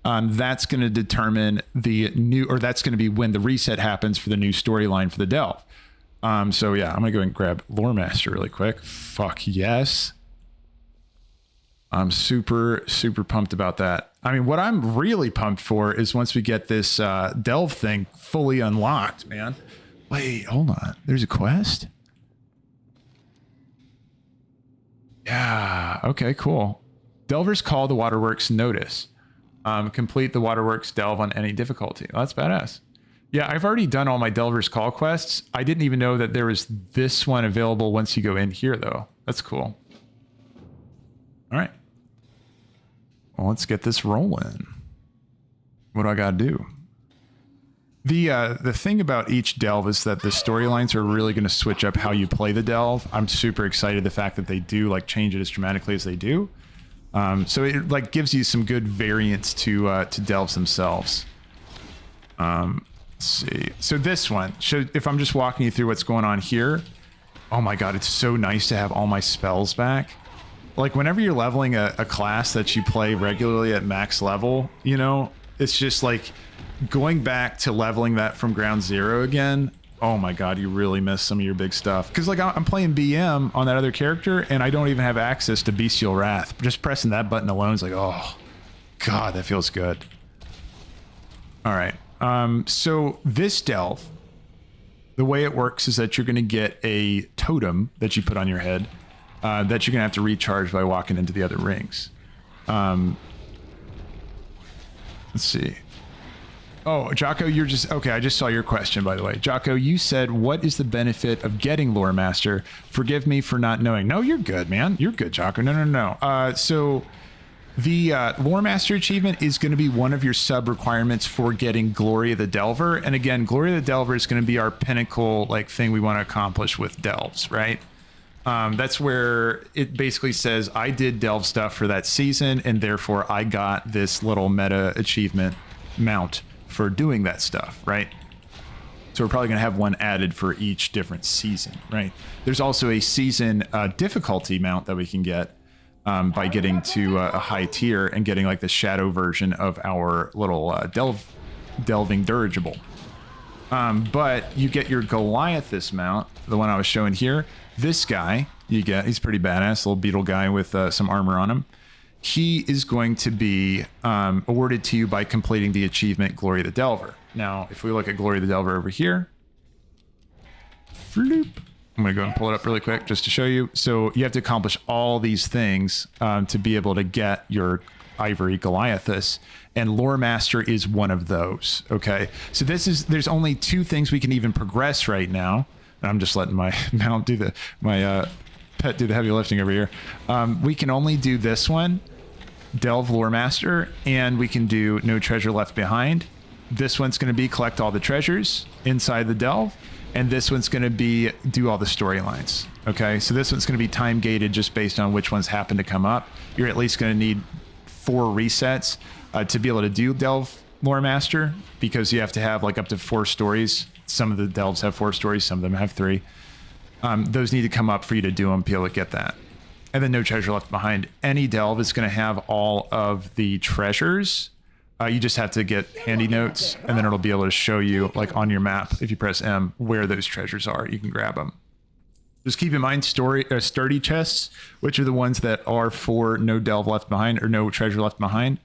That's going to determine the new, or that's going to be when the reset happens for the new storyline for the Delv. So yeah, I'm gonna go and grab Lore Master really quick. Fuck yes. I'm super pumped about that. I mean, what I'm really pumped for is once we get this Delv thing fully unlocked, man. Wait, hold on. There's a quest? Yeah, okay, cool. Delver's Call the Waterworks Notice. Complete the Waterworks Delve on any difficulty. Oh, that's badass. Yeah, I've already done all my Delver's Call quests. I didn't even know that there was this one available once you go in here, though. That's cool. All right. Well, let's get this rolling. What do I got to do? The thing about each Delv is that the storylines are really going to switch up how you play the Delv. I'm super excited the fact that they do like change it as dramatically as they do. So it like gives you some good variance to Delvs themselves. Let's see. So this one, if I'm just walking you through what's going on here, oh my god, it's so nice to have all my spells back. Like whenever you're leveling a class that you play regularly at max level, you know, it's just like going back to leveling that from ground zero again. Oh my god, you really miss some of your big stuff. Because like I'm playing BM on that other character and I don't even have access to Bestial Wrath. Just pressing that button alone is like, oh god, that feels good. All right. So this Delv, the way it works is that you're going to get a totem that you put on your head that you're going to have to recharge by walking into the other rings. Let's see. Oh, Jocko, you're just... Okay, I just saw your question, by the way. Jocko, you said, what is the benefit of getting Lore Master? Forgive me for not knowing. No, you're good, man. You're good, Jocko. No. So... The Lore Master achievement is going to be one of your sub requirements for getting Glory of the Delver. And again, Glory of the Delver is going to be our pinnacle like thing we want to accomplish with Delvs, right? That's where it basically says, I did Delv stuff for that season, and therefore I got this little meta achievement mount for doing that stuff, right? So we're probably going to have one added for each different season, right? There's also a season difficulty mount that we can get. By getting to a high tier and getting like the shadow version of our little delving dirigible. But you get your Goliathus mount, the one I was showing here. This guy, he's pretty badass, little beetle guy with some armor on him. He is going to be awarded to you by completing the achievement Glory of the Delver. Now, if we look at Glory of the Delver over here, floop. I'm going to go and pull it up really quick just to show you. So you have to accomplish all these things to be able to get your Ivory Goliathus, and Lore Master is one of those. Okay, so there's only two things we can even progress right now. I'm just letting my mount do my pet do the heavy lifting over here. We can only do this one, Delve Lore Master, and we can do No Treasure Left Behind. This one's going to be collect all the treasures inside the Delve. And this one's going to be do all the storylines. Okay, so this one's going to be time gated just based on which ones happen to come up. You're at least going to need 4 resets to be able to do Delve Lore Master, because you have to have like up to 4 stories some of the delves have 4 stories, some of them have 3. Those need to come up for you to do them, be able to get that. And then no treasure left behind. Any delve is going to have all of the treasures. You just have to get handy notes, and then it'll be able to show you, like on your map, if you press M, where those treasures are. You can grab them. Just keep in mind sturdy chests, which are the ones that are for no delve left behind or no treasure left behind.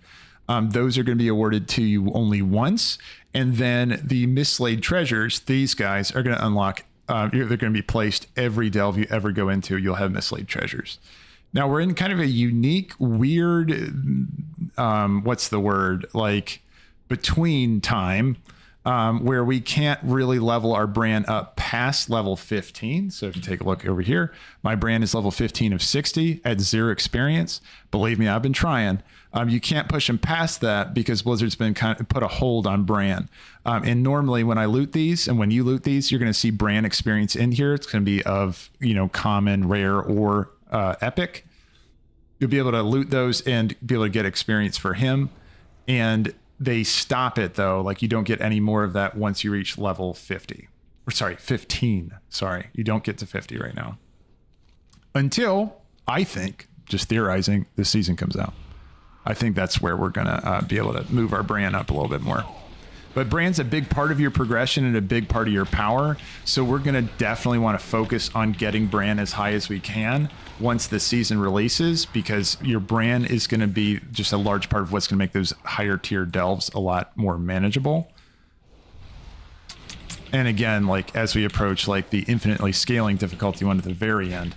Those are going to be awarded to you only once. And then the mislaid treasures, these guys are going to unlock. They're going to be placed every delve you ever go into. You'll have mislaid treasures. Now we're in kind of a unique, weird, what's the word? Like between time, where we can't really level our Brann up past level 15. So if you take a look over here, my Brann is level 15 of 60 at 0 experience. Believe me, I've been trying. You can't push him past that because Blizzard's been kind of put a hold on Brann. And normally when I loot these and when you loot these, you're going to see Brann experience in here. It's going to be of, common, rare, or epic. You'll be able to loot those and be able to get experience for him. And they stop it though. Like you don't get any more of that once you reach level 50. Or sorry, 15. Sorry, you don't get to 50 right now. Until, I think, just theorizing, this season comes out. I think that's where we're going to be able to move our Brann up a little bit more. But Brann's a big part of your progression and a big part of your power. So we're going to definitely want to focus on getting Brann as high as we can once the season releases, because your Brann is going to be just a large part of what's going to make those higher tier delves a lot more manageable. And again, like as we approach like the infinitely scaling difficulty one at the very end,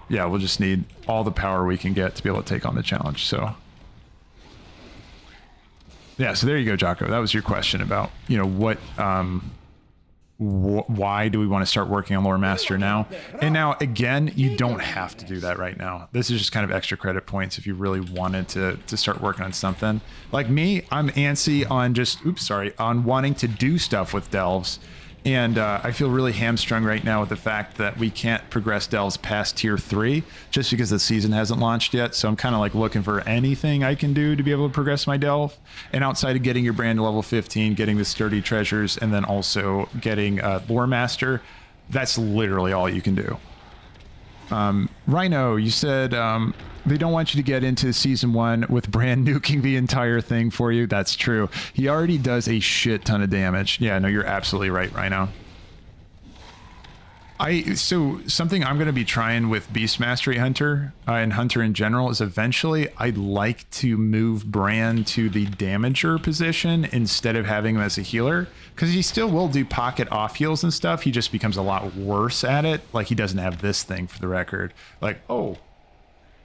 yeah, we'll just need all the power we can get to be able to take on the challenge. So yeah, so there you go, Jocko. That was your question about, what, why do we want to start working on Lore Master now? And now, again, you don't have to do that right now. This is just kind of extra credit points if you really wanted to start working on something. Like me, I'm antsy on on wanting to do stuff with delves. And I feel really hamstrung right now with the fact that we can't progress delves past tier 3 just because the season hasn't launched yet. So I'm kind of like looking for anything I can do to be able to progress my delve. And outside of getting your Brann to level 15, getting the sturdy treasures, and then also getting Lore Master, that's literally all you can do. Rhino, you said they don't want you to get into season 1 with Brann nuking the entire thing for you. That's true. He already does a shit ton of damage. Yeah, no, you're absolutely right, Rhino. So something I'm going to be trying with Beast Mastery Hunter and Hunter in general is eventually I'd like to move Brann to the damager position instead of having him as a healer, because he still will do pocket off heals and stuff. He just becomes a lot worse at it. Like he doesn't have this thing, for the record. Like, oh,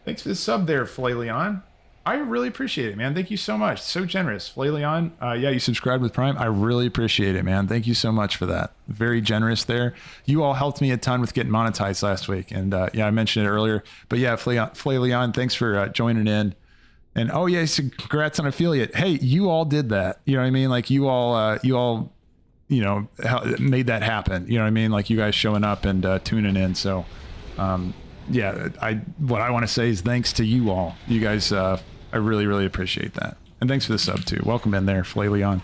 thanks for the sub there, Levelign. I really appreciate it, man. Thank you so much. So generous. Levelign, yeah, you subscribed with Prime. I really appreciate it, man. Thank you so much for that. Very generous there. You all helped me a ton with getting monetized last week. And yeah, I mentioned it earlier. But yeah, Levelign, thanks for joining in. And oh yeah, so congrats on affiliate. Hey, you all did that. You know what I mean? Like you all, made that happen. You know what I mean? Like you guys showing up and tuning in. So yeah, what I want to say is thanks to you all. You guys, I really, really appreciate that. And thanks for the sub too. Welcome in there, Levelign.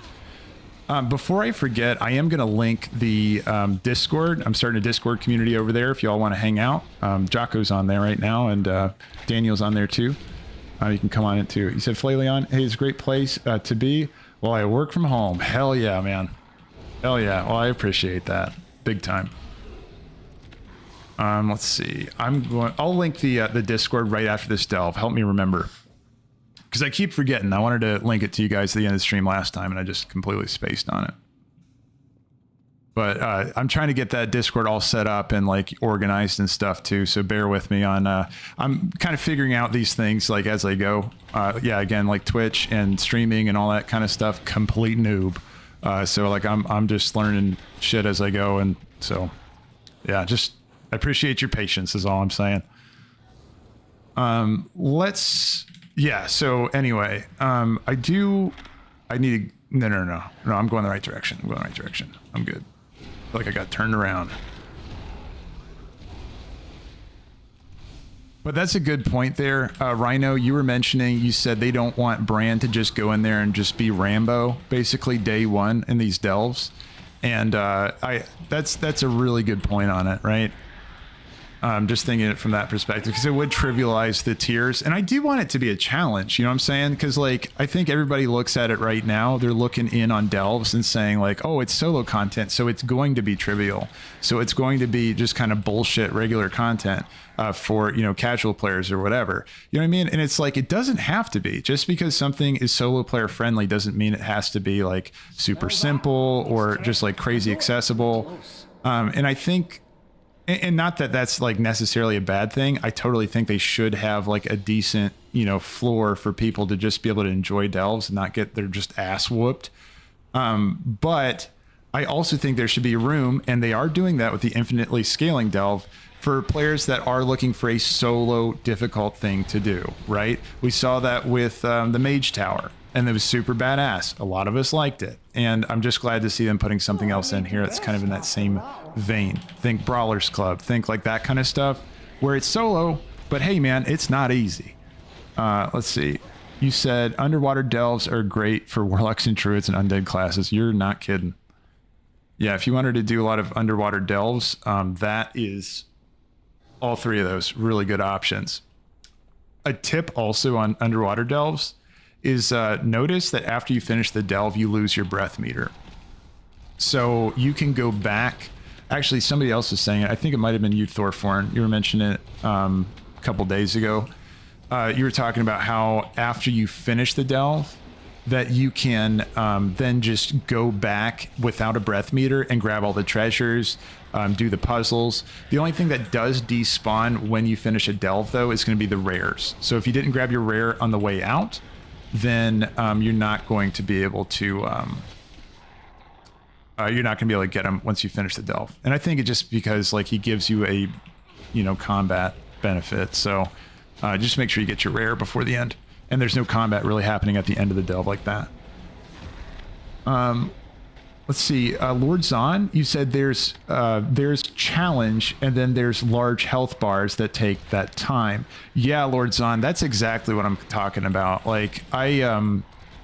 Before I forget, I am going to link the Discord. I'm starting a Discord community over there if y'all want to hang out. Jocko's on there right now, and Daniel's on there too. You can come on it too. You said Levelign, hey, it's a great place to be while I work from home. Hell yeah, man. Hell yeah. Well, I appreciate that. Big time. Let's see. I'll link the Discord right after this delve. Help me remember. Because I keep forgetting. I wanted to link it to you guys at the end of the stream last time, and I just completely spaced on it. But I'm trying to get that Discord all set up and like organized and stuff too. So bear with me on. I'm kind of figuring out these things like as I go. Yeah, again, like Twitch and streaming and all that kind of stuff. Complete noob. So like I'm just learning shit as I go, and so yeah, just I appreciate your patience is all I'm saying. Yeah, so anyway, I need no, I'm going the right direction. I'm good. I feel like I got turned around. But that's a good point there. Rhino, you were mentioning, you said they don't want Brann to just go in there and just be Rambo, basically day one in these delves. And that's a really good point on it, right? Just thinking it from that perspective, because it would trivialize the tiers. And I do want it to be a challenge, you know what I'm saying? Because like, I think everybody looks at it right now, they're looking in on Delvs and saying like, oh, it's solo content, so it's going to be trivial. So it's going to be just kind of bullshit regular content for, you know, casual players or whatever. You know what I mean? And it's like, it doesn't have to be. Just because something is solo player friendly doesn't mean it has to be like super simple or just like crazy accessible. And I think, and not that that's like necessarily a bad thing. I totally think they should have like a decent, you know, floor for people to just be able to enjoy Delvs and not get their just ass whooped. But I also think there should be room, and they are doing that with the infinitely scaling Delv, for players that are looking for a solo difficult thing to do, right? We saw that with the Mage Tower, and it was super badass. A lot of us liked it. And I'm just glad to see them putting something else in here that's kind of in that same vein. Think Brawlers Club, think like that kind of stuff, where it's solo, but hey man, it's not easy. Let's see. You said underwater delves are great for warlocks and druids and undead classes. You're not kidding. Yeah, if you wanted to do a lot of underwater delves, that is all three of those really good options. A tip also on underwater delves is notice that after you finish the delve, you lose your breath meter. So you can go back. Actually, somebody else was saying it. I think it might have been you, Thorforn. You were mentioning it a couple days ago. You were talking about how after you finish the delve, that you can then just go back without a breath meter and grab all the treasures, do the puzzles. The only thing that does despawn when you finish a delve, though, is going to be the rares. So if you didn't grab your rare on the way out, then you're not going to be able to get them once you finish the delve. And I think it just because like he gives you a, you know, combat benefit. So just make sure you get your rare before the end. And there's no combat really happening at the end of the delve like that. Let's see, Lord Zahn, you said there's challenge and then there's large health bars that take that time. Yeah, Lord Zahn, that's exactly what I'm talking about. Like I'm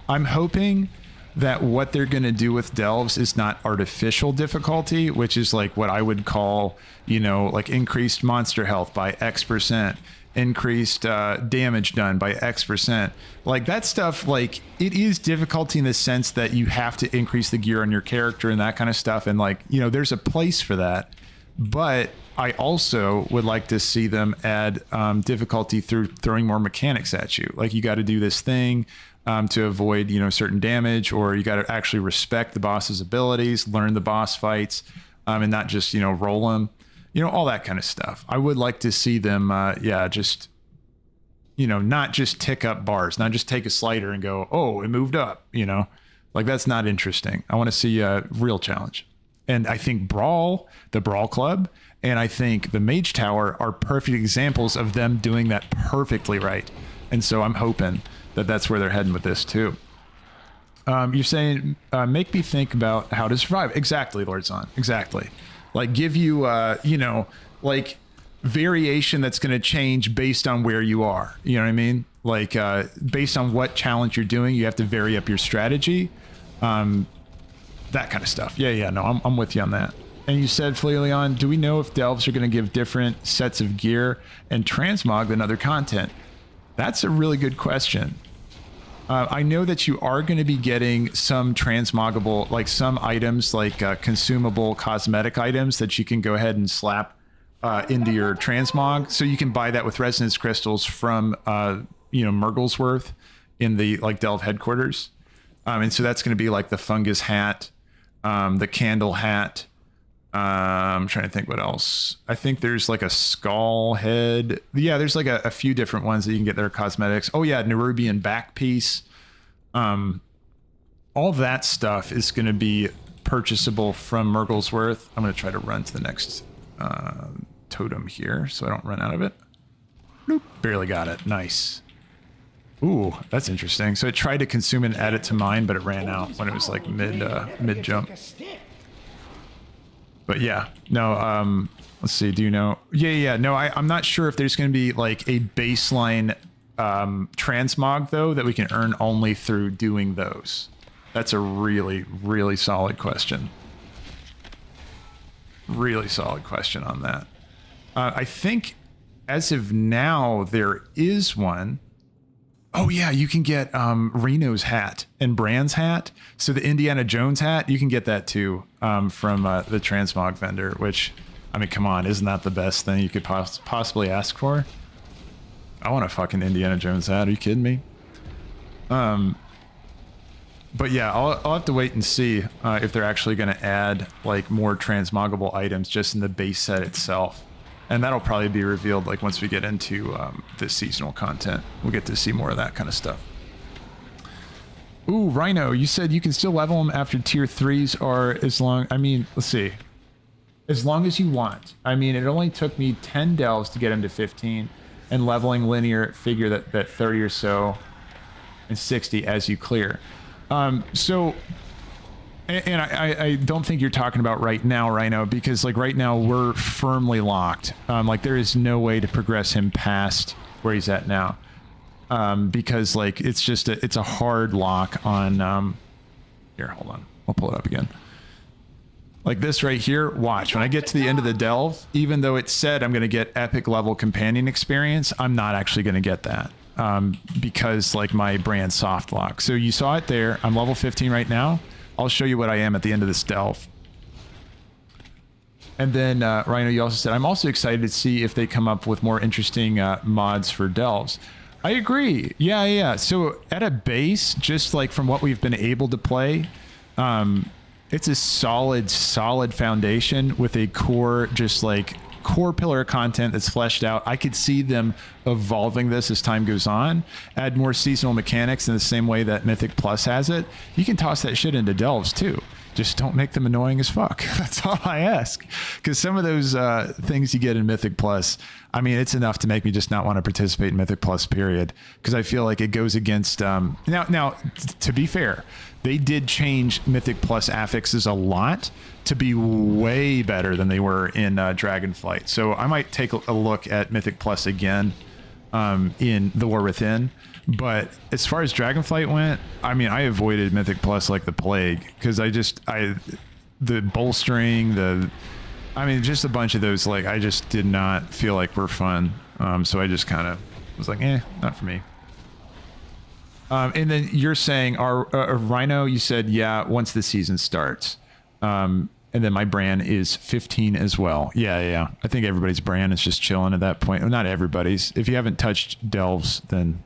hoping that what they're going to do with delves is not artificial difficulty, which is like what I would call, you know, like increased monster health by X%. Increased damage done by X%. Like that stuff, like it is difficulty in the sense that you have to increase the gear on your character and that kind of stuff. And like, you know, there's a place for that. But I also would like to see them add difficulty through throwing more mechanics at you. Like you got to do this thing to avoid, you know, certain damage, or you got to actually respect the boss's abilities, learn the boss fights, and not just, you know, roll them. You know, all that kind of stuff. I would like to see them, just, you know, not just tick up bars, not just take a slider and go, oh, it moved up, you know, like that's not interesting. I want to see a real challenge. And I think the Brawl Club, and I think the Mage Tower are perfect examples of them doing that perfectly right. And so I'm hoping that that's where they're heading with this too. You're saying, make me think about how to survive. Exactly, Lord Zahn, exactly. Like give you, you know, like variation that's going to change based on where you are. You know what I mean? Like based on what challenge you're doing, you have to vary up your strategy. That kind of stuff. Yeah, no, I'm with you on that. And you said, Fleeleon, do we know if delves are going to give different sets of gear and transmog than other content? That's a really good question. I know that you are going to be getting some transmoggable, like some items, like consumable cosmetic items that you can go ahead and slap into your transmog. So you can buy that with resonance crystals from, you know, Murglesworth in the like Delv headquarters. And so that's going to be like the fungus hat, the candle hat. I'm trying to think what else. I think there's like a skull head. Yeah, there's like a few different ones that you can get that are cosmetics. Oh yeah, Nerubian back piece. All that stuff is going to be purchasable from Murglesworth. I'm going to try to run to the next totem here so I don't run out of it. Nope, barely got it. Nice. Ooh, that's interesting. So it tried to consume and add it to mine, but it ran out when it was like mid jump. But yeah, no, let's see, do you know? Yeah, no, I'm not sure if there's going to be like a baseline transmog though that we can earn only through doing those. That's a really, really solid question. really solid question on that. I think as of now, there is one. Oh yeah, you can get Reno's hat and Brann's hat. So the Indiana Jones hat, you can get that too from the transmog vendor, which, I mean, come on, isn't that the best thing you could possibly ask for? I want a fucking Indiana Jones hat. Are you kidding me? But yeah, I'll have to wait and see if they're actually going to add like more transmoggable items just in the base set itself. And that'll probably be revealed like once we get into the seasonal content. We'll get to see more of that kind of stuff. Ooh, Rhino, you said you can still level them after tier 3s or as long... I mean, let's see. As long as you want. I mean, it only took me 10 delves to get him to 15. And leveling linear, figure that 30 or so. And 60 as you clear. So... And I don't think you're talking about right now, Rhino, because like right now we're firmly locked. Like there is no way to progress him past where he's at now. Because like it's just it's a hard lock on here, hold on. I'll pull it up again. Like this right here, watch. When I get to the end of the delve, even though it said I'm going to get epic level companion experience, I'm not actually going to get that. Because like my brand soft lock. So you saw it there. I'm level 15 right now. I'll show you what I am at the end of this delve. And then, Rhino, you also said, I'm also excited to see if they come up with more interesting mods for delves. I agree. Yeah. So at a base, just like from what we've been able to play, it's a solid foundation with a core, just like core pillar of content that's fleshed out. I could see them evolving this as time goes on, add more seasonal mechanics in the same way that Mythic Plus has it. You can toss that shit into delves too. Just don't make them annoying as fuck. That's all I ask. Because some of those things you get in Mythic Plus, I mean, it's enough to make me just not want to participate in Mythic Plus, period. Because I feel like it goes against... Now, to be fair, they did change Mythic Plus affixes a lot to be way better than they were in Dragonflight. So I might take a look at Mythic Plus again in the War Within. But as far as Dragonflight went, I mean, I avoided Mythic Plus like the plague because the bolstering, just a bunch of those, like, I just did not feel like were fun. So I just kind of was like, not for me. And then you're saying, Rhino, you said, yeah, once the season starts. And then my brand is 15 as well. Yeah. I think everybody's brand is just chilling at that point. Well, not everybody's. If you haven't touched Delves, then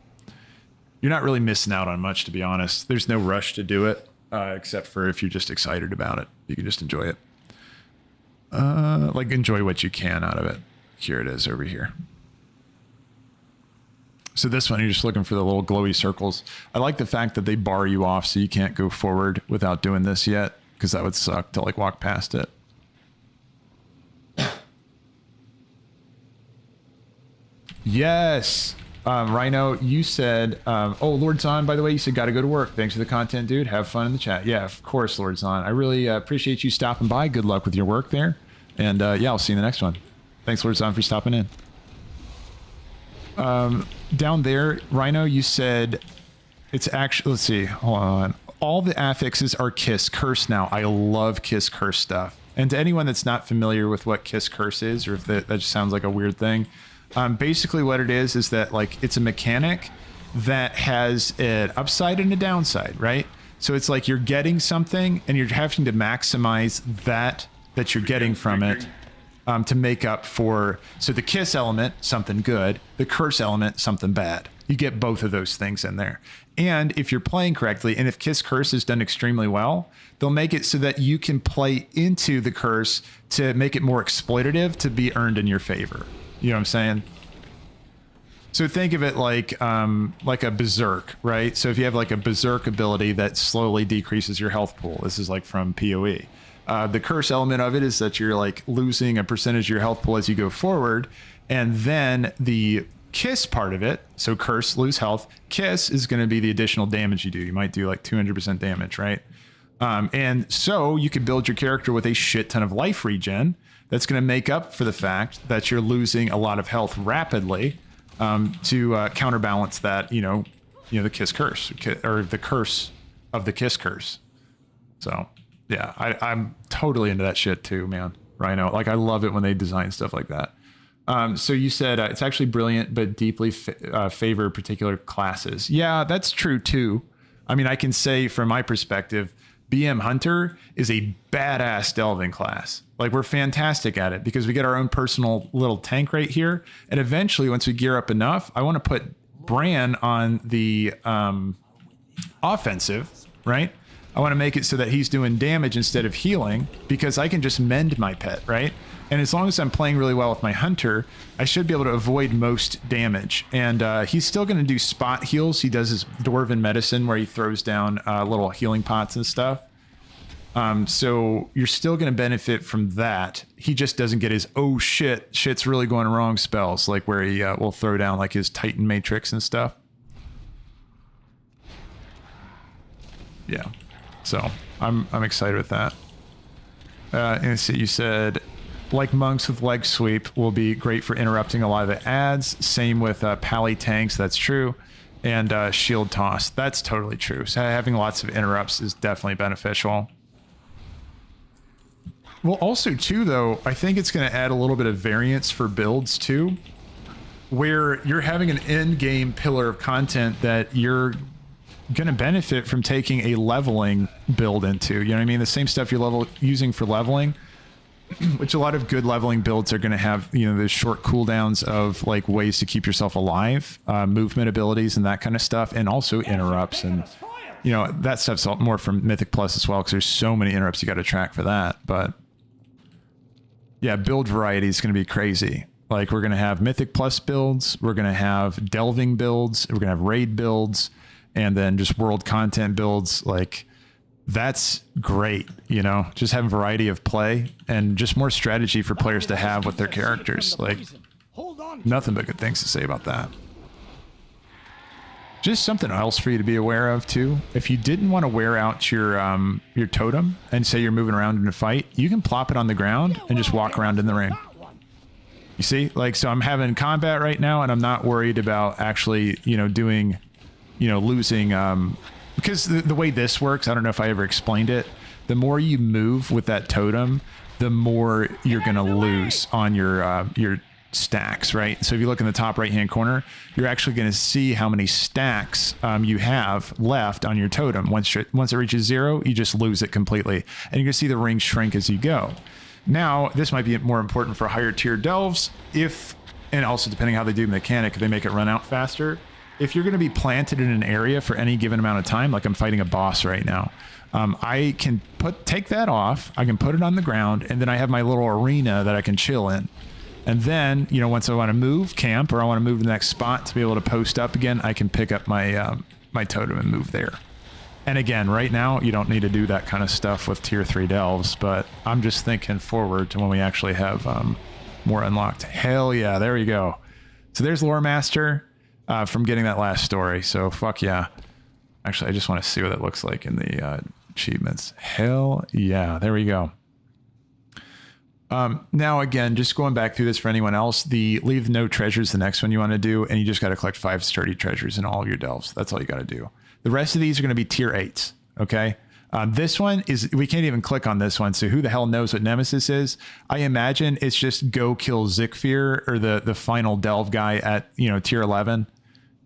you're not really missing out on much, to be honest. There's no rush to do it, except for if you're just excited about it. You can just enjoy it. Like, enjoy what you can out of it. Here it is over here. So this one, you're just looking for the little glowy circles. I like the fact that they bar you off so you can't go forward without doing this yet, because that would suck to like walk past it. Yes. Rhino, you said, Lord Zahn, by the way, you said, gotta go to work. Thanks for the content, dude. Have fun in the chat. Yeah, of course, Lord Zahn. I really appreciate you stopping by. Good luck with your work there. And yeah, I'll see you in the next one. Thanks, Lord Zahn, for stopping in. Down there, Rhino, you said it's actually, let's see, hold on. All the affixes are Kiss Curse now. I love Kiss Curse stuff. And to anyone that's not familiar with what Kiss Curse is, or if that just sounds like a weird thing, basically what it is that like it's a mechanic that has an upside and a downside, right? So it's like you're getting something and you're having to maximize that you're getting from it. To make up for, so the kiss element, something good, the curse element, something bad. You get both of those things in there. And if you're playing correctly, and if kiss curse is done extremely well, they'll make it so that you can play into the curse to make it more exploitative to be earned in your favor. You know what I'm saying? So think of it like a berserk, right? So if you have like a berserk ability that slowly decreases your health pool, this is like from PoE. The curse element of it is that you're like losing a percentage of your health pool as you go forward. And then the kiss part of it, so curse, lose health, kiss is going to be the additional damage you do. You might do like 200% damage, right? And so you could build your character with a shit ton of life regen that's going to make up for the fact that you're losing a lot of health rapidly to counterbalance that, the kiss curse, or the curse of the kiss curse. So... yeah, I'm totally into that shit too, man. Rhino. Like, I love it when they design stuff like that. So you said it's actually brilliant, but deeply favor particular classes. Yeah, that's true too. I mean, I can say from my perspective, BM Hunter is a badass delving class. Like, we're fantastic at it because we get our own personal little tank right here. And eventually, once we gear up enough, I want to put Brann on the offensive, right? I want to make it so that he's doing damage instead of healing because I can just mend my pet, right? And as long as I'm playing really well with my hunter, I should be able to avoid most damage. And he's still going to do spot heals. He does his dwarven medicine where he throws down little healing pots and stuff. So you're still going to benefit from that. He just doesn't get his, oh shit, shit's really going wrong spells, like where he will throw down like his Titan Matrix and stuff. Yeah. So I'm excited with that. And so you said, like monks with leg sweep will be great for interrupting a lot of the ads. Same with pally tanks. That's true. And shield toss. That's totally true. So having lots of interrupts is definitely beneficial. Well, also too, though, I think it's going to add a little bit of variance for builds too, where you're having an in-game pillar of content that you're going to benefit from taking a leveling build into. You know what I mean? The same stuff you're using for leveling, which a lot of good leveling builds are going to have, you know, the short cooldowns of like ways to keep yourself alive, movement abilities and that kind of stuff, and also interrupts. And, you know, that stuff's more from Mythic Plus as well, because there's so many interrupts you got to track for that. But yeah, build variety is going to be crazy. Like, we're going to have Mythic Plus builds, we're going to have delving builds, we're going to have raid builds, and then just world content builds. Like, that's great, you know, just having variety of play and just more strategy for players to have with their characters. Like, nothing but good things to say about that. Just something else for you to be aware of too. If you didn't want to wear out your totem and say you're moving around in a fight, you can plop it on the ground and just walk around in the ring. You see, like, so I'm having combat right now and I'm not worried about actually, you know, doing, you know, losing, because the way this works, I don't know if I ever explained it, the more you move with that totem, the more you're going to lose on your stacks, right? So if you look in the top right hand corner, you're actually going to see how many stacks you have left on your totem. Once it reaches 0, you just lose it completely, and you're going to see the ring shrink as you go. Now, this might be more important for higher tier delves, and also depending how they do mechanic, if they make it run out faster. If you're going to be planted in an area for any given amount of time, like I'm fighting a boss right now, I can take that off, I can put it on the ground, and then I have my little arena that I can chill in. And then, you know, once I want to move camp, or I want to move to the next spot to be able to post up again, I can pick up my my totem and move there. And again, right now, you don't need to do that kind of stuff with tier 3 delves, but I'm just thinking forward to when we actually have more unlocked. Hell yeah, there you go. So there's Lore Master from getting that last story. So fuck yeah. Actually, I just want to see what it looks like in the achievements. Hell yeah, there we go. Now, again, just going back through this for anyone else, the leave no treasures, the next one you want to do, and you just got to collect 5 sturdy treasures in all of your delves. That's all you got to do. The rest of these are going to be tier 8s. Okay. This one is, we can't even click on this one. So who the hell knows what Nemesis is? I imagine it's just go kill Zikfir, or the final delve guy at, you know, tier 11.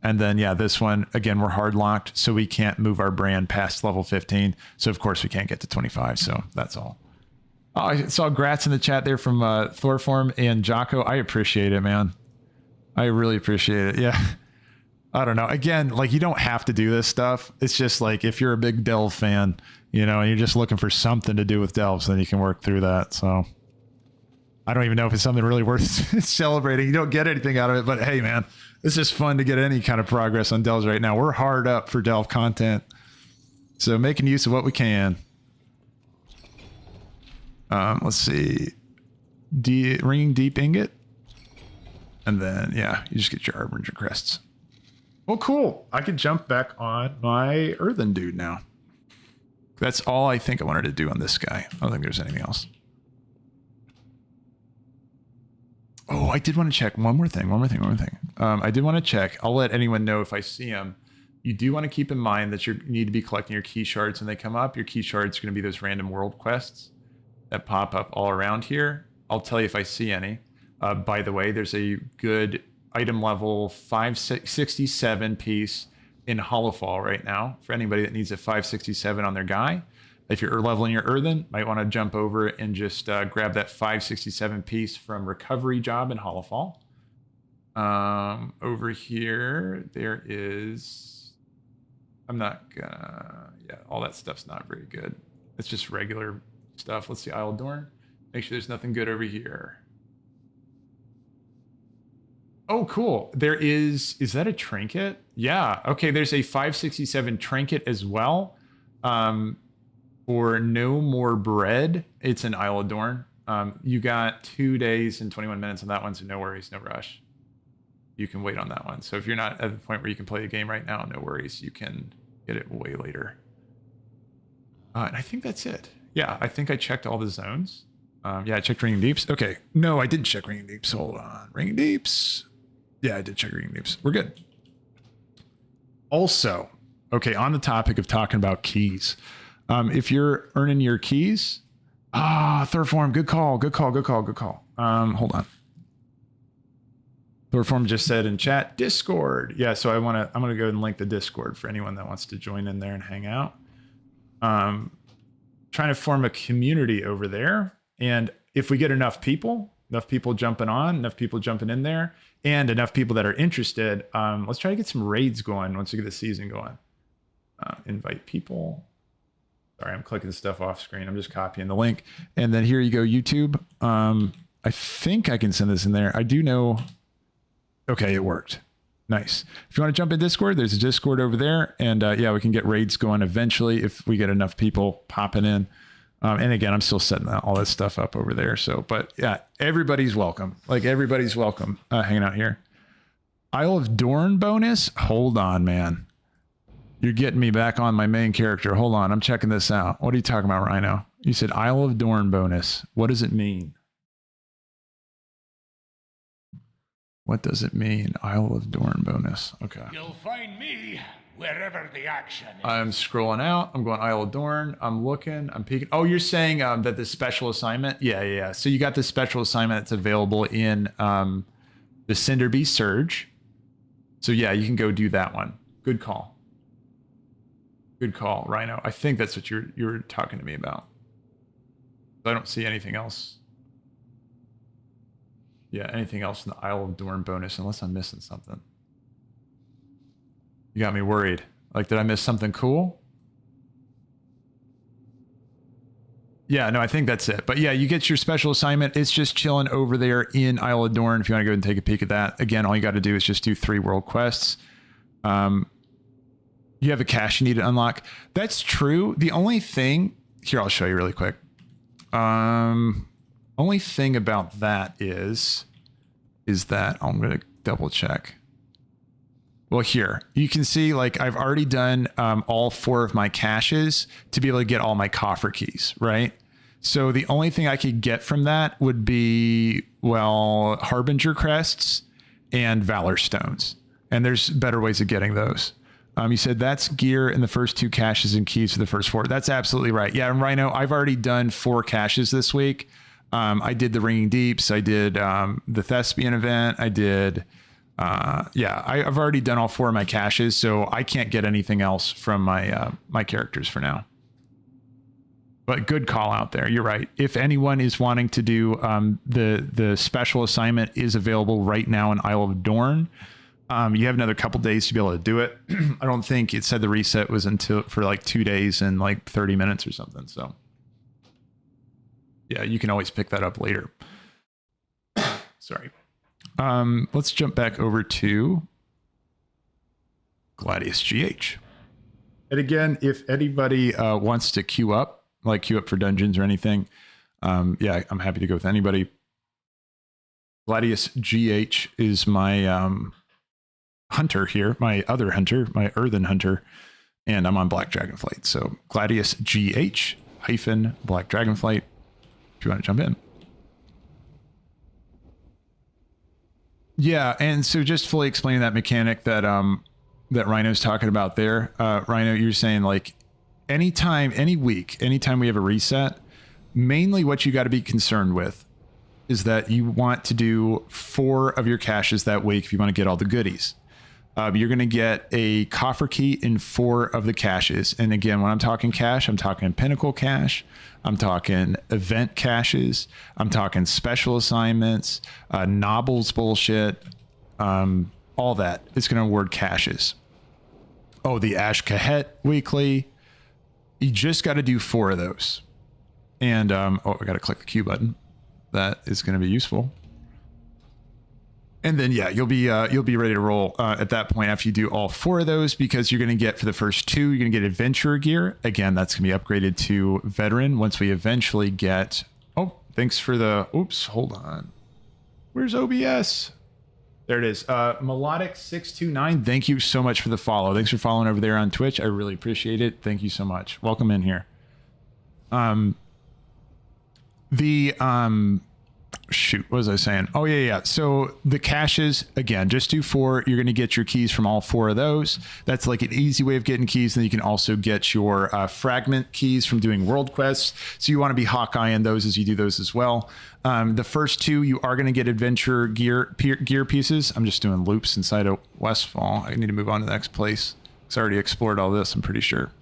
And then, yeah, this one, again, we're hard locked, so we can't move our brand past level 15. So of course we can't get to 25. So that's all. Oh, I saw grats in the chat there from Thorform and Jocko. I appreciate it, man. I really appreciate it. Yeah. I don't know. Again, like, you don't have to do this stuff. It's just like, if you're a big Delv fan, you know, and you're just looking for something to do with Delves, then you can work through that. So I don't even know if it's something really worth celebrating. You don't get anything out of it, but hey, man, it's just fun to get any kind of progress on Delves right now. We're hard up for Delve content, so making use of what we can. Let's see. Ringing Deep Ingot. And then, yeah, you just get your Harbinger crests. Well, cool. I can jump back on my Earthen dude now. That's all I think I wanted to do on this guy. I don't think there's anything else. Oh, I did want to check one more thing. I did want to check. I'll let anyone know if I see him. You do want to keep in mind that you need to be collecting your key shards when they come up. Your key shards are going to be those random world quests. that pop up all around here. I'll tell you if I see any. By the way, there's a good item level 567 piece in Hollowfall right now for anybody that needs a 567 on their guy. If you're leveling your Earthen, might want to jump over and just grab that 567 piece from Recovery Job in Hollowfall. Over here, there is... I'm not gonna... Yeah, all that stuff's not very good. It's just regular stuff. Let's see, Isle of Dorn. Make sure there's nothing good over here. Oh, cool. There is that a trinket? Yeah. Okay, there's a 567 trinket as well. For No More Bread. It's an Isle of Dorn. You got 2 days and 21 minutes on that one, so no worries, no rush. You can wait on that one. So if you're not at the point where you can play the game right now, no worries. You can get it way later. And I think that's it. Yeah, I think I checked all the zones. Yeah, I checked Ringing Deeps. Okay. No, I didn't check Ringing Deeps. Hold on. Ringing Deeps. Yeah, I did check Ringing Deeps. We're good. Also, okay, on the topic of talking about keys. If you're earning your keys, Thorform, good call. Hold on. Thorform just said in chat, Discord. Yeah, so I'm gonna go ahead and link the Discord for anyone that wants to join in there and hang out. Trying to form a community over there. And if we get enough people jumping on, enough people jumping in there, and enough people that are interested, let's try to get some raids going once we get the season going. Invite people. Sorry, I'm clicking stuff off screen. I'm just copying the link. And then here you go, YouTube. I think I can send this in there. I do know. Okay, it worked. Nice. If you want to jump in Discord, there's a Discord over there. And yeah, we can get raids going eventually if we get enough people popping in. And again, I'm still setting all that stuff up over there. So, but yeah, everybody's welcome. Like everybody's welcome hanging out here. Isle of Dorn bonus? Hold on, man. You're getting me back on my main character. Hold on, I'm checking this out. What are you talking about, Rhino? You said Isle of Dorn bonus. What does it mean? What does it mean? Isle of Dorn bonus. Okay. You'll find me wherever the action is. I'm scrolling out. I'm going Isle of Dorn. I'm looking. I'm peeking. Oh, you're saying that the special assignment? Yeah. So you got this special assignment that's available in the Cinderbeast Surge. So yeah, you can go do that one. Good call. Good call, Rhino. I think that's what you're talking to me about. I don't see anything else. Yeah, anything else in the Isle of Dorn bonus, unless I'm missing something. You got me worried. Like, did I miss something cool? Yeah, no, I think that's it. But yeah, you get your special assignment. It's just chilling over there in Isle of Dorn. If you want to go and take a peek at that. Again, all you got to do is just do 3 world quests. You have a cache you need to unlock. That's true. The only thing... Here, I'll show you really quick. Only thing about that is that... I'm going to double check. Well, here. You can see, like, I've already done all 4 of my caches to be able to get all my coffer keys, right? So the only thing I could get from that would be, well, Harbinger Crests and Valor Stones. And there's better ways of getting those. You said that's gear in the first 2 caches and keys for the first 4. That's absolutely right. Yeah, and Rhino, I've already done 4 caches this week. I did the Ringing Deeps. I did the Thespian event. I did... yeah, I've already done all 4 of my caches, so I can't get anything else from my my characters for now. But good call out there. You're right. If anyone is wanting to do the special assignment is available right now in Isle of Dorn. You have another couple days to be able to do it. I don't think it said the reset was until for like 2 days and like 30 minutes or something. So yeah, you can always pick that up later. Sorry. Let's jump back over to Gladius GH. And again, if anybody wants to queue up for dungeons or anything, yeah, I'm happy to go with anybody. Gladius GH is my hunter here, my other hunter, my Earthen hunter, and I'm on Black Dragonflight. So Gladius GH - Black Dragonflight, if you want to jump in. Yeah, and so just fully explaining that mechanic that that Rhino's talking about there. Rhino, you're saying like anytime, any week, anytime we have a reset, mainly what you got to be concerned with is that you want to do 4 of your caches that week if you want to get all the goodies. You're going to get a coffer key in 4 of the caches. And again, when I'm talking cache, I'm talking pinnacle cache. I'm talking event caches. I'm talking special assignments, Nobbles bullshit, all that. It's going to award caches. Oh, the Ash Kahet weekly. You just got to do 4 of those. And, I got to click the Q button. That is going to be useful. And then, yeah, you'll be ready to roll at that point after you do all 4 of those, because you're going to get, for the first 2, you're going to get adventurer gear. Again, that's going to be upgraded to veteran once we eventually get... Oh, thanks for the... Oops, hold on. Where's OBS? There it is. Melodic629, thank you so much for the follow. Thanks for following over there on Twitch. I really appreciate it. Thank you so much. Welcome in here. Shoot, what was I saying? Oh, yeah. So the caches, again, just do 4. You're going to get your keys from all 4 of those. That's like an easy way of getting keys. Then you can also get your fragment keys from doing world quests. So you want to be Hawkeye in those as you do those as well. The first 2, you are going to get adventure gear pieces. I'm just doing loops inside of Westfall. I need to move on to the next place. Because I already explored all this, I'm pretty sure.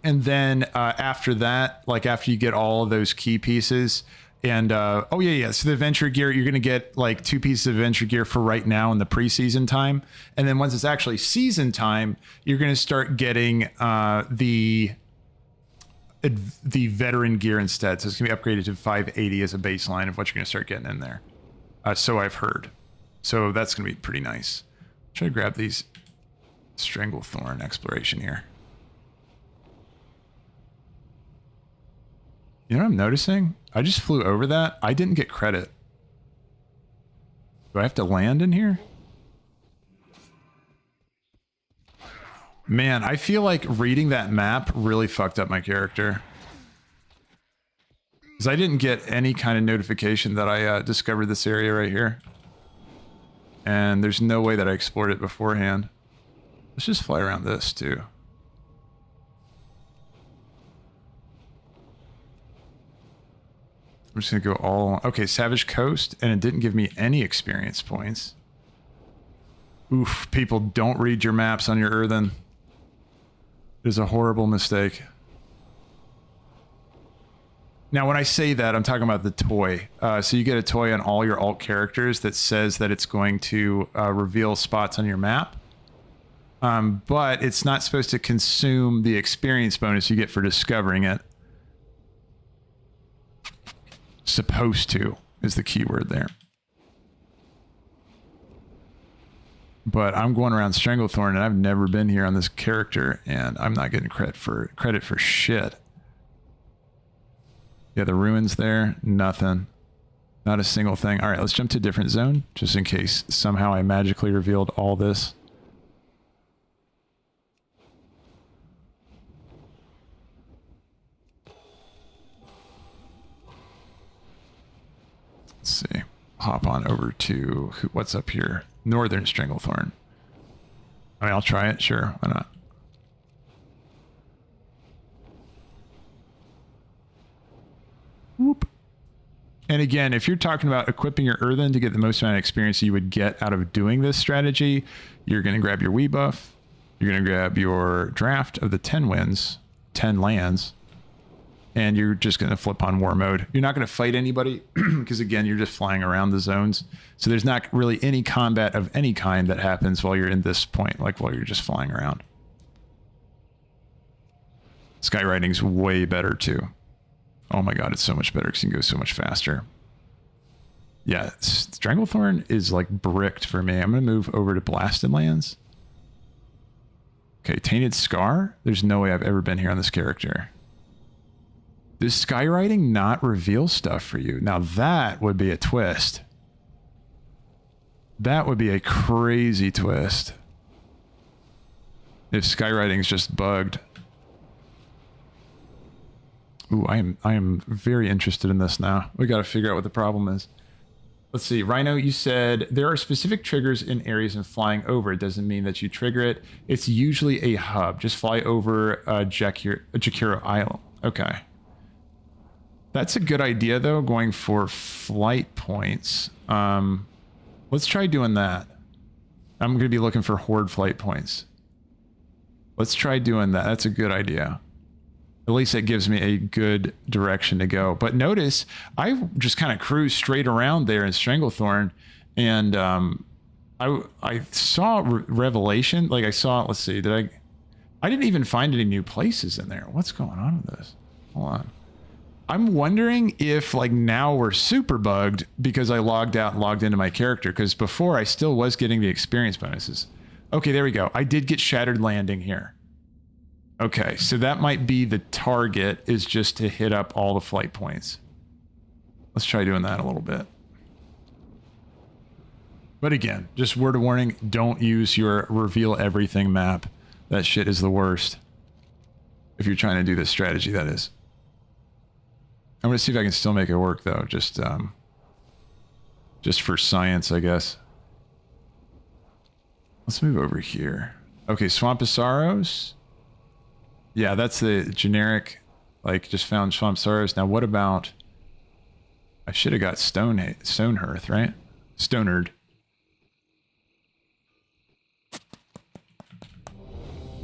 And then after that, like after you get all of those key pieces and so the adventure gear, you're going to get like 2 pieces of adventure gear for right now in the preseason time. And then once it's actually season time, you're going to start getting the veteran gear instead. So it's going to be upgraded to 580 as a baseline of what you're going to start getting in there. So I've heard. So that's going to be pretty nice. Try to grab these Stranglethorn exploration here. You know what I'm noticing? I just flew over that. I didn't get credit. Do I have to land in here? Man, I feel like reading that map really fucked up my character. Because I didn't get any kind of notification that I discovered this area right here. And there's no way that I explored it beforehand. Let's just fly around this too. I'm just going to go all... Okay, Savage Coast, and it didn't give me any experience points. Oof, people, don't read your maps on your Earthen. It is a horrible mistake. Now, when I say that, I'm talking about the toy. So you get a toy on all your alt characters that says that it's going to reveal spots on your map. But it's not supposed to consume the experience bonus you get for discovering it. Supposed to is the key word there. But I'm going around Stranglethorn and I've never been here on this character and I'm not getting credit for shit. Yeah, the ruins there, nothing. Not a single thing. All right, let's jump to a different zone just in case somehow I magically revealed all this. Let's see. Hop on over to what's up here? Northern Stranglethorn. I mean, I'll try it. Sure, why not? Whoop. And again, if you're talking about equipping your Earthen to get the most amount of experience you would get out of doing this strategy, you're going to grab your Wii buff. You're going to grab your draft of the 10 wins, 10 lands. And you're just going to flip on war mode. You're not going to fight anybody because, again, you're just flying around the zones. So there's not really any combat of any kind that happens while you're in this point, like while you're just flying around. Skywriting's way better, too. Oh my god, it's so much better because you can go so much faster. Yeah, Stranglethorn is like bricked for me. I'm going to move over to Blasted Lands. Okay, Tainted Scar. There's no way I've ever been here on this character. Does skywriting not reveal stuff for you? Now that would be a twist. That would be a crazy twist. If skywriting's just bugged. Ooh, I am very interested in this now. We got to figure out what the problem is. Let's see. Rhino, you said there are specific triggers in areas and flying over. It doesn't mean that you trigger it. It's usually a hub. Just fly over Jakiro Isle. Okay. That's a good idea, though, going for flight points. Let's try doing that. I'm going to be looking for horde flight points. Let's try doing that. That's a good idea. At least it gives me a good direction to go. But notice, I just kind of cruised straight around there in Stranglethorn, and I saw Revelation. Like, I saw, let's see, I didn't even find any new places in there. What's going on with this? Hold on. I'm wondering if, like, now we're super bugged because I logged out and logged into my character, because before I still was getting the experience bonuses. Okay, there we go. I did get Shattered Landing here. Okay, so that might be the target, is just to hit up all the flight points. Let's try doing that a little bit. But again, just word of warning, don't use your reveal everything map. That shit is the worst. If you're trying to do this strategy, that is. I'm going to see if I can still make it work, though. Just for science, I guess. Let's move over here. Okay, Swamp of Sorrows. Yeah, that's the generic, like, just found Swamp Sorrows. Now, what about... I should have got Stonehearth, right? Stonard.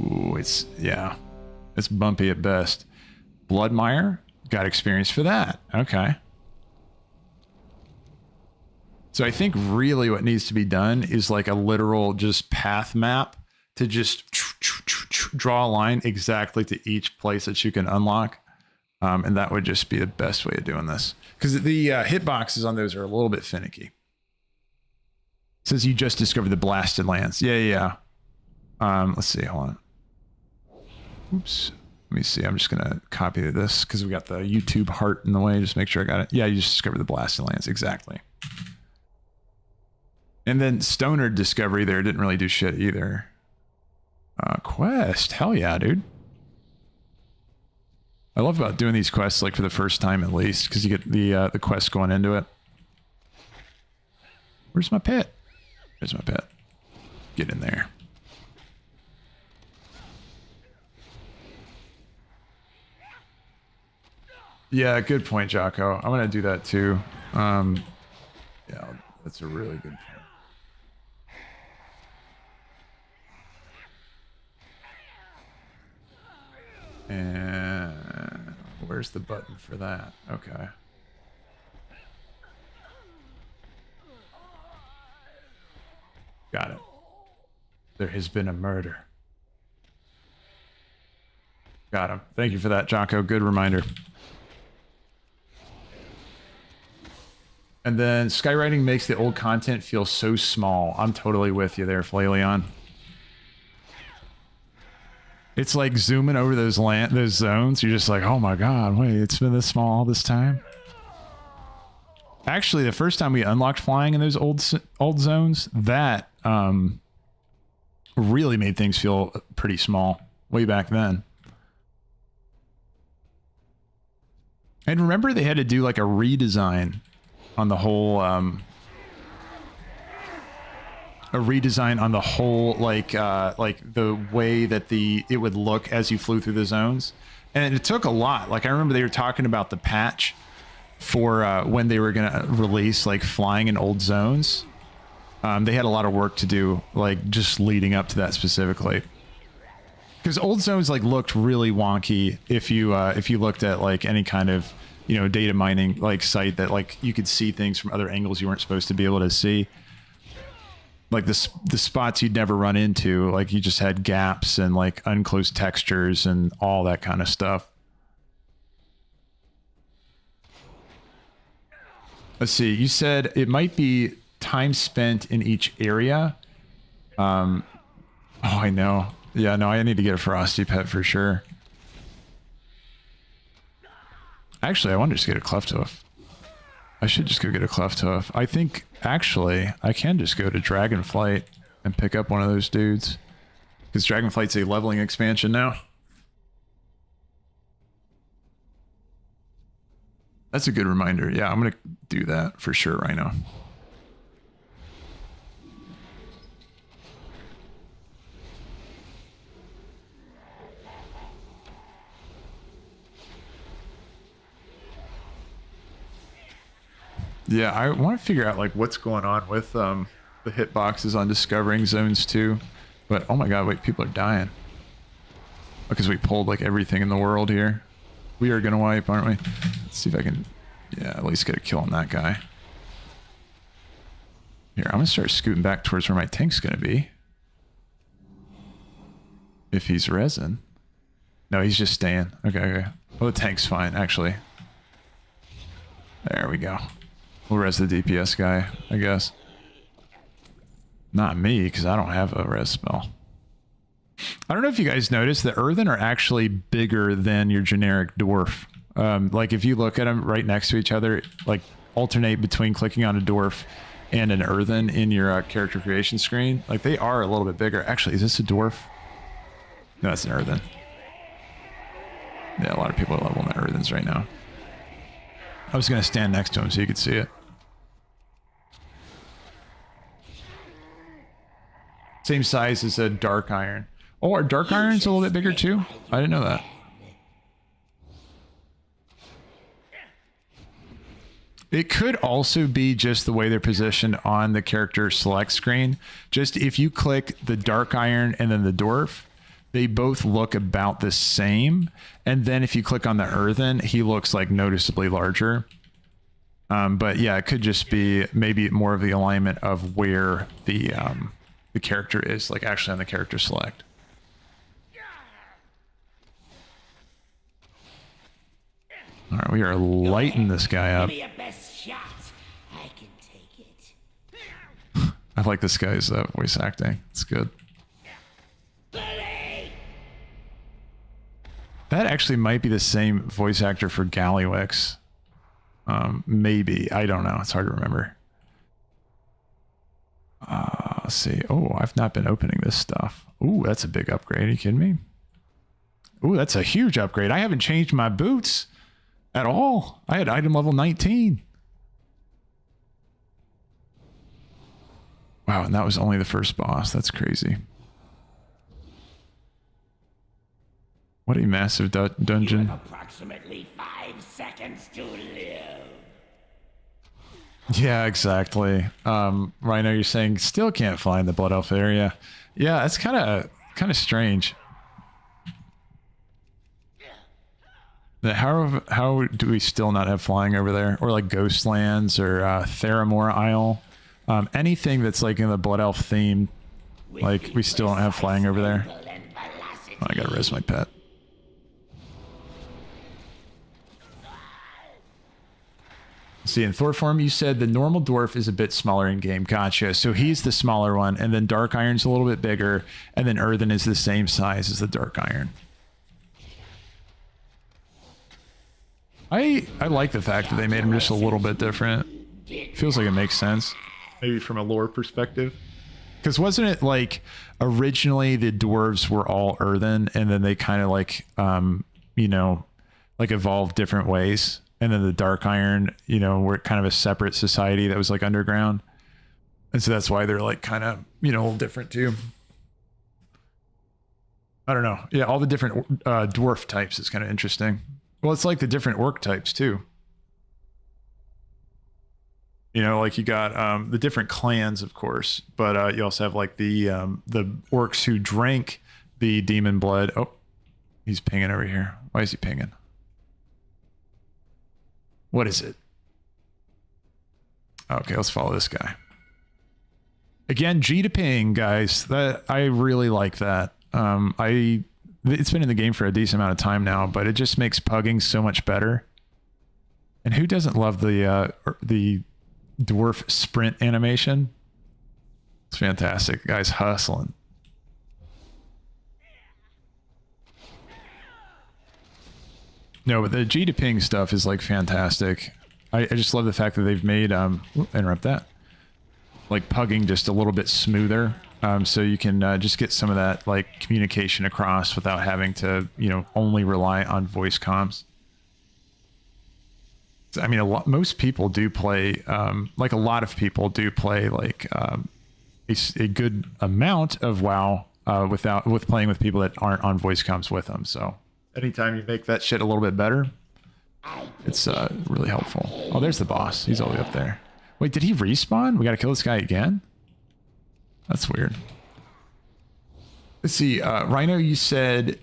Ooh, yeah. It's bumpy at best. Bloodmire? Got experience for that. Okay. So I think really what needs to be done is like a literal just path map to just draw a line exactly to each place that you can unlock. And that would just be the best way of doing this. Because the hitboxes on those are a little bit finicky. It says you just discovered the Blasted Lands. Yeah. Let's see. Hold on. Oops. Let me see. I'm just going to copy this because we got the YouTube heart in the way. Just make sure I got it. Yeah, you just discovered the Blasted Lands. Exactly. And then Stoner Discovery there didn't really do shit either. Quest. Hell yeah, dude. I love about doing these quests like for the first time at least, because you get the quest going into it. Where's my pet? There's my pet. Get in there. Yeah, good point, Jocko. I'm gonna do that too. Yeah, that's a really good point. And where's the button for that? Okay. Got it. There has been a murder. Got him. Thank you for that, Jocko. Good reminder. And then skywriting makes the old content feel so small. I'm totally with you there, Flailion. It's like zooming over those zones. You're just like, oh my god, wait, it's been this small all this time. Actually, the first time we unlocked flying in those old zones, that really made things feel pretty small way back then. And remember, they had to do like a redesign on the whole like the way that it would look as you flew through the zones. And it took a lot. Like I remember they were talking about the patch for when they were gonna release like flying in old zones. They had a lot of work to do, like just leading up to that specifically, because old zones like looked really wonky if you looked at like any kind of data mining like site that like you could see things from other angles you weren't supposed to be able to see. Like the spots you'd never run into, like you just had gaps and like unclosed textures and all that kind of stuff. Let's see, you said it might be time spent in each area. Oh, I know. Yeah, no, I need to get a Frosty Pet for sure. Actually, I want to just get a Cleft Hoof. I should just go get a Cleft Hoof. I think, actually, I can just go to Dragonflight and pick up one of those dudes. Because Dragonflight's a leveling expansion now. That's a good reminder. Yeah, I'm going to do that for sure right now. Yeah, I want to figure out like what's going on with the hitboxes on discovering zones too. But oh my god, wait, people are dying. Because we pulled like everything in the world here. We are gonna wipe, aren't we? Let's see if I can, yeah, at least get a kill on that guy. Here, I'm gonna start scooting back towards where my tank's gonna be. If he's resin. No, he's just staying. Okay, okay. Well, the tank's fine, actually. There we go. We'll res the DPS guy, I guess. Not me, because I don't have a res spell. I don't know if you guys noticed that Earthen are actually bigger than your generic dwarf. Like if you look at them right next to each other, like alternate between clicking on a dwarf and an Earthen in your character creation screen, like they are a little bit bigger. Actually, is this a dwarf? No, it's an Earthen. Yeah, a lot of people are leveling the Earthens right now. I was going to stand next to him so you could see it. Same size as a dark iron. Oh, our dark iron's a little bit bigger too? I didn't know that. It could also be just the way they're positioned on the character select screen. Just if you click the dark iron and then the dwarf, they both look about the same. And then if you click on the Earthen, he looks like noticeably larger. But yeah, it could just be maybe more of the alignment of where the character is, like actually on the character select. All right, we are lighting this guy up. Give me your best shot. I can take it. I like this guy's voice acting. It's good. That actually might be the same voice actor for Gallywix. Maybe. I don't know. It's hard to remember. Let's see. Oh, I've not been opening this stuff. Ooh, that's a big upgrade. Are you kidding me? Ooh, that's a huge upgrade. I haven't changed my boots at all. I had item level 19. Wow, and that was only the first boss. That's crazy. What a massive dungeon. Approximately 5 seconds to live. Yeah, exactly. Rhino, you're saying still can't fly in the Blood Elf area. Yeah, that's kind of strange. How do we still not have flying over there? Or like Ghostlands or Theramore Isle? Anything that's like in the Blood Elf theme, like we still don't have flying over there. Oh, I gotta res my pet. See, in Thor form, you said the normal dwarf is a bit smaller in game. Gotcha. So he's the smaller one, and then Dark Iron's a little bit bigger, and then Earthen is the same size as the Dark Iron. I like the fact that they made him just a little bit different. Feels like it makes sense. Maybe from a lore perspective. Because wasn't it like originally the dwarves were all Earthen, and then they kind of like, you know, like evolved different ways? And then the Dark Iron, you know, were kind of a separate society that was like underground. And so that's why they're like kind of, you know, a little different too. I don't know. Yeah, all the different dwarf types is kind of interesting. Well, it's like the different orc types too. You know, like you got the different clans, of course, but you also have like the orcs who drank the demon blood. Oh, he's pinging over here. Why is he pinging? What is it? Okay, let's follow this guy. Again, G to ping, guys. That I really like that. It's been in the game for a decent amount of time now, but it just makes pugging so much better. And who doesn't love the dwarf sprint animation? It's fantastic. Guys hustling. No, but the G to ping stuff is like fantastic. I just love the fact that they've made interrupt that, like pugging just a little bit smoother, so you can just get some of that like communication across without having to, you know, only rely on voice comms. I mean, most people do play, like a lot of people do play like a good amount of WoW with playing with people that aren't on voice comms with them. So anytime you make that shit a little bit better, It's really helpful. Oh, there's the boss. He's all the way up there. Wait, did he respawn? We gotta kill this guy again? That's weird. Let's see, Rhino, you said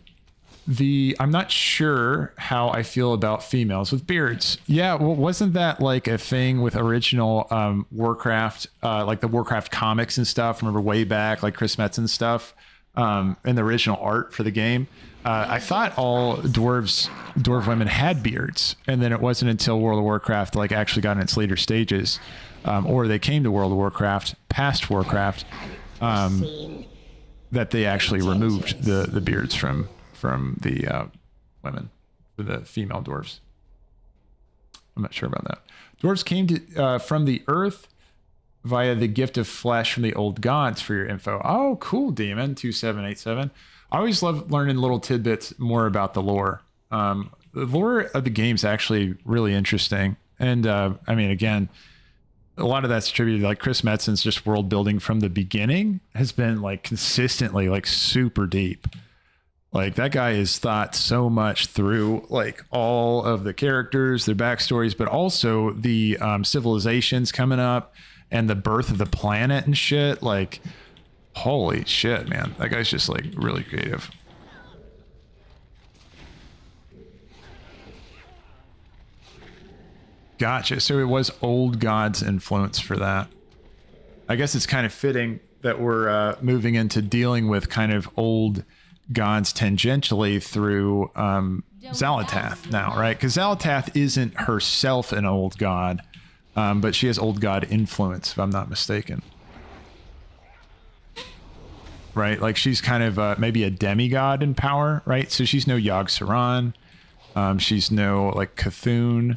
I'm not sure how I feel about females with beards. Yeah, well, wasn't that like a thing with original Warcraft, like the Warcraft comics and stuff? Remember way back, like Chris Metzen stuff, and the original art for the game. I thought all dwarf women had beards, and then it wasn't until World of Warcraft like actually got in its later stages, or they came to World of Warcraft, past Warcraft, that they actually removed the beards from the women, for the female dwarves. I'm not sure about that. Dwarves came to from the earth via the gift of flesh from the old gods, for your info. Oh, cool, Demon 2787. I always love learning little tidbits more about the lore. The lore of the game's actually really interesting. And I mean, again, a lot of that's attributed to like Chris Metzen's just world building from the beginning has been like consistently like super deep. Like that guy has thought so much through like all of the characters, their backstories, but also the civilizations coming up and the birth of the planet and shit. Like, holy shit, man. That guy's just like really creative. Gotcha. So it was old gods influence for that. I guess it's kind of fitting that we're moving into dealing with kind of old gods tangentially through Xal'atath now, right? Because Xal'atath isn't herself an old god, but she has old god influence, if I'm not mistaken. Right? Like she's kind of maybe a demigod in power, right? So she's no Yogg-Saron. She's no like Cthulhu.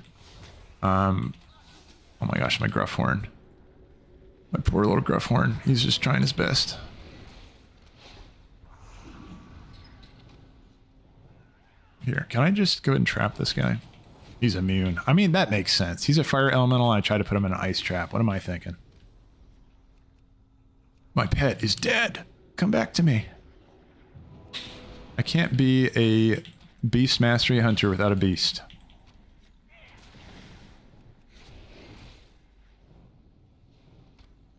Oh my gosh, my Gruffhorn. My poor little Gruffhorn. He's just trying his best. Here, can I just go ahead and trap this guy? He's immune. I mean, that makes sense. He's a fire elemental, and I try to put him in an ice trap. What am I thinking? My pet is dead. Come back to me. I can't be a beast mastery hunter without a beast.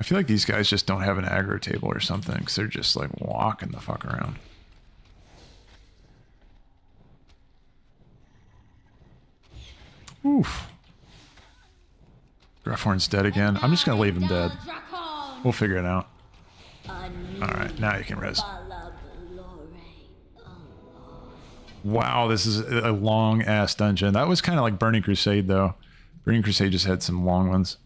I feel like these guys just don't have an aggro table or something, because they're just like walking the fuck around. Oof. Gruffhorn's dead again. I'm just going to leave him dead. We'll figure it out. Alright, now you can res. Wow, this is a long-ass dungeon. That was kind of like Burning Crusade, though. Burning Crusade just had some long ones.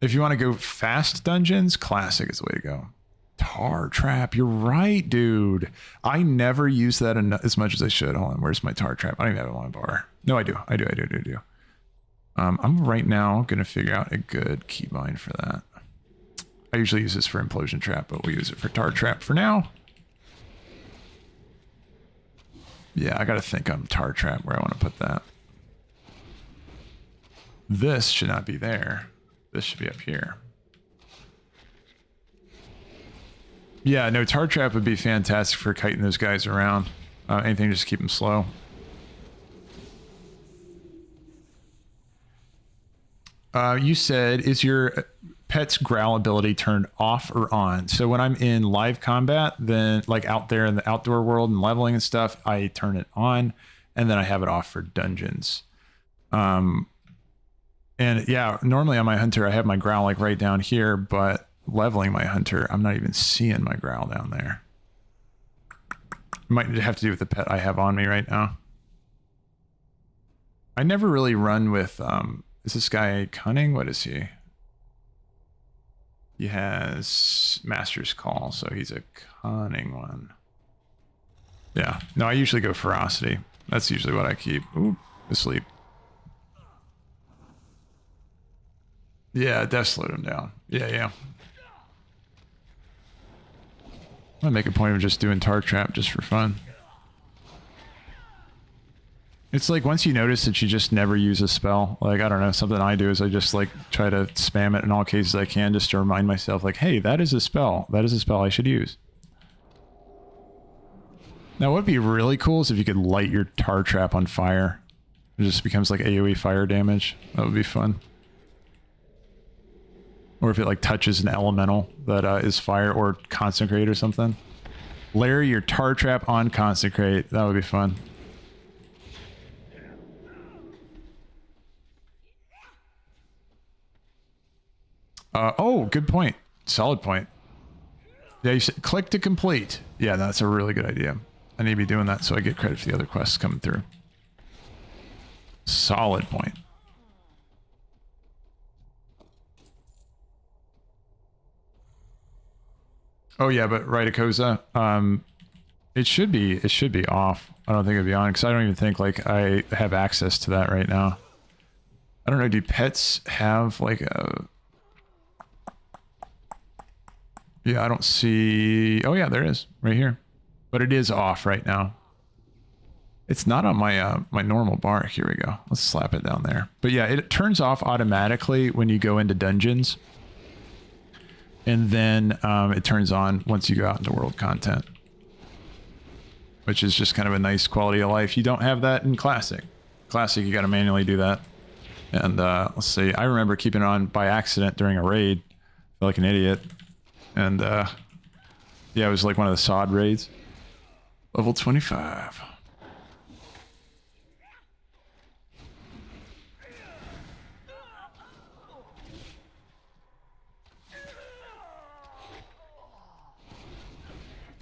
If you want to go fast dungeons, Classic is the way to go. Tar Trap, you're right, dude. I never use that as much as I should. Hold on, where's my Tar Trap? I don't even have it on my bar. No, I do. I'm right now going to figure out a good keybind for that. I usually use this for Implosion Trap, but we'll use it for Tar Trap for now. Yeah, I got to think on Tar Trap where I want to put that. This should not be there. This should be up here. Yeah, no, Tar Trap would be fantastic for kiting those guys around. Anything just to keep them slow. You said, is your pet's growl ability turned off or on? So when I'm in live combat, then like out there in the outdoor world and leveling and stuff, I turn it on, and then I have it off for dungeons. And yeah, normally on my hunter, I have my growl like right down here, but leveling my hunter, I'm not even seeing my growl down there. Might have to do with the pet I have on me right now. I never really run with, is this guy cunning? What is he? He has Master's Call, so he's a cunning one. Yeah, no, I usually go ferocity. That's usually what I keep. Ooh, asleep. Yeah, Death slowed him down. Yeah. I'm gonna make a point of just doing Tar Trap just for fun. It's like once you notice that you just never use a spell, like, I don't know, something I do is I just like try to spam it in all cases I can just to remind myself like, hey, that is a spell. That is a spell I should use. Now, what would be really cool is if you could light your tar trap on fire. It just becomes like AoE fire damage. That would be fun. Or if it like touches an elemental that is fire or consecrate or something. Layer your tar trap on consecrate. That would be fun. Oh, good point. Solid point. Yeah, you said click to complete. Yeah, that's a really good idea. I need to be doing that so I get credit for the other quests coming through. Solid point. Oh yeah, but right, Akoza, it should be off. I don't think it'd be on because I don't even think like I have access to that right now. I don't know. Do pets have like a? Yeah, I don't see. Oh yeah, there is right here, but it is off right now. It's not on my my normal bar. Here we go. Let's slap it down there. But yeah, it turns off automatically when you go into dungeons. And then it turns on once you go out into world content. Which is just kind of a nice quality of life. You don't have that in Classic. Classic, you got to manually do that. And let's see. I remember keeping it on by accident during a raid. I feel like an idiot. And yeah, it was like one of the sod raids. Level 25.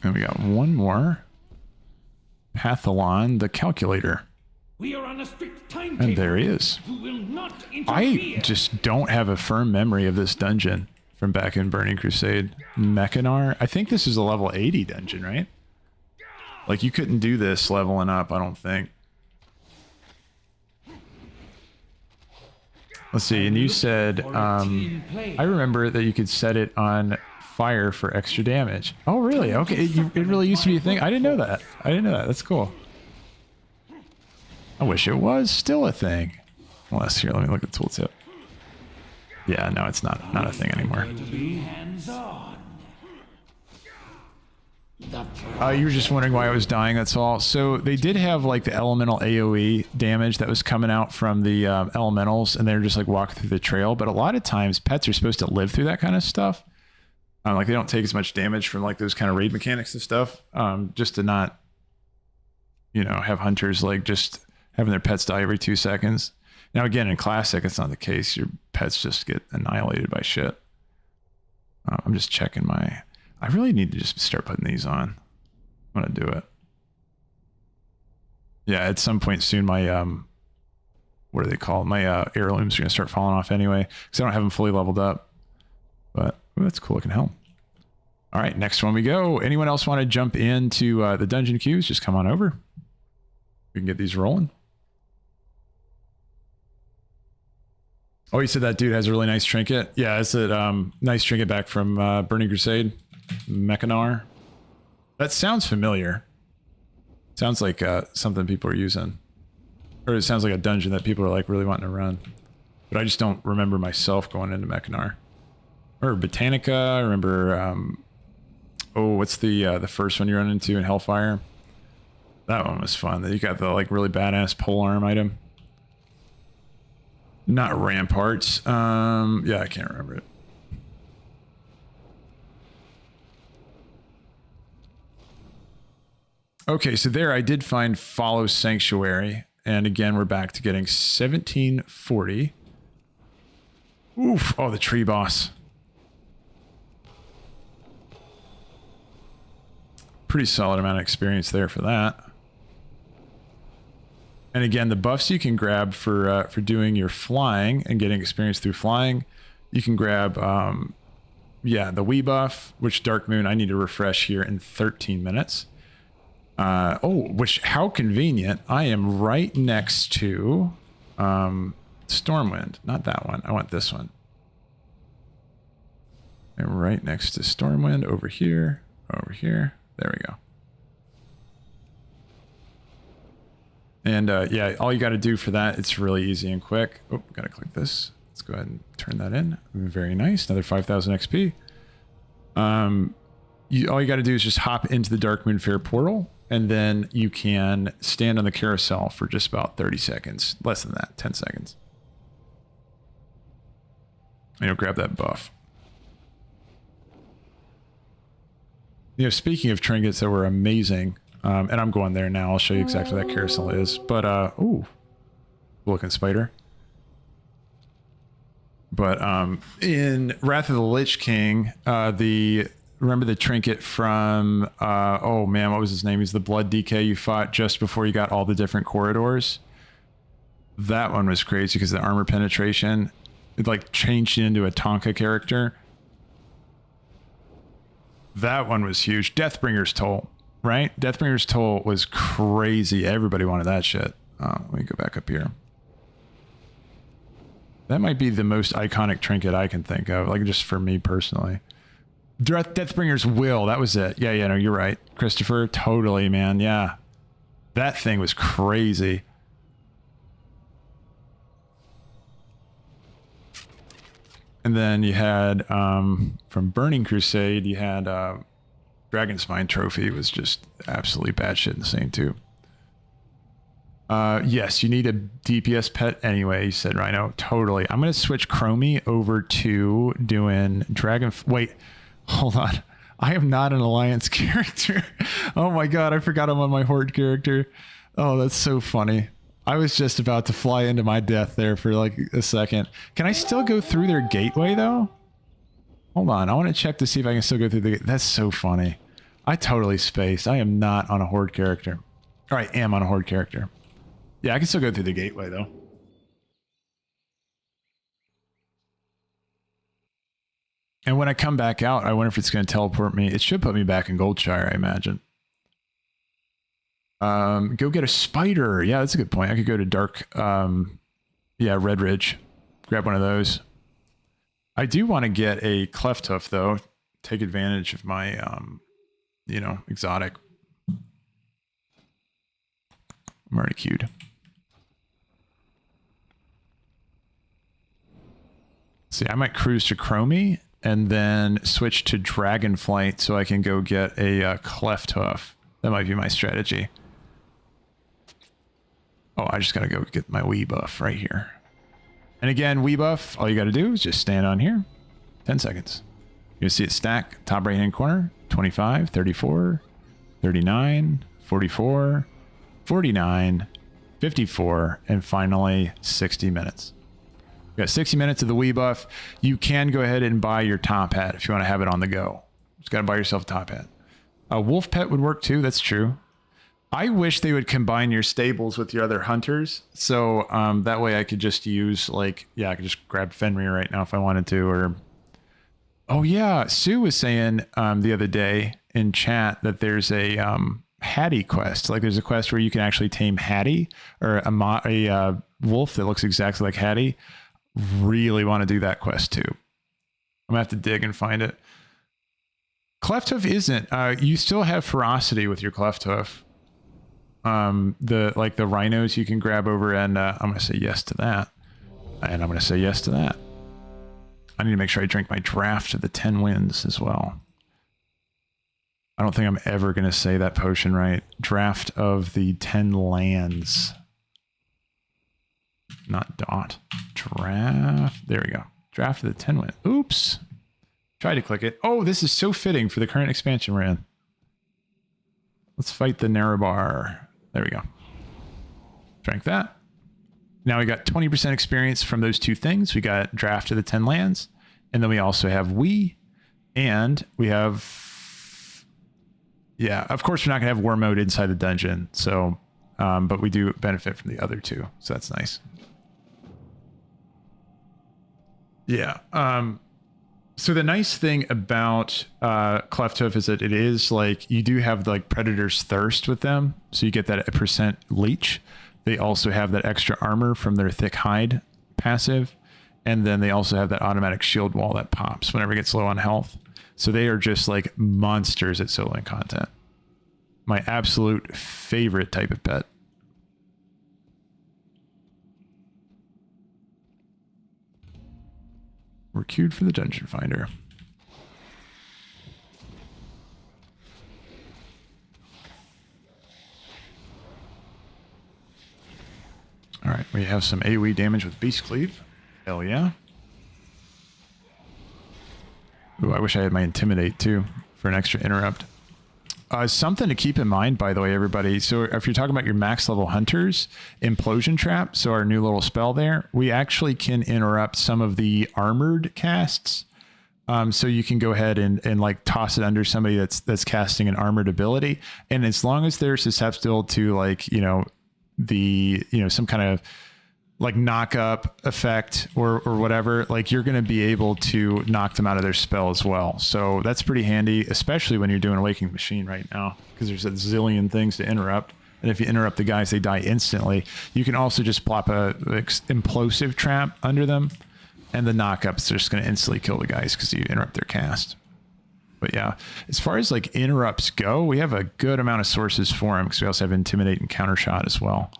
And we got one more. Pathalon, the calculator. We are on a strict time. And there he is. You will not interfere. I just don't have a firm memory of this dungeon from back in Burning Crusade. Mechanar. I think this is a level 80 dungeon, right? Like you couldn't do this leveling up, I don't think. Let's see, and you said, I remember that you could set it on fire for extra damage. Oh, really? Okay, it really used to be a thing. I didn't know that. I didn't know that. That's cool. I wish it was still a thing. Unless, here, let me look at the tooltip. Yeah, no, it's not a thing anymore. You were just wondering why I was dying, that's all. So they did have like the elemental AoE damage that was coming out from the elementals, and they're just like walking through the trail. But a lot of times pets are supposed to live through that kind of stuff. Like they don't take as much damage from like those kind of raid mechanics and stuff, just to not, you know, have hunters like just having their pets die every 2 seconds. Now again, in Classic, it's not the case. Your pets just get annihilated by shit. I'm just checking my. I really need to just start putting these on. I'm gonna do it. Yeah, at some point soon, my what do they call it? My heirlooms are gonna start falling off anyway because I don't have them fully leveled up. But ooh, that's cool looking helm. All right, next one we go. Anyone else want to jump into the dungeon queues? Just come on over. We can get these rolling. Oh, you said that dude has a really nice trinket? Yeah, it's a nice trinket back from Burning Crusade. Mechanar. That sounds familiar. Sounds like something people are using. Or it sounds like a dungeon that people are like really wanting to run. But I just don't remember myself going into Mechanar. Or Botanica, I remember, oh, what's the first one you run into in Hellfire? That one was fun. You got the like really badass polearm item. Not ramparts. Yeah, I can't remember it. Okay, so there I did find Follow Sanctuary. And again, we're back to getting 1740. Oof, oh, the tree boss. Pretty solid amount of experience there for that. And again, the buffs you can grab for doing your flying and getting experience through flying. You can grab, yeah, the Wii buff, which Darkmoon I need to refresh here in 13 minutes. Oh, which, how convenient. I am right next to Stormwind. Not that one. I want this one. I'm right next to Stormwind over here. Over here. There we go. And yeah, all you got to do for that, it's really easy and quick. Oh, got to click this. Let's go ahead and turn that in. Very nice. Another 5,000 XP. All you got to do is just hop into the Darkmoon Faire portal. And then you can stand on the carousel for just about 30 seconds. Less than that, 10 seconds. And you'll grab that buff. You know, speaking of trinkets that were amazing, and I'm going there now. I'll show you exactly what that carousel is. But, ooh, looking spider. But in Wrath of the Lich King, remember the trinket from, oh man, what was his name? He's the Blood DK you fought just before you got all the different corridors. That one was crazy because the armor penetration, it like changed you into a Tonka character. That one was huge. Deathbringer's Toll, right? Deathbringer's Toll was crazy. Everybody wanted that shit. Let me go back up here. That might be the most iconic trinket I can think of, like just for me personally. Deathbringer's Will, that was it. Yeah, no, you're right. Christopher, totally, man. Yeah. That thing was crazy. And then you had, from Burning Crusade, you had Dragon's Spine Trophy was just absolutely batshit insane too. Yes, you need a DPS pet anyway, you said Rhino. Totally. I'm going to switch Chromie over to doing Dragon... Wait, hold on. I am not an Alliance character. Oh my god, I forgot I'm on my Horde character. Oh, that's so funny. I was just about to fly into my death there for like a second. Can I still go through their gateway though? Hold on, I want to check to see if I can still go through the... That's so funny. I totally spaced. I am not on a Horde character. Or I am on a Horde character. Yeah, I can still go through the gateway, though. And when I come back out, I wonder if it's going to teleport me. It should put me back in Goldshire, I imagine. Go get a spider. Yeah, that's a good point. I could go to Dark... yeah, Red Ridge. Grab one of those. I do want to get a Cleft Hoof, though. Take advantage of my, you know, exotic. I'm already queued. See, I might cruise to Chromie and then switch to Dragonflight so I can go get a Cleft Hoof. That might be my strategy. Oh, I just gotta go get my Wii buff right here. And again, Wii buff, all you gotta do is just stand on here. 10 seconds. You'll see it stack, top right hand corner, 25, 34, 39, 44, 49, 54, and finally 60 minutes. You got 60 minutes of the Wii buff. You can go ahead and buy your top hat if you want to have it on the go. Just got to buy yourself a top hat. A wolf pet would work too. That's true. I wish they would combine your stables with your other hunters. So that way I could just use like, yeah, I could just grab Fenrir right now if I wanted to. Or, oh yeah, Sue was saying the other day in chat that there's a Hattie quest. Like there's a quest where you can actually tame Hattie or a wolf that looks exactly like Hattie. Really want to do that quest too. I'm gonna have to dig and find it. Cleft Hoof isn't. You still have ferocity with your Cleft Hoof. The rhinos you can grab over, and I'm gonna say yes to that. And I'm gonna say yes to that. I need to make sure I drink my draft of the 10 winds as well. I don't think I'm ever gonna say that potion right. Draft of the 10 lands. Not dot. Draft. There we go. Draft of the 10 wind. Oops. Tried to click it. Oh, this is so fitting for the current expansion we're in. Let's fight the Narrobar. There we go. Drank that. Now we got 20% experience from those two things. We got draft of the 10 lands. And then we also have and we have, yeah, of course we're not gonna have war mode inside the dungeon. So, but we do benefit from the other two. So that's nice. Yeah. So the nice thing about Cleft Hoof is that it is like you do have like Predator's Thirst with them, so you get that % leech. They also have that extra armor from their thick hide passive, and then they also have that automatic shield wall that pops whenever it gets low on health. So they are just like monsters at soloing content. My absolute favorite type of pet. We're queued for the Dungeon Finder. We have some AoE damage with Beast Cleave. Hell yeah. Ooh, I wish I had my Intimidate too for an extra interrupt. Something to keep in mind, by the way, everybody. So if you're talking about your max level hunters, Implosion Trap, so our new little spell there, we actually can interrupt some of the armored casts. So you can go ahead and like toss it under somebody that's casting an armored ability. And as long as they're susceptible to like, you know, some kind of like knock up effect or whatever, like you're going to be able to knock them out of their spell as well. So that's pretty handy, especially when you're doing Awakening Machine right now, because there's a zillion things to interrupt. And if you interrupt the guys, they die instantly. You can also just plop a implosive trap under them, and the knockup's just going to instantly kill the guys because you interrupt their cast. But yeah, as far as like interrupts go, we have a good amount of sources for them because we also have Intimidate and Countershot as well.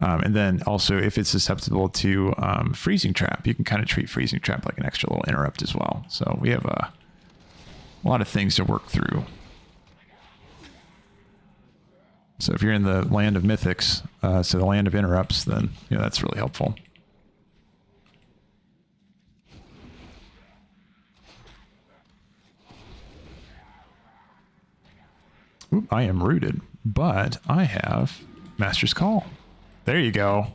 And then also if it's susceptible to Freezing Trap, you can kind of treat Freezing Trap like an extra little interrupt as well. So we have a lot of things to work through. So if you're in the land of mythics, so the land of interrupts, then you know, that's really helpful. Oop, I am rooted, but I have Master's Call. There you go.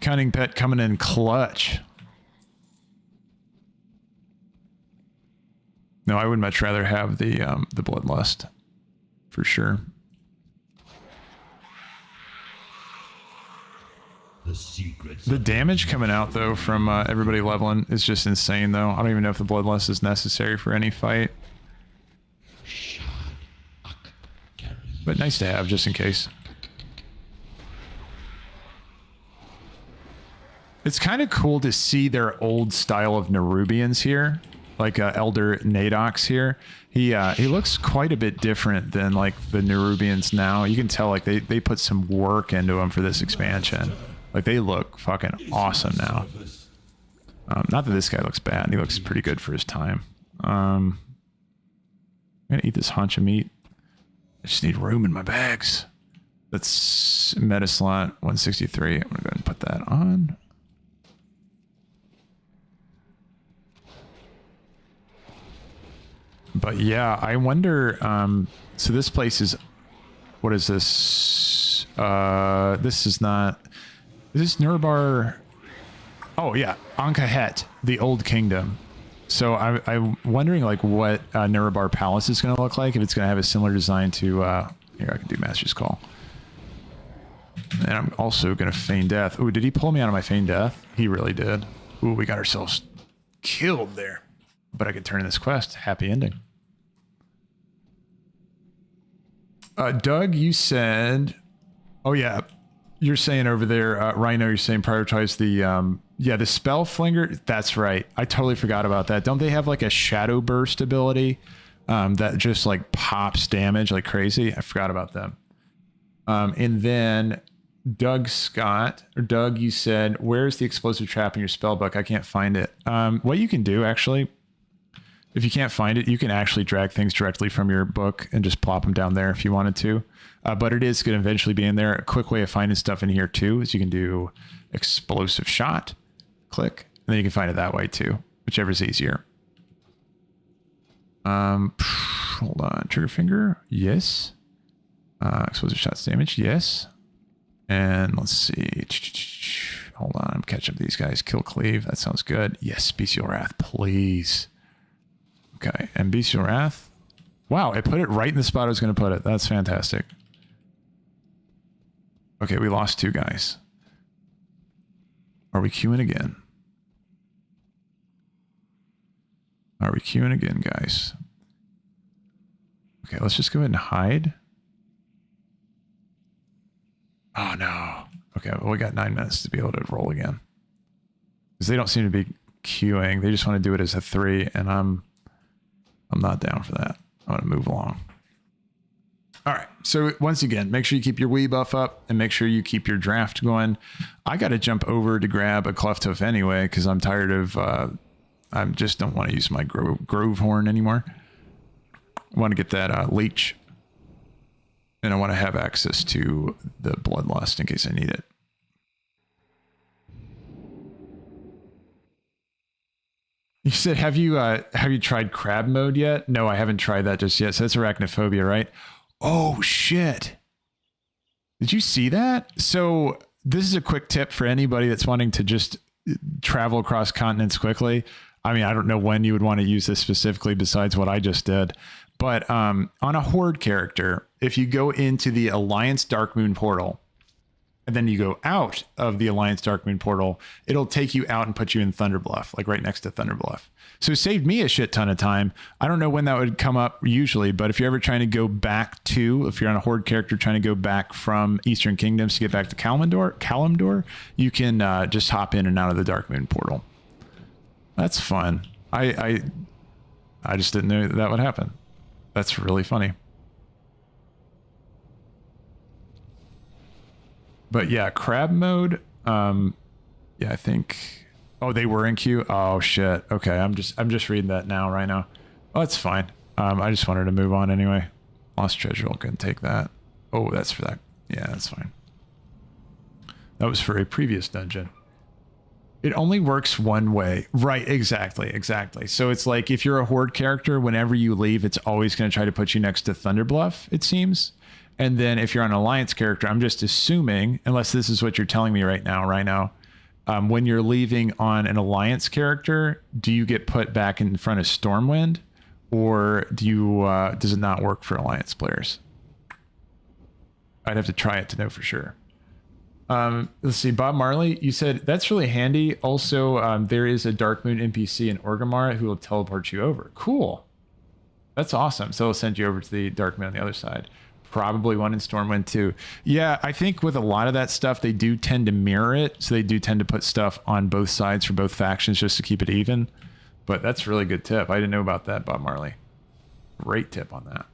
Cunning Pet coming in clutch. No, I would much rather have the Bloodlust, for sure. The damage coming out though from everybody leveling is just insane though. I don't even know if the Bloodlust is necessary for any fight. But nice to have just in case. It's kind of cool to see their old style of Nerubians here, like Elder Nadox here. He looks quite a bit different than like the Nerubians now. You can tell like they put some work into them for this expansion. Like they look fucking awesome now. Not that this guy looks bad. He looks pretty good for his time. I'm gonna eat this haunch of meat. I just need room in my bags. That's meta slot 163. I'm gonna go ahead and put that on. But yeah, I wonder, so this place is, what is this? This is not, is this Nurbar? Oh yeah, Ankahet, the Old Kingdom. So I'm wondering like what Nurbar Palace is going to look like, if it's going to have a similar design to, here I can do Master's Call. And I'm also going to feign death. Ooh, did he pull me out of my feign death? He really did. Ooh, we got ourselves killed there. But I could turn in this quest. Happy ending. Doug, you said... Oh, yeah. You're saying over there, Rhino, you're saying prioritize the... yeah, the Spell Flinger. That's right. I totally forgot about that. Don't they have like a Shadow Burst ability that just like pops damage like crazy? I forgot about them. And then Doug Scott, or Doug, you said, where's the explosive trap in your spell book? I can't find it. What you can do, actually... If you can't find it, you can actually drag things directly from your book and just plop them down there if you wanted to. But it is going to eventually be in there. A quick way of finding stuff in here too is you can do explosive shot, click, and then you can find it that way too, whichever is easier. Hold on, trigger finger, yes. Explosive shots damage, yes. And let's see. Hold on, I'm catching up these guys. Kill cleave, that sounds good. Yes, Bestial Wrath, please. Okay, and Bestial Wrath. Wow, it put it right in the spot I was going to put it. That's fantastic. Okay, we lost two guys. Are we queuing again? Are we queuing again, guys? Okay, let's just go ahead and hide. Oh, no. Okay, well, we got 9 minutes to be able to roll again. Because they don't seem to be queuing. They just want to do it as a 3, and I'm not down for that. I'm going to move along. All right. So once again, make sure you keep your Wii buff up and make sure you keep your draft going. I got to jump over to grab a Cleft Hoof anyway, because I'm tired of, I just don't want to use my Grove Horn anymore. I want to get that leech. And I want to have access to the Bloodlust in case I need it. You said, have you tried crab mode yet? No, I haven't tried that just yet. So that's arachnophobia, right? Oh shit. Did you see that? So this is a quick tip for anybody that's wanting to just travel across continents quickly. I mean, I don't know when you would want to use this specifically besides what I just did, but on a horde character, if you go into the Alliance Darkmoon portal, and then you go out of the Alliance Darkmoon portal, it'll take you out and put you in Thunderbluff, like right next to Thunderbluff. So it saved me a shit ton of time. I don't know when that would come up usually, but if you're ever trying to go back to, if you're on a horde character trying to go back from Eastern Kingdoms to get back to Kalimdor, you can just hop in and out of the Darkmoon portal. That's fun. I just didn't know that would happen. That's really funny. But yeah, crab mode. Yeah, I think. Oh, they were in queue. Oh shit. Okay, I'm just reading that right now. Oh, that's fine. I just wanted to move on anyway. Lost treasure. I couldn't take that. Oh, that's for that. Yeah, that's fine. That was for a previous dungeon. It only works one way. Right, exactly. So it's like if you're a horde character, whenever you leave, it's always going to try to put you next to Thunderbluff, it seems. And then if you're an Alliance character, I'm just assuming, unless this is what you're telling me right now, when you're leaving on an Alliance character, do you get put back in front of Stormwind, or do you does it not work for Alliance players? I'd have to try it to know for sure. Let's see, Bob Marley, you said that's really handy. Also, there is a Darkmoon NPC in Orgrimmar who will teleport you over. Cool. That's awesome. So it'll send you over to the Darkmoon on the other side. Probably one in Stormwind too. Yeah, I think with a lot of that stuff, they do tend to mirror it. So they do tend to put stuff on both sides for both factions just to keep it even. But that's a really good tip. I didn't know about that, Bob Marley. Great tip on that.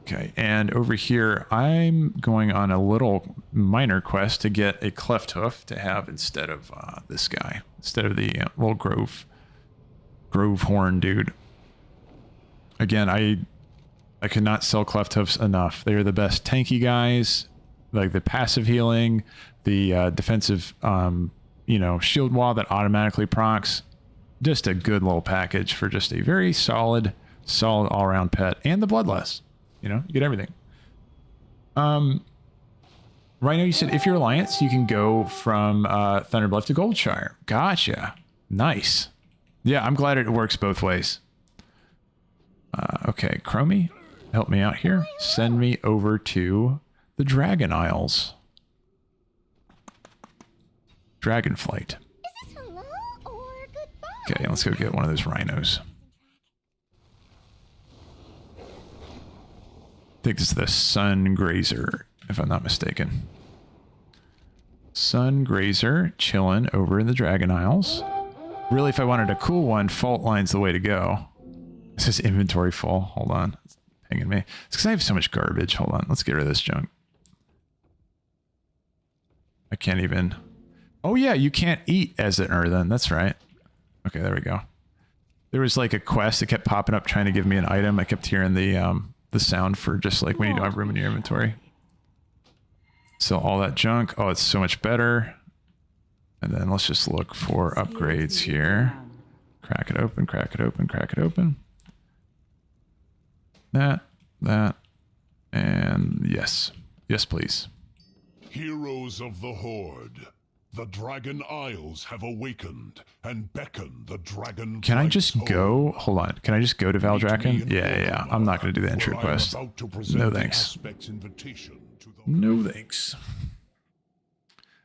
Okay, and over here, I'm going on a little minor quest to get a cleft hoof to have instead of this guy, instead of the little grove horn dude. Again, I could not sell cleft hoofs enough. They are the best tanky guys, like the passive healing, the defensive, shield wall that automatically procs. Just a good little package for just a very solid all-around pet, and the bloodlust. You get everything. Rhino, you said if you're Alliance, you can go from Thunderbluff to Goldshire. Gotcha. Nice. Yeah, I'm glad it works both ways. Okay, Chromie, help me out here. Send me over to the Dragon Isles. Dragonflight. Okay, let's go get one of those rhinos. I think this is the Sun Grazer, if I'm not mistaken. Sun Grazer chilling over in the Dragon Isles. Really, if I wanted a cool one, Fault Line's the way to go. It says inventory full. Hold on. It's pinging me. It's because I have so much garbage. Hold on. Let's get rid of this junk. I can't even... Oh yeah, you can't eat as an Earthen. That's right. Okay, there we go. There was like a quest that kept popping up trying to give me an item. I kept hearing the sound for just like when you don't have room in your inventory. Sell all that junk. Oh, it's so much better. And then let's just look for upgrades here. Crack it open, crack it open, crack it open. That, and yes. Yes, please. Heroes of the Horde, the Dragon Isles have awakened and beckon the dragon. Can I just go? Hold on. Can I just go to Valdrakken? Yeah. I'm not going to do the entry quest. No thanks. No thanks.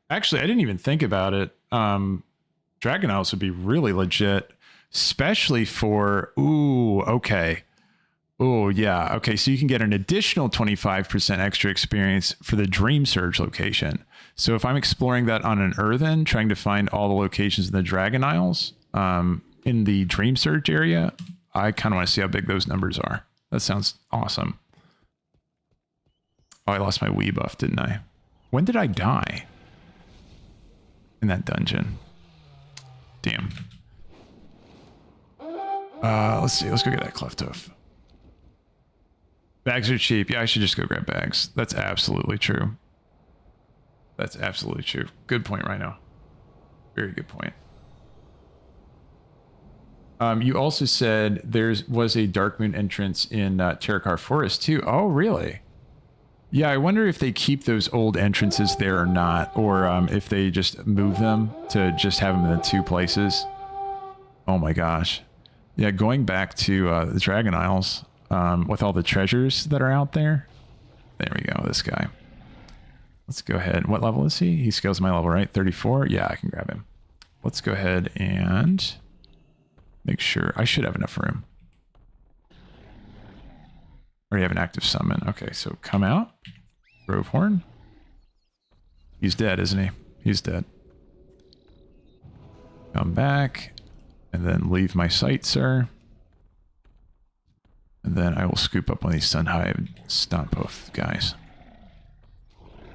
Actually, I didn't even think about it. Dragon Isles would be really legit, especially for... Ooh, okay. Oh, yeah. Okay, so you can get an additional 25% extra experience for the Dream Surge location. So if I'm exploring that on an Earthen, trying to find all the locations in the Dragon Isles, in the Dream Surge area, I kind of want to see how big those numbers are. That sounds awesome. Oh, I lost my Wii buff, didn't I? When did I die? In that dungeon. Damn. Let's see. Let's go get that cleft hoof. Bags are cheap. Yeah, I should just go grab bags. That's absolutely true. That's absolutely true. Good point, Rhino. Very good point. You also said there was a Darkmoon entrance in Terakar Forest too. Oh, really? Yeah, I wonder if they keep those old entrances there or not, or if they just move them to just have them in the two places. Oh my gosh. Yeah, going back to the Dragon Isles with all the treasures that are out there. There we go, this guy. Let's go ahead. What level is he? He scales my level, right? 34? Yeah, I can grab him. Let's go ahead and make sure. I should have enough room. Already have an active summon. Okay, so come out. Grovehorn. He's dead, isn't he? He's dead. Come back. And then leave my sight, sir. And then I will scoop up one of these Sunhive Stomphoof guys.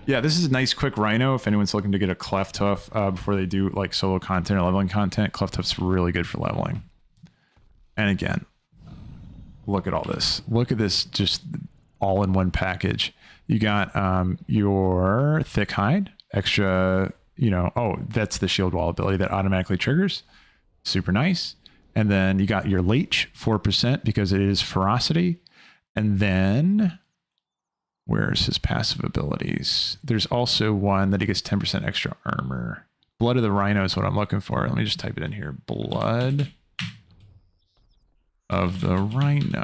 Yeah, this is a nice quick rhino if anyone's looking to get a Cleft Hoof before they do like solo content or leveling content. Cleft Hoof's really good for leveling. And again, look at all this. Look at this just all in one package. You got your Thick Hide, extra, you know, oh, that's the shield wall ability that automatically triggers. Super nice. And then you got your Leech, 4% because it is ferocity. And then where's his passive abilities? There's also one that he gets 10% extra armor. Blood of the Rhino is what I'm looking for. Let me just type it in here. Blood of the Rhino.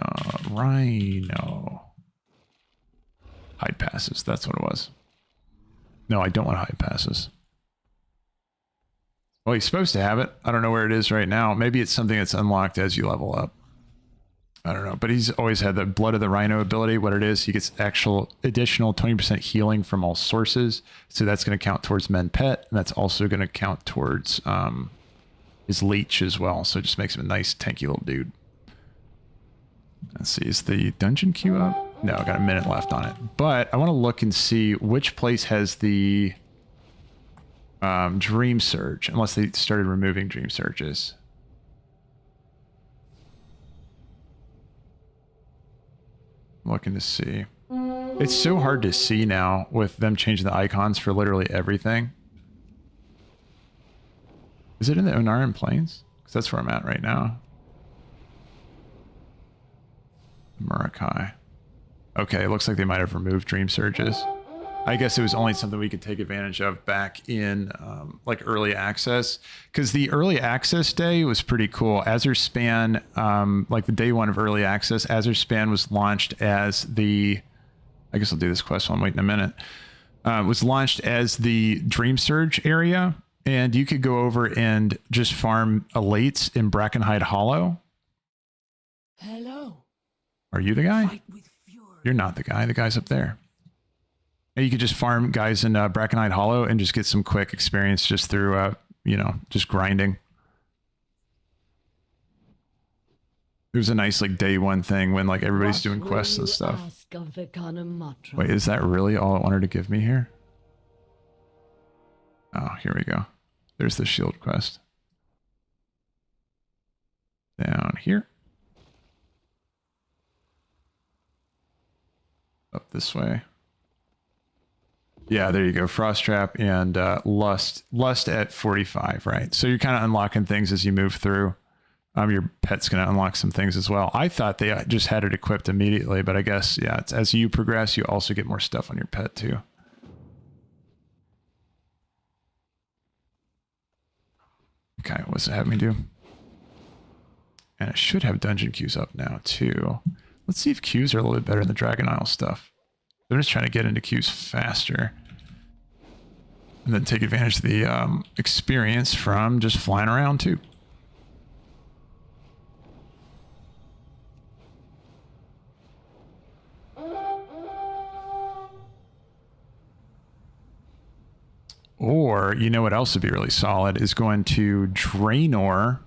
Hide passes. That's what it was. No, I don't want hide passes. Well, he's supposed to have it. I don't know where it is right now. Maybe it's something that's unlocked as you level up. I don't know, but he's always had the Blood of the Rhino ability. What it is, he gets actual additional 20% healing from all sources. So that's going to count towards Men Pet, and that's also going to count towards his Leech as well. So it just makes him a nice, tanky little dude. Let's see, is the dungeon queue up? No, I got a minute left on it. But I want to look and see which place has the Dream Surge, unless they started removing Dream Surges. Looking to see. It's so hard to see now with them changing the icons for literally everything. Is it in the Onaran Plains? Because that's where I'm at right now. Murakai. Okay, it looks like they might have removed Dream Surges. I guess it was only something we could take advantage of back in like early access, because the early access day was pretty cool. Azure Span, like the day one of early access, Azure Span was launched as the, I guess I'll do this quest while I'm waiting a minute, was launched as the Dream Surge area, and you could go over and just farm elates in Brackenhide Hollow. Hello. Are you the guy? Fight with fury. You're not the guy. The guy's up there. You could just farm guys in Brackenhide Hollow and just get some quick experience just through, you know, just grinding. It was a nice like day one thing when like everybody's doing quests and stuff. Wait, is that really all it wanted to give me here? Oh, here we go. There's the shield quest. Down here. Up this way. Yeah, there you go. Frost Trap and Lust at 45, right? So you're kind of unlocking things as you move through. Your pet's going to unlock some things as well. I thought they just had it equipped immediately, but I guess, yeah, it's, as you progress, you also get more stuff on your pet too. Okay, what's it have me do? And it should have dungeon queues up now too. Let's see if queues are a little bit better than the Dragon Isle stuff. They're just trying to get into queues faster. And then take advantage of the experience from just flying around too. Or, you know what else would be really solid is going to Draenor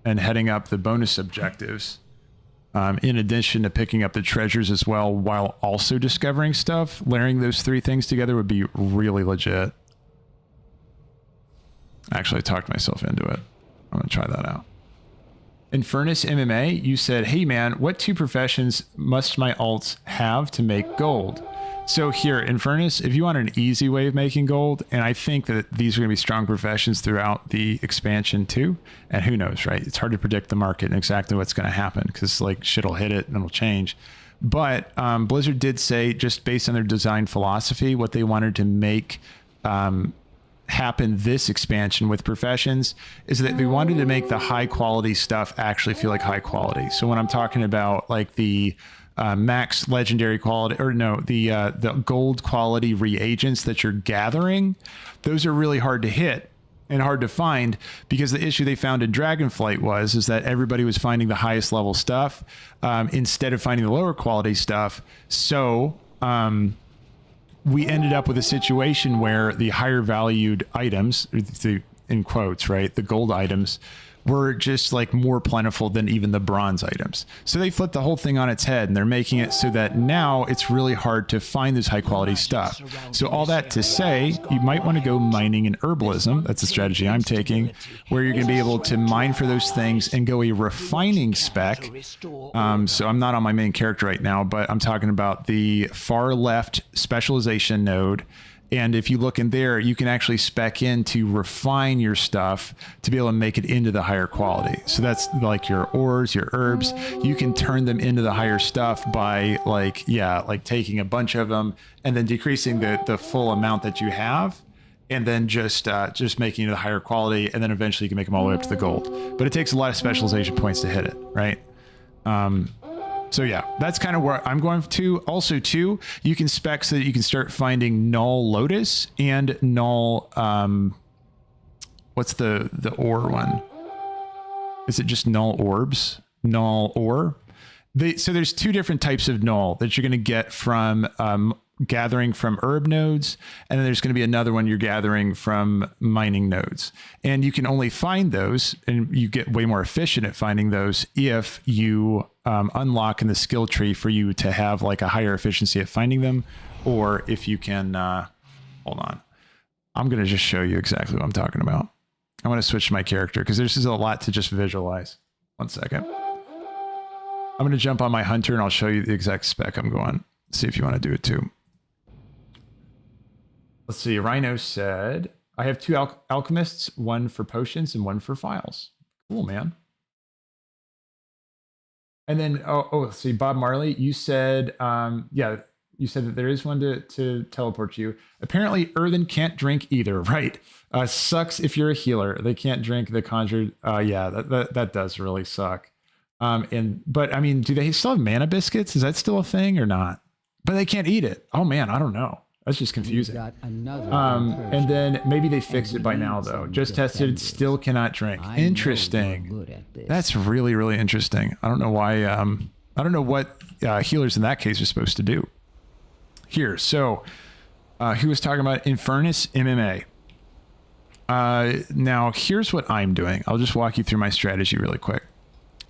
and heading up the bonus objectives. In addition to picking up the treasures as well, while also discovering stuff. Layering those three things together would be really legit. Actually, I talked myself into it. I'm going to try that out. Infernus MMA, you said, hey man, what two professions must my alts have to make gold? So here in Furnace, if you want an easy way of making gold, and I think that these are going to be strong professions throughout the expansion too, and who knows, right? It's hard to predict the market and exactly what's going to happen because like shit will hit it and it'll change. But Blizzard did say, just based on their design philosophy, what they wanted to make happen this expansion with professions is that they wanted to make the high quality stuff actually feel like high quality. So when I'm talking about like the max legendary quality, or no, the gold quality reagents that you're gathering, those are really hard to hit and hard to find, because the issue they found in Dragonflight is that everybody was finding the highest level stuff instead of finding the lower quality stuff. So we ended up with a situation where the higher valued items, in quotes, right, the gold items, were just like more plentiful than even the bronze items. So they flipped the whole thing on its head, and they're making it so that now it's really hard to find this high quality stuff. So all that to say, you might want to go mining and herbalism. That's a strategy I'm taking, where you're going to be able to mine for those things and go a refining spec. So I'm not on my main character right now, but I'm talking about the far left specialization node. And if you look in there, you can actually spec in to refine your stuff to be able to make it into the higher quality. So that's like your ores, your herbs. You can turn them into the higher stuff by like taking a bunch of them and then decreasing the full amount that you have, and then just making it a higher quality. And then eventually you can make them all the way up to the gold. But it takes a lot of specialization points to hit it, right? So yeah, that's kind of where I'm going to. Also too, you can spec so that you can start finding null lotus and null, what's the ore one? Is it just null orbs? Null ore? So there's two different types of null that you're going to get from gathering from herb nodes, and then there's going to be another one you're gathering from mining nodes. And you can only find those, and you get way more efficient at finding those if you unlock in the skill tree for you to have like a higher efficiency at finding them, or if you can, hold on. I'm going to just show you exactly what I'm talking about. I'm going to switch to my character because this is a lot to just visualize. 1 second. I'm going to jump on my hunter and I'll show you the exact spec I'm going. See if you want to do it too. Let's see. Rhino said, I have 2 alchemists, one for potions and one for files. Cool, man. And then, let's see, Bob Marley, you said, you said that there is one to teleport you. Apparently, Earthen can't drink either, right? Sucks if you're a healer. They can't drink the conjured. Yeah, that does really suck. But I mean, do they still have mana biscuits? Is that still a thing or not? But they can't eat it. Oh man, I don't know. That's just confusing. And then maybe they fixed it by now though. Just tested, still cannot drink. Interesting. That's really, really interesting. I don't know why. I don't know what healers in that case are supposed to do. Here, so he was talking about Infernus MMA. Now here's what I'm doing. I'll just walk you through my strategy really quick.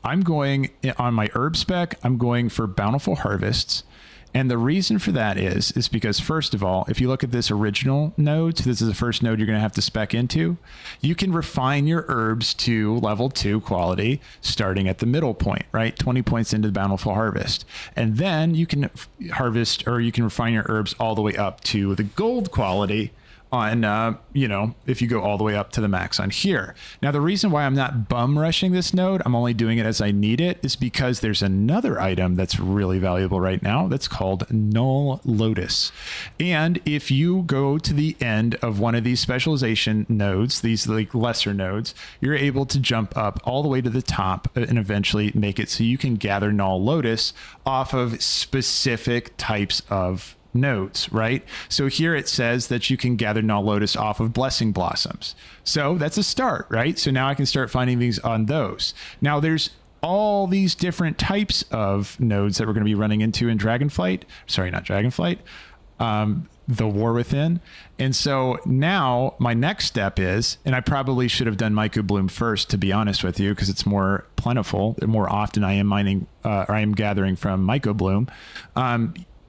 I'm going on my herb spec. I'm going for bountiful harvests. And the reason for that is because, first of all, if you look at this original node, so this is the first node you're going to have to spec into, you can refine your herbs to level 2 quality starting at the middle point, right? 20 points into the bountiful harvest. And then you can harvest, or you can refine your herbs all the way up to the gold quality on, if you go all the way up to the max on here. Now, the reason why I'm not bum rushing this node, I'm only doing it as I need it, is because there's another item that's really valuable right now that's called Null Lotus. And if you go to the end of one of these specialization nodes, these like lesser nodes, you're able to jump up all the way to the top and eventually make it so you can gather Null Lotus off of specific types of nodes, right? So here it says that you can gather Null Lotus off of Blessing Blossoms. So that's a start, right? So now I can start finding these on those. Now there's all these different types of nodes that we're going to be running into in Dragonflight. Sorry, not Dragonflight. The War Within. And so now my next step is, and I probably should have done Myco Bloom first, to be honest with you, because it's more plentiful. The more often I am mining, or I am gathering from Myco Bloom.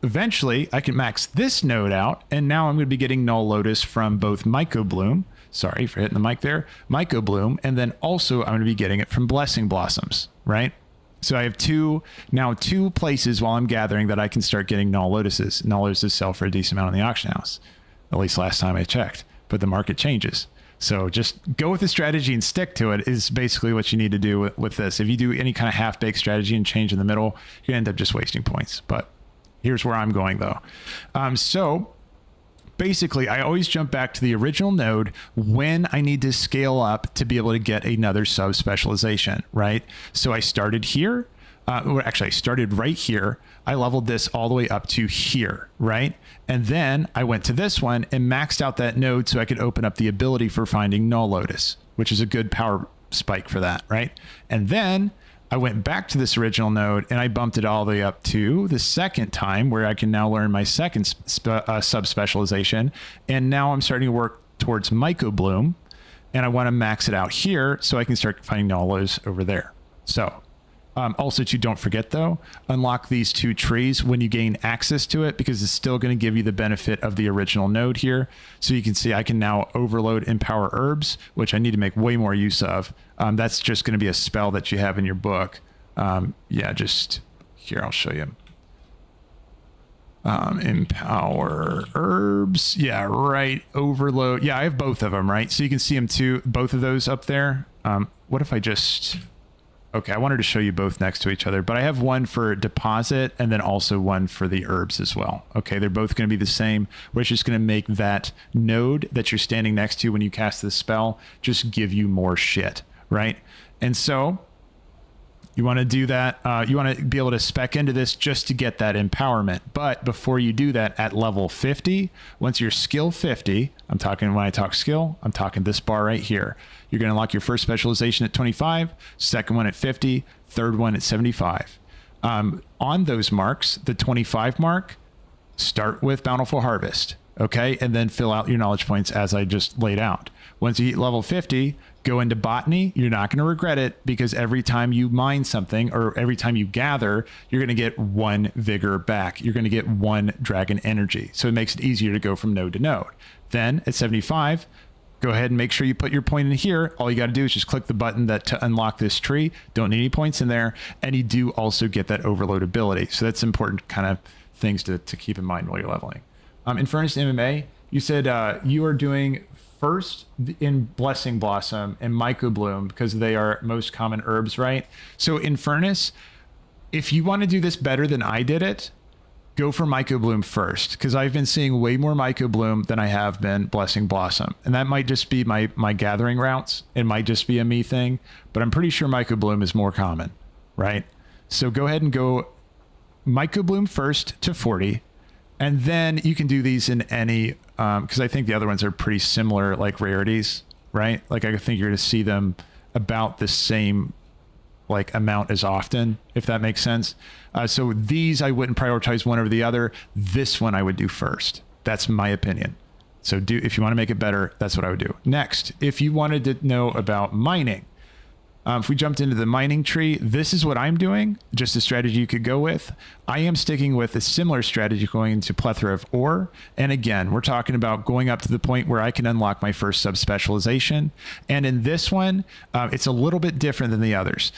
Eventually, I can max this node out, and now I'm going to be getting Null Lotus from both Myco Bloom. Sorry for hitting the mic there. Myco Bloom, and then also I'm going to be getting it from Blessing Blossoms, right? So I have two places while I'm gathering that I can start getting null lotuses. Null lotuses sell for a decent amount in the auction house, at least last time I checked, but the market changes. So just go with the strategy and stick to it is basically what you need to do with this. If you do any kind of half-baked strategy and change in the middle, you end up just wasting points. But here's where I'm going though. So basically, I always jump back to the original node when I need to scale up to be able to get another sub-specialization, right? So I started here. Actually, I started right here. I leveled this all the way up to here, right? And then I went to this one and maxed out that node so I could open up the ability for finding Null Lotus, which is a good power spike for that, right? And then I went back to this original node and I bumped it all the way up to the second time where I can now learn my second sub-specialization. And now I'm starting to work towards Myco Bloom, and I want to max it out here so I can start finding Nullos over there. So also too, don't forget though, unlock these two trees when you gain access to it, because it's still going to give you the benefit of the original node here. So you can see I can now overload Empower Herbs, which I need to make way more use of. That's just going to be a spell that you have in your book. Yeah, just here, I'll show you. Empower Herbs. Yeah, right. Overload. Yeah, I have both of them, right? So you can see them too, both of those up there. What if I just... Okay, I wanted to show you both next to each other, but I have one for deposit and then also one for the herbs as well. Okay, they're both going to be the same. We're just going to make that node that you're standing next to when you cast this spell just give you more shit, right? And so you want to do that. You want to be able to spec into this just to get that empowerment. But before you do that, at level 50, once you're skill 50, I'm talking, when I talk skill, I'm talking this bar right here. You're going to unlock your first specialization at 25, second one at 50, third one at 75. On those marks, the 25 mark, start with Bountiful Harvest, okay? And then fill out your knowledge points as I just laid out. Once you hit level 50, go into Botany. You're not going to regret it, because every time you mine something or every time you gather, you're going to get 1 vigor back. You're going to get 1 dragon energy. So it makes it easier to go from node to node. Then at 75, go ahead and make sure you put your point in here. All you got to do is just click the button that to unlock this tree. Don't need any points in there. And you do also get that overload ability. So that's important kind of things to keep in mind while you're leveling. In Furnace MMA, you said you are doing first in Blessing Blossom and Myco Bloom because they are most common herbs, right? So in Furnace, if you want to do this better than I did it, go for Myco Bloom first, because I've been seeing way more Myco Bloom than I have been Blessing Blossom. And that might just be my gathering routes. It might just be a me thing, but I'm pretty sure Myco Bloom is more common, right? So go ahead and go Myco Bloom first to 40, and then you can do these in any, because I think the other ones are pretty similar, like rarities, right? Like I think you're going to see them about the same like amount as often, if that makes sense. So these I wouldn't prioritize one over the other. This one I would do first. That's my opinion. So if you want to make it better, that's what I would do. Next, if you wanted to know about mining, if we jumped into the mining tree, this is what I'm doing, just a strategy you could go with. I am sticking with a similar strategy going into Plethora of Ore. And again, we're talking about going up to the point where I can unlock my first sub-specialization. And in this one, it's a little bit different than the others,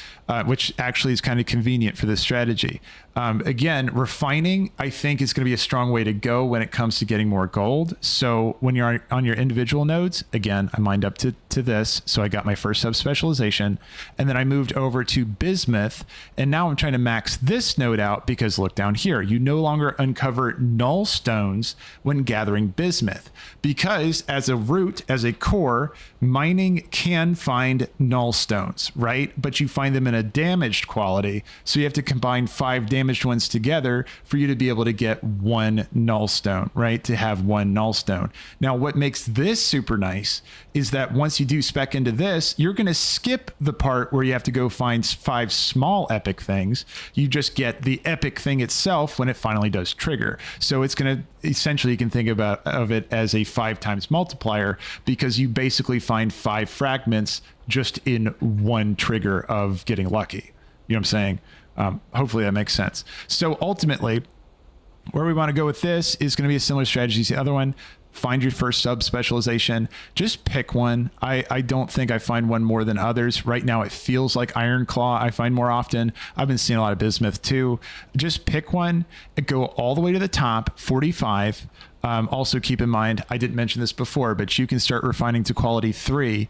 which actually is kind of convenient for this strategy. Again, refining, I think, is going to be a strong way to go when it comes to getting more gold. So when you're on your individual nodes, again, I mined up to this. So I got my first sub-specialization. And then I moved over to Bismuth. And now I'm trying to max this node out because look down here. You no longer uncover null stones when gathering Bismuth. Because as a root, as a core, mining can find null stones, right? But you find them in a damaged quality. So you have to combine 5 damaged ones together for you to be able to get 1 null stone, right? To have 1 null stone. Now, what makes this super nice is that once you do spec into this, you're going to skip the part where you have to go find 5 small epic things. You just get the epic thing itself when it finally does trigger. So it's going to essentially, you can think of it as a 5 times multiplier, because you basically find 5 fragments just in 1 trigger of getting lucky. You know what I'm saying? Hopefully that makes sense. So ultimately, where we want to go with this is going to be a similar strategy as the other one. find your first sub specialization. Just pick one. I don't think I find one more than others. Right now it feels like Iron Claw I find more often. I've been seeing a lot of bismuth too. Just pick one and go all the way to the top, 45. Also keep in mind, I didn't mention this before, but you can start refining to quality 3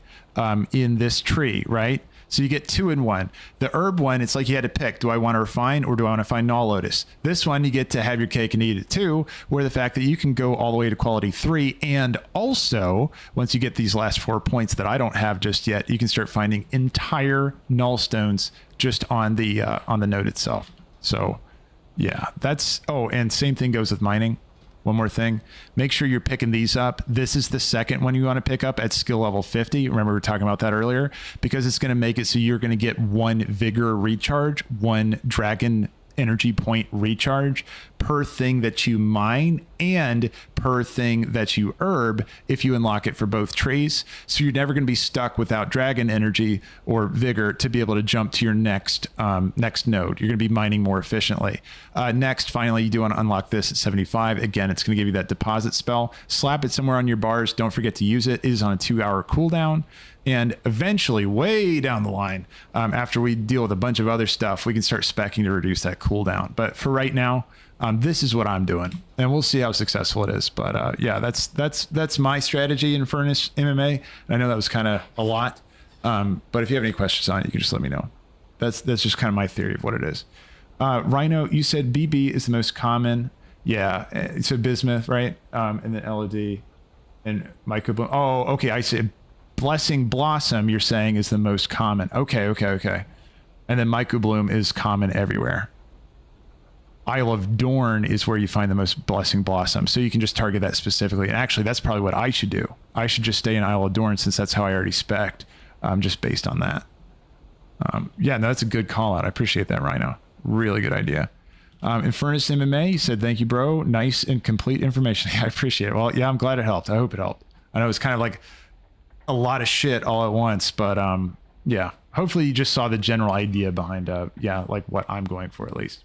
in this tree, right? So you get 2 in 1. The herb one, it's like you had to pick, do I want to refine or do I want to find Null Lotus? This one, you get to have your cake and eat it too, where the fact that you can go all the way to quality 3, and also, once you get these last 4 points that I don't have just yet, you can start finding entire Null Stones just on the node itself. So yeah, that's, oh, and same thing goes with mining. One more thing, make sure you're picking these up. This is the second one you want to pick up at skill level 50. Remember we were talking about that earlier, because it's going to make it so you're going to get 1 vigor recharge, 1 dragon energy point recharge per thing that you mine and per thing that you herb if you unlock it for both trees. So you're never going to be stuck without dragon energy or vigor to be able to jump to your next node. You're going to be mining more efficiently. Next, finally, you do want to unlock this at 75. Again, it's going to give you that deposit spell. Slap it somewhere on your bars. Don't forget to use it. It is on a 2-hour cooldown. And eventually, way down the line, after we deal with a bunch of other stuff, we can start speccing to reduce that cooldown. But for right now, this is what I'm doing, and we'll see how successful it is. But yeah, that's my strategy in Furnace MMA. And I know that was kind of a lot, but if you have any questions on it, you can just let me know. That's just kind of my theory of what it is. Rhino, you said BB is the most common. Yeah, so bismuth, right? And then LOD and microbloom. Oh, okay, I see. Blessing Blossom, you're saying, is the most common. Okay. And then Microbloom is common everywhere. Isle of Dorn is where you find the most Blessing Blossom. So you can just target that specifically. And actually, that's probably what I should do. I should just stay in Isle of Dorn, since that's how I already spec'd, just based on that. Yeah, no, that's a good call out. I appreciate that, Rhino. Really good idea. In Furnace MMA, you said, thank you, bro. Nice and complete information. I appreciate it. Well, yeah, I'm glad it helped. I hope it helped. I know it's kind of like a lot of shit all at once, but yeah, hopefully you just saw the general idea behind yeah, like what I'm going for at least.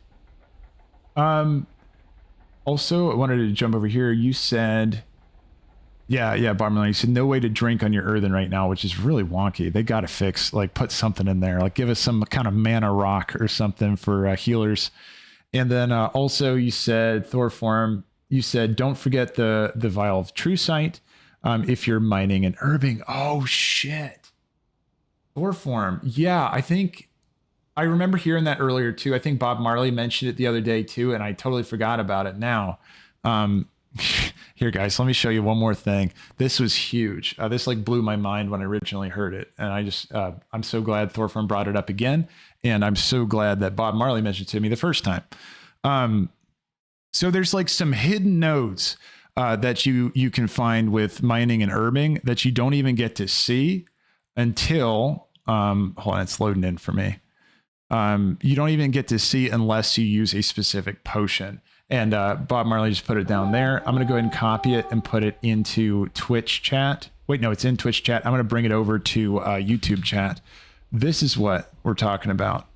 Also, I wanted to jump over here. You said, yeah, Barmelin, you said no way to drink on your Earthen right now, which is really wonky. They got to fix, like, put something in there, like give us some kind of mana rock or something for healers. And then also you said, Thorform, you said don't forget the vial of true sight. If you're mining and herbing. Oh, shit. Thorform. Yeah, I think I remember hearing that earlier, too. I think Bob Marley mentioned it the other day, too, and I totally forgot about it now. Here, guys, let me show you one more thing. This was huge. This, like, blew my mind when I originally heard it. And I just, I'm so glad Thorform brought it up again. And I'm so glad that Bob Marley mentioned it to me the first time. So there's, like, some hidden nodes that you can find with mining and herbing that you don't even get to see until hold on, it's loading in for me. You don't even get to see unless you use a specific potion. And Bob Marley just put it down there. I'm going to go ahead and copy it and put it into Twitch chat. Wait, no, it's in Twitch chat. I'm going to bring it over to YouTube chat. This is what we're talking about.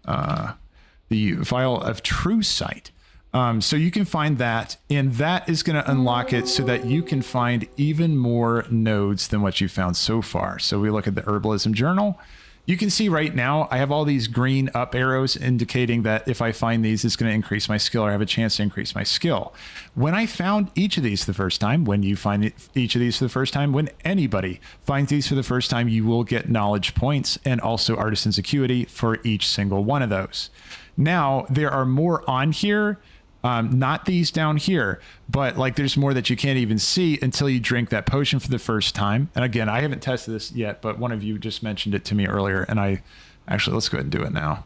The vial of true sight. So you can find that, and that is going to unlock it so that you can find even more nodes than what you've found so far. So we look at the Herbalism Journal. You can see right now, I have all these green up arrows indicating that if I find these, it's going to increase my skill, or have a chance to increase my skill. When I found each of these the first time, when you find each of these for the first time, when anybody finds these for the first time, you will get knowledge points and also Artisan's Acuity for each single one of those. Now, there are more on here. Not these down here, but like there's more that you can't even see until you drink that potion for the first time. And again, I haven't tested this yet, but one of you just mentioned it to me earlier, and I actually, let's go ahead and do it now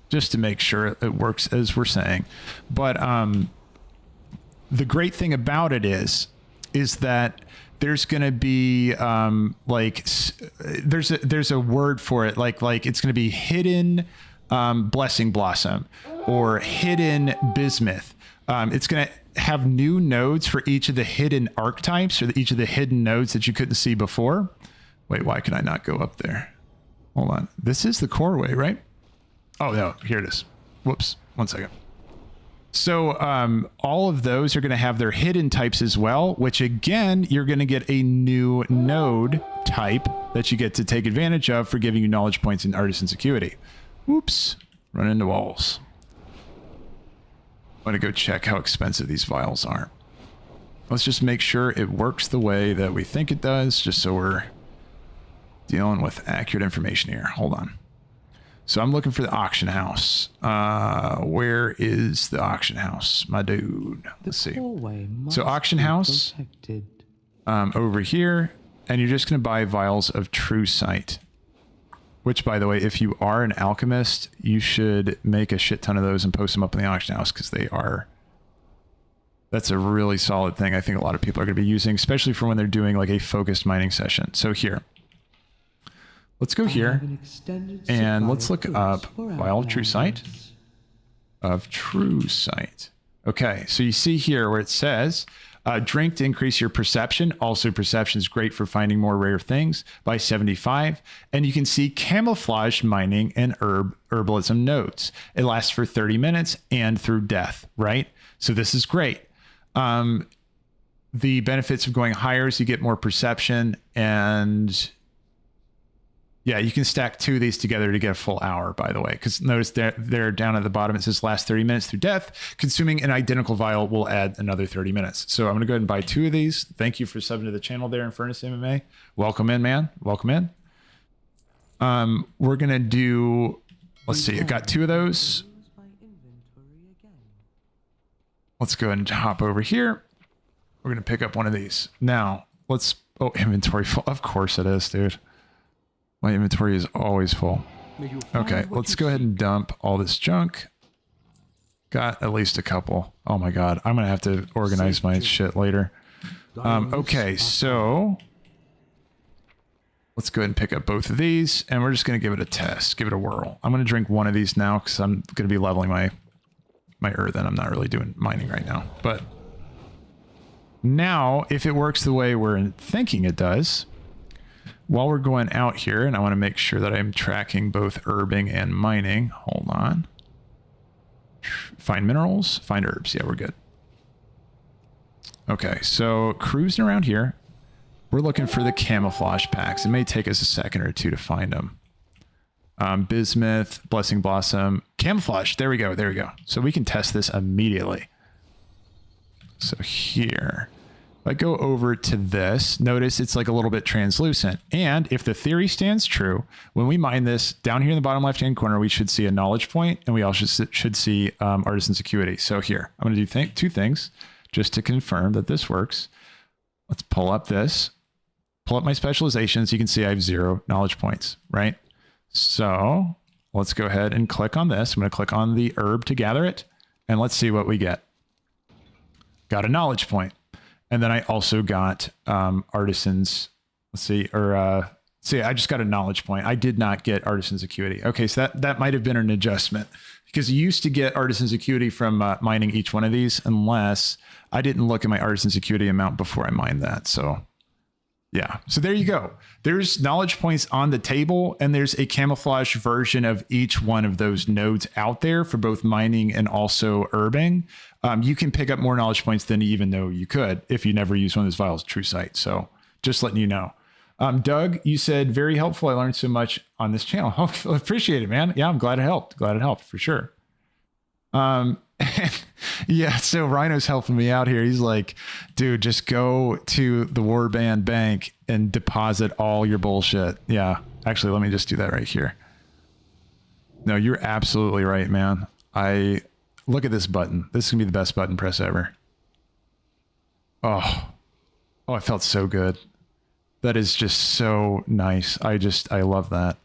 just to make sure it works as we're saying. But the great thing about it is that there's going to be like there's a word for it, like it's going to be hidden Blessing Blossom or hidden bismuth. It's going to have new nodes for each of the hidden archetypes, or each of the hidden nodes that you couldn't see before. Wait, why can I not go up there? Hold on. This is the core way, right? Oh, no, here it is. Whoops. 1 second. So all of those are going to have their hidden types as well, which again, you're going to get a new node type that you get to take advantage of for giving you knowledge points in Artisan's Acuity. Whoops, run into walls. I'm going to go check how expensive these vials are. Let's just make sure it works the way that we think it does, just so we're dealing with accurate information here. Hold on. So I'm looking for the auction house. Where is the auction house, my dude? Let's see. So auction house over here, and you're just going to buy vials of True Sight. Which, by the way, if you are an alchemist, you should make a shit ton of those and post them up in the auction house because they are... That's a really solid thing I think a lot of people are going to be using, especially for when they're doing like a focused mining session. So here. Let's go here and let's look up vial of True Sight. Okay, so you see here where it says drink to increase your perception. Also, perception is great for finding more rare things by 75. And you can see camouflage mining and herbalism nodes. It lasts for 30 minutes and through death, right? So this is great. The benefits of going higher is you get more perception, and yeah, you can stack 2 of these together to get a full hour, by the way, because notice they're down at the bottom. It says last 30 minutes through death. Consuming an identical vial will add another 30 minutes. So I'm going to go ahead and buy 2 of these. Thank you for subbing to the channel there in Furnace MMA. Welcome in, man. Welcome in. We're going to do, let's see, I got 2 of those. Let's go ahead and hop over here. We're going to pick up one of these. Now, let's, oh, inventory full. Of course it is, dude. My inventory is always full. Okay, let's go ahead and dump all this junk. Got at least a couple. Oh my god, I'm gonna have to organize my shit later. Okay, so let's go ahead and pick up both of these, and we're just gonna give it a test, give it a whirl. I'm gonna drink one of these now because I'm gonna be leveling my Earthen. I'm not really doing mining right now, but now if it works the way we're thinking it does. While we're going out here, and I want to make sure that I'm tracking both herbing and mining. Hold on. Find minerals, find herbs. Yeah, we're good. Okay, so cruising around here. We're looking for the camouflage packs. It may take us a second or 2 to find them. Bismuth, Blessing Blossom, camouflage. There we go, there we go. So we can test this immediately. So here... If I go over to this, notice it's like a little bit translucent. And if the theory stands true, when we mine this, down here in the bottom left-hand corner, we should see a knowledge point, and we also should see Artisan's Acuity. So here, I'm going to do 2 things just to confirm that this works. Let's pull up this, pull up my specializations. You can see I have 0 knowledge points, right? So let's go ahead and click on this. I'm going to click on the herb to gather it, and let's see what we get. Got a knowledge point. And then I also got Artisan's, let's see, or see, I just got a knowledge point. I did not get Artisan's Acuity. Okay, so that might have been an adjustment because you used to get Artisan's Acuity from mining each one of these, unless I didn't look at my Artisan's Acuity amount before I mined that. So yeah, so there you go. There's knowledge points on the table, and there's a camouflage version of each one of those nodes out there for both mining and also herbing. You can pick up more knowledge points than you even know you could if you never use one of those vials of True Sight. So just letting you know. Doug, you said, very helpful. I learned so much on this channel. Oh, appreciate it, man. Yeah, I'm glad it helped. Glad it helped for sure. Yeah, so Rhino's helping me out here. He's like, dude, just go to the Warband bank and deposit all your bullshit. Yeah, actually, let me just do that right here. No, you're absolutely right, man. Look at this button. This is gonna be the best button press ever. Oh, I felt so good. That is just so nice. I love that.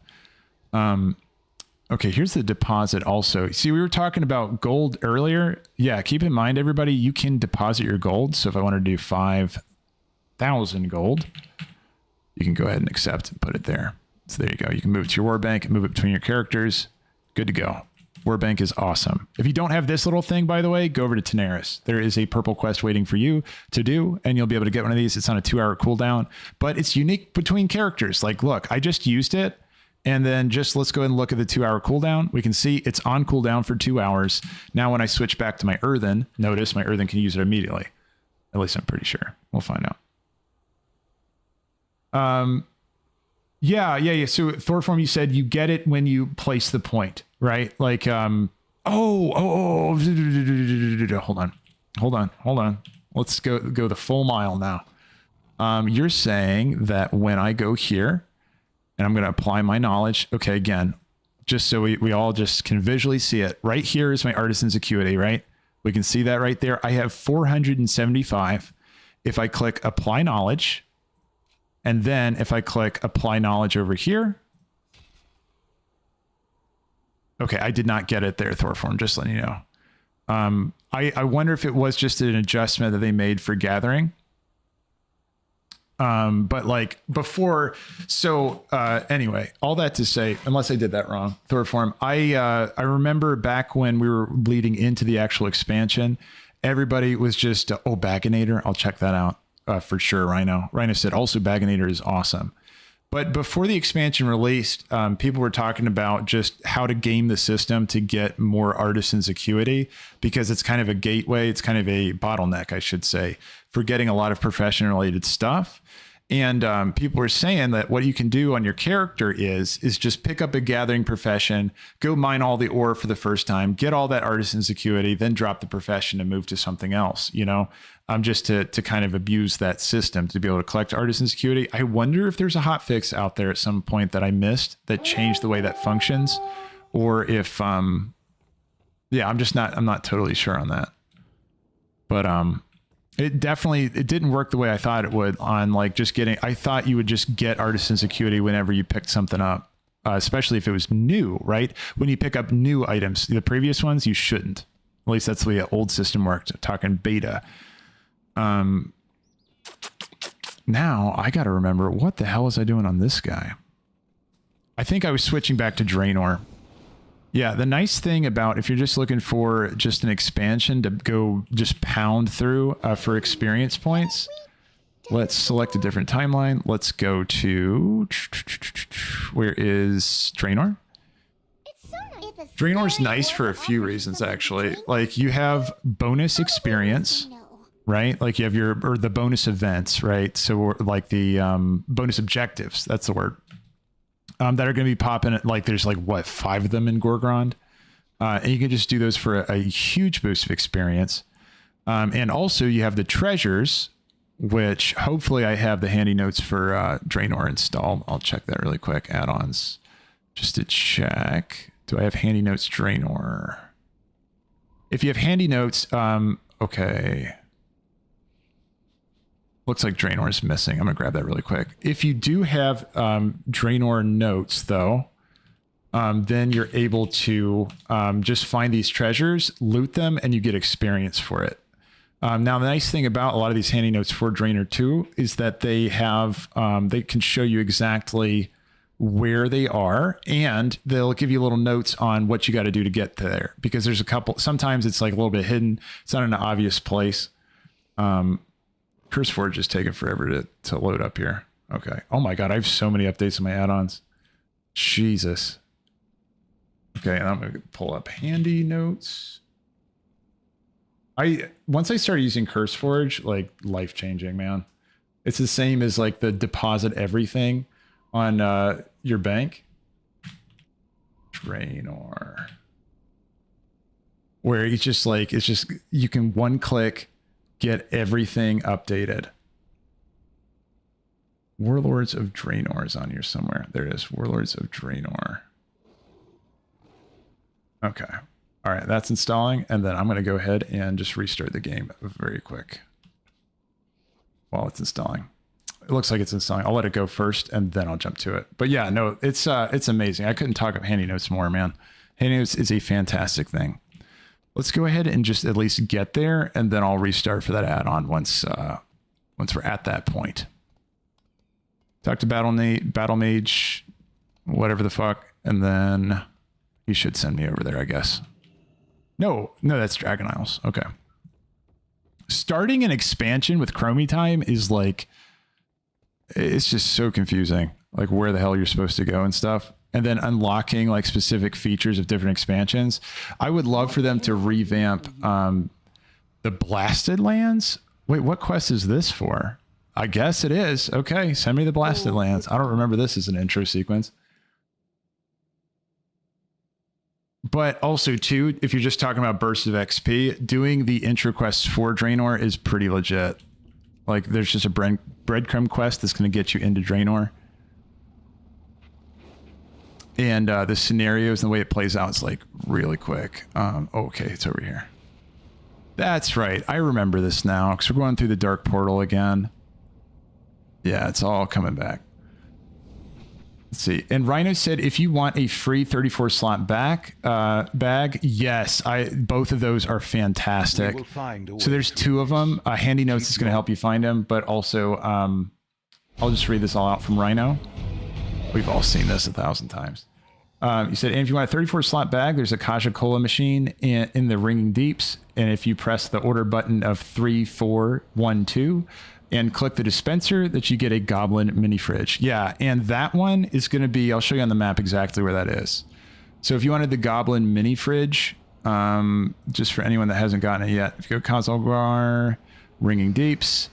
Okay, here's the deposit also. See, we were talking about gold earlier. Yeah, keep in mind, everybody, you can deposit your gold. So if I want to do 5,000 gold, you can go ahead and accept and put it there. So there you go. You can move it to your war bank, move it between your characters. Good to go. War bank is awesome. If you don't have this little thing, by the way, go over to Tenaris. There is a purple quest waiting for you to do, and you'll be able to get one of these. It's on a 2-hour cooldown, but it's unique between characters. Like, look, I just used it, And then just let's go ahead and look at the 2-hour cooldown. We can see it's on cooldown for 2 hours. Now, when I switch back to my Earthen, notice my Earthen can use it immediately. At least I'm pretty sure. We'll find out. Yeah. So Thorform, you said you get it when you place the point, right? Like, hold on. Let's go the full mile now. You're saying that when I go here and I'm going to apply my knowledge. Okay. Again, just so we all just can visually see it. Right here is my artisan's acuity, right? We can see that right there. I have 475. If I click apply knowledge, and then if I click apply knowledge over here. Okay, I did not get it there, Thorform, just letting you know. I wonder if it was just an adjustment that they made for gathering. But like before, so anyway, all that to say, unless I did that wrong, Thorform, I remember back when we were leading into the actual expansion, everybody was just, Baginator, I'll check that out. For sure, Rhino. Rhino said also Baginator is awesome. But before the expansion released, people were talking about just how to game the system to get more artisan's acuity, because it's kind of a gateway. It's kind of a bottleneck, I should say, for getting a lot of profession related stuff. And people were saying that what you can do on your character is just pick up a gathering profession, go mine all the ore for the first time, get all that artisan's acuity, then drop the profession and move to something else, you know, just to kind of abuse that system to be able to collect artisan's acuity. I wonder if there's a hot fix out there at some point that I missed that changed the way that functions, or if, I'm not totally sure on that. But, it didn't work the way I thought it would on like just getting, I thought you would just get artisan's acuity whenever you picked something up, especially if it was new, right? When you pick up new items, the previous ones, you shouldn't. At least that's the way the old system worked, talking beta. Now I got to remember, what the hell was I doing on this guy? I think I was switching back to Draenor. Yeah, the nice thing about if you're just looking for just an expansion to go just pound through for experience points, let's select a different timeline. Let's go to, where is Draenor? Draenor's nice for a few reasons, actually. Like you have bonus experience, right? Like you have the bonus events, right? So like the bonus objectives, that's the word. That are going to be popping at, like, there's like, what, 5 of them in Gorgrond? And you can just do those for a huge boost of experience. And also you have the treasures, which hopefully I have the handy notes for Draenor installed. I'll check that really quick. Add-ons, just to check. Do I have handy notes Draenor? If you have handy notes, okay. Looks like Draenor is missing. I'm going to grab that really quick. If you do have Draenor notes, though, then you're able to just find these treasures, loot them, and you get experience for it. Now, the nice thing about a lot of these handy notes for Draenor 2 is that they have, they can show you exactly where they are, and they'll give you little notes on what you got to do to get there. Because there's a couple, sometimes it's like a little bit hidden. It's not in an obvious place. Curseforge is taking forever to load up here. Okay. Oh my God. I have so many updates on my add-ons. Jesus. Okay. And I'm going to pull up handy notes. Once I started using Curseforge, like life changing, man. It's the same as like the deposit everything on your bank. Draenor. Where it's just like, you can one click get everything updated. Warlords of Draenor is on here somewhere. There it is. Warlords of Draenor. Okay. All right. That's installing. And then I'm going to go ahead and just restart the game very quick while it's installing. It looks like it's installing. I'll let it go first and then I'll jump to it. But yeah, no, it's amazing. I couldn't talk up handy notes more, man. Handy notes is a fantastic thing. Let's go ahead and just at least get there, and then I'll restart for that add-on once we're at that point. Talk to Battle Mage, whatever the fuck, and then he should send me over there, I guess. No, that's Dragon Isles. Okay. Starting an expansion with Chromie time is like, it's just so confusing. Like where the hell you're supposed to go and stuff. and then unlocking like specific features of different expansions. I would love for them to revamp the Blasted Lands. Wait, what quest is this for? I guess it is. Okay, send me the Blasted Lands. I don't remember this as an intro sequence. But also, too, if you're just talking about bursts of XP, doing the intro quests for Draenor is pretty legit. Like, there's just a breadcrumb quest that's going to get you into Draenor. And the scenarios and the way it plays out is, like, really quick. Okay, it's over here. That's right. I remember this now, because we're going through the Dark Portal again. Yeah, it's all coming back. Let's see. And Rhino said, if you want a free 34 slot bag, yes, both of those are fantastic. So there's 2 of them. Handy Notes is going to help you find them, but also I'll just read this all out from Rhino. We've all seen this 1,000 times. You said, and if you want a 34 slot bag, there's a Kaja Cola machine in the Ringing Deeps. And if you press the order button of 3412 and click the dispenser, that you get a Goblin mini fridge. Yeah, and that one is going to be, I'll show you on the map exactly where that is. So if you wanted the Goblin mini fridge, just for anyone that hasn't gotten it yet, if you go Khazalgar, Ringing Deeps,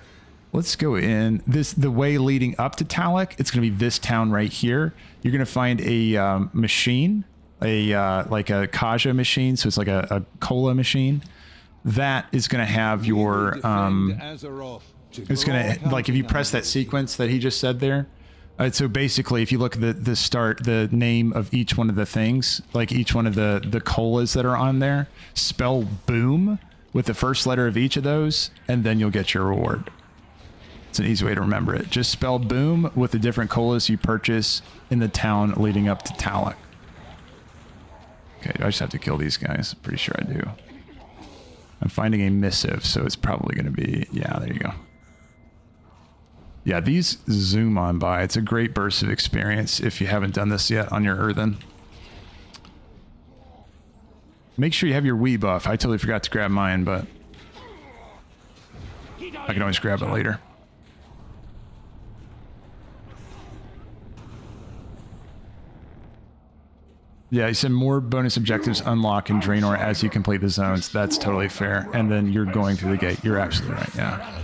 let's go in the way leading up to Talek. It's going to be this town right here. You're going to find a machine, like a Kaja machine. So it's like a cola machine that is going to have your, it's going to, like, if you press that sequence that he just said there. So basically, if you look at the name of each one of the things, like each one of the colas that are on there, spell boom with the first letter of each of those, and then you'll get your reward. It's an easy way to remember it. Just spell boom with the different colas you purchase in the town leading up to Talek. Okay, I just have to kill these guys. I'm pretty sure I do. I'm finding a missive, so it's probably going to be, yeah, there you go. Yeah, these zoom on by. It's a great burst of experience if you haven't done this yet on your Earthen. Make sure you have your Wii buff. I totally forgot to grab mine, but I can always grab it later. Yeah, he said more bonus objectives unlock in Draenor as you complete the zones. That's totally fair. And then you're going through the gate. You're absolutely right, yeah.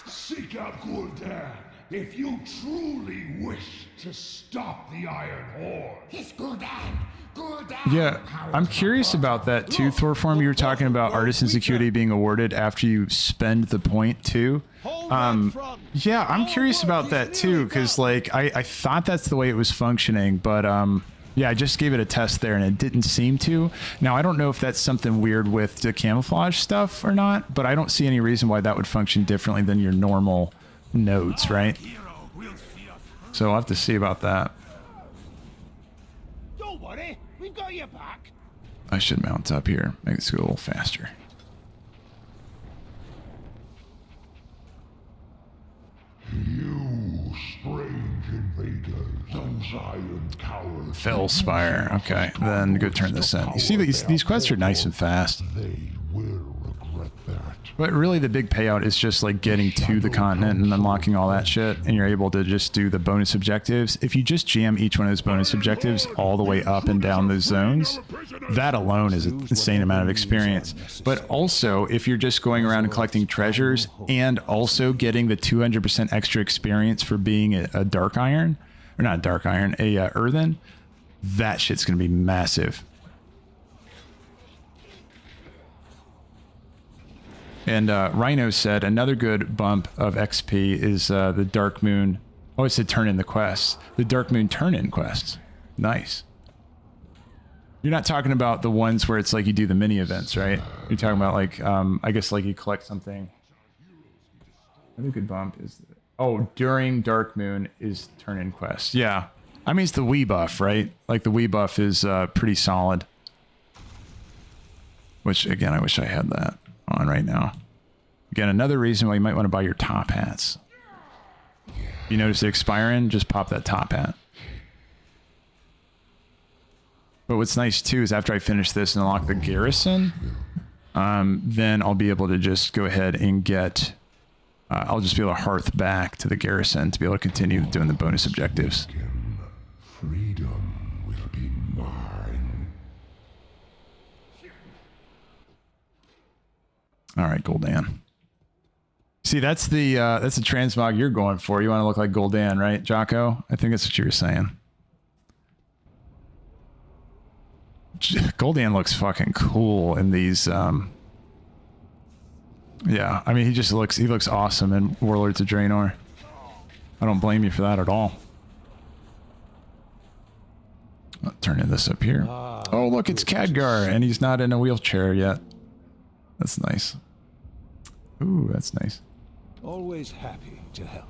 Seek out Gul'dan if you truly wish to stop the Iron Horde. Yes, Gul'dan. Yeah, I'm curious about that too, Thorform. You were talking about Artisan Security being awarded after you spend the point too. Yeah, I'm curious about that too, because like I thought that's the way it was functioning, but yeah, I just gave it a test there and it didn't seem to. Now, I don't know if that's something weird with the camouflage stuff or not, but I don't see any reason why that would function differently than your normal nodes, right? So I'll have to see about that. Don't worry, we've got your back. I should mount up here, make this go a little faster. You strange invaders and giant cowards. Fellspire. Okay, then go turn this in. You see, these quests are nice and fast. They will regret that. But really the big payout is just like getting to the continent and unlocking all that shit, and you're able to just do the bonus objectives. If you just jam each one of those bonus objectives all the way up and down those zones, that alone is an insane amount of experience. But also, if you're just going around and collecting treasures and also getting the 200% extra experience for being a Dark Iron, or not Dark Iron, a Earthen, that shit's going to be massive. And Rhino said another good bump of XP is the Darkmoon. Oh, it said turn in the quests. The Darkmoon turn-in quests. Nice. You're not talking about the ones where it's like you do the mini events, right? You're talking about like, I guess like you collect something. Another good bump is, during Darkmoon is turn-in quests. Yeah. I mean, it's the Wii buff, right? Like the Wii buff is pretty solid. Which, again, I wish I had that on right now. Again, another reason why you might want to buy your top hats. You notice they expiring, just pop that top hat. But what's nice too is after I finish this and unlock the garrison, then I'll be able to just go ahead and get, I'll just be able to hearth back to the garrison to be able to continue doing the bonus objectives. Freedom. All right, Gul'dan. See, that's the transmog you're going for. You want to look like Gul'dan, right, Jocko? I think that's what you were saying. Gul'dan looks fucking cool in these. Yeah, I mean, he looks awesome in Warlords of Draenor. I don't blame you for that at all. I'll turn this up here. Oh, look, it's Khadgar, and he's not in a wheelchair yet. That's nice. Ooh, that's nice. Always happy to help.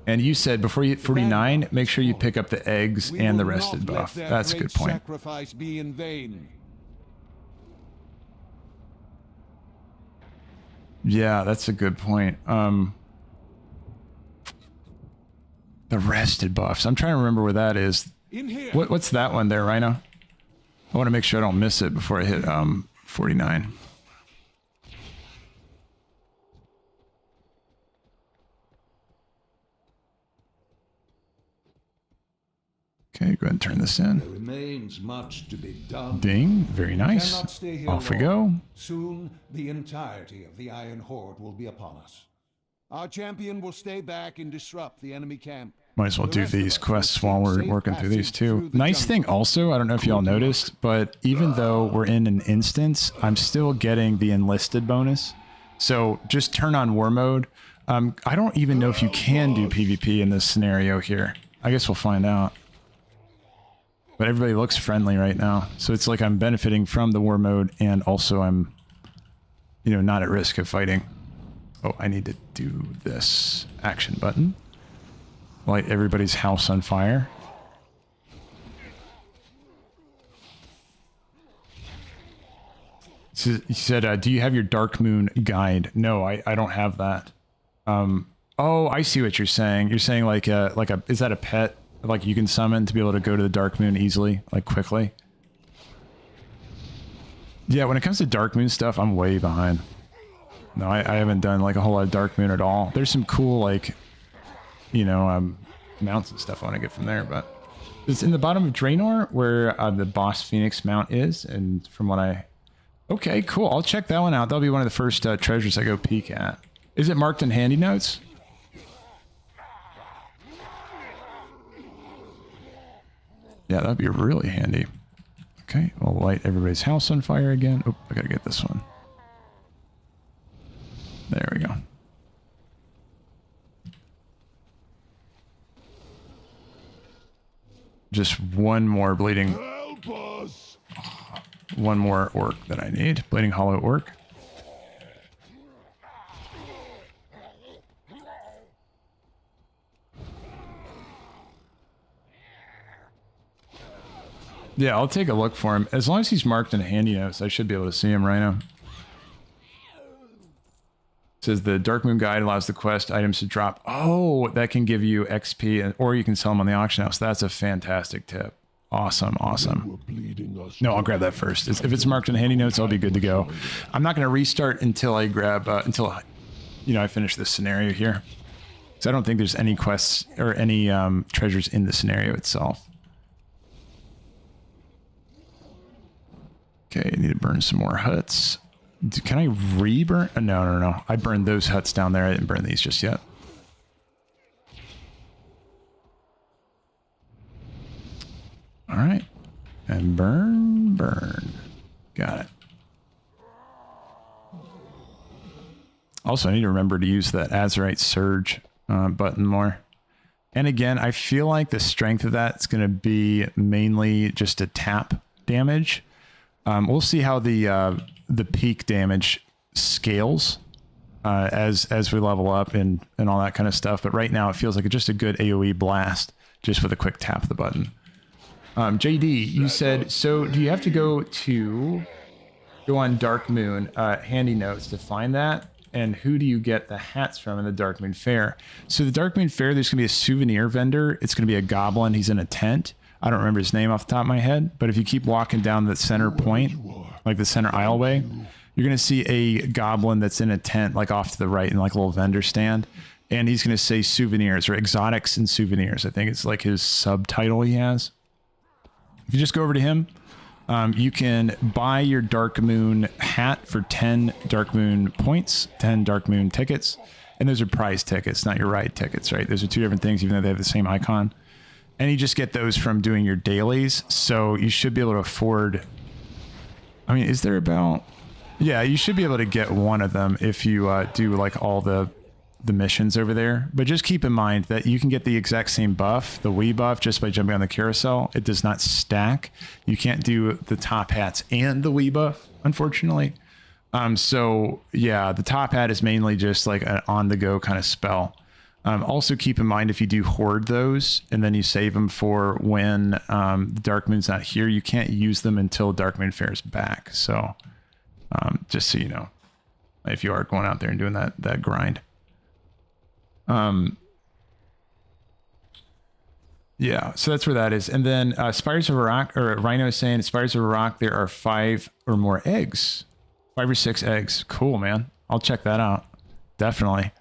And you said before you hit 49, make sure you pick up the eggs and the rested buff. That's a good point. Sacrifice be in vain. Yeah, that's a good point. The rested buffs. I'm trying to remember where that is. In here. What's that one there, Rhino? I want to make sure I don't miss it before I hit 49. Okay, go ahead and turn this in. There remains much to be done. Ding, very nice. Cannot stay here Off we long. go. Soon, the entirety of the Iron Horde will be upon us. Our champion will stay back and disrupt the enemy camp. Might as well The do rest of these us will quests while we're seek working through these passage too. through the Nice thing jungle. also, I don't know if y'all noticed, but even though we're in an instance, I'm still getting the enlisted bonus. So just turn on war mode. I don't even know if you can do PvP in this scenario here. I guess we'll find out. But everybody looks friendly right now. So it's like I'm benefiting from the war mode and also I'm, you know, not at risk of fighting. Oh, I need to do this action button. Light everybody's house on fire. So he said, do you have your Darkmoon guide? No, I don't have that. Oh, I see what you're saying. You're saying like a, is that a pet? Like you can summon to be able to go to the Darkmoon easily, like quickly. Yeah, when it comes to Darkmoon stuff, I'm way behind. No, I haven't done like a whole lot of Darkmoon at all. There's some cool like, you know, mounts and stuff I want to get from there, but it's in the bottom of Draenor where the boss Phoenix mount is, and from what I... Okay, cool. I'll check that one out. That'll be one of the first treasures I go peek at. Is it marked in handy notes? Yeah, that'd be really handy. Okay, we'll light everybody's house on fire again. Oh, I gotta get this one. There we go. Just one more bleeding. Help us! One more orc that I need. Bleeding Hollow orc. Yeah, I'll take a look for him. As long as he's marked in handy notes, I should be able to see him right now. It says the Darkmoon guide allows the quest items to drop. Oh, that can give you XP, or you can sell them on the auction house. That's a fantastic tip. Awesome, awesome. No, I'll grab that first. If it's marked in handy notes, I'll be good to go. I'm not going to restart until I grab, you know, I finish this scenario here. So I don't think there's any quests or any treasures in the scenario itself. Okay, I need to burn some more huts. Can I re-burn? No. I burned those huts down there. I didn't burn these just yet. All right. And burn. Got it. Also, I need to remember to use that Azerite Surge button more. And again, I feel like the strength of that is going to be mainly just a tap damage. We'll see how the peak damage scales as we level up and all that kind of stuff. But right now, it feels like just a good AoE blast just with a quick tap of the button. JD, you said, so do you have to go on Darkmoon handy notes to find that? And who do you get the hats from in the Darkmoon Faire? So the Darkmoon Faire, there's going to be a souvenir vendor. It's going to be a goblin. He's in a tent. I don't remember his name off the top of my head, but if you keep walking down the center point, like the center aisleway, you're going to see a goblin that's in a tent, like off to the right in like a little vendor stand. And he's going to say souvenirs or exotics and souvenirs. I think it's like his subtitle he has. If you just go over to him, You can buy your Darkmoon hat for 10 Darkmoon points, 10 Darkmoon tickets. And those are prize tickets, not your ride tickets, right? Those are two different things, even though they have the same icon. And you just get those from doing your dailies. So you should be able to afford... I mean, is there about... Yeah, you should be able to get one of them if you do like all the missions over there. But just keep in mind that you can get the exact same buff, the Wii buff, just by jumping on the carousel. It does not stack. You can't do the top hats and the Wii buff, unfortunately. So yeah, the top hat is mainly just like an on-the-go kind of spell. Also keep in mind if you do hoard those and then you save them for when the Darkmoon's not here, you can't use them until Darkmoon Faire's back. So just so you know, if you are going out there and doing that grind. Yeah, so that's where that is. And then Spires of Rock, or Rhino is saying, Spires of Rock, there are 5 or more eggs. 5 or 6 eggs. Cool, man. I'll check that out. Definitely.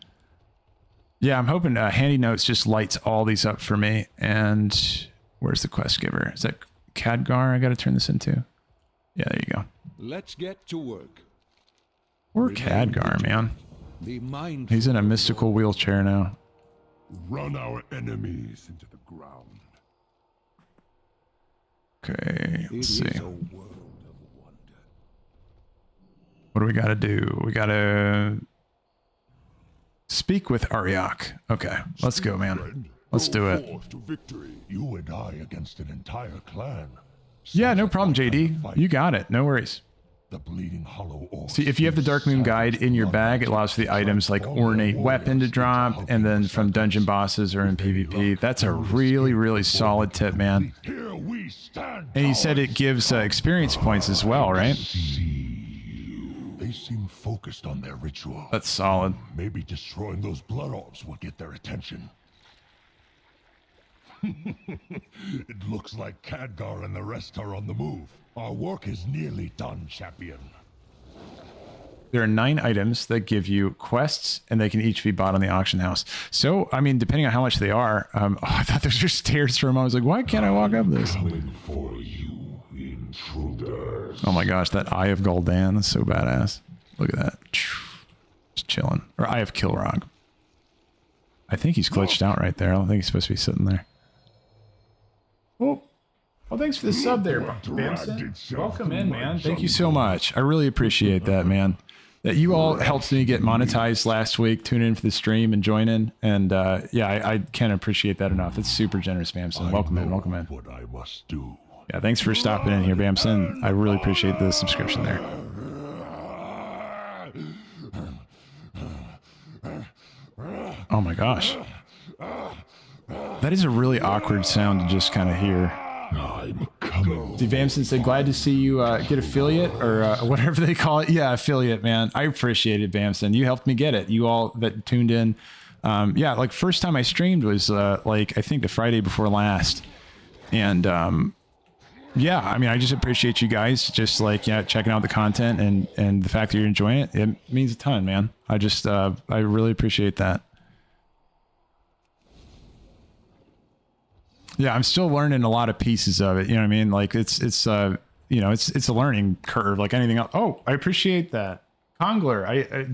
Yeah, I'm hoping Handy Notes just lights all these up for me. And where's the quest giver? Is that Khadgar I got to turn this into? Yeah, there you go. Let's get to work. Or Khadgar, man. Be mindful. He's in a mystical wheelchair now. Run our enemies into the ground. Okay, let's see. It is a world of wonder. What do we got to do? We got to speak with Ariok. Okay, let's go, man. Let's do it. Forth to victory. You and I against an entire clan. Yeah, no Sounds problem, like a JD. fight. You got it. No worries. The bleeding hollow ore. See, if you have the Darkmoon guide in your bag, it allows for the items like ornate weapon to drop, and then from dungeon bosses or in PvP. That's a really, really solid tip, man. Here we stand. And he said it gives experience points as well, right? They seem focused on their ritual. That's solid. Maybe destroying those blood orbs will get their attention. It looks like Khadgar and the rest are on the move. Our work is nearly done, champion. There are 9 items that give you quests, and they can each be bought on the auction house. So, I mean, depending on how much they are, I thought those were stairs for a moment. I was like, why can't I walk up this? Coming for you, intruders. Oh my gosh, that Eye of Gul'dan, that's so badass. Look at that. Just chilling. Or Eye of Kilrog. I think he's glitched out right there. I don't think he's supposed to be sitting there. Oh, well, thanks for the sub there, Benson. Welcome in, man. Thank you so much. I really appreciate that, man. That you all helped me get monetized last week, tuning in for the stream and joining. And yeah, I can't appreciate that enough. It's super generous, Bamson. Welcome in, welcome in. What I must do. Yeah, thanks for stopping in here, Bamson. I really appreciate the subscription there. Oh my gosh. That is a really awkward sound to just kind of hear. I'm coming. See, Bamson said, glad to see you get affiliate or whatever they call it. Yeah, affiliate, man. I appreciate it, Bamson. You helped me get it. You all that tuned in. Yeah, like first time I streamed was like, I think the Friday before last. And yeah, I mean, I just appreciate you guys just like, yeah, checking out the content and the fact that you're enjoying it. It means a ton, man. I just, I really appreciate that. Yeah, I'm still learning a lot of pieces of it. You know what I mean? Like it's you know, it's a learning curve like anything else. Oh, I appreciate that. Congler, I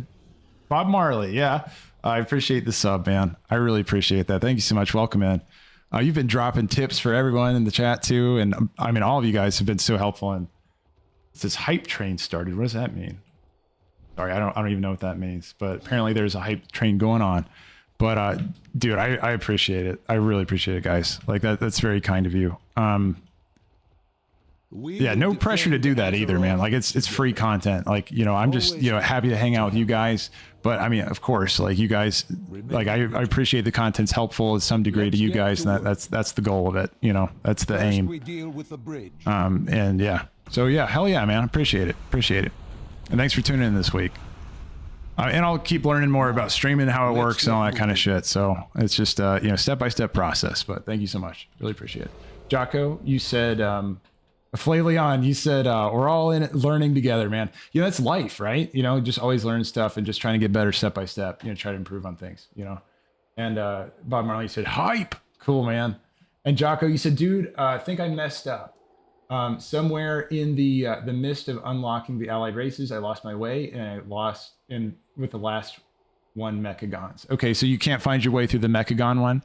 Bob Marley. Yeah, I appreciate the sub, man. I really appreciate that. Thank you so much. Welcome in. You've been dropping tips for everyone in the chat too. And I mean, all of you guys have been so helpful. And it says hype train started. What does that mean? Sorry, I don't even know what that means, but apparently there's a hype train going on. But dude, I appreciate it. I really appreciate it, guys. Like that's very kind of you. Yeah, no pressure to do that either, man. Like it's free content. Like, you know, I'm just, you know, happy to hang out with you guys. But I mean, of course, like you guys, like I appreciate the content's helpful to some degree to you guys, and that's the goal of it. You know, that's the aim. We deal with the bridge. And yeah, so yeah, hell yeah, man. Appreciate it. Appreciate it. And thanks for tuning in this week. And I'll keep learning more about streaming, how it works, and all that kind of shit. So it's just you know, step-by-step process. But thank you so much. Really appreciate it. Jocko, you said, Flayleon, you said, we're all in it learning together, man. You know, that's life, right? You know, just always learn stuff and just trying to get better step by step, you know, try to improve on things, you know. And Bob Marley said, hype. Cool, man. And Jocko, you said, dude, I think I messed up. Somewhere in the midst of unlocking the allied races, I lost my way, and I lost with the last one Mechagons. Okay, so you can't find your way through the Mechagon one?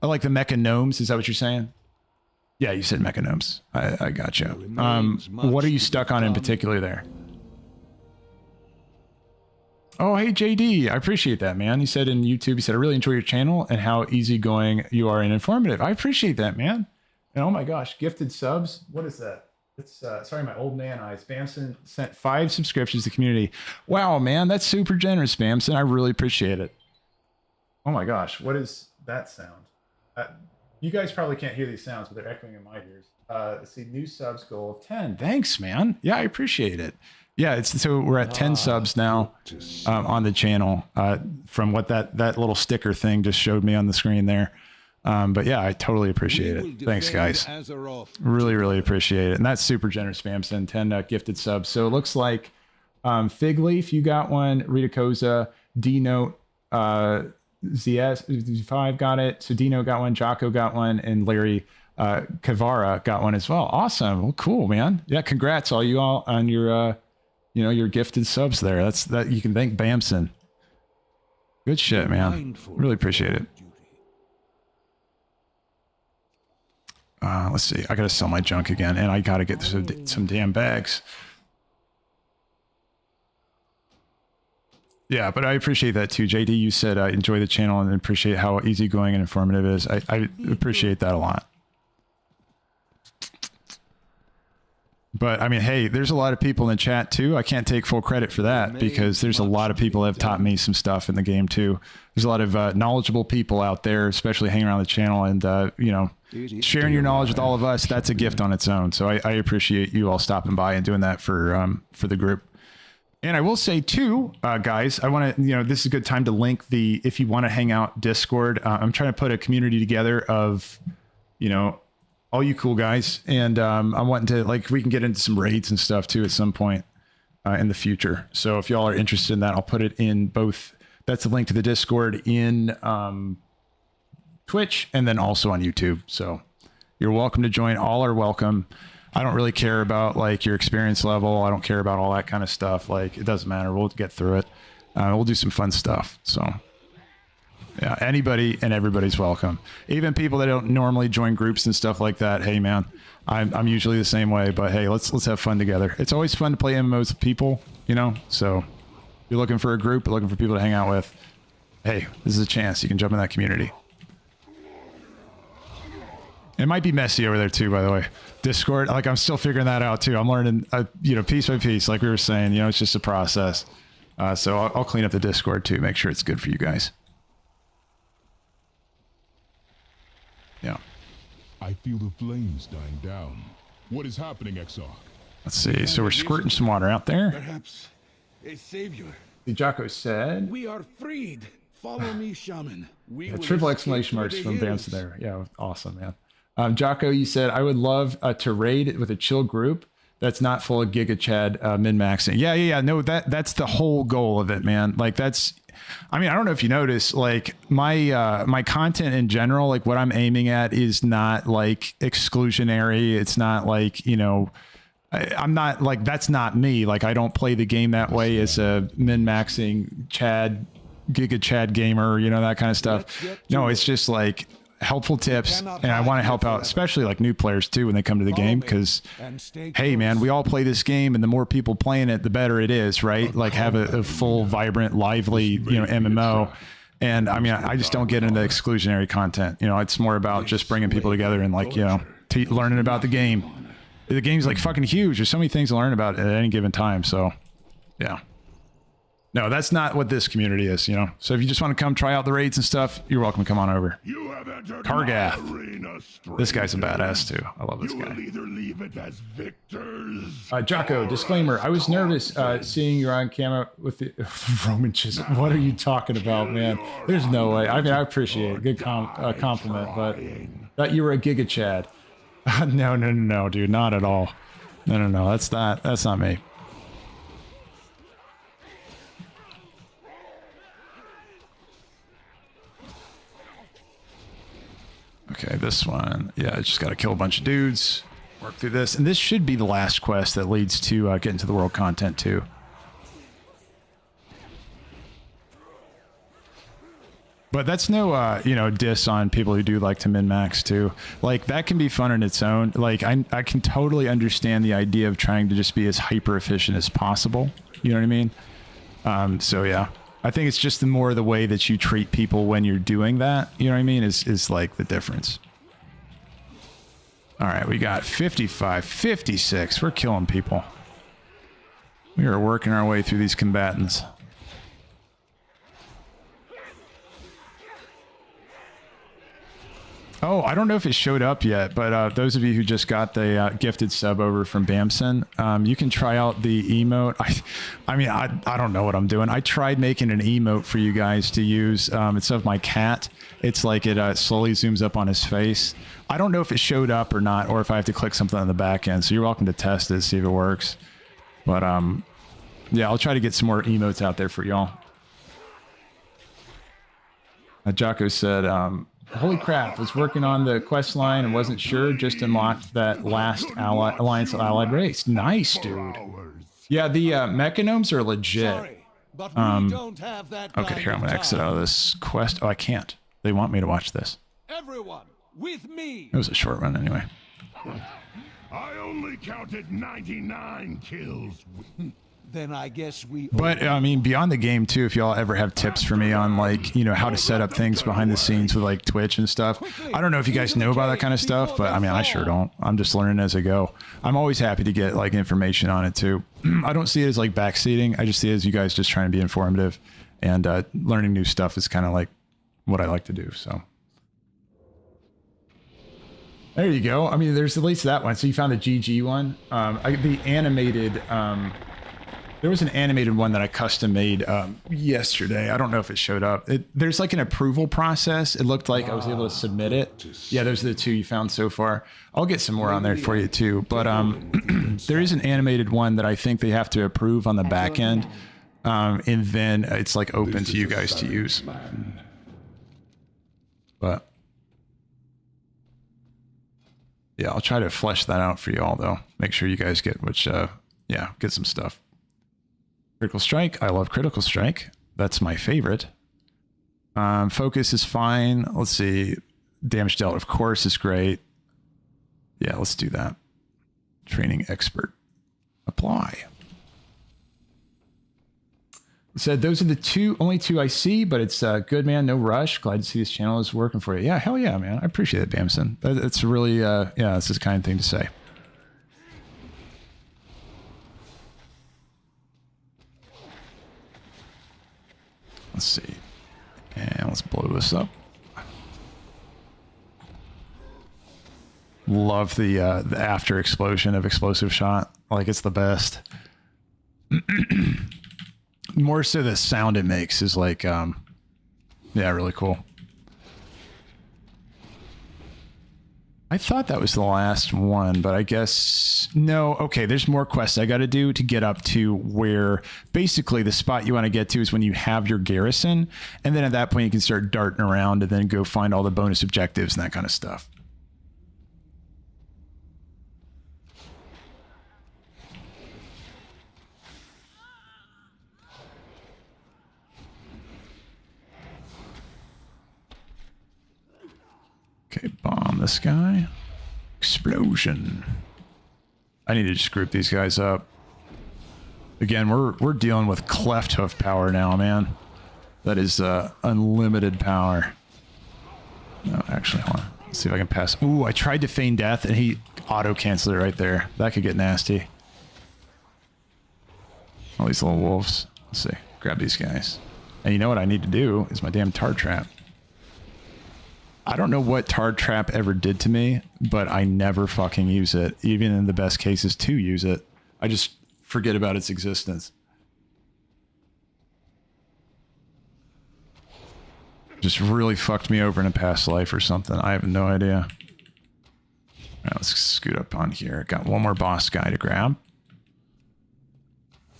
Oh, like the Mechanomes, is that what you're saying? Yeah, you said Mechanomes. I gotcha. What are you stuck on in particular there? Oh, hey, JD. I appreciate that, man. He said in YouTube, he said, I really enjoy your channel and how easygoing you are and informative. I appreciate that, man. And oh my gosh, gifted subs. What is that? It's sorry, my old man eyes. Spamson sent 5 subscriptions to the community. Wow, man, that's super generous, Spamson. I really appreciate it. Oh my gosh, what is that sound? You guys probably can't hear these sounds, but they're echoing in my ears. Let's see, new subs goal of 10. Thanks, man. Yeah, I appreciate it. Yeah, so we're at 10 subs now on the channel from what that little sticker thing just showed me on the screen there. But yeah, I totally appreciate it. Thanks, guys. Really, really appreciate it. And that's super generous, Spamson. 10 gifted subs. So it looks like Fig Leaf, you got one. Rita Koza, D-Note, ZS5 got it. So D-Note got one. Jocko got one. And Larry Kavara got one as well. Awesome. Well, cool, man. Yeah, congrats all you all on your, your gifted subs there. That you can thank Bamson. Good shit, man. Really appreciate it. Let's see. I gotta sell my junk again, and I gotta get some damn bags. Yeah, but I appreciate that too, JD. You said enjoy the channel and appreciate how easygoing and informative it is. I appreciate that a lot. But I mean, hey, there's a lot of people in the chat too. I can't take full credit for that because there's a lot of people that have taught me some stuff in the game too. There's a lot of knowledgeable people out there, especially hanging around the channel, and sharing your knowledge with all of us. That's a gift on its own. So I appreciate you all stopping by and doing that for the group. And I will say too, guys, I want to, this is a good time to link if you want to hang out Discord. I'm trying to put a community together of, all you cool guys. And I'm wanting to, we can get into some raids and stuff too at some point in the future. So if y'all are interested in that, I'll put it in both. That's the link to the Discord in Twitch and then also on YouTube. So you're welcome to join. All are welcome. I don't really care about your experience level. I don't care about all that kind of stuff. It doesn't matter. We'll get through it. We'll do some fun stuff. So yeah, anybody and everybody's welcome. Even people that don't normally join groups and stuff like that. Hey man, I'm usually the same way, but hey, let's have fun together. It's always fun to play MMOs with people, so if you're looking for a group, looking for people to hang out with, hey, this is a chance. You can jump in that community. It might be messy over there too, by the way. Discord, I'm still figuring that out too. I'm learning, piece by piece, like we were saying, it's just a process. So I'll clean up the Discord too, make sure it's good for you guys. Yeah. I feel the flames dying down. What is happening, Exarch? Let's see. So we're squirting some water out there. Perhaps a savior. The Jocko said. We are freed. Follow me, shaman. Yeah, triple exclamation marks from Bamson there. Yeah, awesome, man. Jocko, you said, I would love to raid with a chill group that's not full of Giga Chad min-maxing. Yeah. No, that's the whole goal of it, man. I don't know if you notice, my content in general, what I'm aiming at is not exclusionary. It's not I'm not that's not me. I don't play the game that way as a min-maxing Giga Chad gamer, that kind of stuff. No, it's just helpful tips, and I want to help out, especially new players too when they come to the game, because hey man, we all play this game, and the more people playing it, the better it is, right? Have a full, vibrant, lively, MMO. And I just don't get into the exclusionary content. It's more about just bringing people together and learning about the game. The game's fucking huge. There's so many things to learn about at any given time. So yeah. No, that's not what this community is, So if you just want to come try out the raids and stuff, you're welcome to come on over. You have entered Kargath. my arena, This guy's a badass too. I love this guy. You will either leave it as victors. Jocko, disclaimer. I was nervous seeing you on camera with the Roman chisel. What are you talking about, man? There's no way. I appreciate it. Good compliment, but that you were a Giga Chad. No, dude, not at all. No. That's not me. Okay, this one. Yeah, I just got to kill a bunch of dudes. work through this. And this should be the last quest that leads to getting to the world content too. But that's no, you know, diss on people who do like to min-max too. Like, that can be fun on its own. Like, I can totally understand the idea of trying to just be as hyper efficient as possible. You know what I mean? So yeah, I think it's just the more the way that you treat people when you're doing that. You know what I mean? Is like the difference. All right, we got 55, 56. We're killing people. We are working our way through these combatants. Oh, I don't know if it showed up yet, but those of you who just got the gifted sub over from Bamson, you can try out the emote. I mean, I don't know what I'm doing. I tried making an emote for you guys to use. It's of my cat. It's like it slowly zooms up on his face. I don't know if it showed up or not, or if I have to click something on the back end. So you're welcome to test it, see if it works. But yeah, I'll try to get some more emotes out there for y'all. Jocko said, holy crap, was working on the quest line and wasn't sure, just unlocked that last Alliance Allied race. Nice, dude. Yeah, the mechanomes are legit. Sorry, but we don't have that Okay, here, I'm going to exit out of this quest. Oh, I can't. They want me to watch this. Everyone, with me. It was a short run anyway. I only counted 99 kills. Then I guess we... But, I mean, beyond the game, too, if y'all ever have tips for me on, like, you know, how to set up things behind the scenes with, like, Twitch and stuff. I don't know if you guys know about that kind of stuff, but, I mean, I sure don't. I'm just learning as I go. I'm always happy to get, like, information on it, too. I don't see it as, like, backseating. I just see it as you guys just trying to be informative. And learning new stuff is kind of, like, what I like to do, so... There you go. I mean, there's at least that one. So you found the GG one. The animated... There was an animated one that I custom made yesterday. I don't know if it showed up. There's like an approval process. It looked like I was able to submit it. Yeah, those are the two you found so far. I'll get some more on there for you too. But there is an animated one that I think they have to approve on the back end. And then it's like open to you guys to use. But yeah, I'll try to flesh that out for you all though. Make sure you guys get yeah, get some stuff. Critical Strike. I love Critical Strike. That's my favorite. Focus is fine. Let's see. Damage dealt, of course, is great. Yeah, let's do that. Training Expert. Apply. It said those are the only two I see, but it's good, man. No rush. Glad to see this channel is working for you. Yeah, hell yeah, man. I appreciate it, Bamson. That's really, yeah, that's a kind thing to say. Let's see. And let's blow this up. Love the after explosion of explosive shot. Like, it's the best. More so the sound it makes is like, yeah, really cool. I thought that was the last one, but I guess no. Okay, there's more quests I got to do to get up to where basically the spot you want to get to is when you have your garrison. And then at that point you can start darting around and then go find all the bonus objectives and that kind of stuff. Okay, bomb this guy. Explosion. I need to just group these guys up. Again, we're dealing with cleft hoof power now, man. That is unlimited power. No, actually, hold on. Let's see if I can pass. Ooh, I tried to feign death and he auto-canceled it right there. That could get nasty. All these little wolves. Let's see. Grab these guys. And you know what I need to do is my damn tar trap. I don't know what Tar Trap ever did to me, but I never fucking use it, even in the best cases to use it. I just forget about its existence. Just really fucked me over in a past life or something. I have no idea. All right, let's scoot up on here. Got one more boss guy to grab.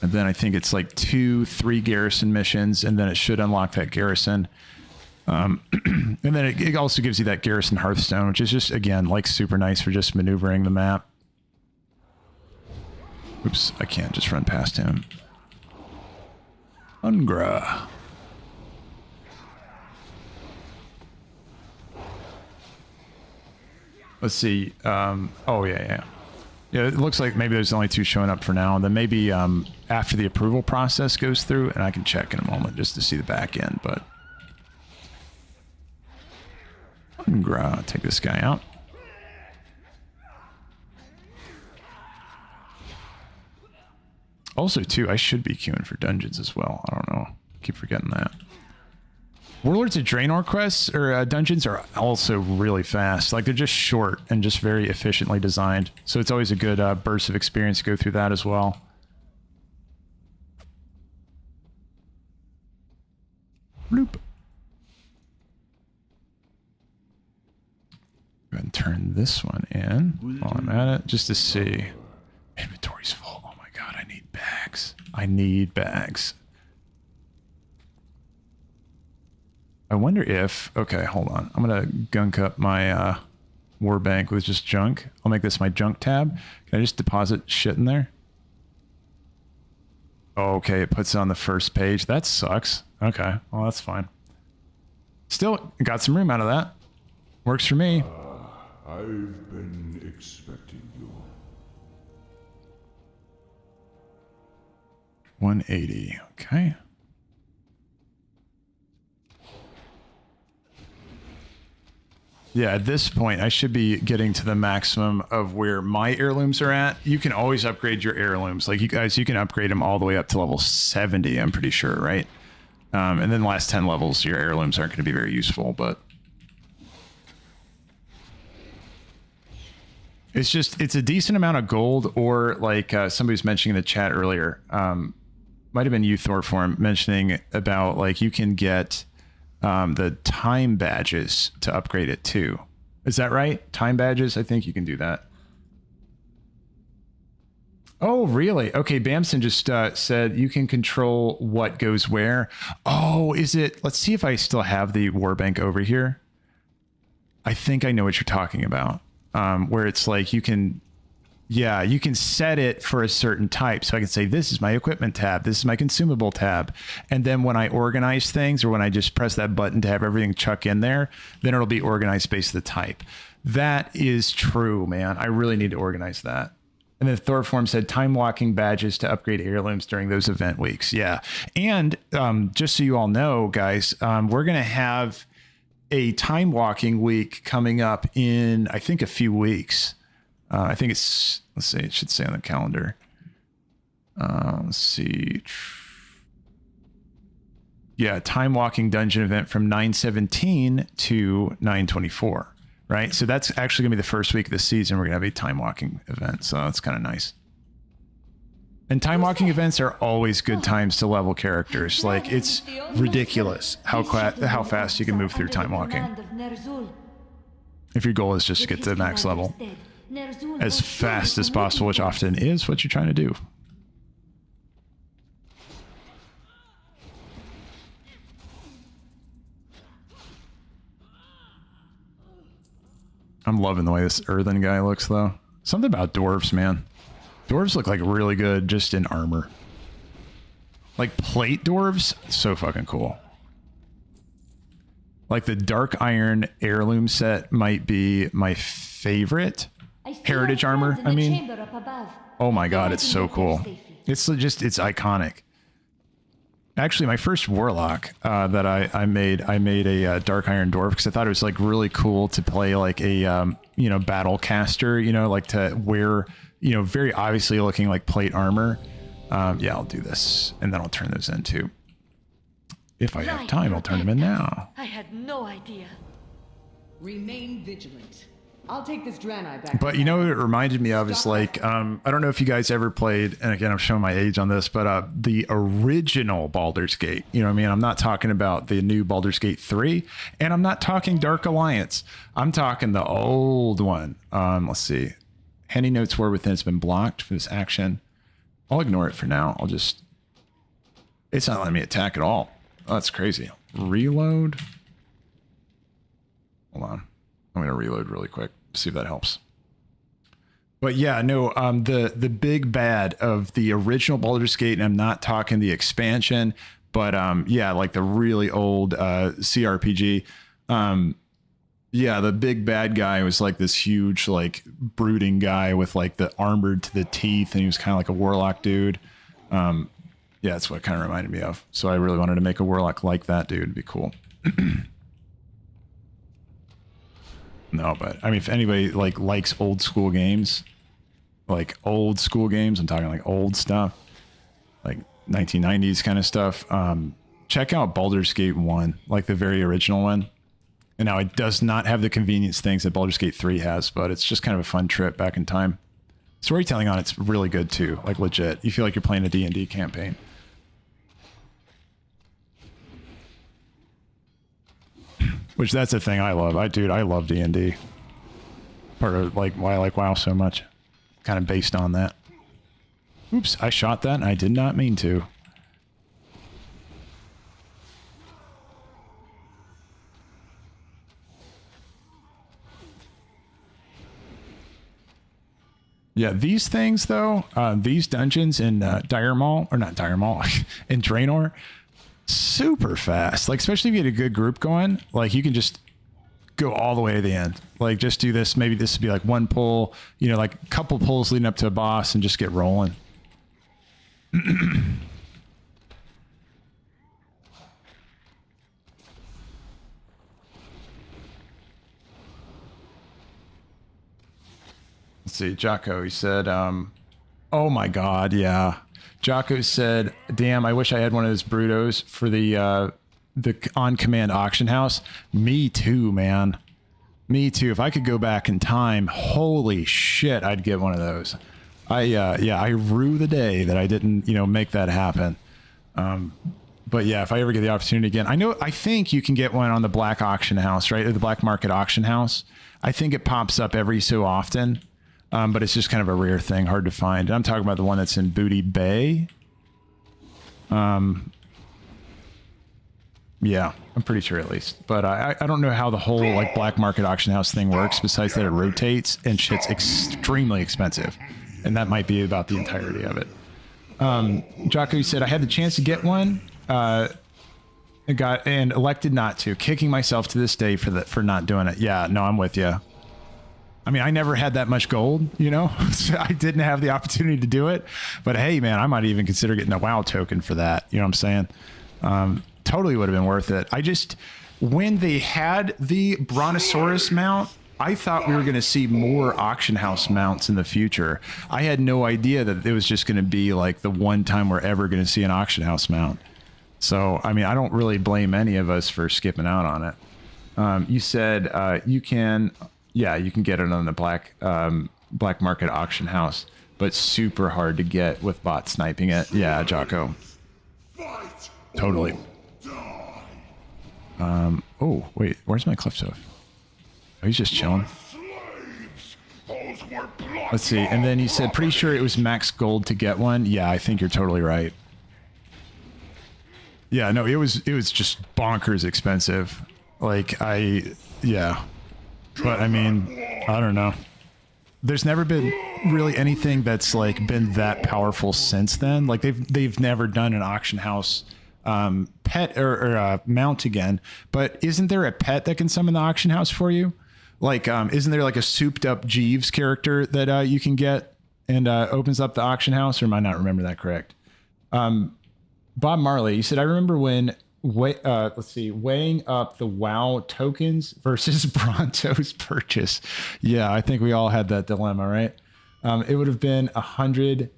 And then I think it's like 2-3 garrison missions, and then it should unlock that garrison. And then it also gives you that Garrison Hearthstone, which is just, again, like super nice for just maneuvering the map. Oops, I can't just run past him. Ungra. Let's see. Oh, yeah. Yeah, it looks like maybe there's only 2 showing up for now. And then maybe after the approval process goes through, and I can check in a moment just to see the back end. But Ungra, take this guy out. Also, too, I should be queuing for dungeons as well. I don't know. Keep forgetting that. Warlords of Draenor quests or dungeons are also really fast. Like, they're just short and just very efficiently designed. So it's always a good burst of experience to go through that as well. Bloop. Go ahead and turn this one in while I'm at it, just to see. Inventory's full. Oh my god, I need bags. I need bags. I wonder if... Okay, hold on. I'm going to gunk up my war bank with just junk. I'll make this my junk tab. Can I just deposit shit in there? Okay, it puts it on the first page. That sucks. Okay, well, that's fine. Still, got some room out of that. Works for me. I've been expecting you. 180. Okay. Yeah, at this point, I should be getting to the maximum of where my heirlooms are at. You can always upgrade your heirlooms. Like, you guys, you can upgrade them all the way up to level 70, I'm pretty sure, right? And then the last 10 levels, your heirlooms aren't going to be very useful, but... It's just, it's a decent amount of gold, or like somebody was mentioning in the chat earlier, might have been you, Thorform, mentioning about, like, you can get... the time badges to upgrade it too. Is that right? Time badges? I think you can do that. Oh, really? Okay, Bamson just said you can control what goes where. Oh, is it? Let's see if I still have the warbank over here. I think I know what you're talking about. Where it's like you can... Yeah, you can set it for a certain type. So I can say, this is my equipment tab. This is my consumable tab. And then when I organize things, or when I just press that button to have everything chuck in there, then it'll be organized based on the type. That is true, man. I really need to organize that. And then Thorform said time walking badges to upgrade heirlooms during those event weeks. Yeah. And just so you all know, guys, we're going to have a time walking week coming up in, I think, a few weeks. I think it's, let's see, it should say on the calendar. Let's see. Yeah, time walking dungeon event from 9/17 to 9/24, right? So that's actually gonna be the first week of the season. We're gonna have a time walking event. So that's kind of nice. And time walking events are always good times to level characters. Like, it's ridiculous how fast you can move through time walking. If your goal is just to get to the max level as fast as possible, which often is what you're trying to do. I'm loving the way this Earthen guy looks, though. Something about dwarves, man. Dwarves look like really good just in armor. Like plate dwarves, so fucking cool. Like the dark iron heirloom set might be my favorite. Heritage armor, I mean. Oh my god, it's so cool. It's just, it's iconic. Actually, my first warlock that I made a dark iron dwarf because I thought it was like really cool to play like a you know, battle caster, you know, like to wear, you know, very obviously looking like plate armor. Yeah, I'll do this, and then I'll turn those in too. If I have time, I'll turn them in now. I had no idea. Remain vigilant. I'll take this Draenei back. But you know what it reminded me of is like, I don't know if you guys ever played, and again, I'm showing my age on this, but the original Baldur's Gate. You know what I mean? I'm not talking about the new Baldur's Gate 3, and I'm not talking Dark Alliance. I'm talking the old one. Let's see. Handy notes were within has been blocked for this action. I'll ignore it for now. I'll just... It's not letting me attack at all. Oh, that's crazy. Reload. Hold on. I'm going to reload really quick. See if that helps. But yeah, no, the big bad of the original Baldur's Gate, and I'm not talking the expansion, but yeah, like the really old CRPG. Yeah, the big bad guy was like this huge, like brooding guy with like the armored to the teeth, and he was kind of like a warlock dude. Yeah, that's what it kind of reminded me of. So I really wanted to make a warlock like that dude. It'd be cool. No, but I mean, if anybody like likes old school games, I'm talking like old stuff, like 1990s kind of stuff. Check out Baldur's Gate 1, like the very original one. And now it does not have the convenience things that Baldur's Gate 3 has, but it's just kind of a fun trip back in time. Storytelling on it's really good too, like legit. You feel like you're playing a D&D campaign. Which that's the thing I love. I love D&D. Part of like why I like WoW so much. Kind of based on that. Oops, I shot that and I did not mean to. Yeah, these things though, these dungeons in Dire Maul, or not Dire Maul, in Draenor, super fast. Like, especially if you get a good group going, like you can just go all the way to the end. Like, just do this. Maybe this would be like one pull, you know, like a couple pulls leading up to a boss and just get rolling. Let's see, Jocko, he said, oh my God, yeah. Jocko said, damn, I wish I had one of those Brutos for the on-command auction house. Me too, man. Me too. If I could go back in time, holy shit, I'd get one of those. I rue the day that I didn't, you know, make that happen. But yeah, if I ever get the opportunity again, I think you can get one on the black auction house, right? Or the black market auction house. I think it pops up every so often. But it's just kind of a rare thing, hard to find. And I'm talking about the one that's in Booty Bay. Yeah, I'm pretty sure at least. But I don't know how the whole like black market auction house thing works, besides that it rotates and shit's extremely expensive. And that might be about the entirety of it. Jocko said, I had the chance to get one and elected not to, kicking myself to this day for not doing it. Yeah, no, I'm with you. I mean, I never had that much gold, you know, so I didn't have the opportunity to do it. But hey, man, I might even consider getting a WoW token for that. You know what I'm saying? Totally would have been worth it. When they had the Brontosaurus mount, I thought we were going to see more auction house mounts in the future. I had no idea that it was just going to be like the one time we're ever going to see an auction house mount. So, I mean, I don't really blame any of us for skipping out on it. You said you can... Yeah, you can get it on the black market auction house, but super hard to get with bot sniping it. Yeah, Jocko. Totally. Oh, wait, where's my Cliffstove? Oh, he's just chilling. Let's see. And then he said, pretty sure it was max gold to get one. Yeah, I think you're totally right. Yeah, no, it was just bonkers expensive. Like, yeah. But I mean, I don't know. There's never been really anything that's like been that powerful since then. Like they've never done an auction house pet or mount again. But isn't there a pet that can summon the auction house for you? Like, isn't there like a souped up Jeeves character that you can get and opens up the auction house? Or am I not remember that correct? Bob Marley, you said, I remember when weighing up the WoW tokens versus Bronto's purchase. Yeah, I think we all had that dilemma, right? It would have been 100.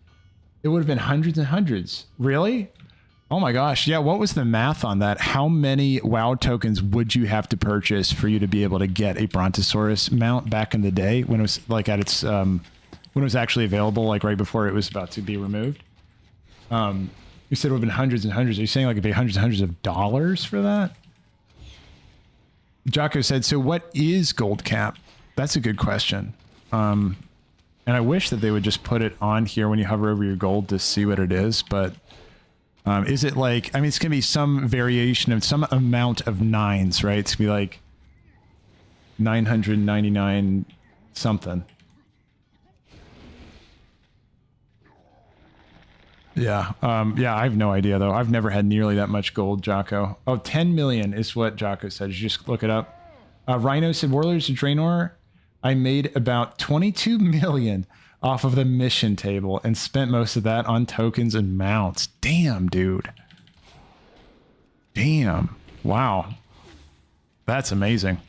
It would have been hundreds and hundreds. Really? Oh my gosh. Yeah. What was the math on that? How many WoW tokens would you have to purchase for you to be able to get a Brontosaurus mount back in the day when it was like at its, when it was actually available, like right before it was about to be removed? You said it would have been hundreds and hundreds. Are you saying like it'd be hundreds and hundreds of dollars for that? Jocko said, so what is gold cap? That's a good question. And I wish that they would just put it on here when you hover over your gold to see what it is. But is it like, I mean, it's going to be some variation of some amount of nines, right? It's going to be like 999 something. Yeah. Yeah, I have no idea though. I've never had nearly that much gold, Jocko. Oh, 10 million is what Jocko said. You just look it up. Rhino said, Warlords of Draenor, I made about 22 million off of the mission table and spent most of that on tokens and mounts. Damn, dude. Damn. Wow. That's amazing.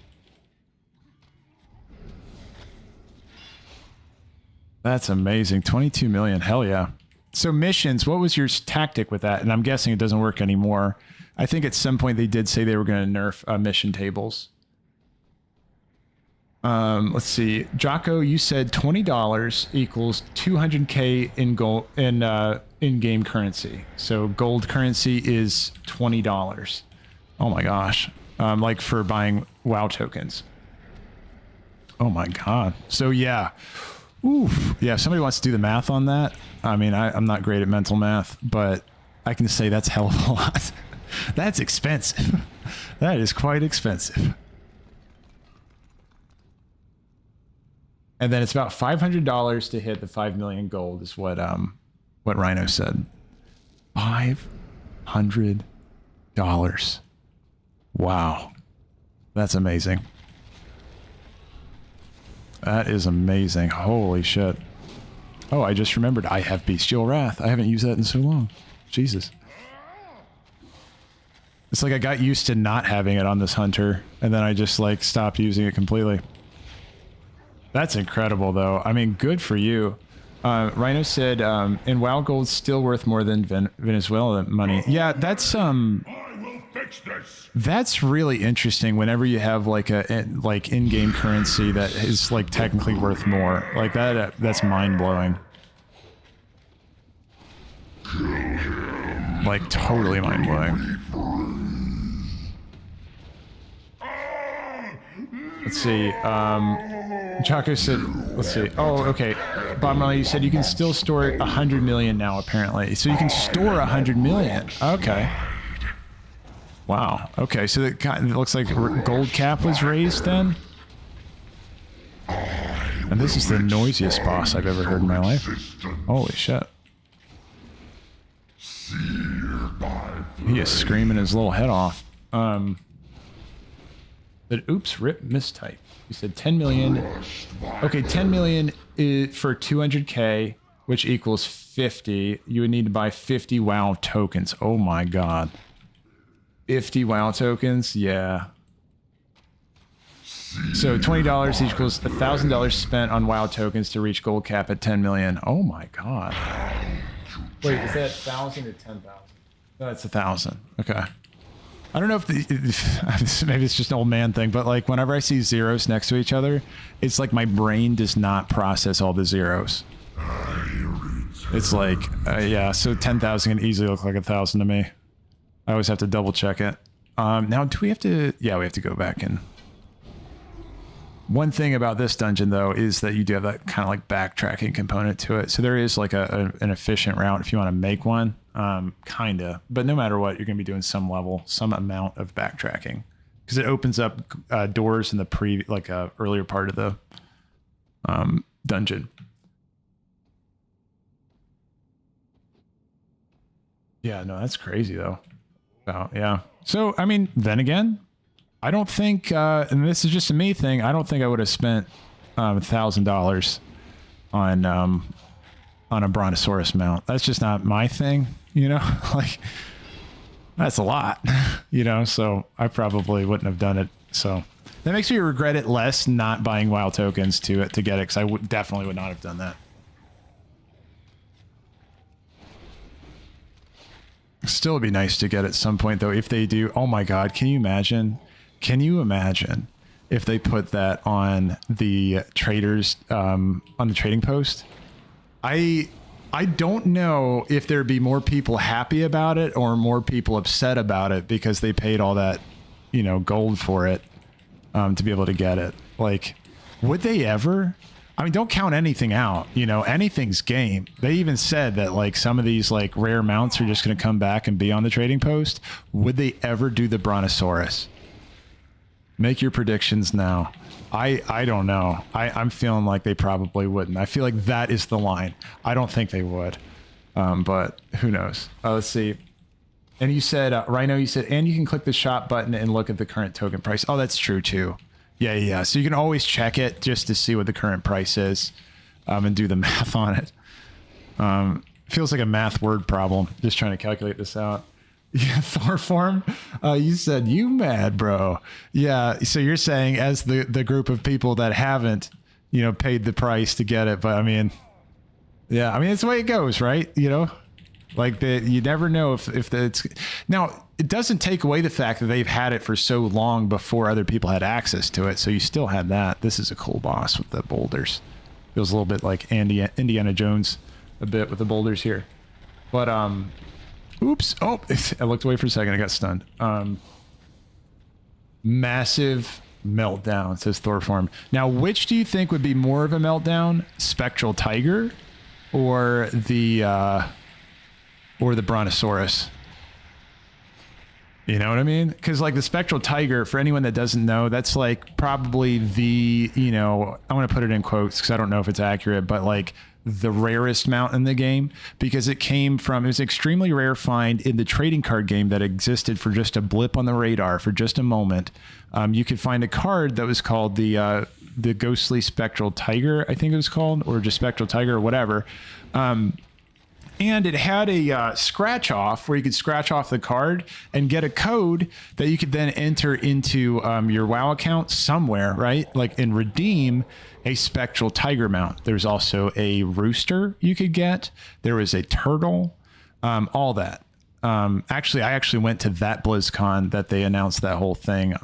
That's amazing. 22 million. Hell yeah. So missions, what was your tactic with that? And I'm guessing it doesn't work anymore. I think at some point they did say they were going to nerf mission tables. Let's see. Jocko, you said $20 equals 200k in gold in-game currency. So gold currency is $20. Oh my gosh. Like for buying WoW tokens. Oh my god. So yeah. Oof. Yeah, if somebody wants to do the math on that, I mean, I'm not great at mental math, but I can say that's a hell of a lot. That's expensive. That is quite expensive. And then it's about $500 to hit the 5 million gold is what Rhino said. $500. Wow. That's amazing. That is amazing. Holy shit. Oh, I just remembered I have Bestial Wrath. I haven't used that in so long. Jesus. It's like I got used to not having it on this hunter, and then I just like stopped using it completely. That's incredible though. I mean, good for you. Rhino said, and WoW gold's still worth more than Venezuela money. Yeah, that's that's really interesting whenever you have like like in-game currency that is like technically worth more. Like that's mind-blowing. Like totally mind-blowing. Let's see. Chaco said, let's see. Oh, okay. Bob Marley, you said you can still store 100 million now, apparently. So you can store 100 million. Okay. Wow. Okay, so it looks like gold cap was raised then? And this is the noisiest boss I've ever heard in my life. Holy shit. He is screaming his little head off. But oops, rip mistype. You said 10 million. Okay, 10 million is for 200k, which equals 50. You would need to buy 50 WoW tokens. Oh my god. 50 WoW tokens? Yeah. So $20 equals $1,000 spent on WoW tokens to reach gold cap at 10 million. Oh my god. Wait, is that 1,000 or 10,000? No, it's 1,000. Okay. I don't know if maybe it's just an old man thing, but like whenever I see zeros next to each other, it's like my brain does not process all the zeros. It's like, yeah, so 10,000 can easily look like 1,000 to me. I always have to double check it. Now, do we have to... Yeah, we have to go back and... One thing about this dungeon, though, is that you do have that kind of like backtracking component to it. So there is like an efficient route if you want to make one. Kind of. But no matter what, you're going to be doing some level, some amount of backtracking. Because it opens up doors in the earlier part of the dungeon. Yeah, no, that's crazy, though. Oh, yeah. So, I mean, then again, I don't think, and this is just a me thing, I don't think I would have spent $1,000 on a Brontosaurus mount. That's just not my thing, you know? Like, that's a lot, you know? So I probably wouldn't have done it. So that makes me regret it less not buying wild tokens to get it, because I definitely would not have done that. Still would be nice to get at some point, though, if they do. Oh my god, can you imagine? Can you imagine if they put that on the traders, on the trading post? I don't know if there'd be more people happy about it or more people upset about it because they paid all that, you know, gold for it, to be able to get it. Like, would they ever? I mean, don't count anything out, you know, anything's game. They even said that like some of these like rare mounts are just going to come back and be on the trading post. Would they ever do the Brontosaurus? Make your predictions now. I don't know. I'm feeling like they probably wouldn't. I feel like that is the line. I don't think they would. But who knows? Let's see. And you said, Rhino, you said, and you can click the shop button and look at the current token price. Oh, that's true too. Yeah. So you can always check it just to see what the current price is, and do the math on it. Feels like a math word problem, just trying to calculate this out. Yeah, Thor form. You said, you mad, bro. Yeah, so you're saying as the group of people that haven't, paid the price to get it. But I mean, yeah, I mean, it's the way it goes, right? Like you never know if it's now. It doesn't take away the fact that they've had it for so long before other people had access to it. So you still had that. This is a cool boss with the boulders. Feels a little bit like Indiana Jones, a bit with the boulders here. But oops! Oh, I looked away for a second. I got stunned. Massive meltdown, says Thorform. Now, which do you think would be more of a meltdown, Spectral Tiger, or the Brontosaurus? You know what I mean? Because like the Spectral Tiger, for anyone that doesn't know, that's like probably the, I want to put it in quotes because I don't know if it's accurate, but like the rarest mount in the game, because it was extremely rare find in the trading card game that existed for just a blip on the radar for just a moment. You could find a card that was called the Ghostly Spectral Tiger, I think it was called, or just Spectral Tiger or whatever. And it had a scratch off where you could scratch off the card and get a code that you could then enter into your WoW account somewhere, right? Like, and redeem a Spectral Tiger mount. There's also a rooster you could get. There was a turtle, all that. Actually, I went to that BlizzCon that they announced that whole thing.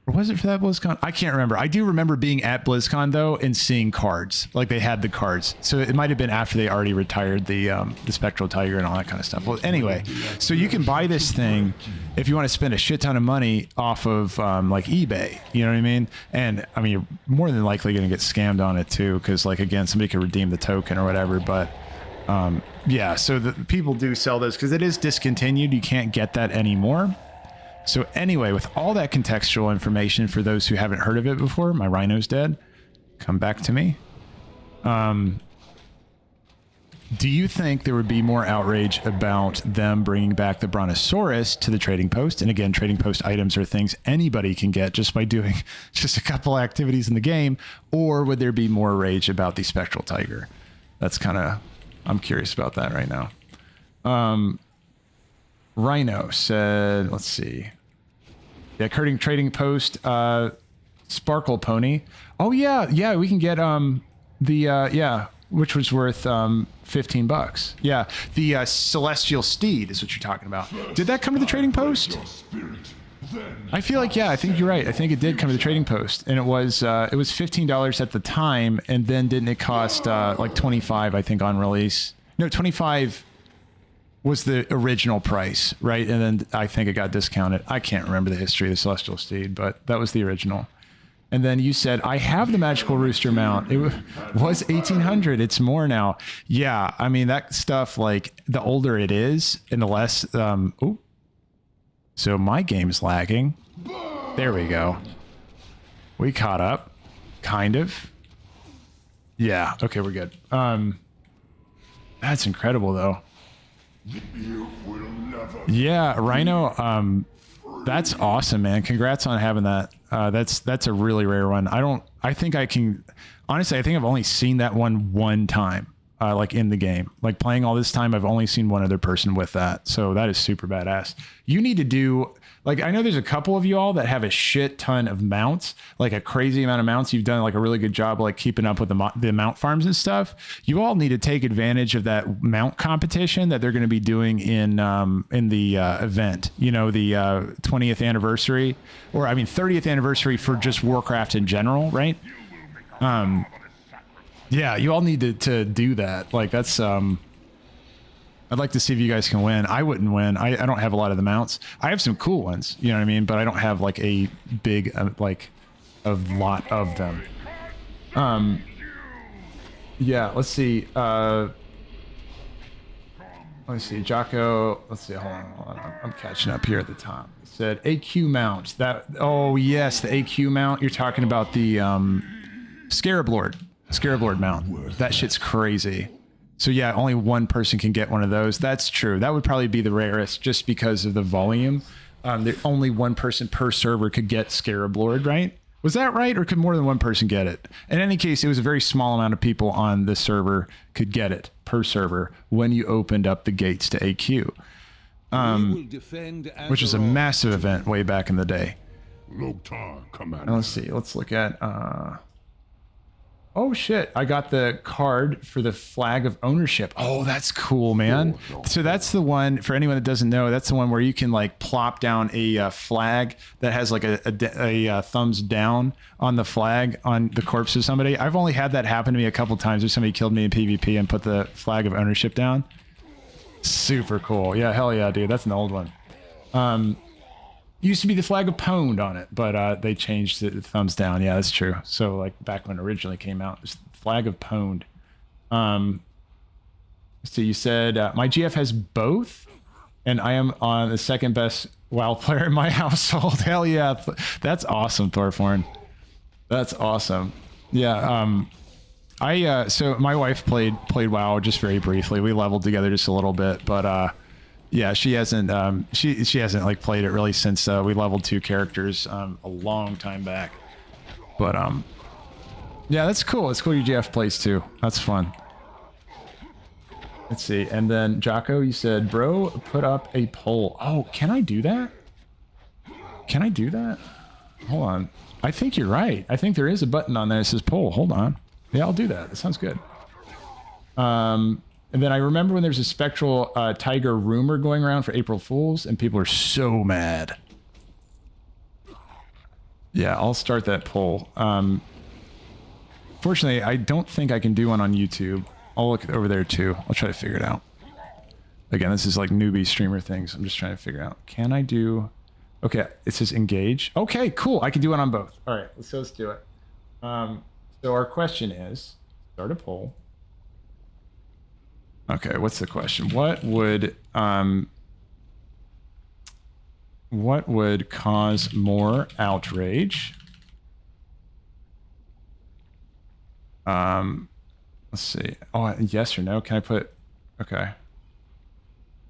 Or was it for that BlizzCon? I can't remember. I do remember being at BlizzCon though and seeing cards. Like they had the cards. So it might have been after they already retired the Spectral Tiger and all that kind of stuff. Well, anyway, so you can buy this thing if you want to spend a shit ton of money off of like eBay. You know what I mean? And I mean, you're more than likely going to get scammed on it too, because like again, somebody could redeem the token or whatever. But yeah, so the people do sell those because it is discontinued. You can't get that anymore. So anyway, with all that contextual information for those who haven't heard of it before, my rhino's dead. Come back to me. Do you think there would be more outrage about them bringing back the Brontosaurus to the trading post? And again, trading post items are things anybody can get just by doing just a couple activities in the game. Or would there be more rage about the Spectral Tiger? That's kind of, I'm curious about that right now. Rhino said, let's see. Yeah, trading post, Sparkle Pony. Oh yeah, we can get which was worth $15. Yeah, the Celestial Steed is what you're talking about. Did that come to the trading post? I feel like I think you're right. I think it did come to the trading post, and it was $15 at the time, and then didn't it cost like $25? I think on release. No, $25 was the original price, right? And then I think it got discounted. I can't remember the history of the Celestial Steed, but that was the original. And then you said, I have the Magical Rooster mount. It was 1,800. It's more now. Yeah, I mean, that stuff, like, the older it is and the less... So my game's lagging. There we go. We caught up. Kind of. Yeah, okay, we're good. That's incredible, though. Yeah, Rhino, that's awesome, man. Congrats on having that. That's a really rare one. I think I've only seen that one time, like in the game. Like playing all this time, I've only seen one other person with that. So that is super badass. You need to do, like, I know there's a couple of you all that have a shit ton of mounts, like a crazy amount of mounts. You've done like a really good job, like keeping up with the mount farms and stuff. You all need to take advantage of that mount competition that they're going to be doing in the event, the 20th anniversary, or 30th anniversary for just Warcraft in general. Right. Yeah, you all need to do that. Like that's, I'd like to see if you guys can win. I wouldn't win. I don't have a lot of the mounts. I have some cool ones, you know what I mean? But I don't have like a big, a lot of them. Yeah, let's see. Let's see, Jocko. Let's see, hold on. I'm catching up here at the top. It said AQ mount. Oh yes, the AQ mount. You're talking about the Scarab Lord mount. That shit's crazy. So yeah, only one person can get one of those. That's true. That would probably be the rarest just because of the volume. Only one person per server could get Scarab Lord, right? Was that right? Or could more than one person get it? In any case, it was a very small amount of people on the server could get it per server when you opened up the gates to AQ. Which is a massive event way back in the day. Loktar, Commander. Now let's see. Let's look at... Oh shit, I got the card for the Flag of Ownership. Oh, that's cool, man. So that's the one, for anyone that doesn't know, that's the one where you can like plop down a flag that has like a thumbs down on the flag on the corpse of somebody. I've only had that happen to me a couple times where somebody killed me in PvP and put the Flag of Ownership down. Super cool. Yeah, hell yeah, dude. That's an old one. Used to be the Flag of Pwned on it, but they changed the thumbs down. Yeah, that's true. So like back when it originally came out, it was the Flag of Pwned. So you said my GF has both, and I am on the second best WoW player in my household. Hell yeah, that's awesome, Thorforn. That's awesome. Yeah. So my wife played WoW just very briefly. We leveled together just a little bit, but yeah, she hasn't she hasn't like played it really since we leveled 2 characters a long time back. But yeah, that's cool. It's cool your GF plays too. That's fun. Let's see. And then Jocko, you said, bro, put up a poll. Oh, can I do that? Can I do that? Hold on. I think you're right. I think there is a button on there that says poll. Hold on. Yeah, I'll do that. That sounds good. And then I remember when there's a spectral tiger rumor going around for April Fools, and people are so mad. Yeah, I'll start that poll. Fortunately, I don't think I can do one on YouTube. I'll look over there too. I'll try to figure it out. Again, this is like newbie streamer things. I'm just trying to figure out. Can I do... Okay, it says engage. Okay, cool. I can do it on both. All right, so let's do it. So our question is, start a poll. Okay, what's the question? What would cause more outrage? Let's see. Oh, yes or no? Can I put... Okay.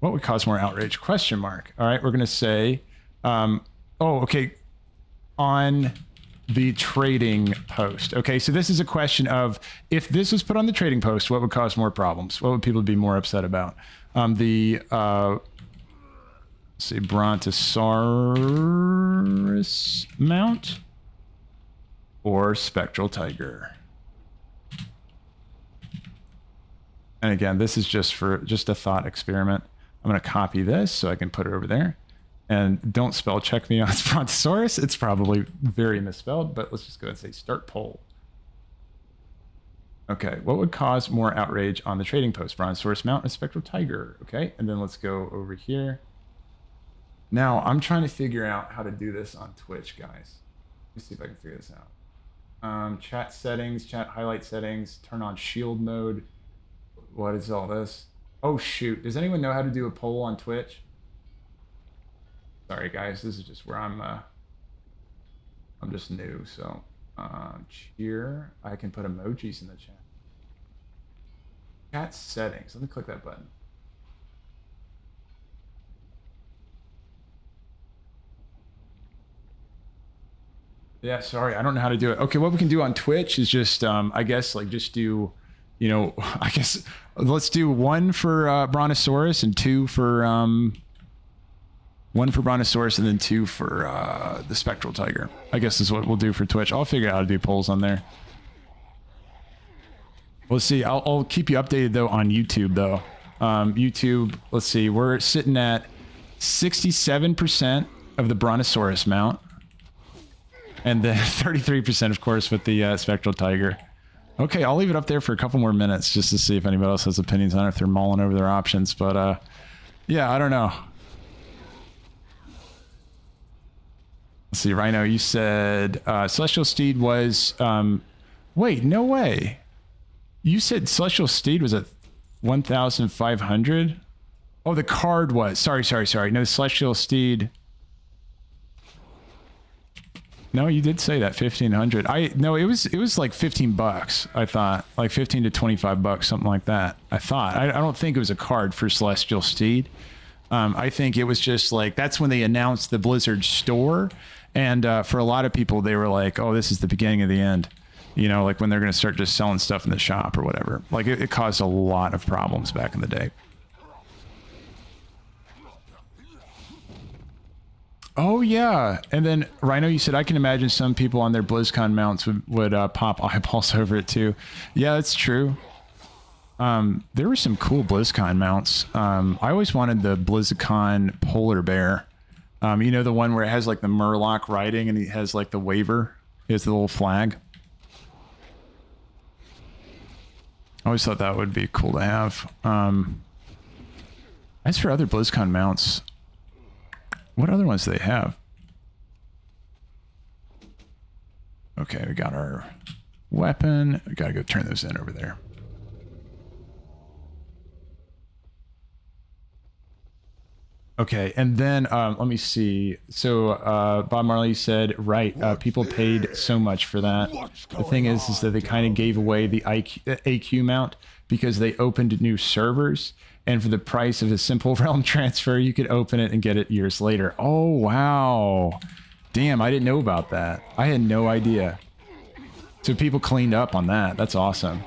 What would cause more outrage? Question mark. All right, we're going to say... oh, okay. On the trading post. Okay, so this is a question of, if this was put on the trading post, what would cause more problems? What would people be more upset about? Let's see, Brontosaurus mount or Spectral Tiger? And again, this is just a thought experiment. I'm going to copy this so I can put it over there. And don't spell check me on Brontosaurus. It's probably very misspelled, but let's just go ahead and say start poll. Okay, what would cause more outrage on the trading post? Brontosaurus mount and Spectral Tiger. Okay, and then let's go over here. Now, I'm trying to figure out how to do this on Twitch, guys. Let me see if I can figure this out. Chat settings, chat highlight settings, turn on shield mode. What is all this? Oh, shoot. Does anyone know how to do a poll on Twitch? Sorry, guys. This is just where I'm just new, so cheer. I can put emojis in the chat. Chat settings. Let me click that button. Yeah, sorry, I don't know how to do it. Okay, what we can do on Twitch is just, I guess, like just do, you know, I guess let's do one for Brontosaurus and two for one for Brontosaurus and then two for the Spectral Tiger. I guess is what we'll do for Twitch. I'll figure out how to do polls on there. We'll see. I'll keep you updated though on YouTube though. YouTube, let's see, we're sitting at 67% of the Brontosaurus mount. And then 33%, of course, with the Spectral Tiger. Okay, I'll leave it up there for a couple more minutes just to see if anybody else has opinions on it, if they're mulling over their options. But, yeah, I don't know. Let's see, Rhino, you said Celestial Steed was... wait, no way. You said Celestial Steed was at 1,500? Oh, the card was. Sorry. No, the Celestial Steed... No, you did say that 1,500. No, it was like $15. I thought like 15 to 25 bucks, something like that. I thought. I don't think it was a card for Celestial Steed. I think it was just like that's when they announced the Blizzard store, and for a lot of people, they were like, "Oh, this is the beginning of the end." You know, like when they're going to start just selling stuff in the shop or whatever. Like it caused a lot of problems back in the day. Oh, yeah. And then, Rhino, you said, I can imagine some people on their BlizzCon mounts would pop eyeballs over it, too. Yeah, that's true. There were some cool BlizzCon mounts. I always wanted the BlizzCon polar bear. You know, the one where it has, like, the Murloc riding and he has, like, the waver? He has the little flag. I always thought that would be cool to have. As for other BlizzCon mounts... What other ones do they have? Okay, we got our weapon. We gotta go turn those in over there. Okay, and then let me see. So Bob Marley said, right, people paid so much for that. The thing is that they kind of gave away the AQ mount because they opened new servers. And for the price of a simple realm transfer, you could open it and get it years later. Oh, wow. Damn, I didn't know about that. I had no idea. So people cleaned up on that. That's awesome.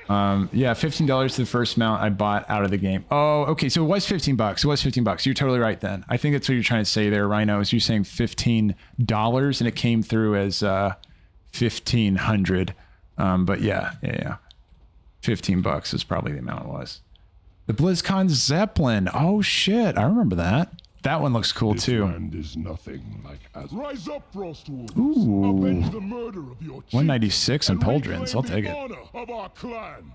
Yeah, $15 to the first mount I bought out of the game. Oh, okay. So it was $15. It was $15. You're totally right then. I think that's what you're trying to say there, Rhino, is you're saying $15 and it came through as 1,500. But yeah. $15 is probably the amount it was. The BlizzCon Zeppelin. Oh shit, I remember that. That one looks cool too. Land is nothing like Rise up, Frostwolves. Ooh. Avenge the murder of your chief 196 and pauldrons. I'll take it. honor of our clan.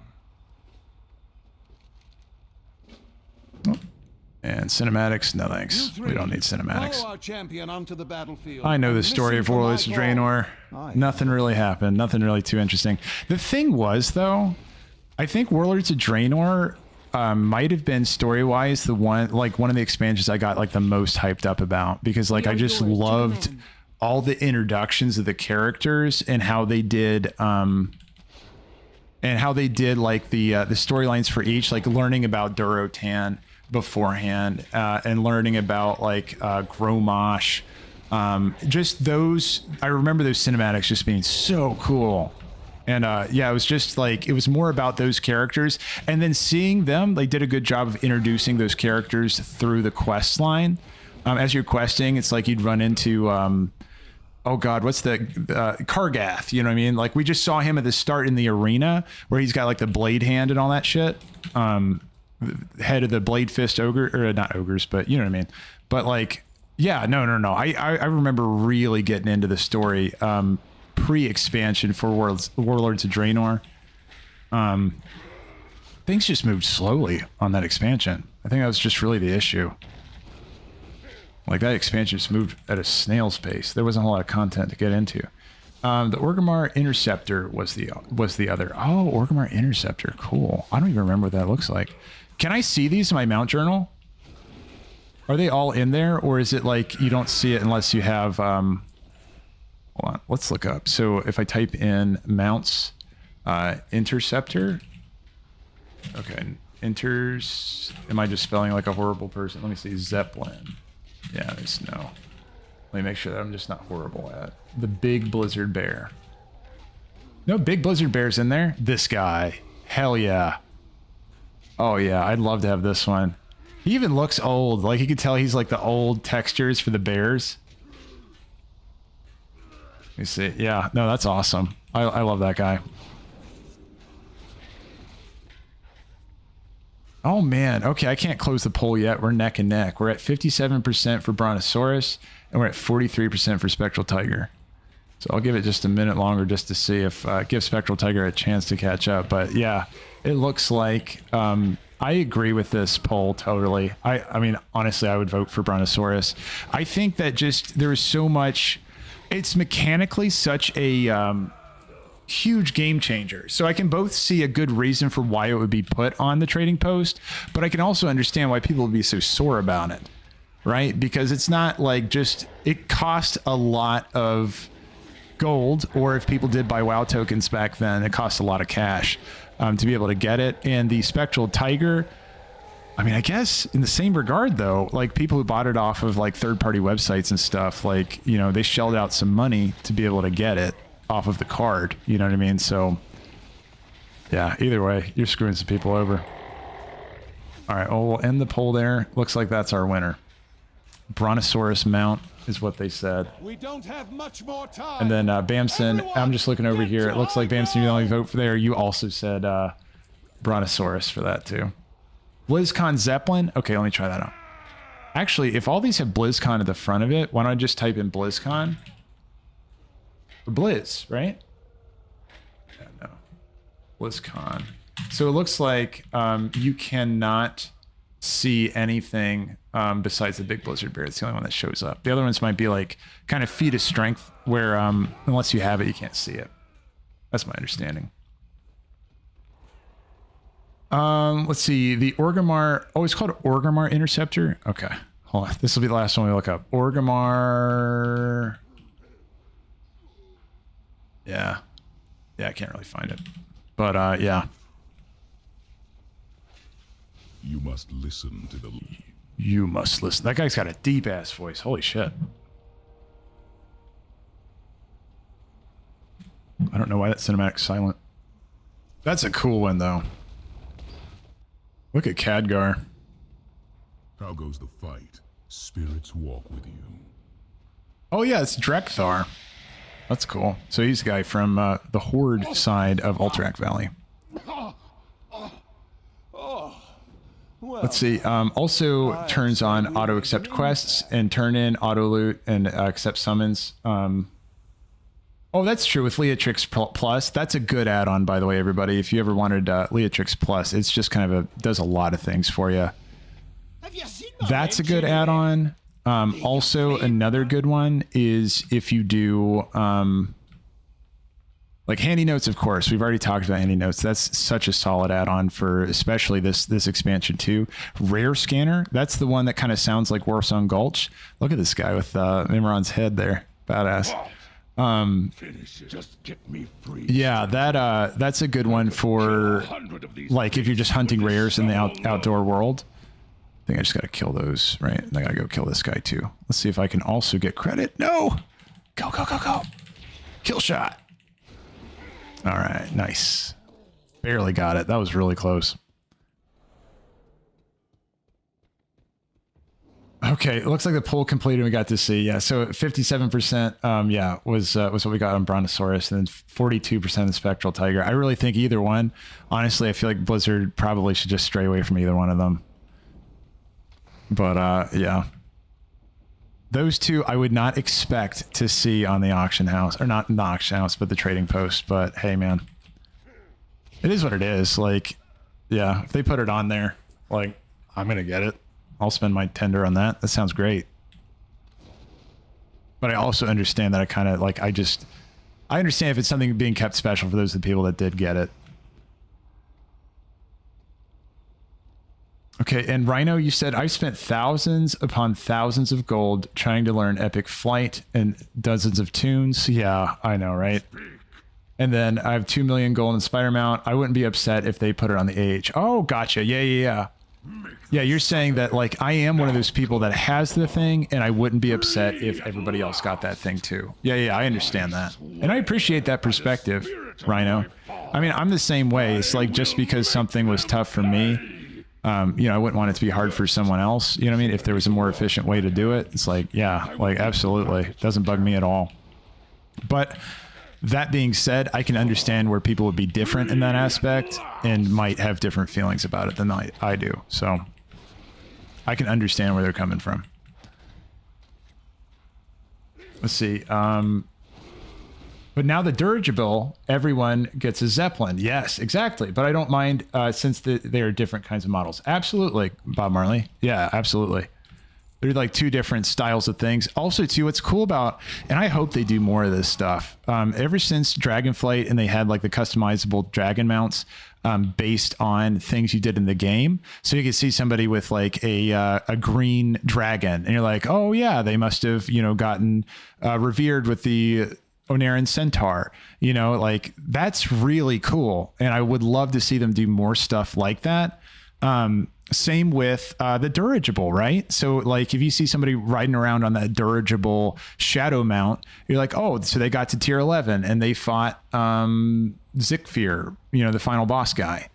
And cinematics, no thanks. We don't need cinematics. Follow our champion onto the battlefield. I know the and story listen of for Warlords my of call. Draenor. Nothing really happened. Nothing really too interesting. The thing was, though, I think Warlords of Draenor might have been story-wise the one, like one of the expansions I got like the most hyped up about, because like I just loved all the introductions of the characters and how they did like the storylines for each, like learning about Durotan beforehand and learning about like Gromosh. Just those, I remember those cinematics just being so cool. And yeah, it was just like, it was more about those characters. And then seeing them, they did a good job of introducing those characters through the quest line. As you're questing, it's like you'd run into, oh God, what's the Kargath, you know what I mean? Like we just saw him at the start in the arena where he's got like the blade hand and all that shit. Head of the Blade Fist ogre, or not ogres, but you know what I mean? But like, yeah, no. I remember really getting into the story pre-expansion for Warlords of Draenor. Things just moved slowly on that expansion. I think that was just really the issue. Like that expansion just moved at a snail's pace. There wasn't a whole lot of content to get into. The Orgrimmar Interceptor was the other. Oh, Orgrimmar Interceptor, cool. I don't even remember what that looks like. Can I see these in my mount journal? Are they all in there, or is it like you don't see it unless you have? Hold on, let's look up. So if I type in mounts, Interceptor. Okay, Am I just spelling like a horrible person? Let me see. Zeppelin. Yeah, there's no. Let me make sure that I'm just not horrible at the big blizzard bear. No big blizzard bears in there. This guy. Hell yeah. Oh yeah, I'd love to have this one. He even looks old. Like you could tell he's like the old textures for the bears. Let me see. Yeah, no, that's awesome. I love that guy. Oh man, okay, I can't close the poll yet. We're neck and neck. We're at 57% for Brontosaurus, and we're at 43% for Spectral Tiger. So I'll give it just a minute longer just to see if give Spectral Tiger a chance to catch up. But yeah, it looks like I agree with this poll totally. I mean, honestly, I would vote for Brontosaurus. I think that just there is so much. It's mechanically such a huge game changer. So I can both see a good reason for why it would be put on the trading post, but I can also understand why people would be so sore about it. right? Because it's not like just, it cost a lot of gold, or if people did buy WoW tokens back then, it cost a lot of cash to be able to get it. And the Spectral Tiger, I mean, I guess in the same regard though, like people who bought it off of like third-party websites and stuff, like, you know, they shelled out some money to be able to get it off of the card, you know what I mean? So yeah, either way, you're screwing some people over. All right, well, we'll end the poll there. Looks like that's our winner. Brontosaurus mount is what they said. We don't have much more time. And then Bamson, Everyone, I'm just looking over here. It looks like Bamson, you the only vote for there. You also said Brontosaurus for that too. BlizzCon Zeppelin? Okay, let me try that out. Actually, if all these have BlizzCon at the front of it, why don't I just type in BlizzCon? Or Blizz, right? Yeah, no. BlizzCon. So it looks like you cannot see anything besides the big blizzard bear. It's the only one that shows up. The other ones might be like kind of feat of strength where unless you have it, you can't see it. That's my understanding. Let's see. The Orgrimmar. Oh, it's called Orgrimmar Interceptor. Okay. Hold on. This will be the last one we look up. Orgrimmar. Yeah. Yeah, I can't really find it. But yeah. You must listen to the... You must listen. That guy's got a deep ass voice. Holy shit. I don't know why that cinematic's silent. That's a cool one though. Look at Khadgar. How goes the fight? Spirits walk with you. Oh yeah, it's Drekthar. That's cool. So he's the guy from the Horde side of Alterac Valley. Let's see. Also turns on auto accept quests and turn in auto loot and accept summons. Oh, that's true with Leatrix Plus. That's a good add-on, by the way, everybody. If you ever wanted Leatrix Plus, it's just kind of does a lot of things for you. That's a good add-on. Also, another good one is if you do like handy notes, of course. We've already talked about handy notes. That's such a solid add-on for especially this expansion too. Rare Scanner. That's the one that kind of sounds like Warsong Gulch. Look at this guy with Imran's head there. Badass. Just get me free. Yeah, that's a good one for like if you're just hunting rares in the outdoor world. I think I just gotta kill those, right? And I gotta go kill this guy too. Let's see if I can also get credit. No! Go, go, go, go! Kill shot! Alright, nice. Barely got it. That was really close. Okay, it looks like the poll completed. We got to see, yeah. So 57%, yeah, was what we got on Brontosaurus, and then 42% of Spectral Tiger. I really think either one. Honestly, I feel like Blizzard probably should just stray away from either one of them. But yeah, those two I would not expect to see on the auction house, or not the auction house, but the trading post. But hey, man, it is what it is. Like, yeah, if they put it on there, like, I'm gonna get it. I'll spend my tender on that. That sounds great. But I also understand that I kind of like, I understand if it's something being kept special for those of the people that did get it. Okay, and Rhino, you said, I spent thousands upon thousands of gold trying to learn Epic Flight and dozens of tunes. Yeah, I know, right? And then I have 2 million gold in Spider Mount. I wouldn't be upset if they put it on the AH. Oh, gotcha. Yeah. Yeah, you're saying that, like, I am one of those people that has the thing, and I wouldn't be upset if everybody else got that thing, too. Yeah, I understand that. And I appreciate that perspective, Rhino. I mean, I'm the same way. It's like, just because something was tough for me, you know, I wouldn't want it to be hard for someone else. You know what I mean? If there was a more efficient way to do it, it's like, yeah, like, absolutely. It doesn't bug me at all. But that being said, I can understand where people would be different in that aspect and might have different feelings about it than I do. So I can understand where they're coming from. Let's see. But now the dirigible, everyone gets a Zeppelin. Yes, exactly. But I don't mind since they are different kinds of models. Absolutely, Bob Marley. Yeah, absolutely. They're like two different styles of things. Also, too, what's cool about, and I hope they do more of this stuff. Ever since Dragonflight and they had like the customizable dragon mounts based on things you did in the game. So you can see somebody with like a green dragon and you're like, oh yeah, they must have, you know, gotten revered with the Oneran Centaur, you know, like that's really cool. And I would love to see them do more stuff like that. Same with the dirigible, right? So like if you see somebody riding around on that dirigible shadow mount, you're like, oh, so they got to tier 11 and they fought Zikfir, you know, the final boss guy.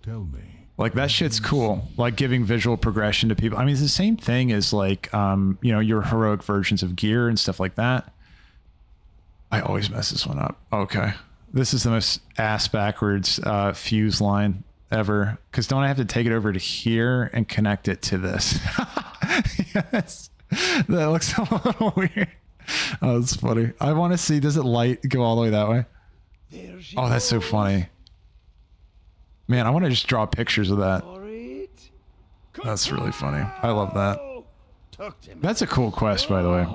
Tell me. Like that shit's cool. Like giving visual progression to people. I mean, it's the same thing as like, you know, your heroic versions of gear and stuff like that. I always mess this one up. Okay. This is the most ass backwards fuse line ever, because don't I have to take it over to here and connect it to this? Yes, that looks a little weird. Oh, that's funny. I want to see, does it light go all the way that way? Oh, that's so funny, man. I want to just draw pictures of that. That's really funny. I love that. That's a cool quest, by the way.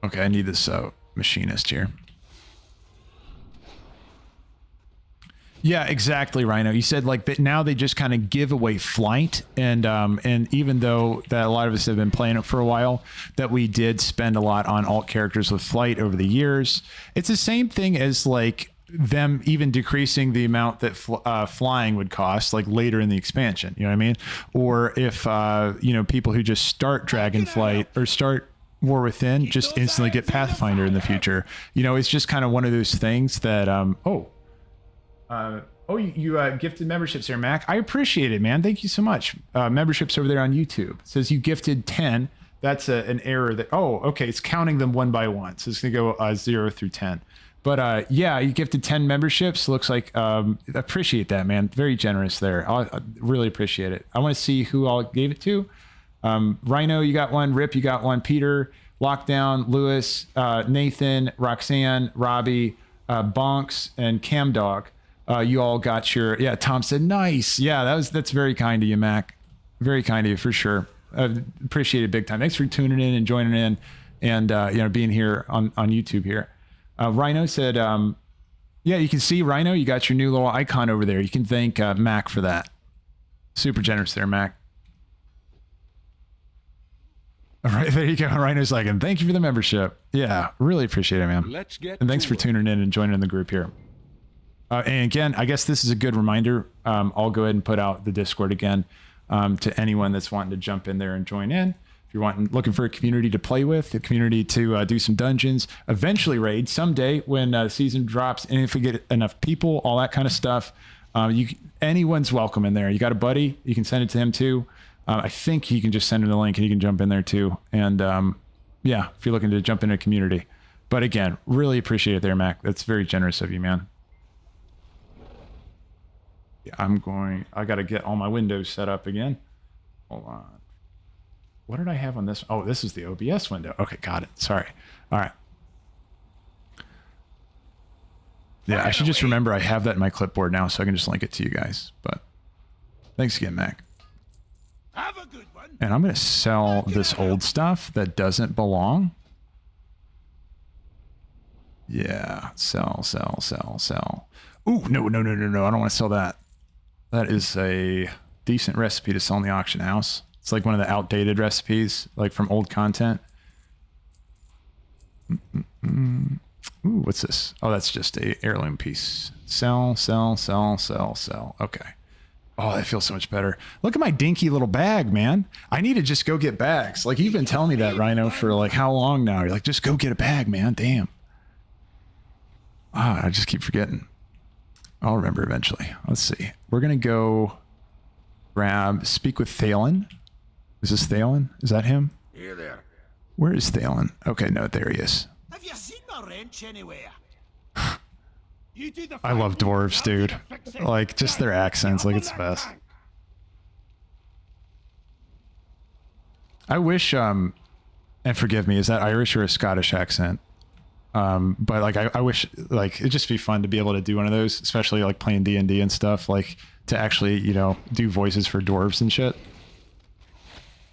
Okay, I need this machinist here. Yeah, exactly, Rhino. You said like that now they just kind of give away flight, and even though that a lot of us have been playing it for a while, that we did spend a lot on alt characters with flight over the years. It's the same thing as like them even decreasing the amount that flying would cost like later in the expansion. You know what I mean? Or if you know, people who just start Dragonflight or start War Within just instantly get Pathfinder in the future. You know, it's just kind of one of those things that you gifted memberships here, Mac. I appreciate it, man. Thank you so much. Memberships over there on YouTube. It says you gifted 10. That's an error that, oh, okay. It's counting them one by one. So it's going to go 0 through 10. But yeah, you gifted 10 memberships. Looks like, appreciate that, man. Very generous there. I really appreciate it. I want to see who all gave it to. Rhino, you got one. Rip, you got one. Peter, Lockdown, Lewis, Nathan, Roxanne, Robbie, Bonks, and Camdog. You all got your, yeah, Tom said, nice. Yeah, that's very kind of you, Mac. Very kind of you for sure. Appreciate it big time. Thanks for tuning in and joining in and, you know, being here on YouTube here. Rhino said, yeah, you can see Rhino, you got your new little icon over there. You can thank Mac for that. Super generous there, Mac. All right, there you go. Rhino's like, and thank you for the membership. Yeah, really appreciate it, man. Let's get and thanks for tuning in and joining the group here. And again, I guess this is a good reminder. I'll go ahead and put out the Discord again to anyone that's wanting to jump in there and join in. If you're looking for a community to play with, a community to do some dungeons, eventually raid someday when the season drops, and if we get enough people, all that kind of stuff, anyone's welcome in there. You got a buddy, you can send it to him too. I think he can just send him the link and he can jump in there too. And yeah, if you're looking to jump into a community. But again, really appreciate it there, Mac. That's very generous of you, man. I got to get all my windows set up again. Hold on. What did I have on this? Oh, this is the OBS window. Okay, got it. Sorry. All right. Yeah, I should just remember I have that in my clipboard now so I can just link it to you guys. But thanks again, Mac. Have a good one. And I'm going to sell this old stuff that doesn't belong. Yeah, sell. Ooh, no. I don't want to sell that. That is a decent recipe to sell in the auction house. It's like one of the outdated recipes, like from old content. Ooh, what's this? Oh, that's just a heirloom piece. Sell. Okay. Oh, that feels so much better. Look at my dinky little bag, man. I need to just go get bags. Like, you've been telling me that, Rhino, for like how long now? You're like, just go get a bag, man. Damn. I just keep forgetting. I'll remember eventually. Let's see. We're going to go speak with Thalen. Is this Thalen? Is that him? Here there. Where is Thalen? Okay, no, there he is. Have you seen my wrench anywhere? I love dwarves, dude. Like, just their accents, like, it's the best. I wish, and forgive me, is that Irish or a Scottish accent? But like, I wish, like, it'd just be fun to be able to do one of those, especially like playing D&D and stuff. Like, to actually, you know, do voices for dwarves and shit.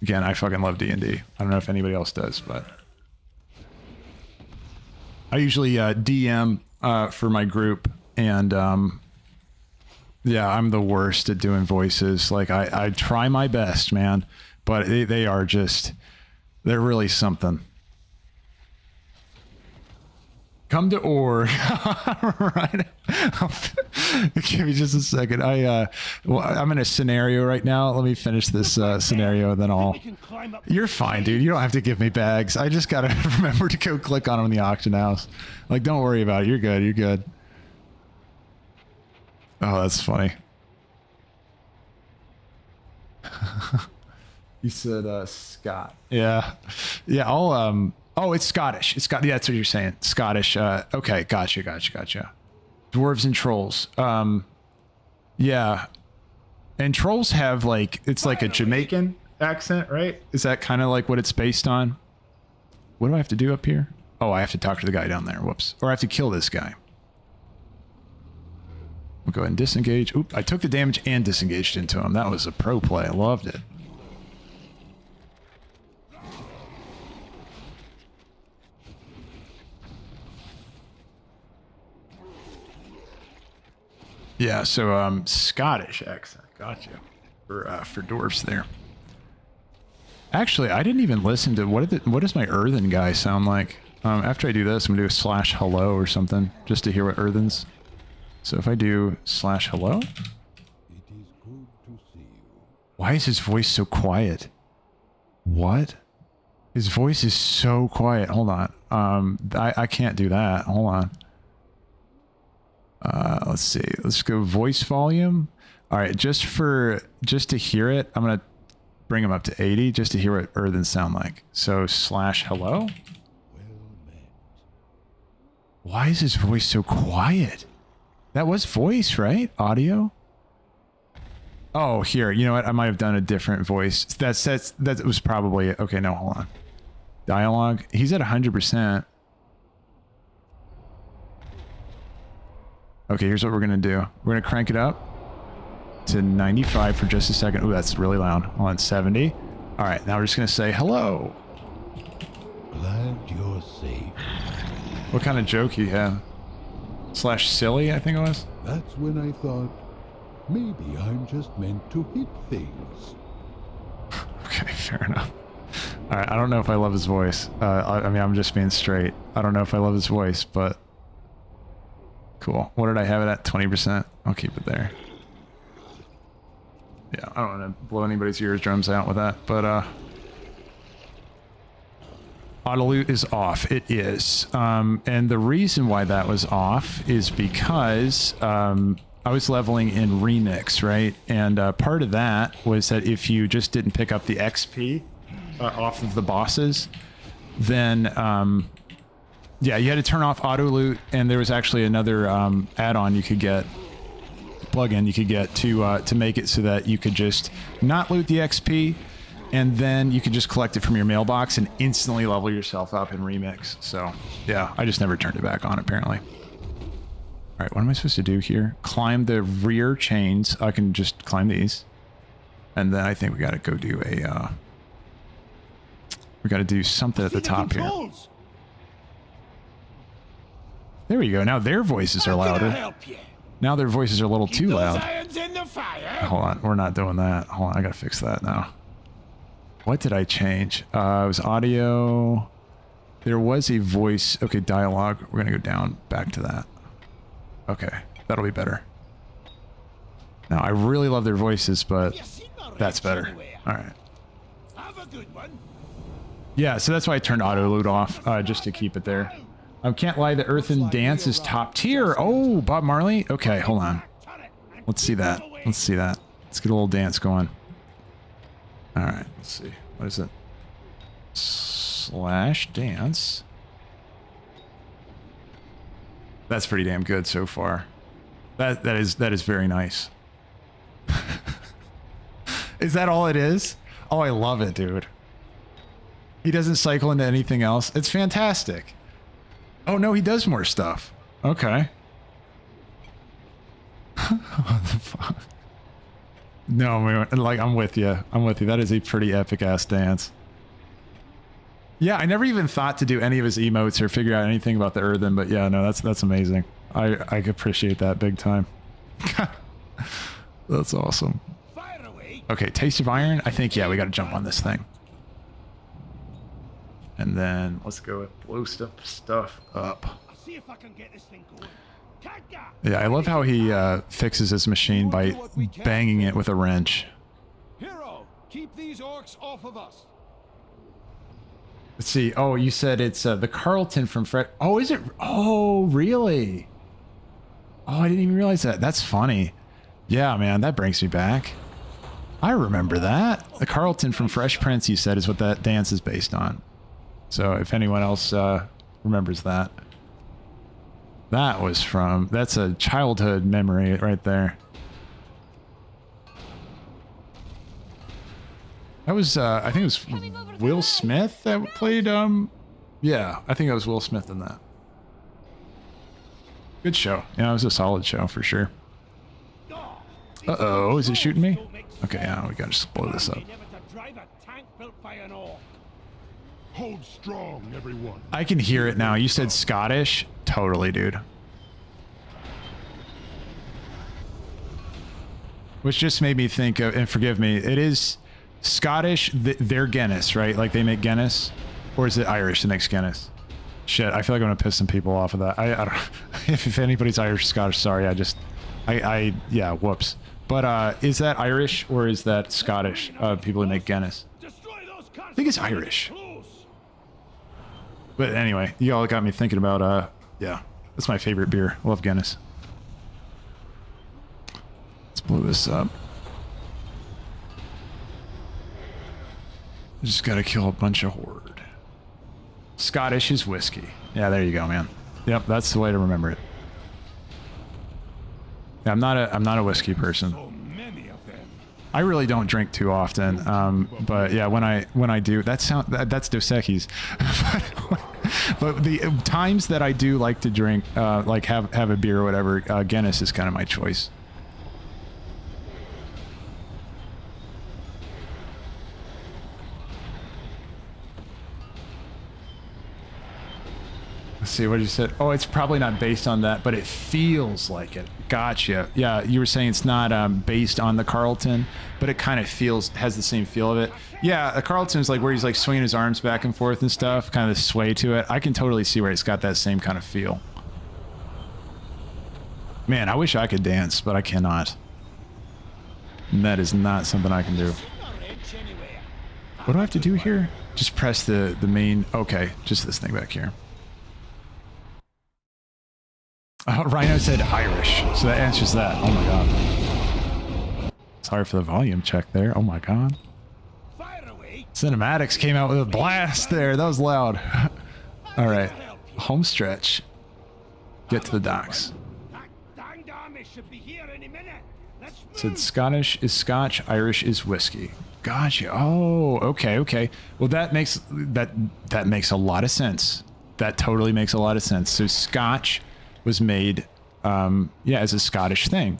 Again, I fucking love D&D. I don't know if anybody else does, but I usually DM for my group, and yeah, I'm the worst at doing voices. Like I try my best, man, but they are just, they're really something. Come to Or. Right. Give me just a second. Well, I'm in a scenario right now. Let me finish this scenario, and then I'll... You're fine, dude. You don't have to give me bags. I just gotta remember to go click on them in the auction house. Like, don't worry about it. You're good. You're good. Oh, that's funny. You said Scott. Yeah. Yeah, I'll... Oh, it's Scottish. It's got, yeah, that's what you're saying. Scottish. Okay, gotcha. Dwarves and trolls. Yeah. And trolls have like, it's like a Jamaican accent, right? Is that kind of like what it's based on? What do I have to do up here? Oh, I have to talk to the guy down there. Whoops. Or I have to kill this guy. We'll go ahead and disengage. Oop, I took the damage and disengaged into him. That was a pro play. I loved it. Yeah, so Scottish accent, gotcha. For dwarves there. Actually, I didn't even listen to what does my Earthen guy sound like? After I do this, I'm gonna do a /hello or something just to hear what Earthen's. So if I do /hello, It is good to see you. why is his voice so quiet? What? His voice is so quiet. Hold on. I can't do that. Hold on. Let's see. Let's go voice volume. All right, just to hear it, I'm gonna bring him up to 80 just to hear what Earthen sound like. So /hello. Well met. Why is his voice so quiet? That was voice, right? Audio. Oh, here. You know what? I might have done a different voice. That was probably okay. No, hold on. Dialogue. He's at 100%. Okay, here's what we're gonna do. We're gonna crank it up to 95 for just a second. Oh, that's really loud. Hold on, 70. All right, now we're just gonna say hello. Glad you're safe. What kind of joke you have? /silly, I think it was. That's when I thought, maybe I'm just meant to hit things. Okay, fair enough. All right, I don't know if I love his voice. I mean, I'm just being straight. I don't know if I love his voice, but cool. What did I have it at? 20%. I'll keep it there. Yeah, I don't want to blow anybody's eardrums out with that, but auto loot is off. It is. And the reason why that was off is because I was leveling in Remix, right? And part of that was that if you just didn't pick up the XP off of the bosses, then yeah, you had to turn off auto loot, and there was actually another add-on you could get, plugin you could get to make it so that you could just not loot the XP, and then you could just collect it from your mailbox and instantly level yourself up in Remix. So yeah, I just never turned it back on apparently. All right, what am I supposed to do here? Climb the rear chains. I can just climb these, and then I think we got to go do a. We got to do something at the top here. There we go. Now their voices are louder. Now their voices are a little too loud. Hold on, we're not doing that. Hold on, I gotta fix that now. What did I change? It was audio. There was a voice. Okay, dialogue. We're gonna go down back to that. Okay, that'll be better. Now I really love their voices, but that's better. All right. Yeah, so that's why I turned auto loot off, just to keep it there. I can't lie, the Earthen dance is top tier. Oh, Bob Marley? Okay, hold on. Let's see that. Let's see that. Let's get a little dance going. All right, let's see. What is it? /dance. That's pretty damn good so far. That is very nice. Is that all it is? Oh, I love it, dude. He doesn't cycle into anything else. It's fantastic. Oh no, he does more stuff. Okay. What the fuck? No, like I'm with you. I'm with you. That is a pretty epic ass dance. Yeah, I never even thought to do any of his emotes or figure out anything about the Earthen, but yeah, no, that's amazing. I appreciate that big time. That's awesome. Okay, Taste of Iron. I think, yeah, we got to jump on this thing. And then let's go with blow stuff up. I'll see if I can get this thing going. Yeah, I love how he fixes his machine by banging it with a wrench. Hero, keep these orcs off of us. Let's see. Oh, you said it's the Carlton from Fred. Oh, is it? Oh, really? Oh, I didn't even realize that. That's funny. Yeah, man, that brings me back. I remember that. The Carlton from Fresh Prince, you said, is what that dance is based on. So if anyone else remembers that. That was from... That's a childhood memory right there. That was, I think it was Will Smith that played, yeah, I think it was Will Smith in that. Good show. Yeah, it was a solid show for sure. Uh-oh, is it shooting me? Okay, yeah, we gotta just blow this up. Hold strong, everyone. I can hear it now. You said Scottish? Totally, dude. Which just made me think of, and forgive me, it is Scottish, they're Guinness, right? Like they make Guinness? Or is it Irish that makes Guinness? Shit, I feel like I'm gonna piss some people off of that. I don't if anybody's Irish or Scottish, sorry, yeah, whoops. But is that Irish or is that Scottish? People who make Guinness. I think it's Irish. But anyway, you all got me thinking about, yeah, that's my favorite beer. I love Guinness. Let's blow this up. Just gotta kill a bunch of horde. Scottish is whiskey. Yeah, there you go, man. Yep, that's the way to remember it. Yeah, I'm not a whiskey person. I really don't drink too often, but yeah, when I do, that's Dos Equis. But the times that I do like to drink, like have a beer or whatever, Guinness is kind of my choice. Let's see, what you said? Oh, it's probably not based on that, but it feels like it. Gotcha. Yeah, you were saying it's not based on the Carlton, but it kind of has the same feel of it. Yeah, the Carlton is like where he's like swinging his arms back and forth and stuff, kind of the sway to it. I can totally see where it's got that same kind of feel. Man, I wish I could dance, but I cannot. And that is not something I can do. What do I have to do here? Just press the main... Okay, just this thing back here. Rhino said Irish, so that answers that. Oh my god. Sorry for the volume check there. Oh my god. Cinematics came out with a blast there. That was loud. All right. Home stretch. Get to the docks. Said Scottish is Scotch, Irish is whiskey. Gotcha. Oh, okay, okay. Well, that makes a lot of sense. That totally makes a lot of sense. So Scotch was made, yeah, as a Scottish thing.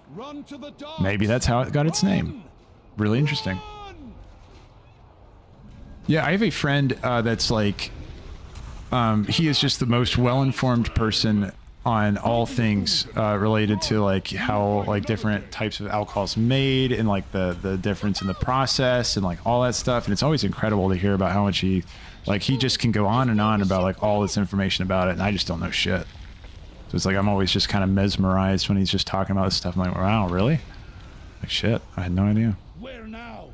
Maybe that's how it got its name. Really interesting. Yeah, I have a friend that's like, he is just the most well-informed person on all things related to like how like different types of alcohol's made and like the difference in the process and like all that stuff. And it's always incredible to hear about how much he just can go on and on about like all this information about it, and I just don't know shit. So it's like I'm always just kind of mesmerized when he's just talking about this stuff. I'm like, wow, really? Like shit, I had no idea. Where now?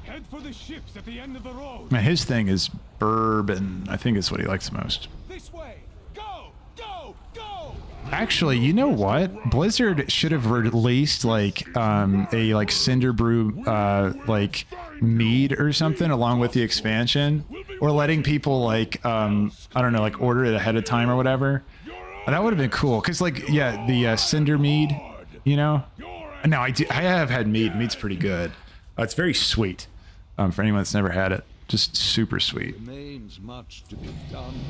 Head for the ships at the end of the road. Man, his thing is bourbon. I think it's what he likes the most. This way. Go! Go! Go! Actually, you know what? Blizzard should have released like a like cinder brew like mead or something along with the expansion, or letting people like I don't know, like order it ahead of time or whatever. That would have been cool, because like yeah, the cinder mead, you know. No, I have had mead. Mead's pretty good. It's very sweet. For anyone that's never had it, just super sweet.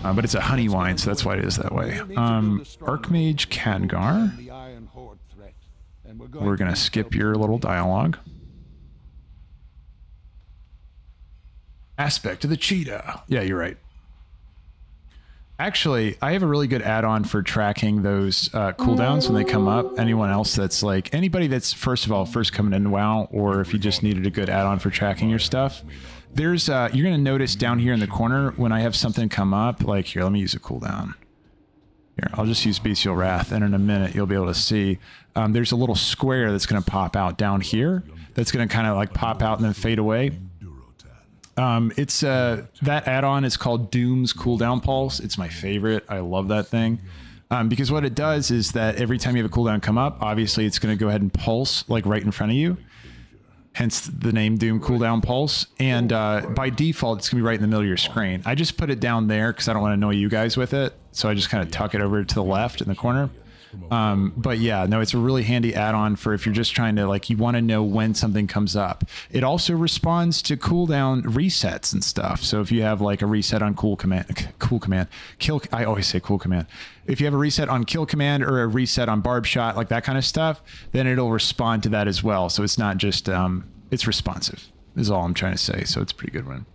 But it's a honey wine, so that's why it is that way. Archmage Khadgar. and we're going to skip your little dialogue. Aspect of the cheetah. Yeah, you're right. Actually, I have a really good add-on for tracking those cooldowns when they come up. Anyone else that's like, anybody that's, first of all, first coming into WoW, or if you just needed a good add-on for tracking your stuff, there's, you're going to notice down here in the corner when I have something come up, like here, let me use a cooldown. Here, I'll just use Bestial Wrath, and in a minute you'll be able to see there's a little square that's going to pop out down here that's going to kind of like pop out and then fade away. It's that add-on is called Doom's Cooldown Pulse. It's my favorite. I love that thing. Because what it does is that every time you have a cooldown come up, obviously it's going to go ahead and pulse like right in front of you. Hence the name Doom Cooldown Pulse. And by default, it's going to be right in the middle of your screen. I just put it down there because I don't want to annoy you guys with it. So I just kind of tuck it over to the left in the corner. But yeah, no, it's a really handy add-on for if you're just trying to, like, you want to know when something comes up. It also responds to cooldown resets and stuff. So if you have like a reset on kill command, I always say cool command. If you have a reset on kill command or a reset on barb shot, like that kind of stuff, then it'll respond to that as well. So it's not just, it's responsive is all I'm trying to say. So it's a pretty good one.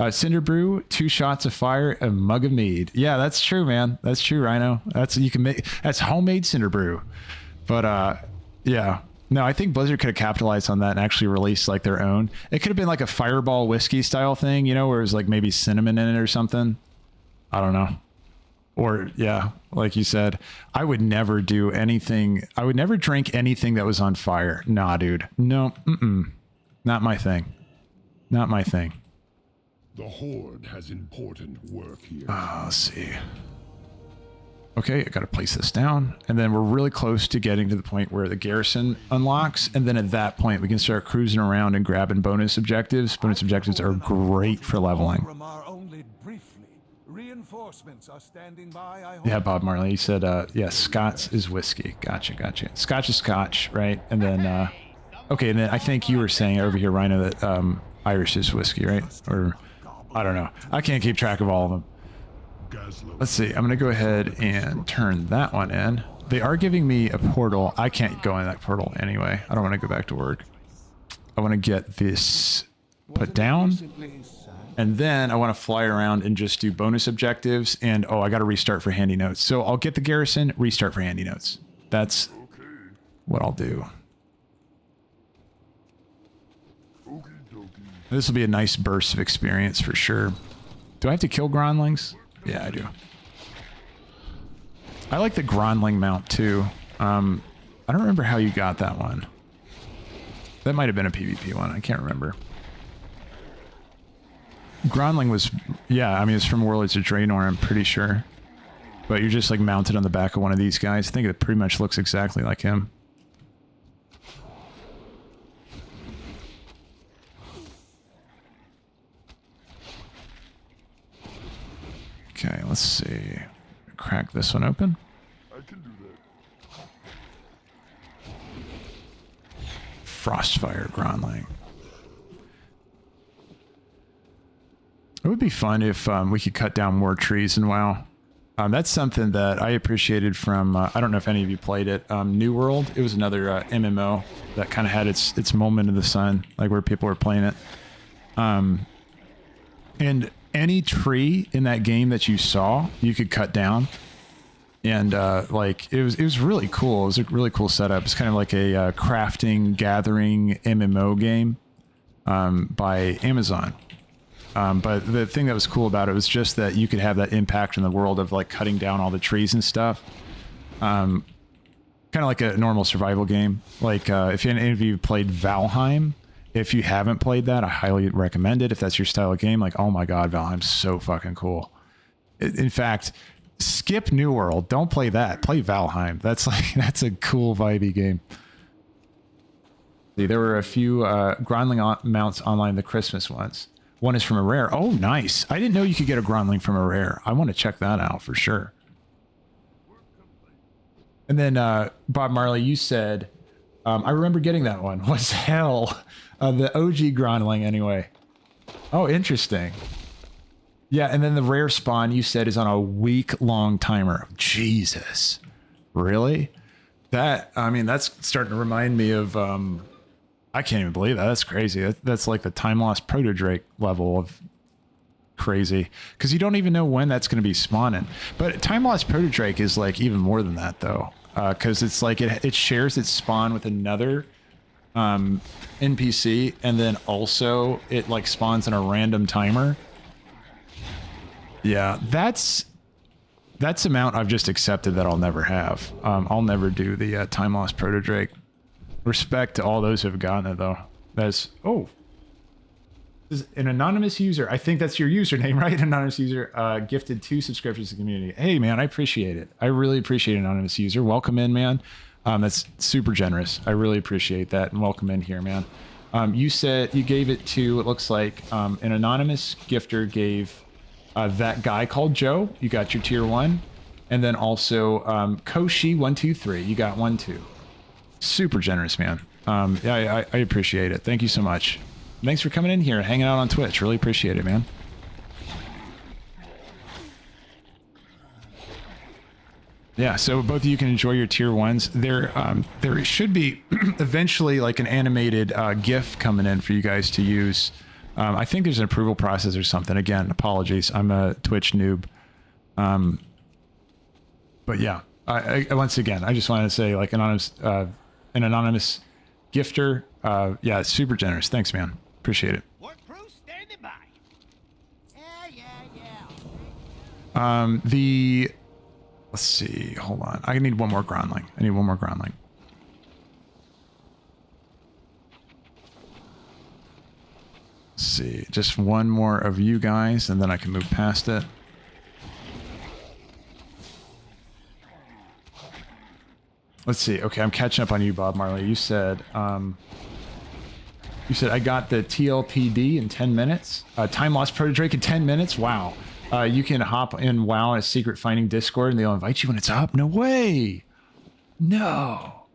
Cinder Brew, 2 shots of fire, a mug of mead. Yeah, that's true, man. That's true, Rhino. That's, you can make, that's homemade Cinder Brew. But yeah, no, I think Blizzard could have capitalized on that and actually released like their own. It could have been like a Fireball whiskey style thing, you know, where it was like maybe cinnamon in it or something. I don't know. Or yeah, like you said, I would never do anything. I would never drink anything that was on fire. Nah, dude. No, not my thing. Not my thing. The Horde has important work here. Let's see. Okay, I gotta place this down. And then we're really close to getting to the point where the garrison unlocks. And then at that point, we can start cruising around and grabbing bonus objectives. Bonus objectives are great for leveling. Yeah, Bob Marley, he said, yeah, Scots is whiskey. Gotcha, gotcha. Scotch is scotch, right? And then, okay, and then I think you were saying over here, Rhino, that Irish is whiskey, right? Or, I don't know. I can't keep track of all of them. Let's see. I'm going to go ahead and turn that one in. They are giving me a portal. I can't go in that portal anyway. I don't want to go back to work. I want to get this put down. And then I want to fly around and just do bonus objectives. And, oh, I got to restart for handy notes. So I'll get the garrison, restart for handy notes. That's what I'll do. This will be a nice burst of experience for sure. Do I have to kill Grondlings? Yeah, I do. I like the Grondling mount too. I don't remember how you got that one. That might have been a PvP one. I can't remember. Grondling was, yeah, I mean, it's from Warlords of Draenor, I'm pretty sure. But you're just like mounted on the back of one of these guys. I think it pretty much looks exactly like him. Okay, let's see. Crack this one open. I can do that. Frostfire Grondling. It would be fun if we could cut down more trees in WoW. That's something that I appreciated from, I don't know if any of you played it, New World. It was another MMO that kind of had its moment in the sun, like where people were playing it. And any tree in that game that you saw, you could cut down. And like, it was really cool. It was a really cool setup. It's kind of like a crafting, gathering MMO game by Amazon. But the thing that was cool about it was just that you could have that impact in the world of like cutting down all the trees and stuff. Kind of like a normal survival game. Like if any of you played Valheim, if you haven't played that, I highly recommend it. If that's your style of game, like, oh my God, Valheim's so fucking cool. In fact, skip New World. Don't play that. Play Valheim. That's like, that's a cool vibey game. There were a few Grondling mounts online, the Christmas ones. One is from a rare. Oh, nice. I didn't know you could get a Grondling from a rare. I want to check that out for sure. And then Bob Marley, you said, I remember getting that one. Was hell. The OG Grondling anyway. Oh, interesting. Yeah, and then the rare spawn you said is on a week-long timer. Jesus. Really? That, I mean, that's starting to remind me of, I can't even believe that. That's crazy. That's like the time lost proto Drake level of crazy, because you don't even know when that's going to be spawning. But time lost proto Drake is like even more than that though, because it's like it shares its spawn with another NPC, and then also it like spawns in a random timer. Yeah, that's amount I've just accepted that I'll never have. I'll never do the time lost proto Drake. Respect to all those who have gotten it though. That's this is an anonymous user. I think that's your username, right? Anonymous user gifted 2 subscriptions to the community. Hey man, I appreciate it. I really appreciate anonymous user. Welcome in, man. That's super generous. I really appreciate that, and welcome in here, man. You said you gave it to, it looks like an anonymous gifter gave that guy called Joe. You got your tier 1, and then also Koshi123. You got 1 2. Super generous, man. Yeah, I appreciate it. Thank you so much. Thanks for coming in here and hanging out on Twitch. Really appreciate it, man. Yeah, so both of you can enjoy your tier 1s. There should be eventually like an animated GIF coming in for you guys to use. I think there's an approval process or something. Again, apologies. I'm a Twitch noob. But yeah, I once again, I just wanted to say like an anonymous gifter. Yeah, it's super generous. Thanks, man. Appreciate it. Work crew standing by. Yeah. Let's see. Hold on. I need one more groundling. Let's see. Just one more of you guys, and then I can move past it. Let's see. Okay, I'm catching up on you, Bob Marley. You said I got the TLPD in 10 minutes. Time lost proto Drake in 10 minutes. Wow. You can hop in WoW in a secret finding Discord, and they'll invite you when it's up. No way. No.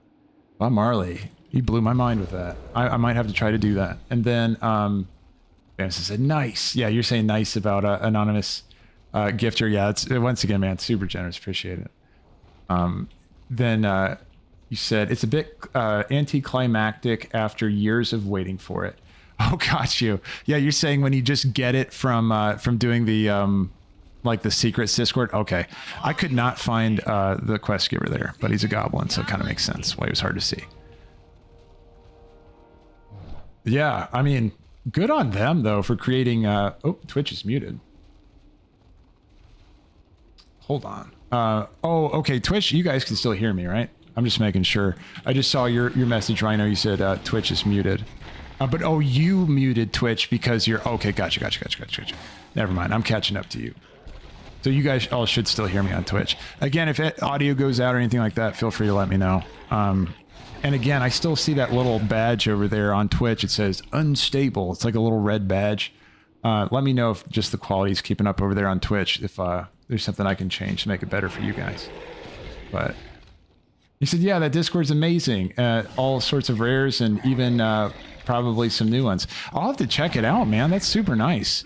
Bob Marley, you blew my mind with that. I might have to try to do that. And then Bamson said, nice. Yeah, you're saying nice about anonymous gifter. Yeah, it's once again, man, super generous. Appreciate it. Then you said it's a bit anticlimactic after years of waiting for it. Oh, got you. Yeah, you're saying when you just get it from doing the like the secret Discord. Okay, I could not find the quest giver there, but he's a goblin, so it kind of makes sense why he was hard to see. Yeah, I mean, good on them though for creating. Oh, Twitch is muted. Hold on. Oh, okay. Twitch, you guys can still hear me, right? I'm just making sure. I just saw your message, Rhino. You said Twitch is muted. But oh, you muted Twitch because you're okay. Gotcha. Never mind. I'm catching up to you. So you guys all should still hear me on Twitch. Again, if audio goes out or anything like that, feel free to let me know. And again, I still see that little badge over there on Twitch. It says unstable. It's like a little red badge. Let me know if just the quality is keeping up over there on Twitch. If there's something I can change to make it better for you guys. But he said, yeah, that Discord's amazing. All sorts of rares and even probably some new ones. I'll have to check it out, man. That's super nice.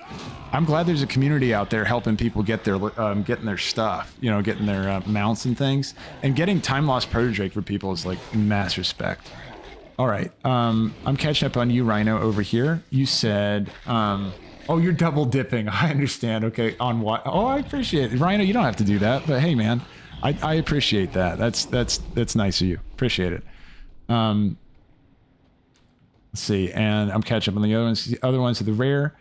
I'm glad there's a community out there helping people get their getting their stuff, you know, getting their mounts and things, and getting time lost proto Drake for people is like mass respect. All right, I'm catching up on you, Rhino, over here. You said, oh, you're double dipping. I understand. Okay, on what? Oh, I appreciate it, Rhino. You don't have to do that, but hey, man, I appreciate that. That's nice of you. Appreciate it. Let's see, and I'm catching up on the other ones. The other ones are the rare.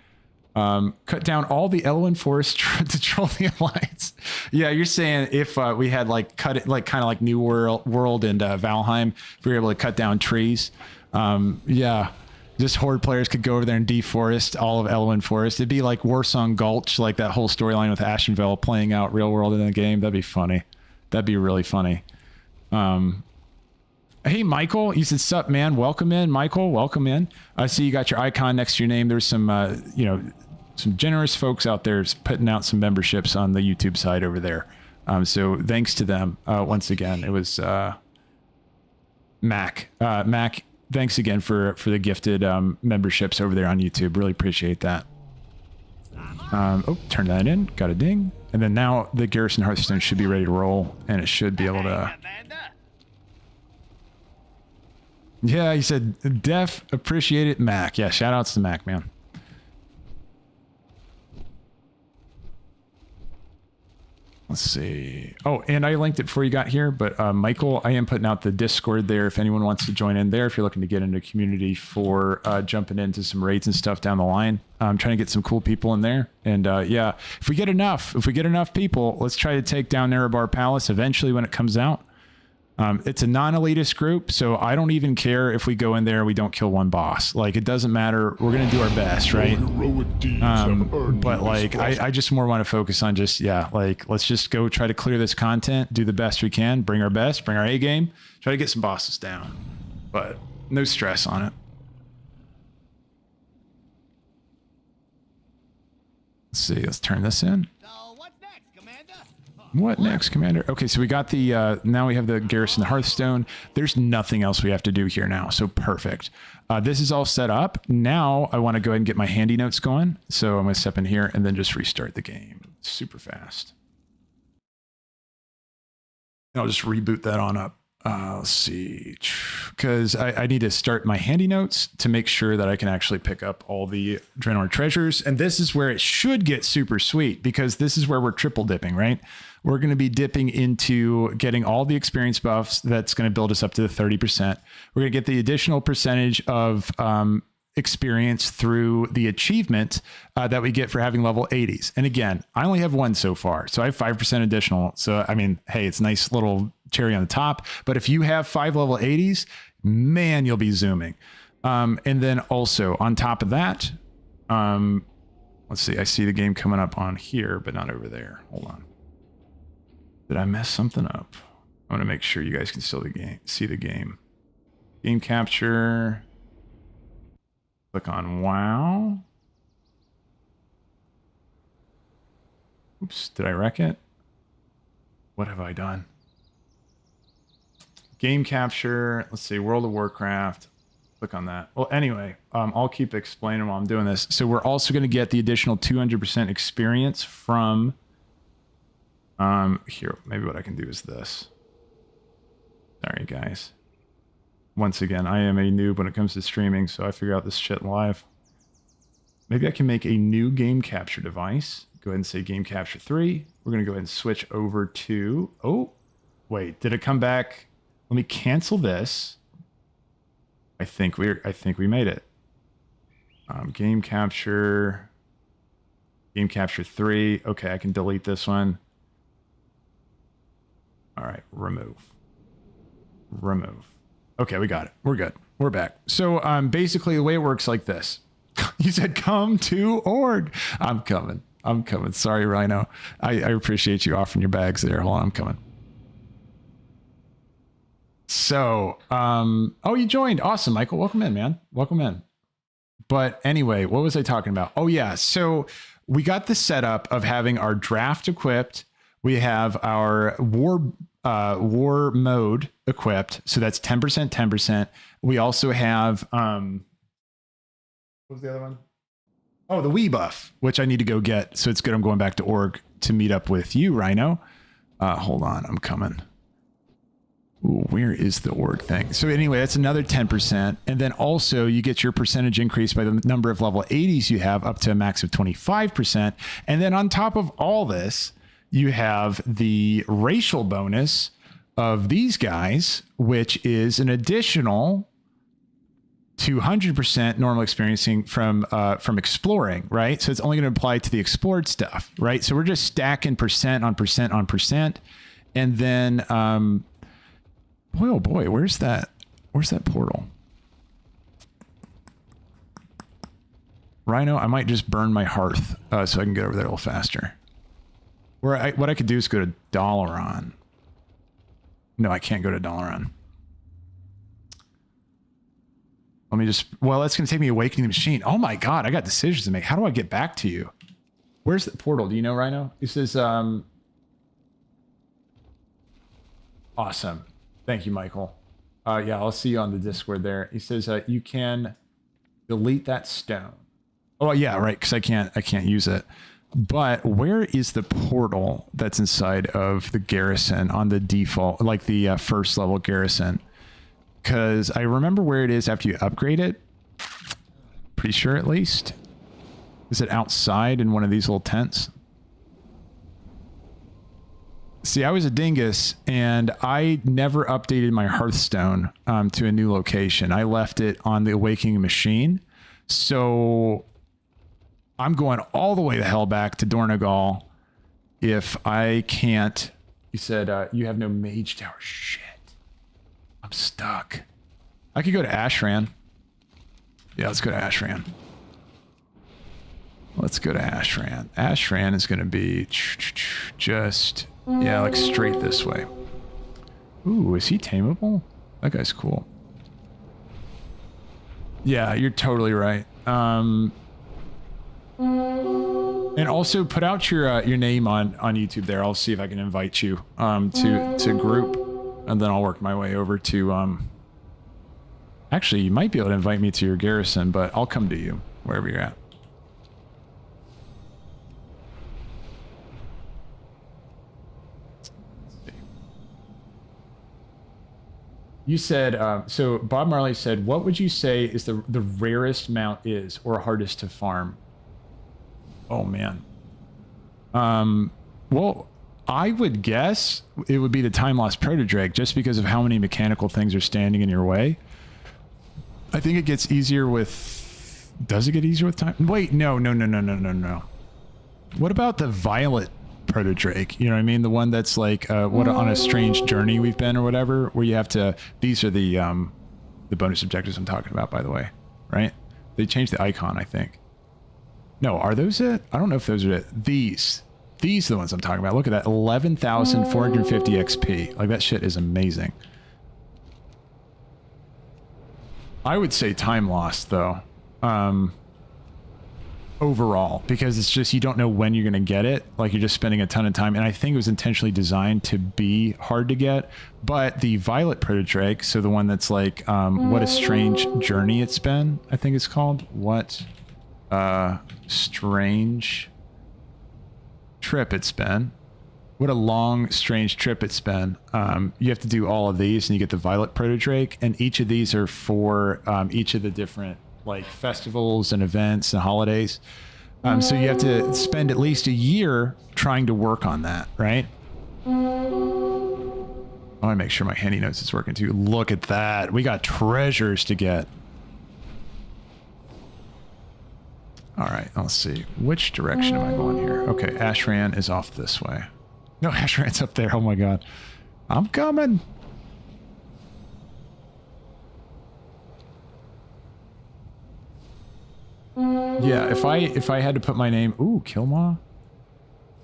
Cut down all the Elwyn forest to troll the Alliance. Yeah, you're saying if we had like cut it like kind of like New World and Valheim, if we were able to cut down trees. Yeah, just Horde players could go over there and deforest all of Elwyn Forest. It'd be like Warsong Gulch, like that whole storyline with Ashenvale playing out real world in the game. That'd be funny. That'd be really funny. Hey, Michael, you said, sup, man. Welcome in, Michael. Welcome in. I see you got your icon next to your name. There's some, you know, some generous folks out there putting out some memberships on the YouTube side over there. So thanks to them. Once again, it was Mac. Mac, thanks again for the gifted memberships over there on YouTube. Really appreciate that. Oh, turn that in. Got a ding. And then now the Garrison Hearthstone should be ready to roll, and it should be able to Yeah, he said, Def, appreciate it, Mac. Yeah, shout outs to Mac, man. Let's see. Oh, and I linked it before you got here, but Michael, I am putting out the Discord there if anyone wants to join in there, if you're looking to get into a community for jumping into some raids and stuff down the line. I'm trying to get some cool people in there. And yeah, if we get enough people, let's try to take down Erebar Palace eventually when it comes out. It's a non-elitist group, so I don't even care if we go in there and we don't kill one boss. Like, it doesn't matter. We're going to do our best, right? But, like, I just more want to focus on just, yeah, like, let's just go try to clear this content, do the best we can, bring our best, bring our A game, try to get some bosses down. But no stress on it. Let's see. Let's turn this in. What next, Commander? Okay, so we got the, now we have the Garrison Hearthstone. There's nothing else we have to do here now, so perfect. This is all set up. Now I want to go ahead and get my handy notes going. So I'm going to step in here and then just restart the game super fast. And I'll just reboot that on up. Let's see, because I need to start my handy notes to make sure that I can actually pick up all the Draenor treasures. And this is where it should get super sweet, because this is where we're triple dipping, right? We're going to be dipping into getting all the experience buffs. That's going to build us up to the 30%. We're going to get the additional percentage of experience through the achievement that we get for having level 80s. And again, I only have one so far, so I have 5% additional. So, I mean, hey, it's a nice little cherry on the top. But if you have 5 level 80s, man, you'll be zooming. And then also on top of that, let's see, I see the game coming up on here, but not over there. Hold on. Did I mess something up? I want to make sure you guys can still see the game. Game capture. Click on WoW. Oops, did I wreck it? What have I done? Game capture. Let's see, World of Warcraft. Click on that. Well, anyway, I'll keep explaining while I'm doing this. So we're also going to get the additional 200% experience from... here, maybe what I can do is this. Sorry, guys. Once again, I am a noob when it comes to streaming, so I figure out this shit live. Maybe I can make a new game capture device. Go ahead and say game capture 3. We're going to go ahead and switch over to... Oh, wait, did it come back? Let me cancel this. I think we made it. Game capture 3. Okay, I can delete this one. All right, remove. Okay, we got it. We're good. We're back. So basically the way it works like this. You said come to org. I'm coming. Sorry, Rhino. I appreciate you offering your bags there. Hold on, I'm coming. So, oh, you joined. Awesome, Michael. Welcome in, man. Welcome in. But anyway, what was I talking about? Oh, yeah. So we got the setup of having our draft equipped. We have our war mode equipped. So that's 10%, 10%. We also have, what was the other one? Oh, the Wii buff, which I need to go get. So it's good. I'm going back to org to meet up with you, Rhino. Hold on. I'm coming. Ooh, where is the org thing? So anyway, that's another 10%. And then also you get your percentage increase by the number of level 80s you have up to a max of 25%. And then on top of all this, you have the racial bonus of these guys, which is an additional 200% normal experiencing from exploring, right? So it's only going to apply to the explored stuff, right? So we're just stacking percent on percent on percent. And then, boy, oh boy, where's that portal? Rhino, I might just burn my hearth so I can get over there a little faster. What I could do is go to Dalaran. No, I can't go to Dalaran. Let me just... Well, that's going to take me awakening the machine. Oh my god, I got decisions to make. How do I get back to you? Where's the portal? Do you know, Rhino? He says, awesome. Thank you, Michael. Yeah, I'll see you on the Discord there. He says, you can delete that stone. Oh, yeah, right, because I can't use it. But where is the portal that's inside of the garrison on the default, like the first level garrison? because I remember where it is after you upgrade it. Pretty sure, at least. Is it outside in one of these little tents? See, I was a dingus, and I never updated my Hearthstone to a new location. I left it on the Awakening Machine. So I'm going all the way the hell back to Dornogal if I can't. You said you have no mage tower. Shit. I'm stuck. I could go to Ashran. Yeah, let's go to Ashran. Let's go to Ashran. Ashran is going to be just... yeah, like straight this way. Ooh, is he tameable? That guy's cool. Yeah, you're totally right. And also put out your name on YouTube there. I'll see if I can invite you to group, and then I'll work my way over to actually, you might be able to invite me to your garrison, but I'll come to you wherever you're at. You said, so Bob Marley said, what would you say is the rarest mount is, or hardest to farm? Oh, man. Well, I would guess it would be the Time Lost Proto-Drake, just because of how many mechanical things are standing in your way. I think it gets easier with... Does it get easier with time? Wait, no. What about the Violet Proto-Drake? You know what I mean? The one that's like, what on a strange journey we've been or whatever, where you have to... These are the bonus objectives I'm talking about, by the way, right? They changed the icon, I think. No, are those it? I don't know if those are it. These are the ones I'm talking about. Look at that, 11,450 XP. Like, that shit is amazing. I would say Time Lost, though. Overall, because it's just, you don't know when you're going to get it. Like, you're just spending a ton of time. And I think it was intentionally designed to be hard to get. But the Violet Proto-Drake, so the one that's like, what a strange journey it's been, I think it's called. What strange trip it's been. What a long, strange trip it's been. You have to do all of these, and you get the Violet Proto-Drake. And each of these are for each of the different like festivals and events and holidays. So you have to spend at least a year trying to work on that, right? I want to make sure my handy notes is working too. Look at that. We got treasures to get. All right, let's see. Which direction am I going here? Okay, Ashran is off this way. No, Ashran's up there. Oh my god. I'm coming. Yeah, if I had to put my name... Ooh, Kilmaw?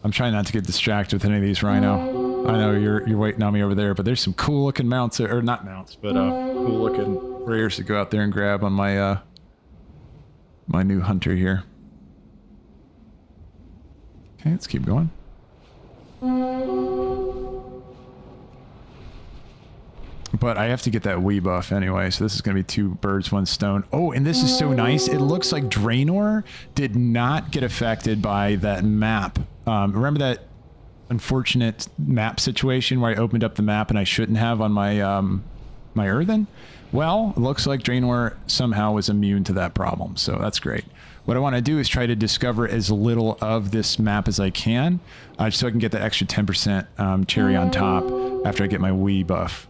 I'm trying not to get distracted with any of these, Rhino. I know you're waiting on me over there, but there's some cool looking mounts, or not mounts, but cool looking rares to go out there and grab on my my new hunter here. Okay, let's keep going. But I have to get that Wii buff anyway, so this is going to be 2 birds, 1 stone. Oh, and this is so nice. It looks like Draenor did not get affected by that map. Remember that unfortunate map situation where I opened up the map and I shouldn't have on my my Earthen? Well, it looks like Draenor somehow was immune to that problem, so that's great. What I want to do is try to discover as little of this map as I can, just so I can get the extra 10% cherry on top after I get my Wii buff.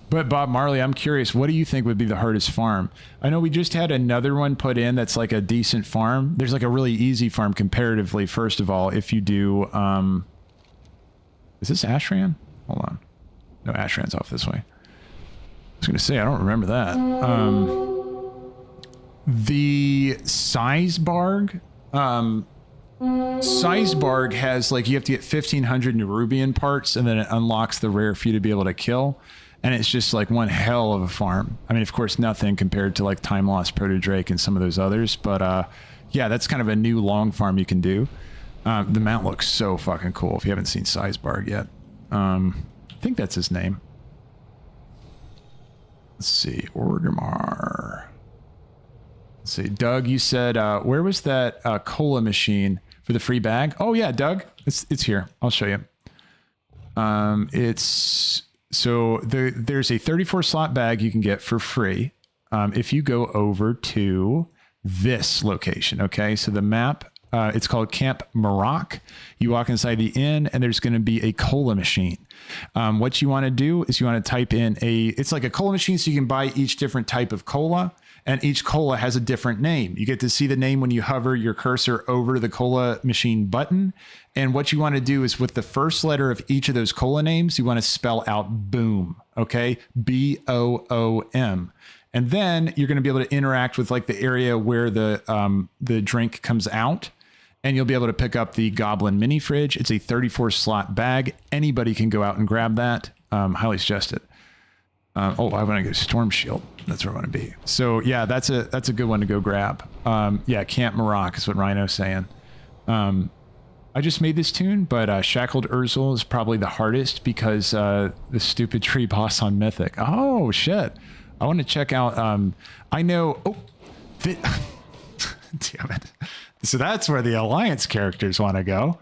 But Bob Marley, I'm curious, what do you think would be the hardest farm? I know we just had another one put in that's like a decent farm. There's like a really easy farm comparatively, first of all, if you do... is this Ashran? Hold on. No, Ashran's off this way. I was going to say, I don't remember that. The Sizebarg... Sizebarg has, like, you have to get 1,500 Nerubian parts, and then it unlocks the rare for you to be able to kill. And it's just like one hell of a farm. I mean, of course, nothing compared to like Time Lost Proto-Drake and some of those others. But yeah, that's kind of a new long farm you can do. The mount looks so fucking cool if you haven't seen Sizebarg yet. I think that's his name. Let's see. Orgrimmar. Let's see. Doug, you said, where was that cola machine for the free bag. Oh yeah, Doug, it's here. I'll show you. It's so there's a 34 slot bag you can get for free. If you go over to this location, okay? So the map, it's called Camp Maroc. You walk inside the inn and there's going to be a cola machine. What you want to do is you want to type in it's like a cola machine, so you can buy each different type of cola, and each cola has a different name. You get to see the name when you hover your cursor over the cola machine button. And what you want to do is with the first letter of each of those cola names, you want to spell out boom, okay? BOOM. And then you're going to be able to interact with like the area where the drink comes out, and you'll be able to pick up the Goblin mini fridge. It's a 34 slot bag. Anybody can go out and grab that. Highly suggest it. I want to go Storm Shield. That's where I want to be. So yeah, that's a good one to go grab. Yeah, Camp Maroc is what Rhino's saying. I just made this tune, but Shackled Urzel is probably the hardest because the stupid tree boss on Mythic. Oh shit. I want to check out, I know, damn it. So that's where the Alliance characters want to go.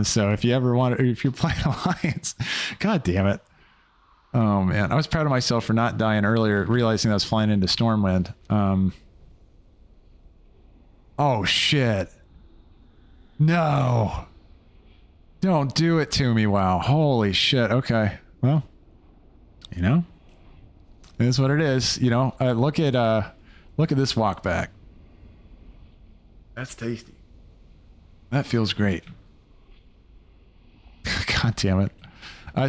So if you're playing Alliance, god damn it. Oh man, I was proud of myself for not dying earlier, realizing I was flying into Stormwind. Oh shit. No. Don't do it to me, WoW. Holy shit. Okay. Well, you know, it is what it is. You know, look at this walk back. That's tasty. That feels great. God damn it.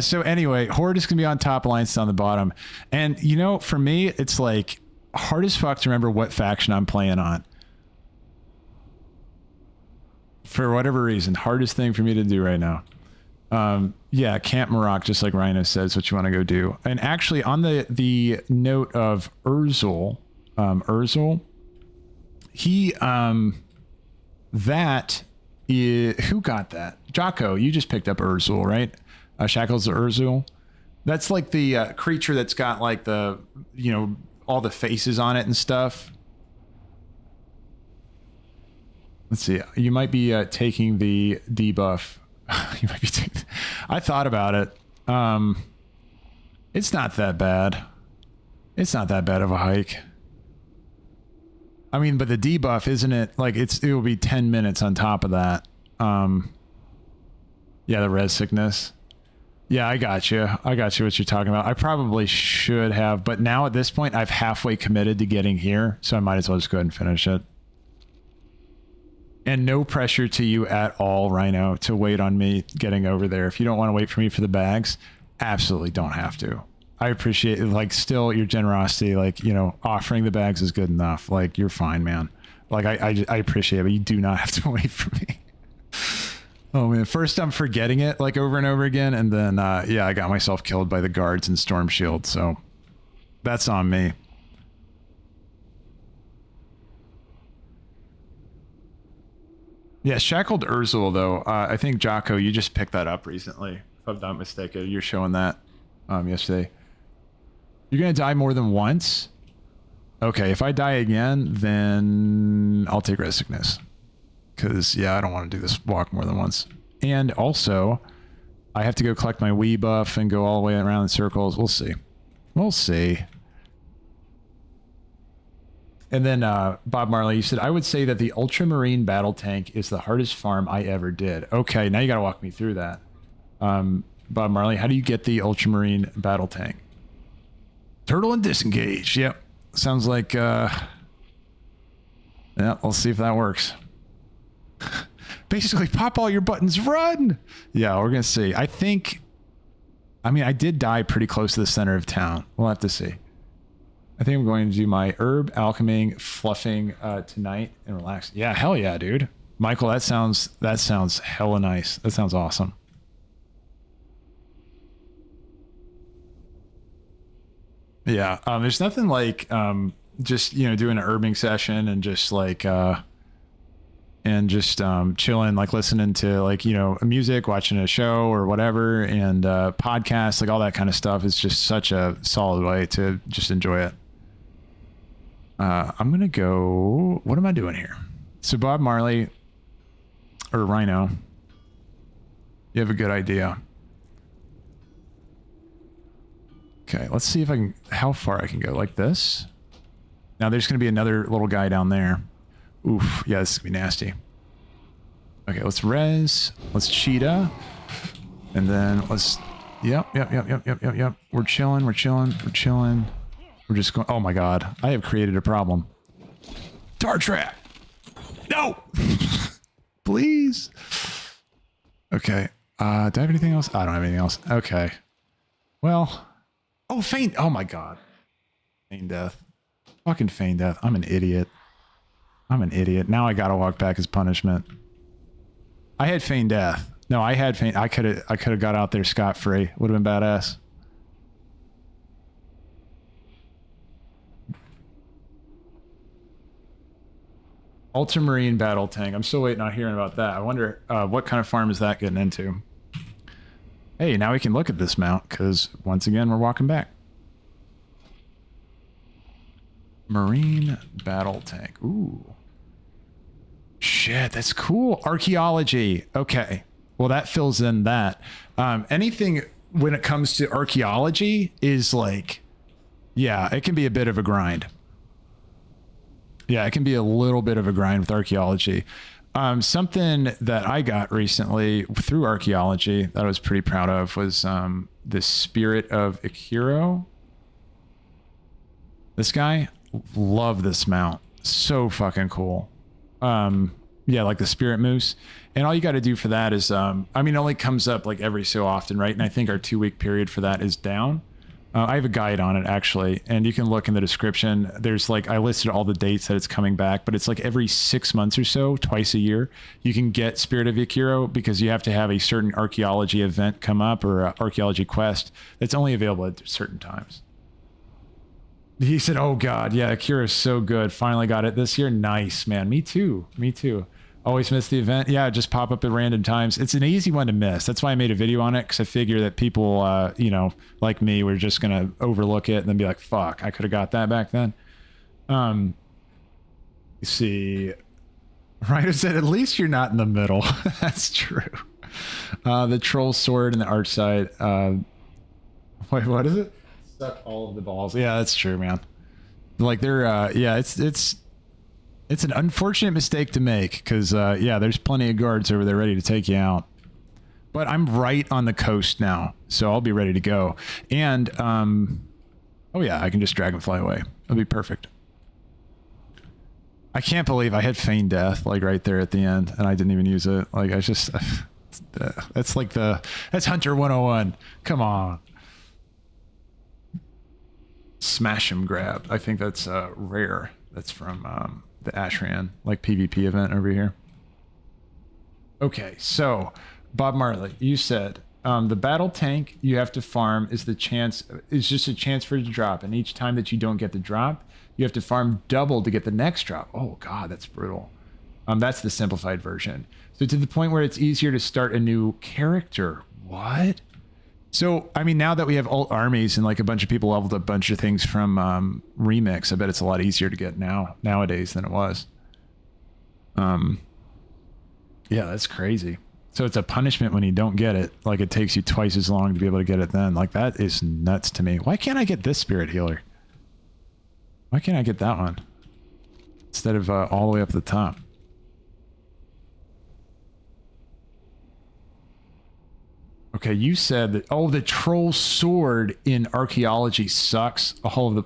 So anyway, Horde is going to be on top, Alliance on the bottom. And, you know, for me, it's like hard as fuck to remember what faction I'm playing on. For whatever reason, hardest thing for me to do right now. Yeah, Camp Maroc, just like Rhino says, what you want to go do. And actually, on the note of Urzel, he, that is, who got that? Jocko, you just picked up Urzel, right? Shackles of Urzel. That's like the creature that's got like the, you know, all the faces on it and stuff. Let's see. You might be taking the debuff. You might be taking. I thought about it. It's not that bad. It's not that bad of a hike. I mean, but the debuff, isn't it? Like it will be 10 minutes on top of that. Yeah, the res sickness. Yeah, I got you. I got you what you're talking about. I probably should have, but now at this point, I've halfway committed to getting here, so I might as well just go ahead and finish it. And no pressure to you at all, Rhino, to wait on me getting over there. If you don't want to wait for me for the bags, absolutely don't have to. I appreciate it. Like, still your generosity, like, you know, offering the bags is good enough. Like, you're fine, man. Like, I appreciate it, but you do not have to wait for me. Oh man, first I'm forgetting it like over and over again, and then yeah, I got myself killed by the guards in Storm Shield, so that's on me. Yeah, Shackled Urzel though, I think Jocko, you just picked that up recently, if I'm not mistaken. You're showing that yesterday. You're gonna die more than once? Okay, if I die again, then I'll take res sickness. Because, yeah, I don't want to do this walk more than once. And also, I have to go collect my Wii buff and go all the way around in circles. We'll see. We'll see. And then Bob Marley, you said, I would say that the Ultramarine Battle Tank is the hardest farm I ever did. Okay, now you got to walk me through that. Bob Marley, how do you get the Ultramarine Battle Tank? Turtle and disengage. Yep. Sounds like... yeah, we'll see if that works. Basically, pop all your buttons, run! Yeah, we're gonna see. I mean, I did die pretty close to the center of town. We'll have to see. I think I'm going to do my herb alcheming, fluffing tonight and relax. Yeah, hell yeah, dude. Michael, that sounds hella nice. That sounds awesome. Yeah, there's nothing like just, you know, doing an herbing session and just like chilling, like listening to like, you know, music, watching a show or whatever, and podcasts, like all that kind of stuff is just such a solid way to just enjoy it. I'm gonna go, what am I doing here? So Bob Marley, or Rhino. You have a good idea. Okay, let's see if I can, how far I can go. Like this? Now there's going to be another little guy down there. Oof, yeah, this is going to be nasty. Okay, let's res. Let's cheetah. And then let's... Yep. We're chilling. We're just going... Oh my god. I have created a problem. Tar trap! No! Please? Okay. Do I have anything else? I don't have anything else. Okay. Well... Oh, feign... Oh my god. Feign death. Fucking feign death. I'm an idiot. Now I gotta walk back as punishment. I had feign death. No, I had feign... I could have got out there scot-free. Would have been badass. Ultramarine battle tank. I'm still waiting on hearing about that. I wonder what kind of farm is that getting into? Hey, now we can look at this mount, because once again, we're walking back. Marine battle tank. Ooh. Shit, that's cool. Archaeology. Okay. Well, that fills in that. Anything when it comes to archaeology is like, yeah, it can be a bit of a grind. Yeah, it can be a little bit of a grind with archaeology. Something that I got recently through archaeology that I was pretty proud of was the Spirit of Ikiro. This guy, love this mount. So fucking cool. Yeah, like the Spirit Moose. And all you got to do for that is, I mean, it only comes up like every so often, right? And I think our 2-week period for that is down. I have a guide on it actually, and you can look in the description. There's like, I listed all the dates that it's coming back, but it's like every 6 months or so, twice a year, you can get Spirit of Ikiro because you have to have a certain archaeology event come up or an archaeology quest that's only available at certain times. He said, oh God, yeah, Akira is so good. Finally got it this year. Nice, man. Me too. Always miss the event. Yeah, just pop up at random times. It's an easy one to miss. That's why I made a video on it, because I figure that people, you know, like me, we're just going to overlook it and then be like, fuck, I could have got that back then. You see, Ryder said, at least you're not in the middle. That's true. The troll sword and the arch side. Wait, what is it? Stuck all of the balls. Yeah, that's true, man. Like they're, yeah, it's an unfortunate mistake to make because, yeah, there's plenty of guards over there ready to take you out. But I'm right on the coast now, so I'll be ready to go. And, oh yeah, I can just dragonfly away. It'll be perfect. I can't believe I had feign death, like right there at the end, and I didn't even use it. Like, I just, that's like that's Hunter 101. Come on. Smash 'em grab. I think that's rare. That's from, the Ashran, like PvP event over here. Okay, so Bob Marley, you said the battle tank you have to farm is just a chance for it to drop, and each time that you don't get the drop, you have to farm double to get the next drop. Oh God, that's brutal. That's the simplified version. So to the point where it's easier to start a new character. What? So, I mean, now that we have alt armies and like a bunch of people leveled up a bunch of things from Remix, I bet it's a lot easier to get nowadays than it was. Yeah, that's crazy. So it's a punishment when you don't get it. Like it takes you twice as long to be able to get it then. Like that is nuts to me. Why can't I get this Spirit Healer? Why can't I get that one? Instead of all the way up at the top. Okay, you said that, oh, the troll sword in archaeology sucks.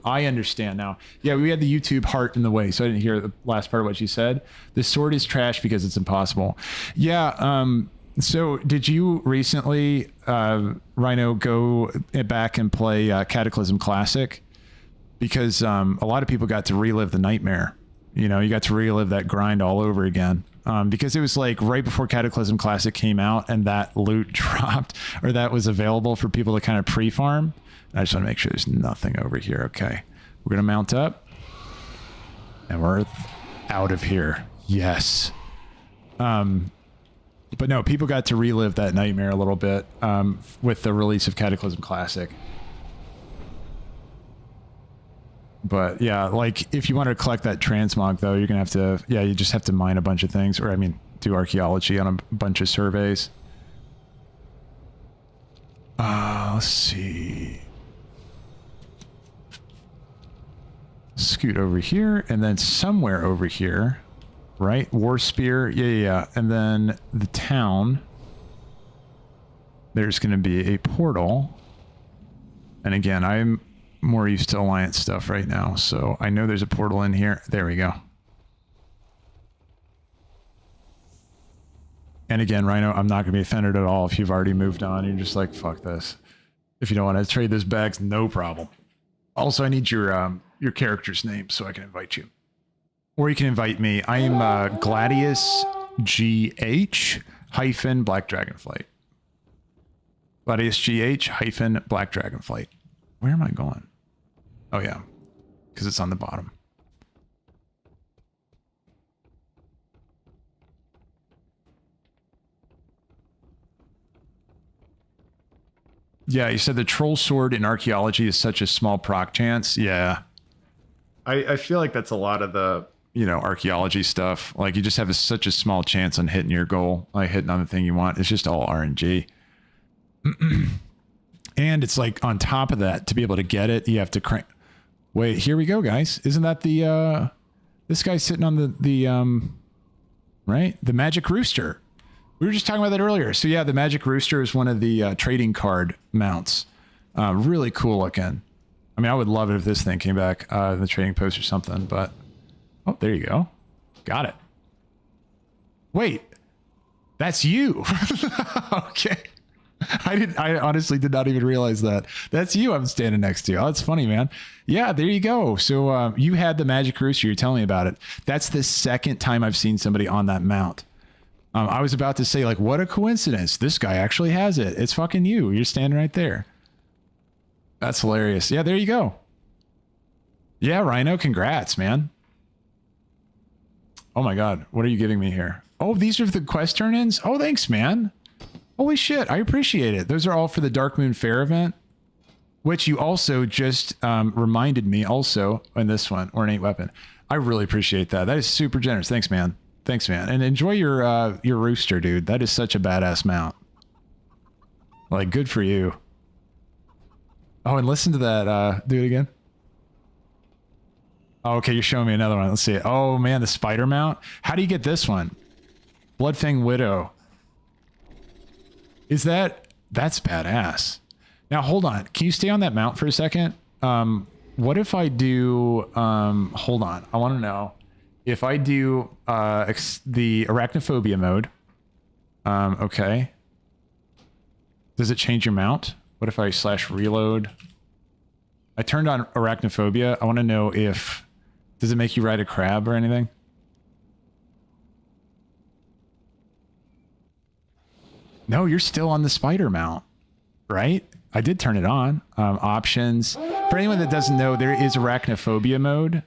I understand now. Yeah, we had the YouTube heart in the way, so I didn't hear the last part of what you said. The sword is trash because it's impossible. Yeah, so did you recently, Rhino, go back and play Cataclysm Classic? Because a lot of people got to relive the nightmare. You know, you got to relive that grind all over again. Because it was like right before Cataclysm Classic came out and that loot dropped, or that was available for people to kind of pre-farm. I just want to make sure there's nothing over here. Okay. We're going to mount up. And we're out of here. Yes. But no, people got to relive that nightmare a little bit with the release of Cataclysm Classic. But yeah, like if you want to collect that transmog though, you're gonna have to, yeah, you just have to mine a bunch of things, or I mean, do archaeology on a bunch of surveys. Let's see. Scoot over here, and then somewhere over here, right? War Spear, yeah. And then the town. There's going to be a portal. And again, I'm more used to Alliance stuff right now, so I know there's a portal in here. There we go. And again, Rhino, I'm not going to be offended at all if you've already moved on. You're just like, fuck this. If you don't want to trade those bags, no problem. Also, I need your character's name so I can invite you. Or you can invite me. I am Gladius GH hyphen Black Dragonflight. Gladius GH hyphen Black Dragonflight. Where am I going? Oh yeah, because it's on the bottom. Yeah, you said the troll sword in archaeology is such a small proc chance. Yeah. I feel like that's a lot of the, archaeology stuff. Like you just have such a small chance on hitting your goal, like hitting on the thing you want. It's just all RNG. And it's like on top of that, to be able to get it, you have to crank. Wait, here we go, guys. Isn't that the, this guy's sitting on the right? The Magic Rooster. We were just talking about that earlier. So yeah, the Magic Rooster is one of the trading card mounts. Really cool looking. I mean, I would love it if this thing came back in the trading post or something, but... Oh, there you go. Got it. Wait. That's you. Okay. I honestly did not even realize that. That's you I'm standing next to. Oh, that's funny, man. Yeah, there you go. So you had the Magic Rooster. You're telling me about it. That's the second time I've seen somebody on that mount. I was about to say, like, what a coincidence. This guy actually has it. It's fucking you. You're standing right there. That's hilarious. Yeah, there you go. Yeah, Rhino, congrats, man. Oh my God. What are you giving me here? Oh, these are the quest turn-ins? Oh, thanks, man. Holy shit. I appreciate it. Those are all for the Darkmoon Faire event, which you also just reminded me also in this one, Ornate Weapon. I really appreciate that. That is super generous. Thanks, man. Thanks, man. And enjoy your rooster, dude. That is such a badass mount. Like, good for you. Oh, and listen to that. Do it again. Oh, okay, you're showing me another one. Let's see it. Oh, man, the spider mount. How do you get this one? Bloodfang Widow. Is that... That's badass. Now, hold on. Can you stay on that mount for a second? What if I do... hold on. I want to know. If I do the arachnophobia mode, okay. Does it change your mount? What if I /reload? I turned on arachnophobia. I want to know if... Does it make you ride a crab or anything? No, you're still on the spider mount, right? I did turn it on. Options. For anyone that doesn't know, there is arachnophobia mode.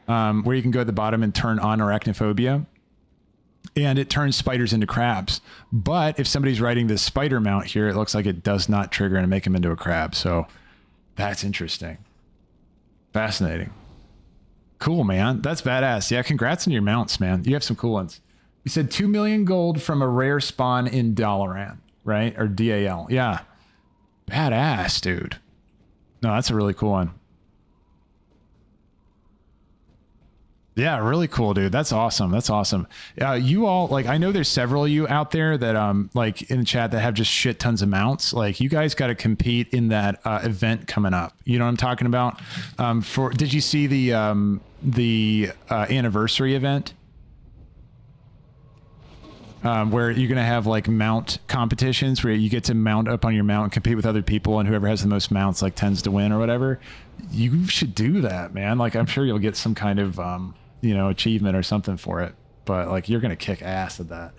Where you can go at the bottom and turn on arachnophobia, and it turns spiders into crabs. But if somebody's riding this spider mount here, it looks like it does not trigger and make them into a crab. So that's interesting. Fascinating. Cool, man. That's badass. Yeah, congrats on your mounts, man. You have some cool ones. You said 2 million gold from a rare spawn in Dalaran, right? Or DAL. Yeah. Badass, dude. No, that's a really cool one. Yeah, really cool, dude. That's awesome. That's awesome. You all, like, I know there's several of you out there that, like, in the chat that have just shit tons of mounts. Like, you guys got to compete in that event coming up. You know what I'm talking about? Did you see the anniversary event? Where you're going to have, like, mount competitions where you get to mount up on your mount and compete with other people, and whoever has the most mounts, like, tends to win or whatever. You should do that, man. Like, I'm sure you'll get some kind of, achievement or something for it. But, like, you're going to kick ass at that.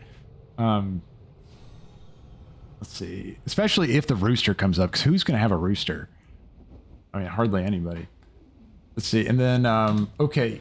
Let's see. Especially if the rooster comes up, because who's going to have a rooster? I mean, hardly anybody. Let's see. And then, okay.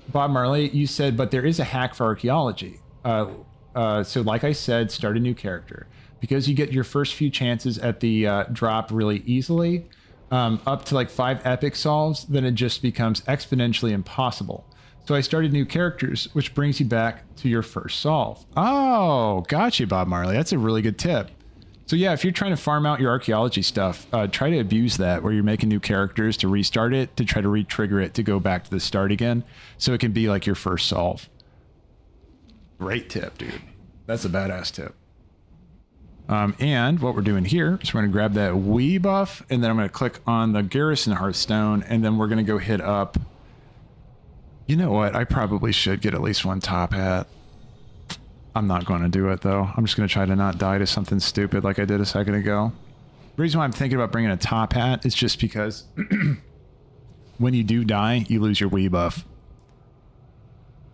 Bob Marley, you said, but there is a hack for archaeology. So like I said, start a new character. Because you get your first few chances at the drop really easily, up to like 5 epic solves, then it just becomes exponentially impossible. So I started new characters, which brings you back to your first solve. Oh, gotcha, Bob Marley. That's a really good tip. So yeah, if you're trying to farm out your archaeology stuff, try to abuse that where you're making new characters to restart it, to try to re-trigger it to go back to the start again. So it can be like your first solve. Great tip, dude. That's a badass tip. And what we're doing here is we're going to grab that Wii buff, and then I'm going to click on the Garrison Hearthstone, and then we're going to go hit up... You know what? I probably should get at least one top hat. I'm not going to do it, though. I'm just going to try to not die to something stupid like I did a second ago. The reason why I'm thinking about bringing a top hat is just because when you do die, you lose your Wii buff.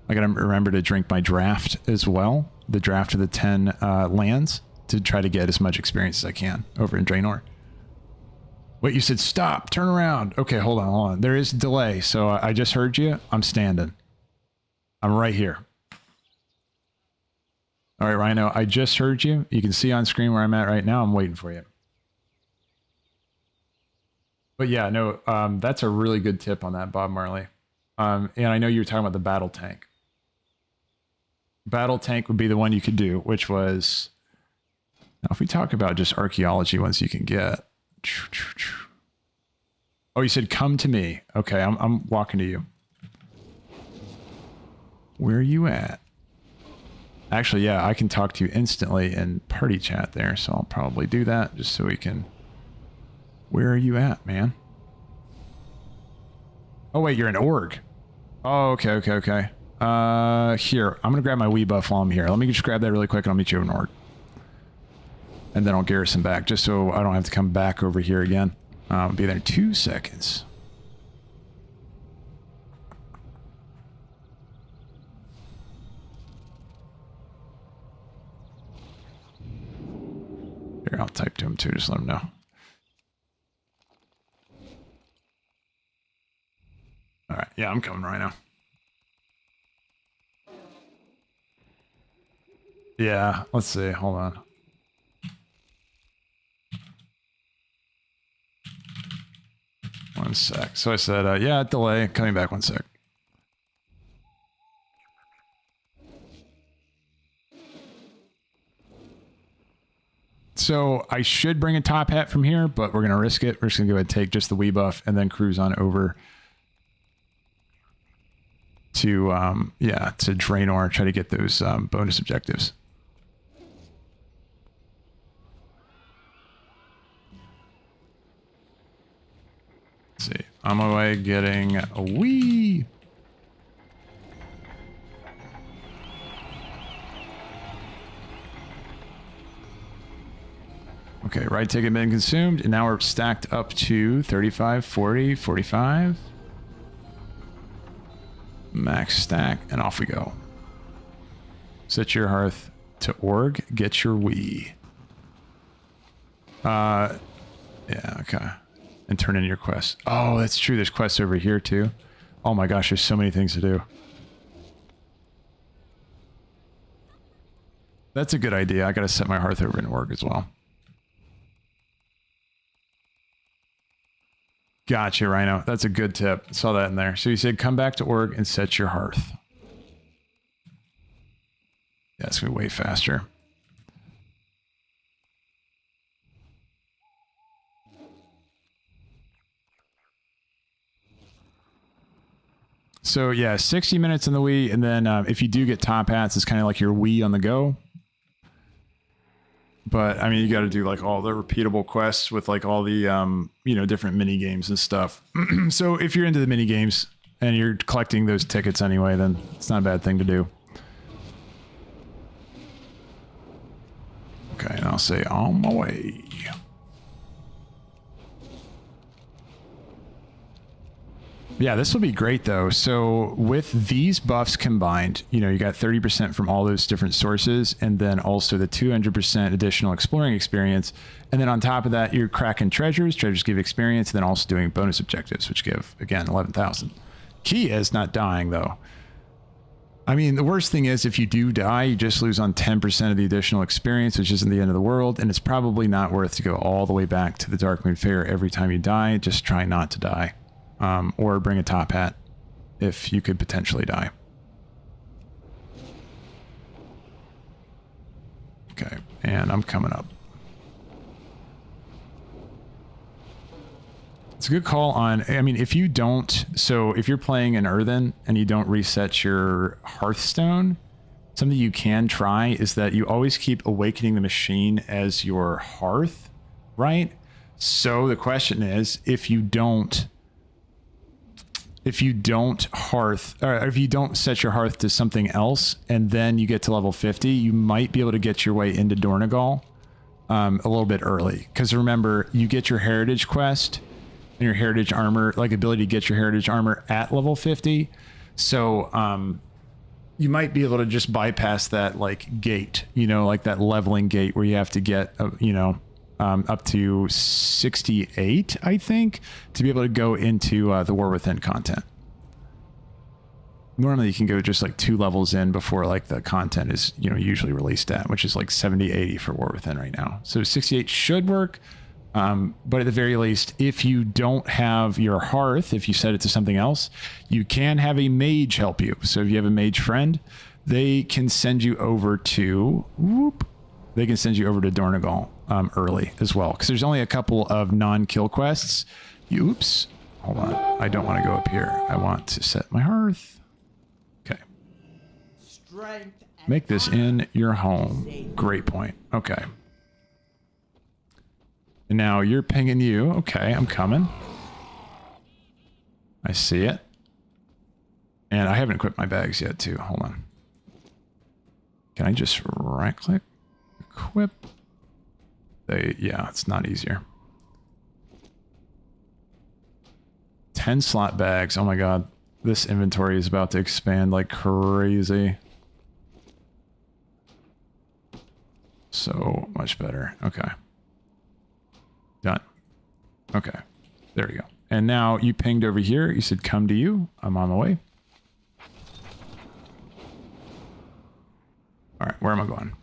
I got to remember to drink my draft as well. The draft of the 10 lands to try to get as much experience as I can over in Draenor. Wait, you said stop, turn around. Okay, hold on. There is delay, so I just heard you. I'm standing. I'm right here. All right, Rhino, I just heard you. You can see on screen where I'm at right now. I'm waiting for you. But yeah, no, that's a really good tip on that, Bob Marley. And I know you were talking about the battle tank. Battle tank would be the one you could do, which was... Now, if we talk about just archaeology ones you can get... Oh, you said come to me. Okay, I'm walking to you. Where are you at? Actually, yeah, I can talk to you instantly in party chat there, so I'll probably do that just so we can... Where are you at, man? Oh, wait, you're an org. Oh, okay. Here, I'm gonna grab my Wii buff while I'm here. Let me just grab that really quick and I'll meet you in an org. And then I'll garrison back, just so I don't have to come back over here again. I'll be there in 2 seconds. Here, I'll type to him too, just let him know. Alright, yeah, I'm coming right now. Yeah, let's see, hold on. One sec. So I said, yeah, delay. Coming back 1 sec. So I should bring a top hat from here, but we're going to risk it. We're just going to go ahead and take just the Wii buff and then cruise on over to, to Draenor, try to get those bonus objectives. See, on my way getting a Wii. Okay, right ticket been consumed, and now we're stacked up to 35, 40, 45. Max stack, and off we go. Set your hearth to org, get your Wii. Yeah, okay. And turn in your quests. Oh, that's true. There's quests over here too. Oh my gosh, there's so many things to do. That's a good idea. I gotta set my hearth over in org as well. Gotcha, Rhino. That's a good tip. I saw that in there. So you said come back to org and set your hearth. Yeah, it's gonna be way faster. So yeah, 60 minutes on the Wii, and then if you do get top hats, it's kind of like your Wii on the go. But I mean, you got to do like all the repeatable quests with like all the different mini games and stuff. So if you're into the mini games and you're collecting those tickets anyway, then it's not a bad thing to do. Okay, and I'll say on my way. Yeah, this will be great though. So with these buffs combined, you got 30% from all those different sources, and then also the 200% additional exploring experience. And then on top of that, you're cracking treasures. Treasures give experience, and then also doing bonus objectives, which give, again, 11,000. Key is not dying though. I mean, the worst thing is if you do die, you just lose on 10% of the additional experience, which isn't the end of the world. And it's probably not worth to go all the way back to the Darkmoon Faire every time you die. Just try not to die. Or bring a top hat if you could potentially die. Okay, and I'm coming up. It's a good call on, I mean, if you don't, so if you're playing an Earthen and you don't reset your Hearthstone, something you can try is that you always keep awakening the machine as your hearth, right? So the question is, if you don't hearth, or if you don't set your hearth to something else, and then you get to level 50, you might be able to get your way into Dornegal a little bit early. Because remember, you get your heritage quest and your heritage armor, like ability to get your heritage armor at level 50. So you might be able to just bypass that like gate, you know, like that leveling gate where you have to get, you know, up to 68, I think, to be able to go into the War Within content. Normally you can go just like 2 levels in before like the content is, you know, usually released at, which is like 70, 80 for War Within right now. So 68 should work. But at the very least, if you don't have your hearth, if you set it to something else, you can have a mage help you. So if you have a mage friend, they can send you over to Dornegal early as well, because there's only a couple of non-kill quests. Oops, hold on, I don't want to go up here. I want to set my hearth. Okay, make this in your home. Great point. Okay, and now you're pinging you. Okay, I'm coming. I see it. And I haven't equipped my bags yet too. Hold on. Can I just right click? Equip. Yeah, it's not easier. 10 slot bags. Oh my god. This inventory is about to expand like crazy. So much better. Okay. Done. Okay. There we go. And now you pinged over here. You said come to you. I'm on my way. All right. Where am I going?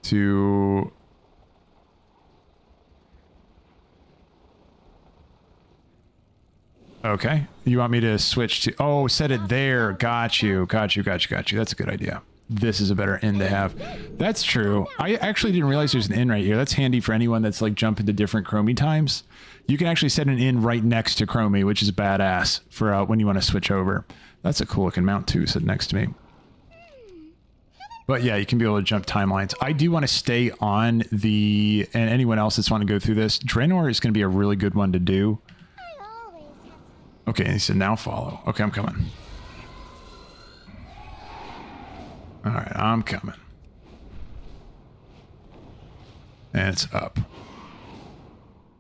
To... Okay. You want me to switch to... Oh, set it there. Got you. Got you. Got you. Got you. That's a good idea. This is a better inn to have. That's true. I actually didn't realize there's an inn right here. That's handy for anyone that's like jumping to different Chromie times. You can actually set an inn right next to Chromie, which is badass for when you want to switch over. That's a cool looking mount too, sitting next to me. But yeah, you can be able to jump timelines. I do want to stay on the... And anyone else that's want to go through this, Draenor is going to be a really good one to do. Okay, and he said now follow. Okay, I'm coming. All right, I'm coming. And it's up.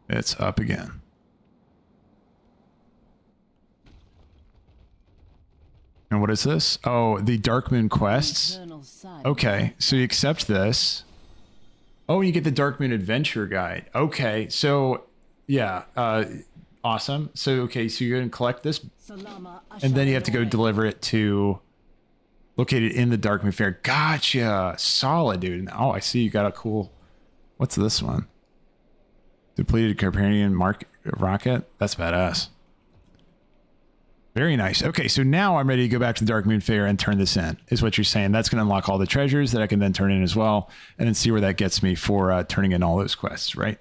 It's up again. And what is this? Oh, the Darkmoon quests. Okay, so you accept this. Oh, you get the Darkmoon Adventure Guide. Okay, so yeah, awesome. So okay, so you're gonna collect this, and then you have to go deliver it to located in the Darkmoon Faire. Gotcha. Solid, dude. Oh, I see you got a cool. What's this one? Depleted Carparian rocket. That's badass. Very nice. Okay, so now I'm ready to go back to the Darkmoon Faire and turn this in, is what you're saying. That's going to unlock all the treasures that I can then turn in as well, and then see where that gets me for turning in all those quests, right?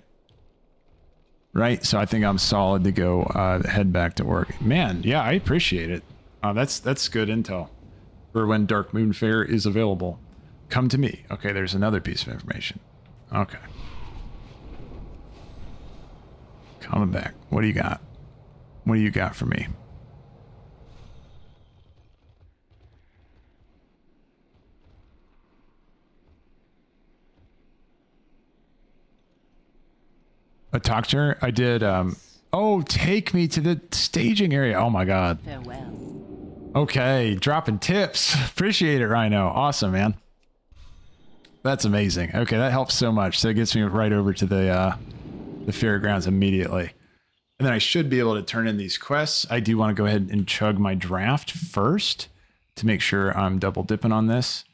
Right, so I think I'm solid to go head back to work. Man, yeah, I appreciate it. That's good intel for when Darkmoon Faire is available. Come to me. Okay, there's another piece of information. Okay. Coming back. What do you got? What do you got for me? I talked to her. I did. Oh, take me to the staging area. Oh my god. Farewell. Okay, dropping tips. Appreciate it, Rhino. Awesome, man. That's amazing. Okay, that helps so much. So it gets me right over to the fairgrounds immediately. And then I should be able to turn in these quests. I do want to go ahead and chug my draft first to make sure I'm double dipping on this.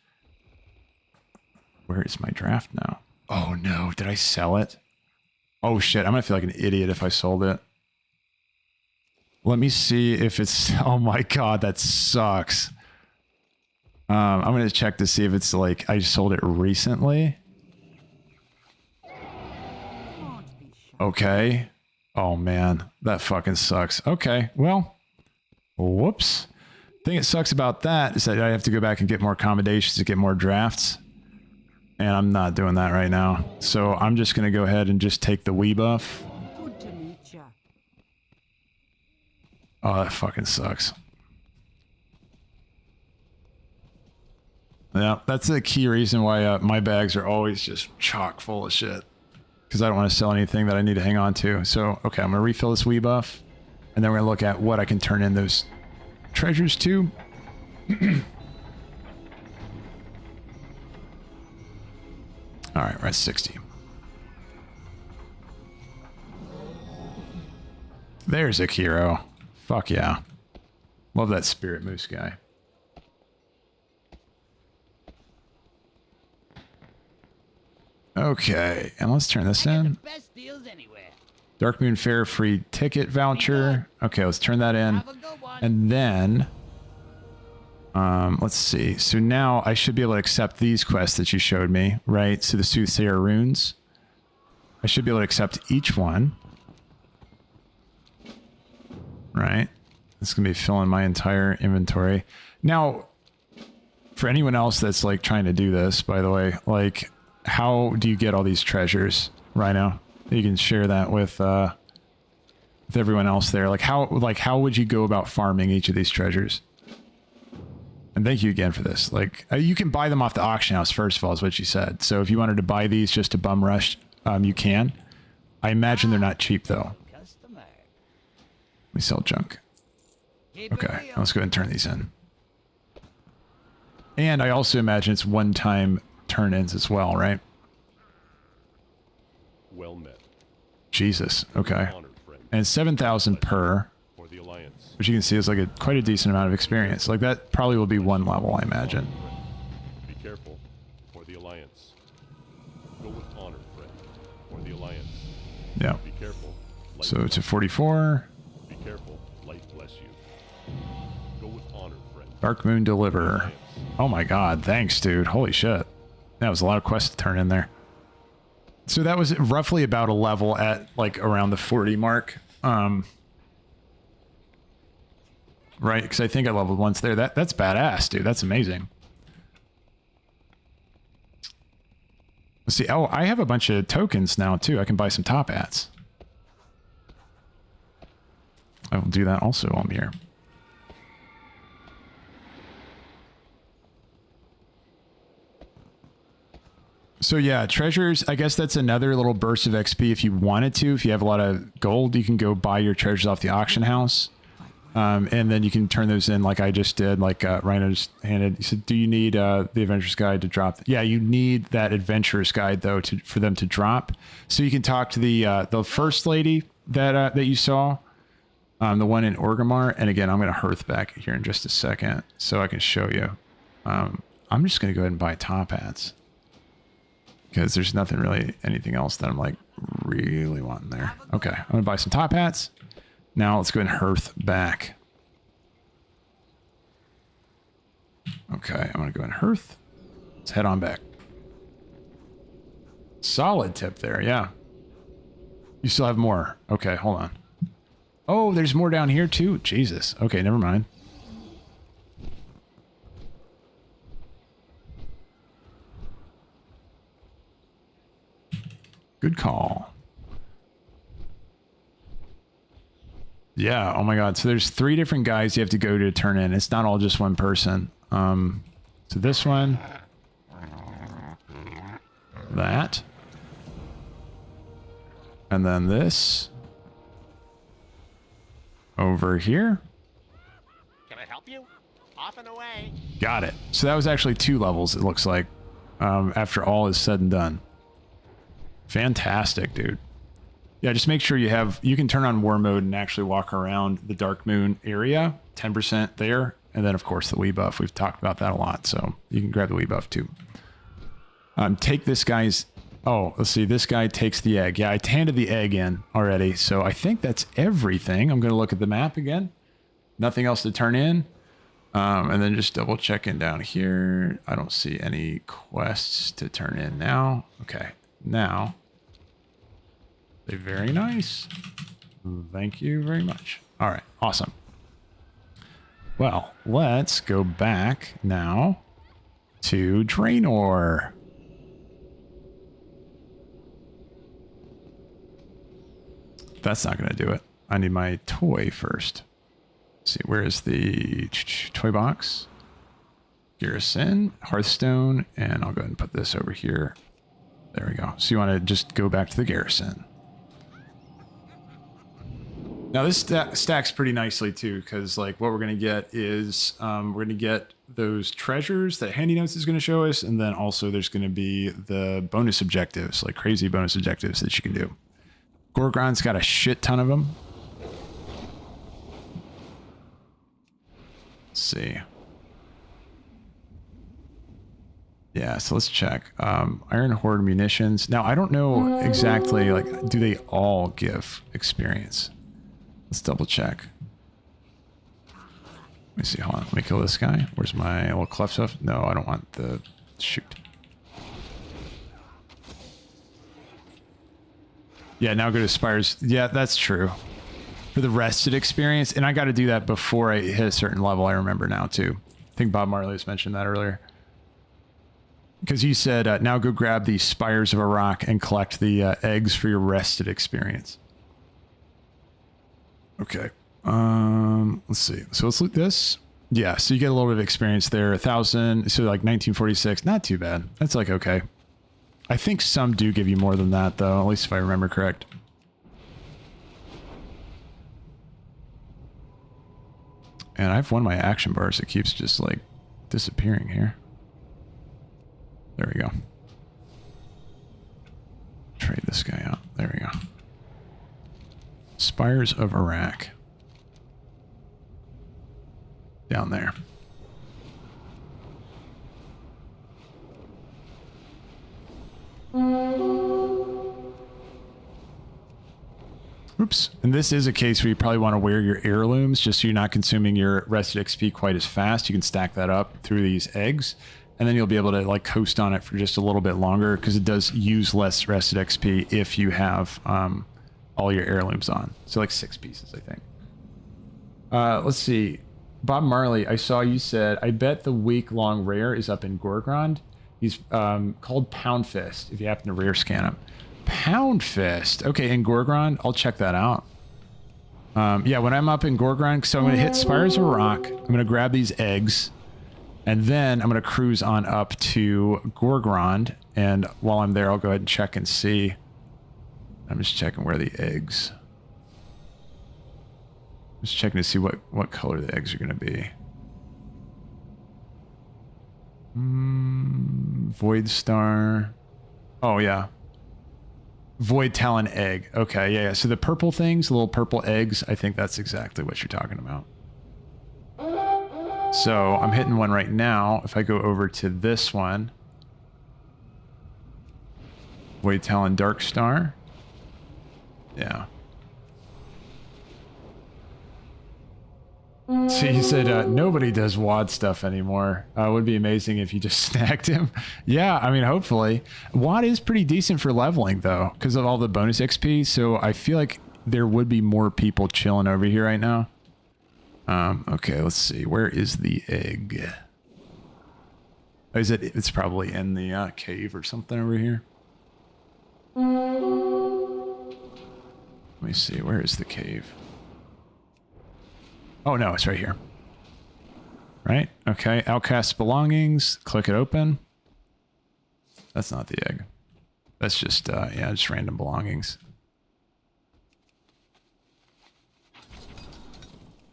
Where is my draft now? Oh no, did I sell it? Oh shit, I'm gonna feel like an idiot if I sold it. Let me see if it's, oh my god, that sucks. I'm gonna check to see if it's like, I sold it recently. Okay. Oh man, that fucking sucks. Okay, well, whoops. Thing that sucks about that is that I have to go back and get more accommodations to get more drafts. And I'm not doing that right now. So I'm just going to go ahead and just take the Wii buff. Good to meet ya. Oh, that fucking sucks. Yeah, that's the key reason why my bags are always just chock full of shit. Because I don't want to sell anything that I need to hang on to. So, okay, I'm going to refill this Wii buff. And then we're going to look at what I can turn in those treasures to. All right, we're at 60. There's a hero. Fuck yeah. Love that spirit moose guy. Okay, and let's turn this in. Best deals anywhere. Darkmoon Faire free ticket voucher. Okay, let's turn that in. Have a good one. And then, let's see. So now I should be able to accept these quests that you showed me, right? So the Soothsayer runes. I should be able to accept each one. Right? It's going to be filling my entire inventory. Now, for anyone else that's like trying to do this, by the way, like, how do you get all these treasures, Rhino? You can share that with everyone else there. Like how would you go about farming each of these treasures? And thank you again for this. Like you can buy them off the auction house, first of all, is what you said. So if you wanted to buy these just to bum rush, you can. I imagine they're not cheap though. Customer. We sell junk. Okay, let's go ahead and turn these in. And I also imagine it's one-time turn-ins as well, right? Well met. Jesus. Okay. And 7,000 per, For the Alliance. which you can see is like quite a decent amount of experience. Like that probably will be one level, I imagine. Be careful. For the Alliance. Go with honor, friend. For the Alliance. Yeah. Be careful. Light So to 44. Be careful. Light bless you. Go with honor, friend. Darkmoon deliver. Oh my god, thanks, dude. Holy shit. That was a lot of quests to turn in there. So that was roughly about a level at like around the 40 mark. Right, because I think I leveled once there. That's badass, dude. That's amazing. Let's see. Oh, I have a bunch of tokens now too. I can buy some top hats. I will do that also while I'm here. So yeah, treasures, I guess that's another little burst of XP if you wanted to. If you have a lot of gold, you can go buy your treasures off the auction house. And then you can turn those in like I just did, like Rhino just handed. He said, do you need the Adventurer's Guide to drop? Yeah, you need that Adventurer's Guide, though, for them to drop. So you can talk to the first lady that you saw, the one in Orgrimmar. And again, I'm going to hearth back here in just a second so I can show you. I'm just going to go ahead and buy top hats. Because there's nothing really, anything else that I'm like really wanting there. Okay, I'm gonna buy some top hats. Now let's go ahead and hearth back. Okay, I'm gonna go ahead and hearth. Let's head on back. Solid tip there, yeah. You still have more. Okay, hold on. Oh, there's more down here too. Jesus. Okay, never mind. Good call. Yeah, oh my god. So there's 3 different guys you have to go to turn in. It's not all just one person. So this one. That. And then this. Over here. Can I help you? Off and away. Got it. So that was actually 2 levels, it looks like. After all is said and done. Fantastic, dude. Yeah, just make sure you can turn on war mode and actually walk around the Darkmoon area. 10% there. And then, of course, the Wii buff. We've talked about that a lot, so you can grab the Wii buff, too. Take this guy's Oh, let's see. This guy takes the egg. Yeah, I handed the egg in already. So I think that's everything. I'm going to look at the map again. Nothing else to turn in. And then just double checking down here. I don't see any quests to turn in now. Okay. Now. They're very nice. Thank you very much. All right. Awesome. Well, let's go back now to Draenor. That's not going to do it. I need my toy first. Let's see, where is the toy box? Garrison, Hearthstone, and I'll go ahead and put this over here. There we go. So you want to just go back to the garrison. Now this stacks pretty nicely too, because like what we're going to get is we're going to get those treasures that Handy Notes is going to show us, and then also there's going to be the bonus objectives, like crazy bonus objectives that you can do. Gorgon's got a shit ton of them. Let's see. Yeah, so let's check. Iron Horde munitions. Now, I don't know exactly, like, do they all give experience? Let's double check. Let me see, hold on. Let me kill this guy. Where's my little cleft stuff? No, I don't want the... Shoot. Yeah, now go to Spires. Yeah, that's true. For the rested experience. And I got to do that before I hit a certain level, I remember now, too. I think Bob Marley's mentioned that earlier. Because you said, now go grab the Spires of a Rock and collect the eggs for your rested experience. Okay. Let's see. So let's loot this. Yeah, so you get a little bit of experience there. 1,000. So like 1946. Not too bad. That's like okay. I think some do give you more than that, though. At least if I remember correct. And I have one of my action bars that keeps just like disappearing here. There we go. Trade this guy out. There we go. Spires of Iraq. Down there. Oops. And this is a case where you probably want to wear your heirlooms just so you're not consuming your rested XP quite as fast. You can stack that up through these eggs, and then you'll be able to like coast on it for just a little bit longer because it does use less rested XP if you have all your heirlooms on. So like 6 pieces, I think. Let's see. Bob Marley, I saw you said, I bet the week-long rare is up in Gorgrond. He's called Pound Fist, if you happen to rare scan him. Pound Fist. Okay, in Gorgrond, I'll check that out. Yeah, when I'm up in Gorgrond, so I'm going to hit Spires of Rock. I'm going to grab these eggs, and then I'm going to cruise on up to Gorgrond. And while I'm there, I'll go ahead and check and see. I'm just checking where the eggs... Just checking to see what color the eggs are going to be. Void Star. Oh, yeah. Void Talon Egg. Okay, yeah. So the purple things, little purple eggs, I think that's exactly what you're talking about. So I'm hitting one right now. If I go over to this one. Void Talon Dark Star. Yeah. So you said nobody does WAD stuff anymore. It would be amazing if you just snagged him. Yeah, I mean, hopefully. WAD is pretty decent for leveling, though, because of all the bonus XP. So I feel like there would be more people chilling over here right now. Okay, let's see. Where is the egg? Is it? It's probably in the cave or something over here. Let me see. Where is the cave? Oh, no, it's right here. Right? Okay. Outcast belongings. Click it open. That's not the egg. That's just, yeah, just random belongings.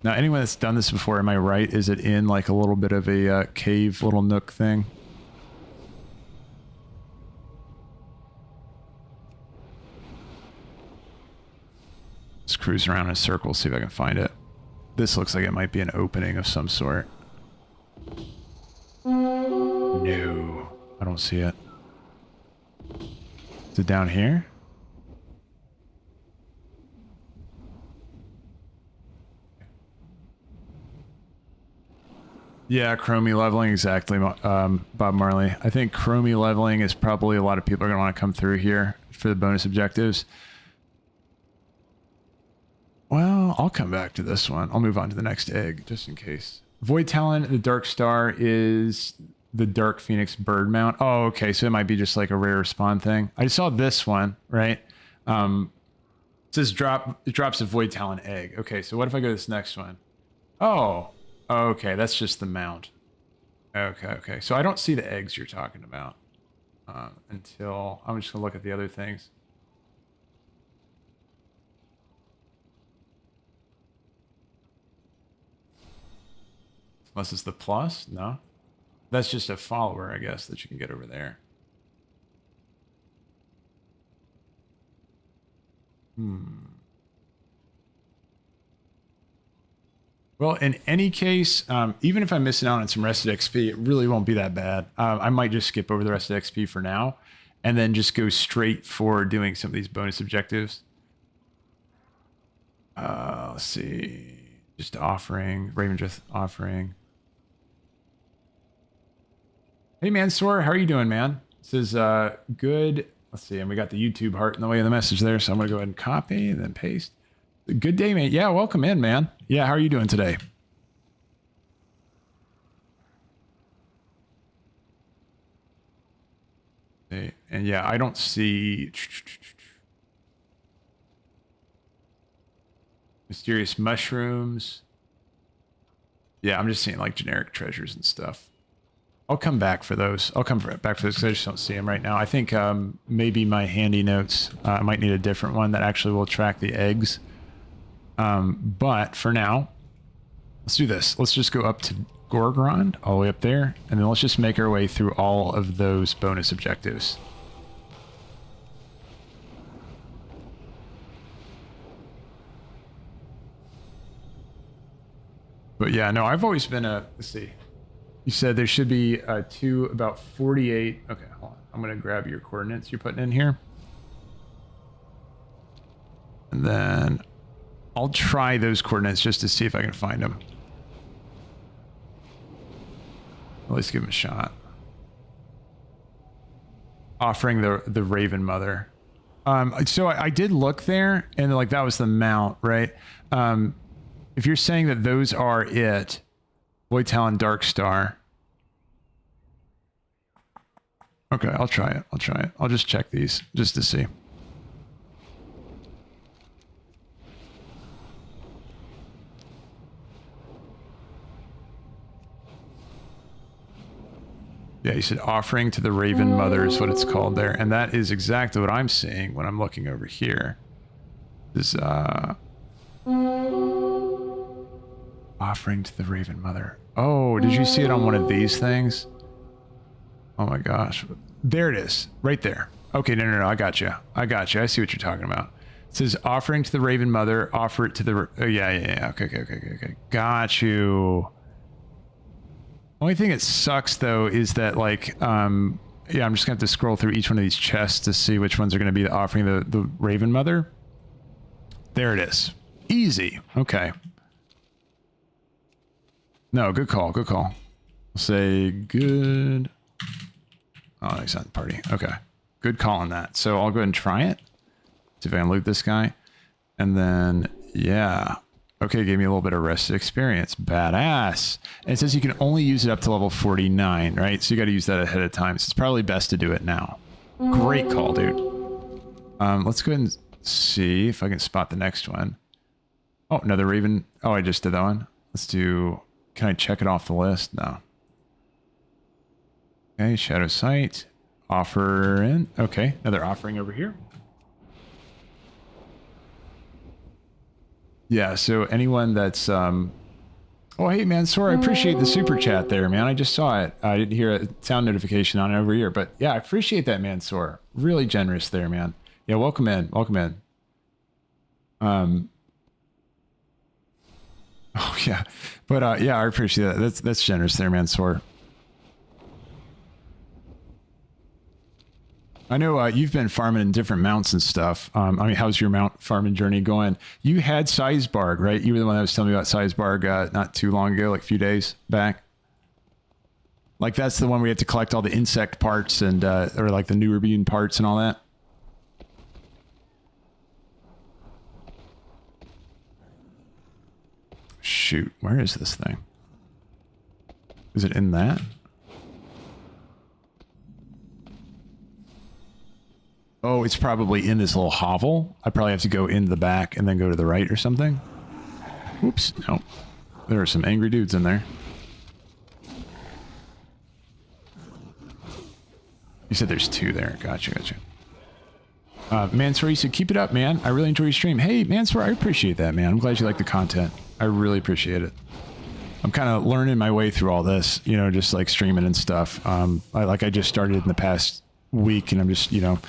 Now, anyone that's done this before, am I right? Is it in like a little bit of a cave, little nook thing? Let's cruise around in a circle, see if I can find it. This looks like it might be an opening of some sort. No, I don't see it. Is it down here? Yeah, chromie leveling, exactly, Bob Marley. I think chromie leveling is probably a lot of people are going to want to come through here for the bonus objectives. Well, I'll come back to this one. I'll move on to the next egg, just in case. Void Talon, the Dark Star is the Dark Phoenix bird mount. Oh, okay, so it might be just like a rare spawn thing. I saw this one, right? It says it drops a Void Talon egg. Okay, so what if I go to this next one? Oh, okay, that's just the mount. Okay. So I don't see the eggs you're talking about until... I'm just going to look at the other things. Unless it's the plus? No. That's just a follower, I guess, that you can get over there. Well, in any case, even if I'm missing out on some rested XP, it really won't be that bad. I might just skip over the rested XP for now and then just go straight for doing some of these bonus objectives. Let's see. Just offering. Ravendreth offering. Hey, Mansoor, how are you doing, man? This is good. Let's see. And we got the YouTube heart in the way of the message there. So I'm going to go ahead and copy and then paste. Good day, mate. Yeah, welcome in, man. Yeah, how are you doing today? Okay. And yeah, I don't see... Mysterious mushrooms. Yeah, I'm just seeing like generic treasures and stuff. I'll come back for those. I'll come back for those because I just don't see them right now. I think maybe my handy notes, I might need a different one that actually will track the eggs. But for now, let's do this. Let's just go up to Gorgrond, all the way up there, and then let's just make our way through all of those bonus objectives. But yeah, no, I've always been a, let's see. You said there should be two about 48. Okay, hold on. I'm going to grab your coordinates you're putting in here. And then I'll try those coordinates just to see if I can find them. At least give them a shot. Offering the Raven Mother. So I did look there, and like that was the mount, right? If you're saying that those are it, Void Talon, Dark Star. Okay, I'll try it. I'll just check these just to see. Yeah, you said offering to the Raven Mother is what it's called there. And that is exactly what I'm seeing when I'm looking over here. This offering to the Raven Mother. Oh, did you see it on one of these things? Oh my gosh. There it is. Right there. Okay, no. I got you. I see what you're talking about. It says offering to the Raven Mother, offer it to the... Oh, yeah. Okay. Got you. Only thing that sucks, though, is that, like, yeah, I'm just going to have to scroll through each one of these chests to see which ones are going to be the offering the Raven Mother. There it is. Easy. Okay. No, good call. We'll say good. Oh, he's on the party. Okay. Good call on that. So I'll go ahead and try it. See if I can loot this guy. And then, yeah. Okay, gave me a little bit of rested experience. Badass. And it says you can only use it up to level 49, right? So you got to use that ahead of time. So it's probably best to do it now. Great call, dude. Let's go ahead and see if I can spot the next one. Oh, another Raven. Oh, I just did that one. Let's do... Can I check it off the list? No. Okay, Shadow Sight. Offer in. Okay, another offering over here. Yeah, so anyone that's... Oh, hey, man, sorry, I appreciate the super chat there, man. I just saw it. I didn't hear a sound notification on it over here. But yeah, I appreciate that, man, Sor. Really generous there, man. Yeah, welcome in. Oh, yeah. But yeah, I appreciate that. That's generous there, man, Sor. I know you've been farming in different mounts and stuff. I mean, how's your mount farming journey going? You had Sizebarg, right? You were the one that was telling me about Sizebarg not too long ago, like a few days back. Like that's the one where you have to collect all the insect parts and or like the newer bean parts and all that. Shoot, where is this thing? Is it in that? Oh, it's probably in this little hovel. I probably have to go in the back and then go to the right or something. Oops, no. There are some angry dudes in there. You said there's 2 there. Gotcha, gotcha. Mansour, you said, keep it up, man. I really enjoy your stream. Hey, Mansour, I appreciate that, man. I'm glad you like the content. I really appreciate it. I'm kind of learning my way through all this, you know, just like streaming and stuff. I just started in the past week and I'm just, you know,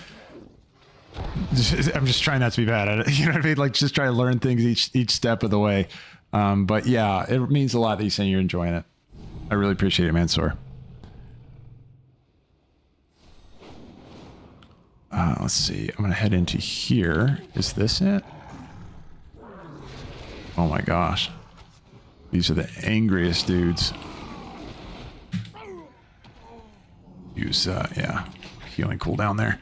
I'm just trying not to be bad at it. You know what I mean? Like just try to learn things each step of the way. But yeah, it means a lot that you're saying you're enjoying it. I really appreciate it, Mansour. Let's see. I'm going to head into here. Is this it? Oh my gosh. These are the angriest dudes. Use, yeah, healing cooldown there.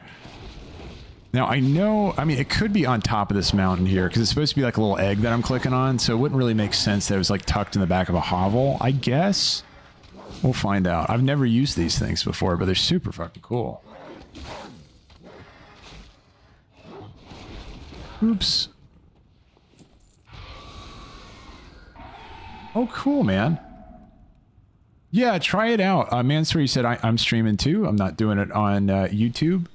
Now, I know, I mean, it could be on top of this mountain here, because it's supposed to be like a little egg that I'm clicking on, so it wouldn't really make sense that it was like tucked in the back of a hovel, I guess. We'll find out. I've never used these things before, but they're super fucking cool. Oops. Oh, cool, man. Yeah, try it out. Mansour, you said I'm streaming too. I'm not doing it on YouTube,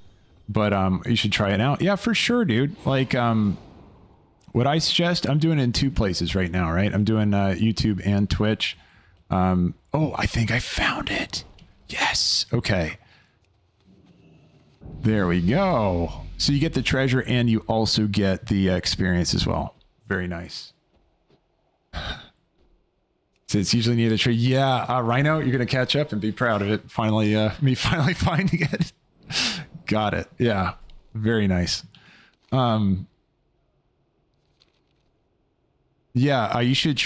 but you should try it out. Yeah, for sure, dude. Like, what I suggest, I'm doing it in 2 places right now, right? I'm doing YouTube and Twitch. Oh, I think I found it. Yes. Okay. There we go. So you get the treasure and you also get the experience as well. Very nice. So it's usually near the tree. Yeah, Rhino, you're going to catch up and be proud of it. Finally, me finally finding it. Got it. Yeah, very nice. Yeah, you should,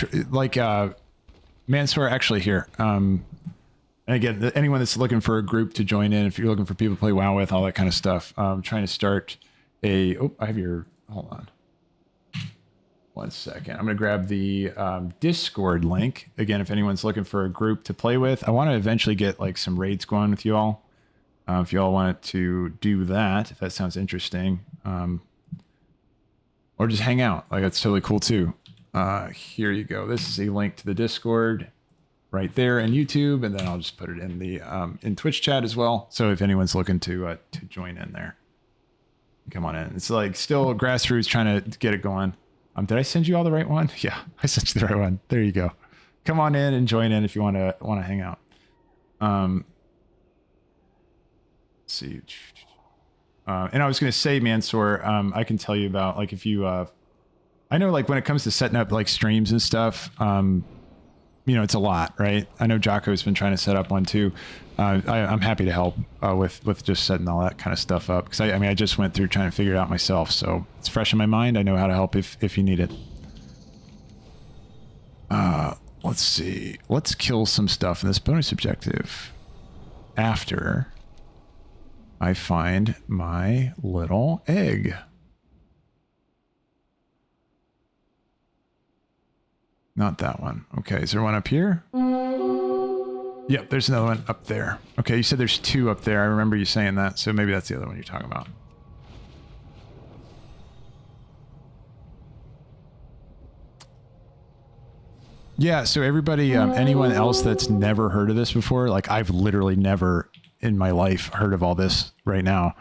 Mansour, actually here. And again, anyone that's looking for a group to join in, if you're looking for people to play WoW with, all that kind of stuff, I'm trying to start a, oh, I have your, hold on. 1 second. I'm going to grab the Discord link. Again, if anyone's looking for a group to play with, I want to eventually get like some raids going with you all. If you all want to do that, if that sounds interesting, or just hang out, like that's totally cool too. Here you go. This is a link to the Discord right there and YouTube, and then I'll just put it in the in Twitch chat as well. So if anyone's looking to join in there, come on in. It's like still grassroots trying to get it going. Did I send you all the right one? Yeah, I sent you the right one. There you go. Come on in and join in if you want to hang out. Let's see. And I was going to say, Mansour, I can tell you about like if you, I know like when it comes to setting up like streams and stuff, you know, it's a lot, right? I know Jocko's been trying to set up one too. I'm happy to help with just setting all that kind of stuff up. Because I mean, I just went through trying to figure it out myself. So it's fresh in my mind. I know how to help if you need it. Let's see. Let's kill some stuff in this bonus objective after I find my little egg. Not that one. Okay, is there one up here? Yep, there's another one up there. Okay, you said there's 2 up there. I remember you saying that, so maybe that's the other one you're talking about. Yeah, so everybody, anyone else that's never heard of this before, like I've literally never in my life heard of all this right now,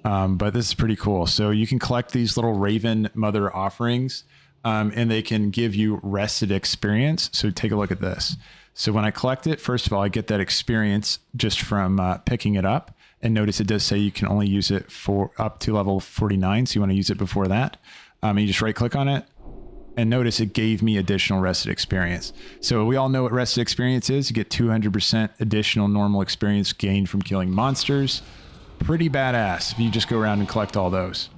but this is pretty cool. So you can collect these little Raven Mother offerings, and they can give you rested experience. So take a look at this. So when I collect it, first of all, I get that experience just from picking it up. And notice it does say you can only use it for up to level 49. So you want to use it before that. You just right click on it. And notice it gave me additional rested experience. So we all know what rested experience is. You get 200% additional normal experience gained from killing monsters. pretty badass if you just go around and collect all those.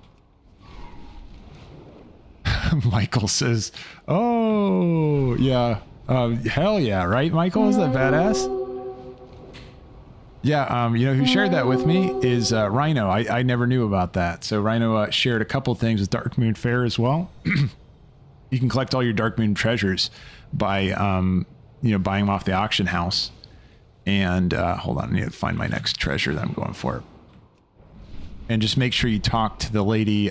Michael says, oh, yeah. Hell yeah, right, Michael? Is that badass? Yeah, you know who shared that with me is Rhino. I never knew about that. So Rhino shared a couple things with Darkmoon Faire as well. You can collect all your Darkmoon treasures by, you know, buying them off the auction house. And hold on, I need to find my next treasure that I'm going for. And just make sure you talk to the lady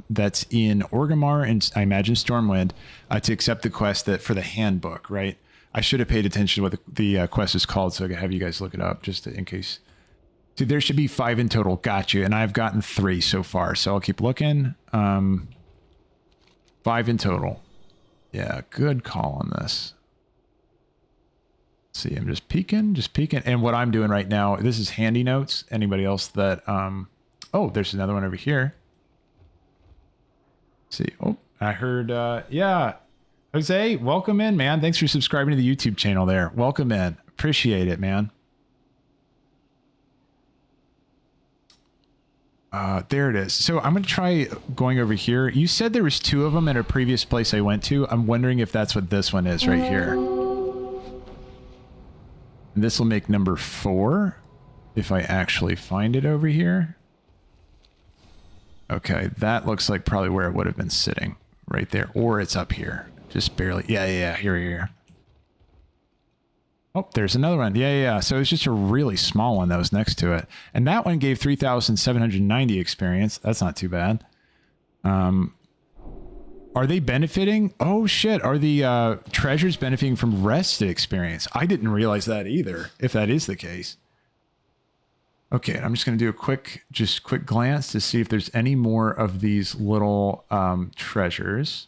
that's in Orgrimmar and I imagine Stormwind to accept the quest that for the handbook, right? I should have paid attention to what the quest is called, so I could have you guys look it up just in case. See, there should be 5 in total. Got you. And I've gotten 3 so far, so I'll keep looking. 5 in total. Yeah, good call on this. Let's see, I'm just peeking. And what I'm doing right now, this is handy notes. Anybody else that... oh, there's another one over here. Let's see. Oh, I heard... yeah. Jose, welcome in, man. Thanks for subscribing to the YouTube channel there. Welcome in. Appreciate it, man. There it is. So I'm going to try going over here. You said there was 2 of them at a previous place I went to. I'm wondering if that's what this one is right here. And this will make number 4 if I actually find it over here. Okay, that looks like probably where it would have been sitting right there. Or it's up here. Just barely. Yeah. Here. Oh, there's another one. Yeah. So it's just a really small one that was next to it. And that one gave 3,790 experience. That's not too bad. Are they benefiting? Oh, shit. Are the treasures benefiting from rested experience? I didn't realize that either, if that is the case. Okay, I'm just going to do a quick glance to see if there's any more of these little treasures.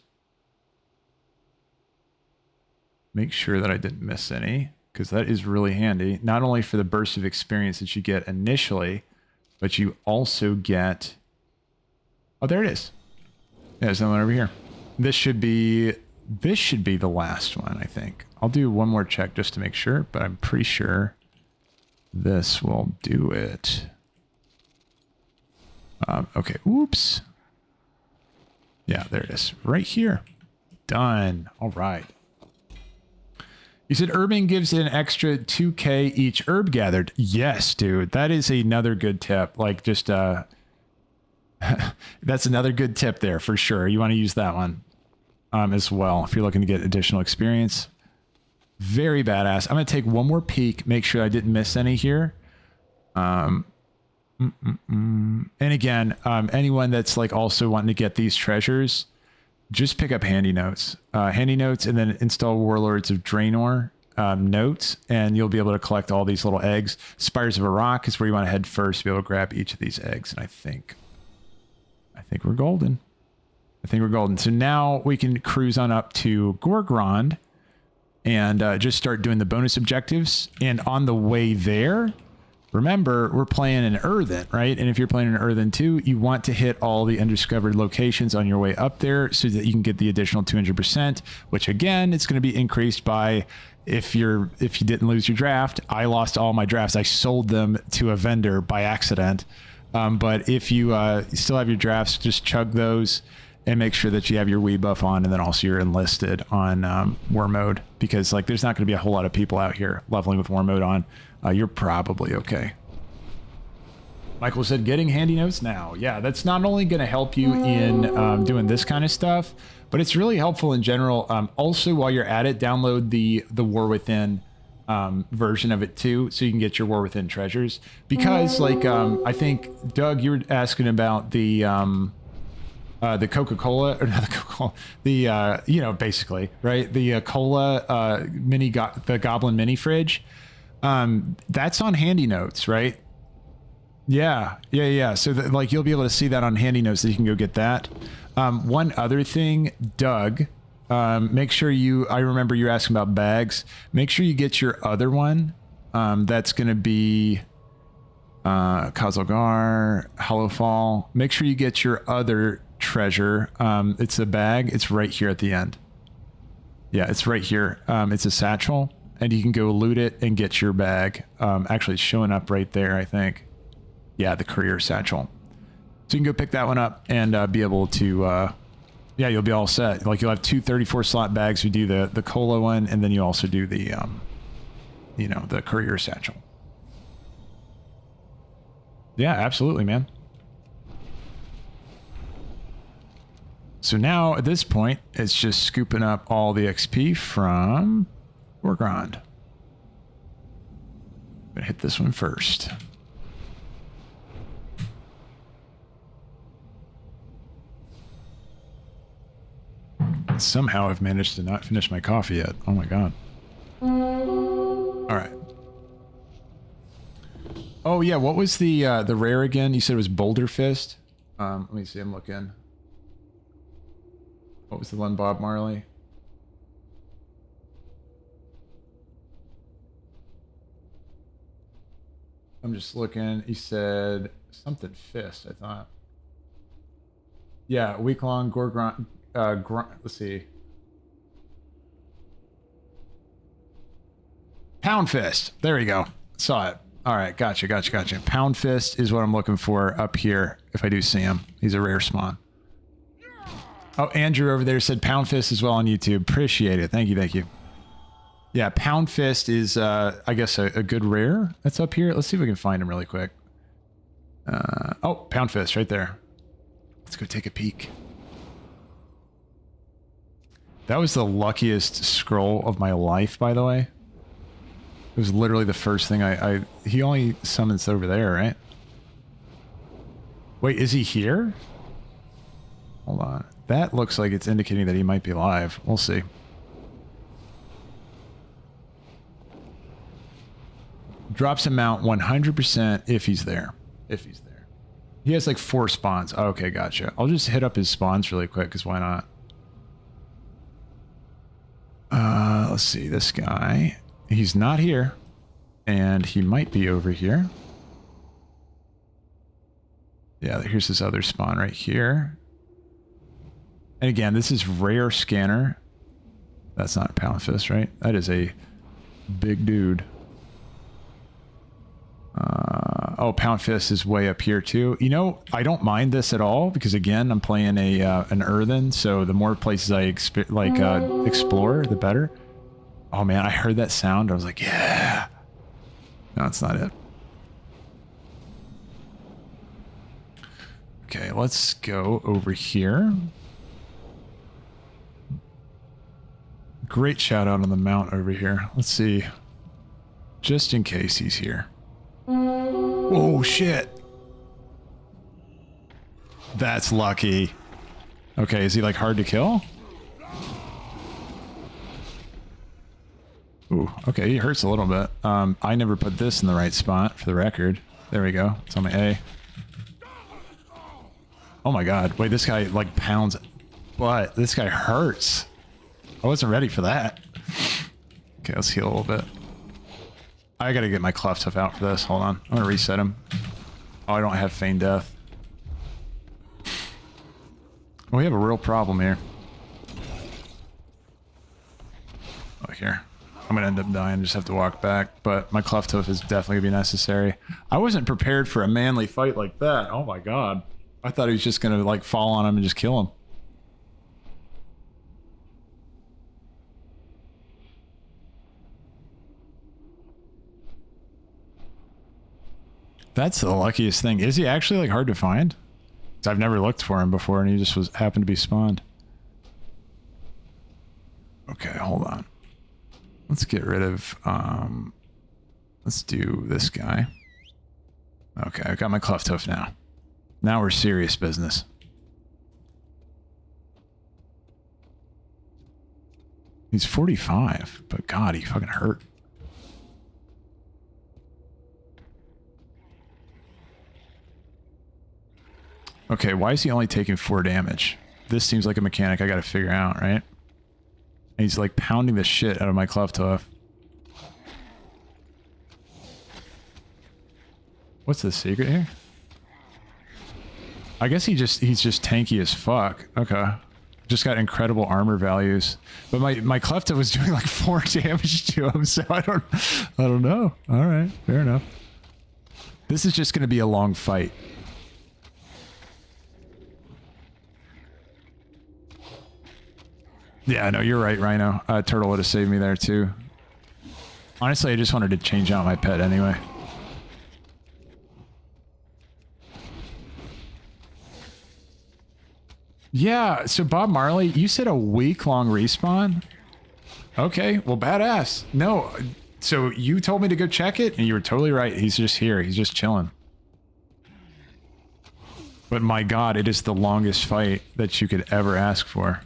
Make sure that I didn't miss any, because that is really handy. Not only for the burst of experience that you get initially, but you also get... Oh, there it is. Yeah, there's another one over here. This should be the last one, I think. I'll do one more check just to make sure, but I'm pretty sure this will do it. Okay, oops. Yeah, there it is. Right here. Done. All right. You said herbing gives an extra 2k each herb gathered. Yes, dude. That is another good tip. Like, just, that's another good tip there for sure. You want to use that one as well if you're looking to get additional experience. Very badass. I'm going to take one more peek, make sure I didn't miss any here. And again, anyone that's like also wanting to get these treasures, just pick up handy notes. Handy notes and then install Warlords of Draenor notes, and you'll be able to collect all these little eggs. Spires of Arak is where you want to head first to be able to grab each of these eggs. And I think we're golden. So now we can cruise on up to Gorgrond and just start doing the bonus objectives. And on the way there, remember, we're playing in Earthen, right? And if you're playing in Earthen 2, you want to hit all the undiscovered locations on your way up there so that you can get the additional 200%, which again, it's going to be increased by if you didn't lose your draft. I lost all my drafts. I sold them to a vendor by accident. But if you still have your drafts, just chug those and make sure that you have your Wii buff on, and then also you're enlisted on War mode, because like there's not going to be a whole lot of people out here leveling with War mode on. You're probably okay. Michael said, getting handy notes now. Yeah, that's not only going to help you in doing this kind of stuff, but it's really helpful in general. Also, while you're at it, download the War Within version of it too, so you can get your War Within treasures. Because like I think Doug, you were asking about the Coca-Cola, or not the Coca-Cola, the you know, basically, right, the cola the Goblin mini fridge. That's on handy notes, right? Yeah. So like you'll be able to see that on handy notes, that you can go get that. One other thing, Doug, make sure I remember you're asking about bags. Make sure you get your other one. That's going to be Khazalgar, Hollowfall. Make sure you get your other treasure. It's a bag. It's right here at the end. Yeah, it's right here. It's a satchel, and you can go loot it and get your bag. Actually, it's showing up right there, I think. Yeah, the career satchel. So you can go pick that one up and be able to, yeah, you'll be all set. Like you'll have 2 34 slot bags. You do the cola one, and then you also do the, you know, the career satchel. Yeah, absolutely, man. So now at this point, it's just scooping up all the XP from Warcraft. Gonna hit this one first. Somehow I've managed to not finish my coffee yet. Oh my god. All right. Oh yeah, what was the rare again? You said it was Boulder Fist. Let me see. I'm looking. What was the one, Bob Marley? I'm just looking. He said something fist, I thought. Yeah, week-long Gorgon. Let's see. Pound Fist. There you go. Saw it. All right, gotcha. Pound Fist is what I'm looking for up here, if I do see him. He's a rare spawn. Oh, Andrew over there said Pound Fist as well on YouTube. Appreciate it. Thank you. Yeah, Pound Fist is, I guess, a good rare that's up here. Let's see if we can find him really quick. Oh, Pound Fist right there. Let's go take a peek. That was the luckiest scroll of my life, by the way. It was literally the first thing he only summons over there, right? Wait, is he here? Hold on. That looks like it's indicating that he might be live. We'll see. Drops him out 100% if he's there. If he's there. He has like 4 spawns. Okay, gotcha. I'll just hit up his spawns really quick, because why not? Let's see. This guy. He's not here. And he might be over here. Yeah, here's his other spawn right here. And again, this is rare scanner. That's not a Pound Fist, right? That is a big dude. Oh, Pound Fist is way up here too. You know, I don't mind this at all because again, I'm playing an Earthen, so the more places I explore, the better. Oh man, I heard that sound. I was like, yeah. No, that's not it. Okay, let's go over here. Great shout out on the mount over here. Let's see. Just in case he's here. Oh shit. That's lucky. Okay, is he like hard to kill? Ooh, okay, he hurts a little bit. I never put this in the right spot, for the record. There we go. It's on my A. Oh my god. Wait, this guy like pounds butt. This guy hurts. I wasn't ready for that. Okay, let's heal a little bit. I gotta get my cleft stuff out for this. Hold on. I'm gonna reset him. Oh, I don't have Feign Death. Well, we have a real problem here. Oh, here. I'm gonna end up dying, just have to walk back, but my cleft hoof is definitely gonna be necessary. I wasn't prepared for a manly fight like that. Oh my god. I thought he was just gonna like fall on him and just kill him. That's the luckiest thing. Is he actually like hard to find? 'Cause I've never looked for him before and he just happened to be spawned. Okay, hold on. Let's get rid of, let's do this guy. Okay, I got my cleft hoof now. Now we're serious business. He's 45, but god, he fucking hurt. Okay, why is he only taking 4 damage? This seems like a mechanic I gotta figure out, right? And he's like pounding the shit out of my cleft hoof. What's the secret here? I guess he's just tanky as fuck. Okay. Just got incredible armor values. But my cleft hoof was doing like 4 damage to him, so I don't know. Alright, fair enough. This is just going to be a long fight. Yeah, no, you're right, Rhino. Turtle would have saved me there, too. Honestly, I just wanted to change out my pet anyway. Yeah, so Bob Marley, you said a week-long respawn? Okay, well, badass. No, so you told me to go check it, and you were totally right. He's just here. He's just chilling. But my god, it is the longest fight that you could ever ask for.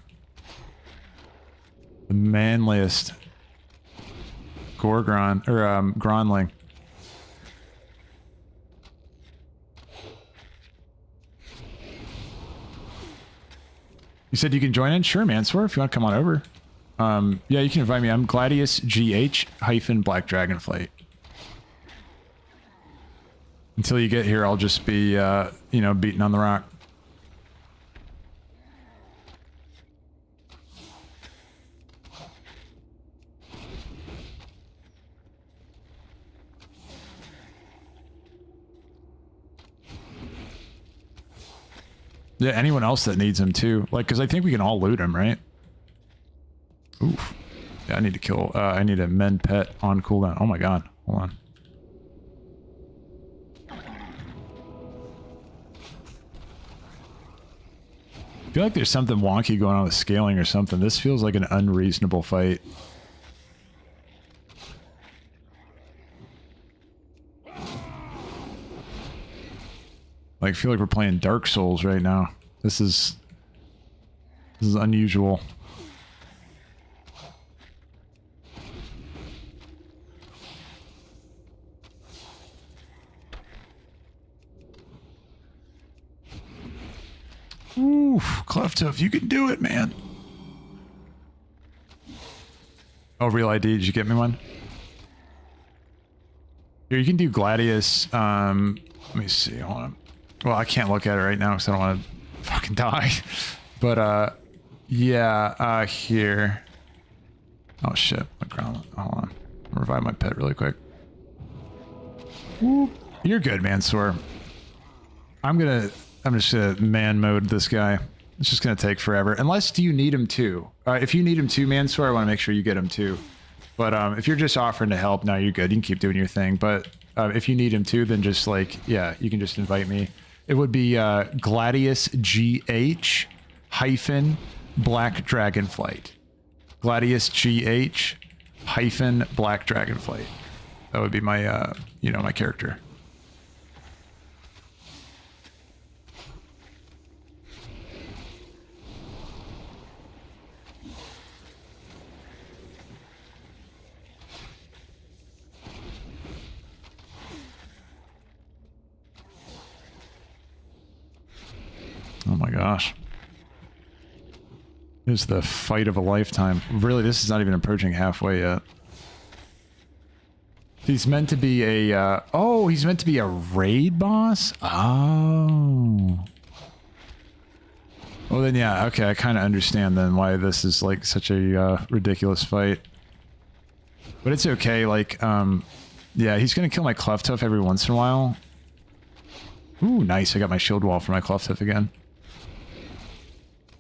The manliest Gorgron, or Gronling. You said you can join in? Sure, Mansour, if you want to come on over. Yeah, you can invite me. I'm Gladius GH - Black Dragonflight. Until you get here, I'll just be, you know, beating on the rock. Yeah, anyone else that needs him too. Like, because I think we can all loot him, right? Oof. Yeah, I need to kill, I need a mend pet on cooldown. Oh my god. Hold on. I feel like there's something wonky going on with scaling or something. This feels like an unreasonable fight. Like, I feel like we're playing Dark Souls right now. This is unusual. Oof, Cleftuff, you can do it, man. Oh, real ID, did you get me one? Here, you can do Gladius. Let me see, hold on. Well, I can't look at it right now because I don't want to fucking die. But, yeah, here. Oh, shit. Hold on. I'll revive my pet really quick. Whoop. You're good, Mansour. I'm just gonna man mode this guy. It's just gonna take forever. Unless, do you need him too? If you need him too, Mansour, I want to make sure you get him too. But if you're just offering to help, no, you're good. You can keep doing your thing. But if you need him too, then just like, yeah, you can just invite me. It would be Gladius GH - Black Dragonflight. Gladius GH - Black Dragonflight. That would be my, you know, my character. Oh my gosh. It's the fight of a lifetime. Really, this is not even approaching halfway yet. He's meant to be a, oh, he's meant to be a raid boss? Oh. Well then, yeah, okay, I kind of understand then why this is like such a ridiculous fight. But it's okay, like, yeah, he's gonna kill my Cleftuff every once in a while. Ooh, nice, I got my shield wall for my Cleftuff again.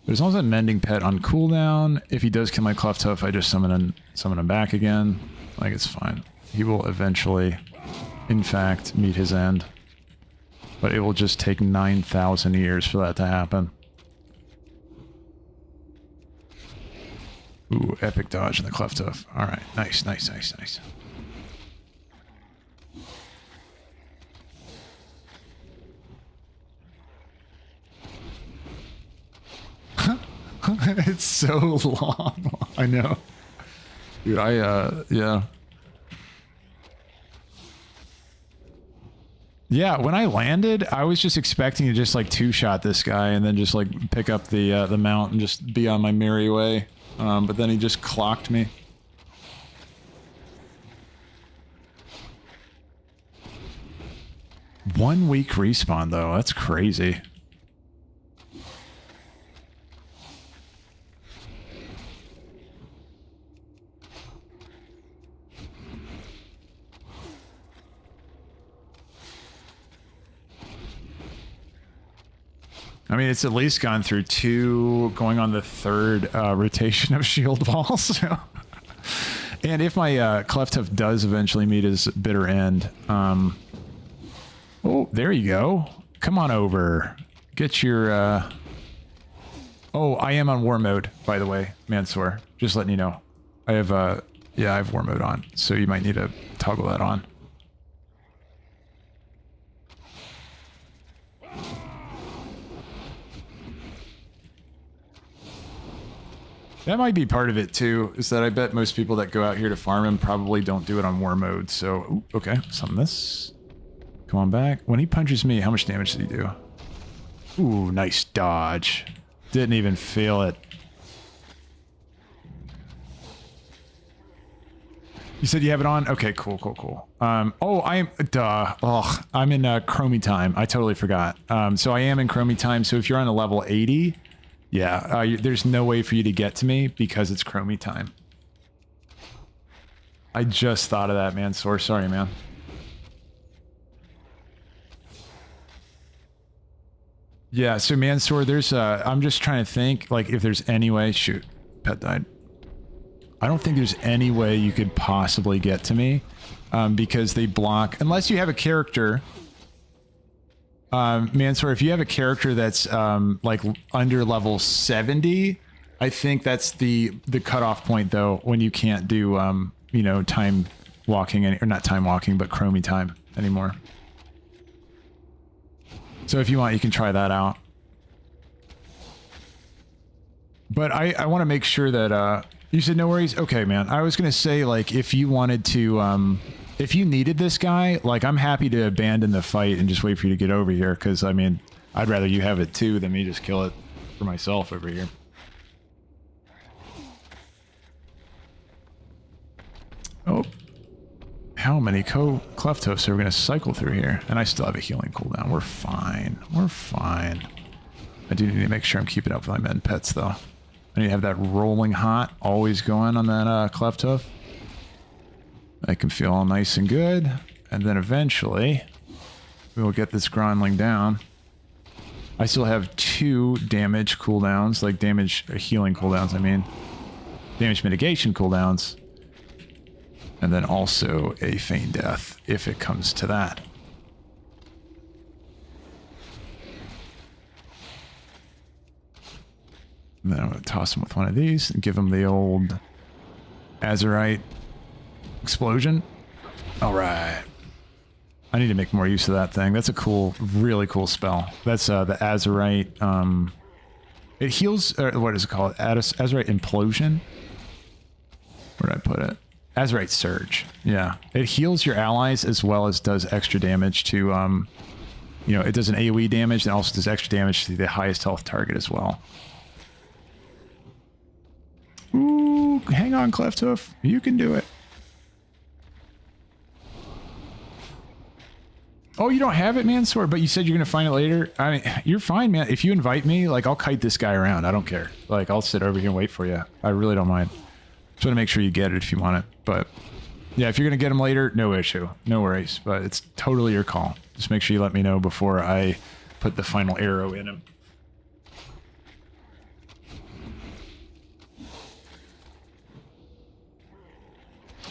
There's also a mending pet on cooldown. If he does kill my Cleftuff, I just summon him back again. Like, it's fine. He will eventually, in fact, meet his end. But it will just take 9,000 years for that to happen. Ooh, epic dodge in the Cleftuff. Alright, nice, nice, nice, nice. It's so long. I know. Dude, yeah. Yeah, when I landed, I was just expecting to just like two-shot this guy and then just like pick up the mount and just be on my merry way. But then he just clocked me. One week respawn though, that's crazy. I mean, it's at least gone through 2, going on the 3rd rotation of shield wall. So. And if my Cleft Hoof does eventually meet his bitter end, oh, there you go. Come on over. Get your. Oh, I am on war mode, by the way, Mansoor. Just letting you know. I have yeah, I have war mode on, so you might need to toggle that on. That might be part of it too, is that I bet most people that go out here to farm him probably don't do it on war mode. So, ooh, okay, summon this. Come on back. When he punches me, how much damage did he do? Ooh, nice dodge. Didn't even feel it. You said you have it on? Okay, cool, cool, cool. Oh, I am, duh. Oh, I'm in Chromie time. I totally forgot. So I am in Chromie time. So if you're on a level 80, yeah, there's no way for you to get to me because it's Chromie time. I just thought of that, man. Sorry, man. Yeah, so Mansoor, there's I'm just trying to think, like, if there's any way... Shoot, pet died. I don't think there's any way you could possibly get to me, because they block... Unless you have a character... Mansoor, if you have a character that's, like, under level 70, I think that's the cutoff point, though, when you can't do, you know, time walking... or not time walking, but Chromie time anymore. So if you want, you can try that out. But I want to make sure that, you said no worries? Okay, man. I was going to say, like, if you wanted to, if you needed this guy, like, I'm happy to abandon the fight and just wait for you to get over here. Because, I mean, I'd rather you have it too than me just kill it for myself over here. Oh. How many Cleft Hoofs are we going to cycle through here? And I still have a healing cooldown. We're fine. We're fine. I do need to make sure I'm keeping up with my med pets, though. I need to have that rolling hot always going on that Cleft Hoof. I can feel all nice and good. And then eventually, we will get this Grondling down. I still have 2 damage cooldowns, like damage healing cooldowns, I mean. Damage mitigation cooldowns. And then also a feign death, if it comes to that. And then I'm going to toss him with one of these and give him the old Azurite explosion. All right. I need to make more use of that thing. That's a cool, really cool spell. That's the Azurite. It heals, what is it called? Azurite Implosion? Where did I put it? Azurite Surge. Yeah. It heals your allies as well as does extra damage to, you know, it does an AoE damage and also does extra damage to the highest health target as well. Ooh, hang on, Cleft Hoof. You can do it. Oh, you don't have it, Mansoor, but you said you're going to find it later? I mean, you're fine, man. If you invite me, like, I'll kite this guy around. I don't care. Like, I'll sit over here and wait for you. I really don't mind. Just want to make sure you get it if you want it. But yeah, if you're going to get him later, no issue. No worries. But it's totally your call. Just make sure you let me know before I put the final arrow in him.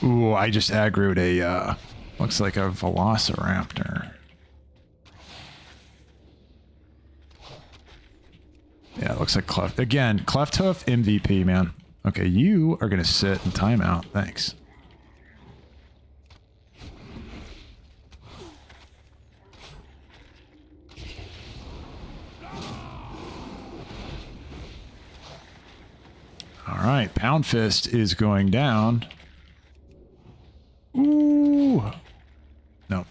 Ooh, I just aggroed a, looks like a Velociraptor. Yeah, it looks like Cleft. Again, Cleft Hoof MVP, man. Okay, you are going to sit in timeout. Thanks. All right, Pound Fist is going down. Ooh. No.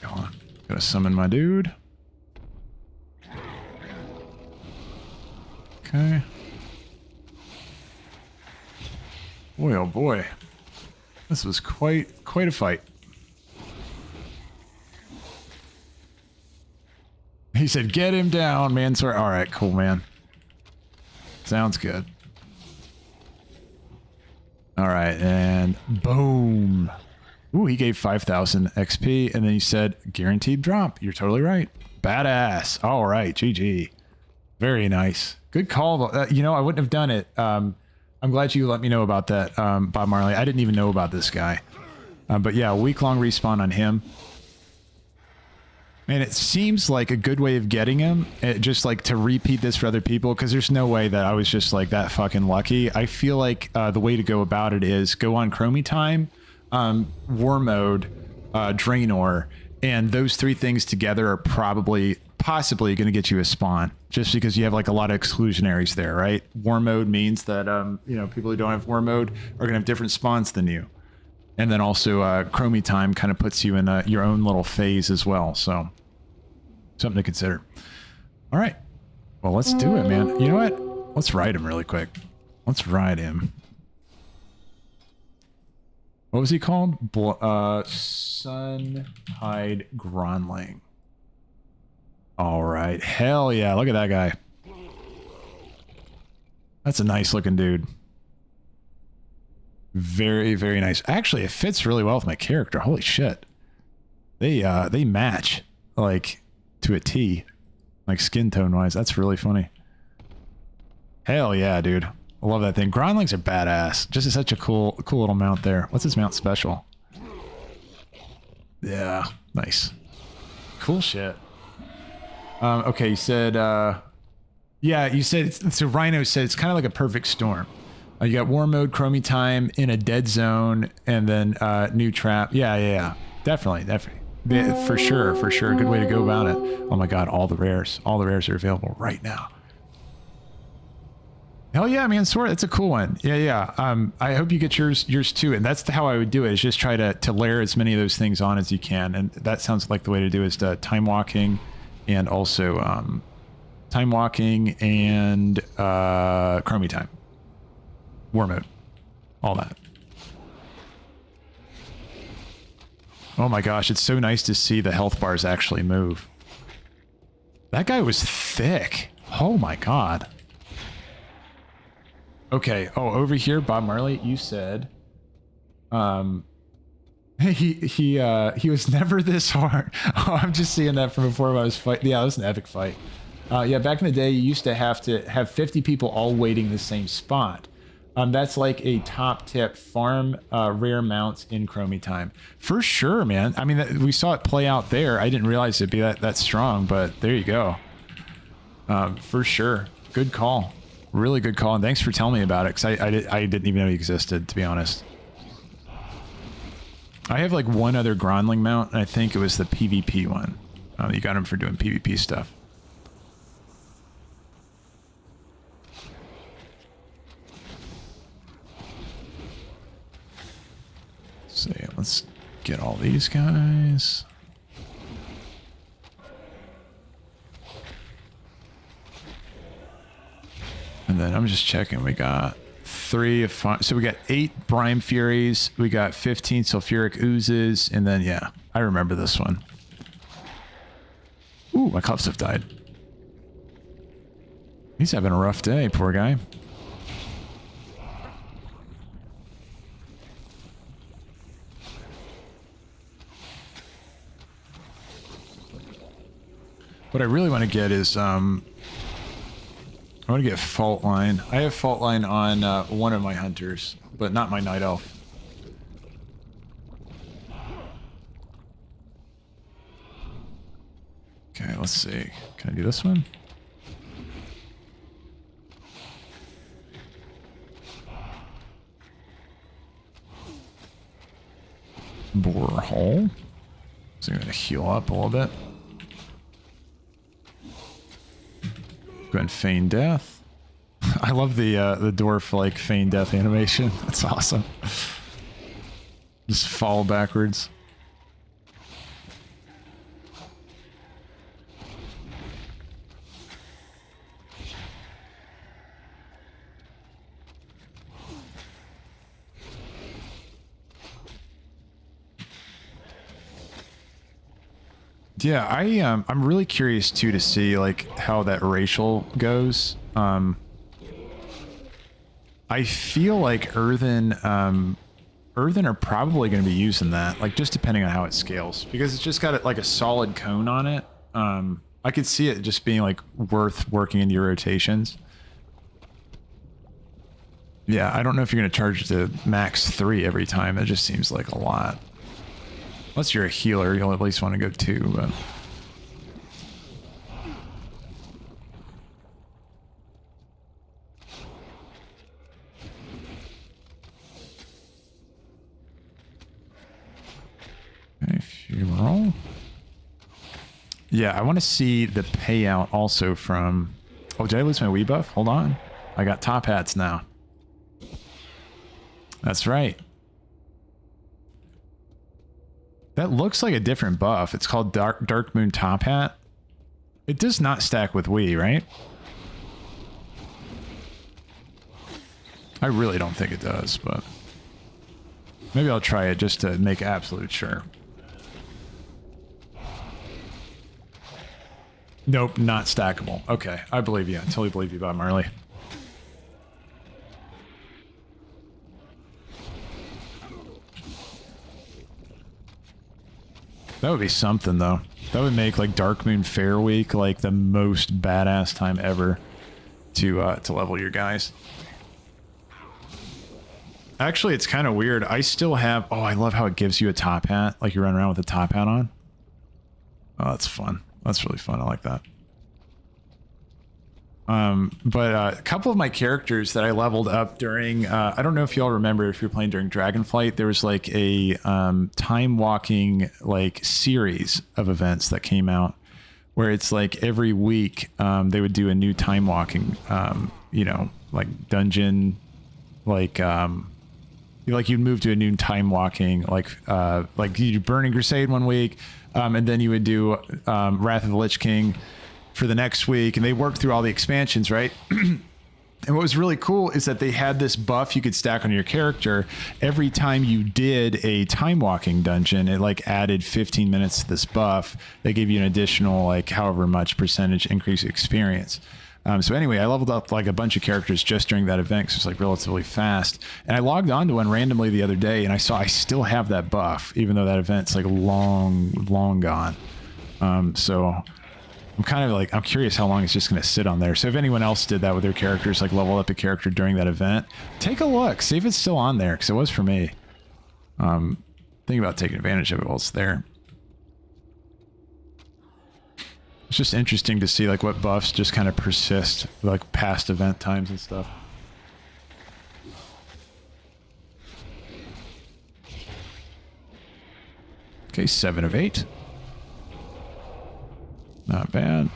Go on. Gotta summon my dude. Okay. Boy, oh boy. This was quite a fight. He said, get him down, man. Sorry. All right, cool, man. Sounds good. All right, and boom. Ooh, he gave 5,000 XP, and then he said, guaranteed drop. You're totally right. Badass. All right, GG. Very nice. Good call. You know, I wouldn't have done it. I'm glad you let me know about that, Bob Marley. I didn't even know about this guy. But yeah, week-long respawn on him. And it seems like a good way of getting him, just like to repeat this for other people, because there's no way that I was just like that fucking lucky. I feel like the way to go about it is go on Chromie Time, War Mode, Draenor, and those three things together are possibly going to get you a spawn, just because you have like a lot of exclusionaries there, right? War Mode means that, you know, people who don't have War Mode are going to have different spawns than you. And then also Chromie Time kind of puts you in your own little phase as well. So something to consider. All right. Well, let's do it, man. You know what? Let's ride him really quick. Let's ride him. What was he called? Sunhide Gronling. All right. Hell yeah. Look at that guy. That's a nice looking dude. Very, very nice. Actually, it fits really well with my character. Holy shit. They match like to a T, like skin tone wise. That's really funny. Hell yeah, dude. I love that thing. Gronlings are badass. Just such a cool little mount there. What's his mount special? Yeah, nice. Cool shit. Okay, you said, yeah, you said, so Rhino said it's kind of like a perfect storm. You got War Mode, Chromie Time, in a dead zone, and then new trap. Yeah. Definitely. Yeah, for sure. Good way to go about it. Oh my god, all the rares are available right now. Hell yeah, man, Sword, that's a cool one. Yeah. I hope you get yours too, and that's how I would do it, is just try to layer as many of those things on as you can, and that sounds like the way to do it, is time walking, and also time walking and Chromie Time. War Mode. All that. Oh my gosh, it's so nice to see the health bars actually move. That guy was thick. Oh my god. Okay, over here, Bob Marley, you said he was never this hard. Oh, I'm just seeing that from before I was fighting. Yeah, it was an epic fight. Yeah, back in the day, you used to have 50 people all waiting the same spot. That's like a top tip, farm rare mounts in Chromie Time. For sure, man. I mean, we saw it play out there. I didn't realize it'd be that strong, but there you go. For sure. Good call. Really good call. And thanks for telling me about it, because I didn't even know he existed, to be honest. I have like one other Gronling mount, and I think it was the PvP one. You got him for doing PvP stuff. So yeah, let's get all these guys. And then I'm just checking. We got 3 of fun. So we got 8 Brine Furies. We got 15 Sulfuric Oozes. And then, yeah, I remember this one. Ooh, my cups have died. He's having a rough day, poor guy. What I really want to get is, I want to get Fault Line. I have Fault Line on one of my hunters, but not my Night Elf. Okay, let's see. Can I do this one? Bore hole. So I'm going to heal up a little bit. Go ahead and feign death. I love the dwarf like feign death animation. That's awesome. Just fall backwards. Yeah, I'm really curious too to see like how that racial goes. I feel like Earthen are probably going to be using that, like just depending on how it scales, because it's just got like a solid cone on it. I could see it just being like worth working in your rotations. Yeah, I don't know if you're going to charge it to max 3 every time. That just seems like a lot. Unless you're a healer, you'll at least want to go 2, but... Okay, funeral. Yeah, I want to see the payout also from... Oh, did I lose my Wii buff? Hold on. I got top hats now. That's right. That looks like a different buff. It's called Darkmoon Top Hat. It does not stack with Wii, right? I really don't think it does, but... Maybe I'll try it just to make absolute sure. Nope, not stackable. Okay, I believe you. I totally believe you about Marley. That would be something, though. That would make, like, Darkmoon Faire Week, like, the most badass time ever to level your guys. Actually, it's kind of weird. I still have... Oh, I love how it gives you a top hat. Like, you run around with a top hat on. Oh, that's fun. That's really fun. I like that. But a couple of my characters that I leveled up during, I don't know if y'all remember if you're playing during Dragonflight, there was like a time walking like series of events that came out where it's like every week they would do a new time walking, you know, like dungeon, like you'd move to a new time walking, like you Burning Crusade one week, and then you would do Wrath of the Lich King for the next week, and they worked through all the expansions, right? And what was really cool is that they had this buff you could stack on your character. Every time you did a time walking dungeon, it like added 15 minutes to this buff. They gave you an additional like however much percentage increase experience. So anyway, I leveled up like a bunch of characters just during that event because it was like relatively fast. And I logged on to one randomly the other day and I saw I still have that buff, even though that event's like long gone. So I'm kind of like, I'm curious how long it's just going to sit on there. So if anyone else did that with their characters, like level up a character during that event, take a look, see if it's still on there, because it was for me. Think about taking advantage of it while it's there. It's just interesting to see like what buffs just kind of persist, like past event times and stuff. Okay, 7 of 8. Not bad.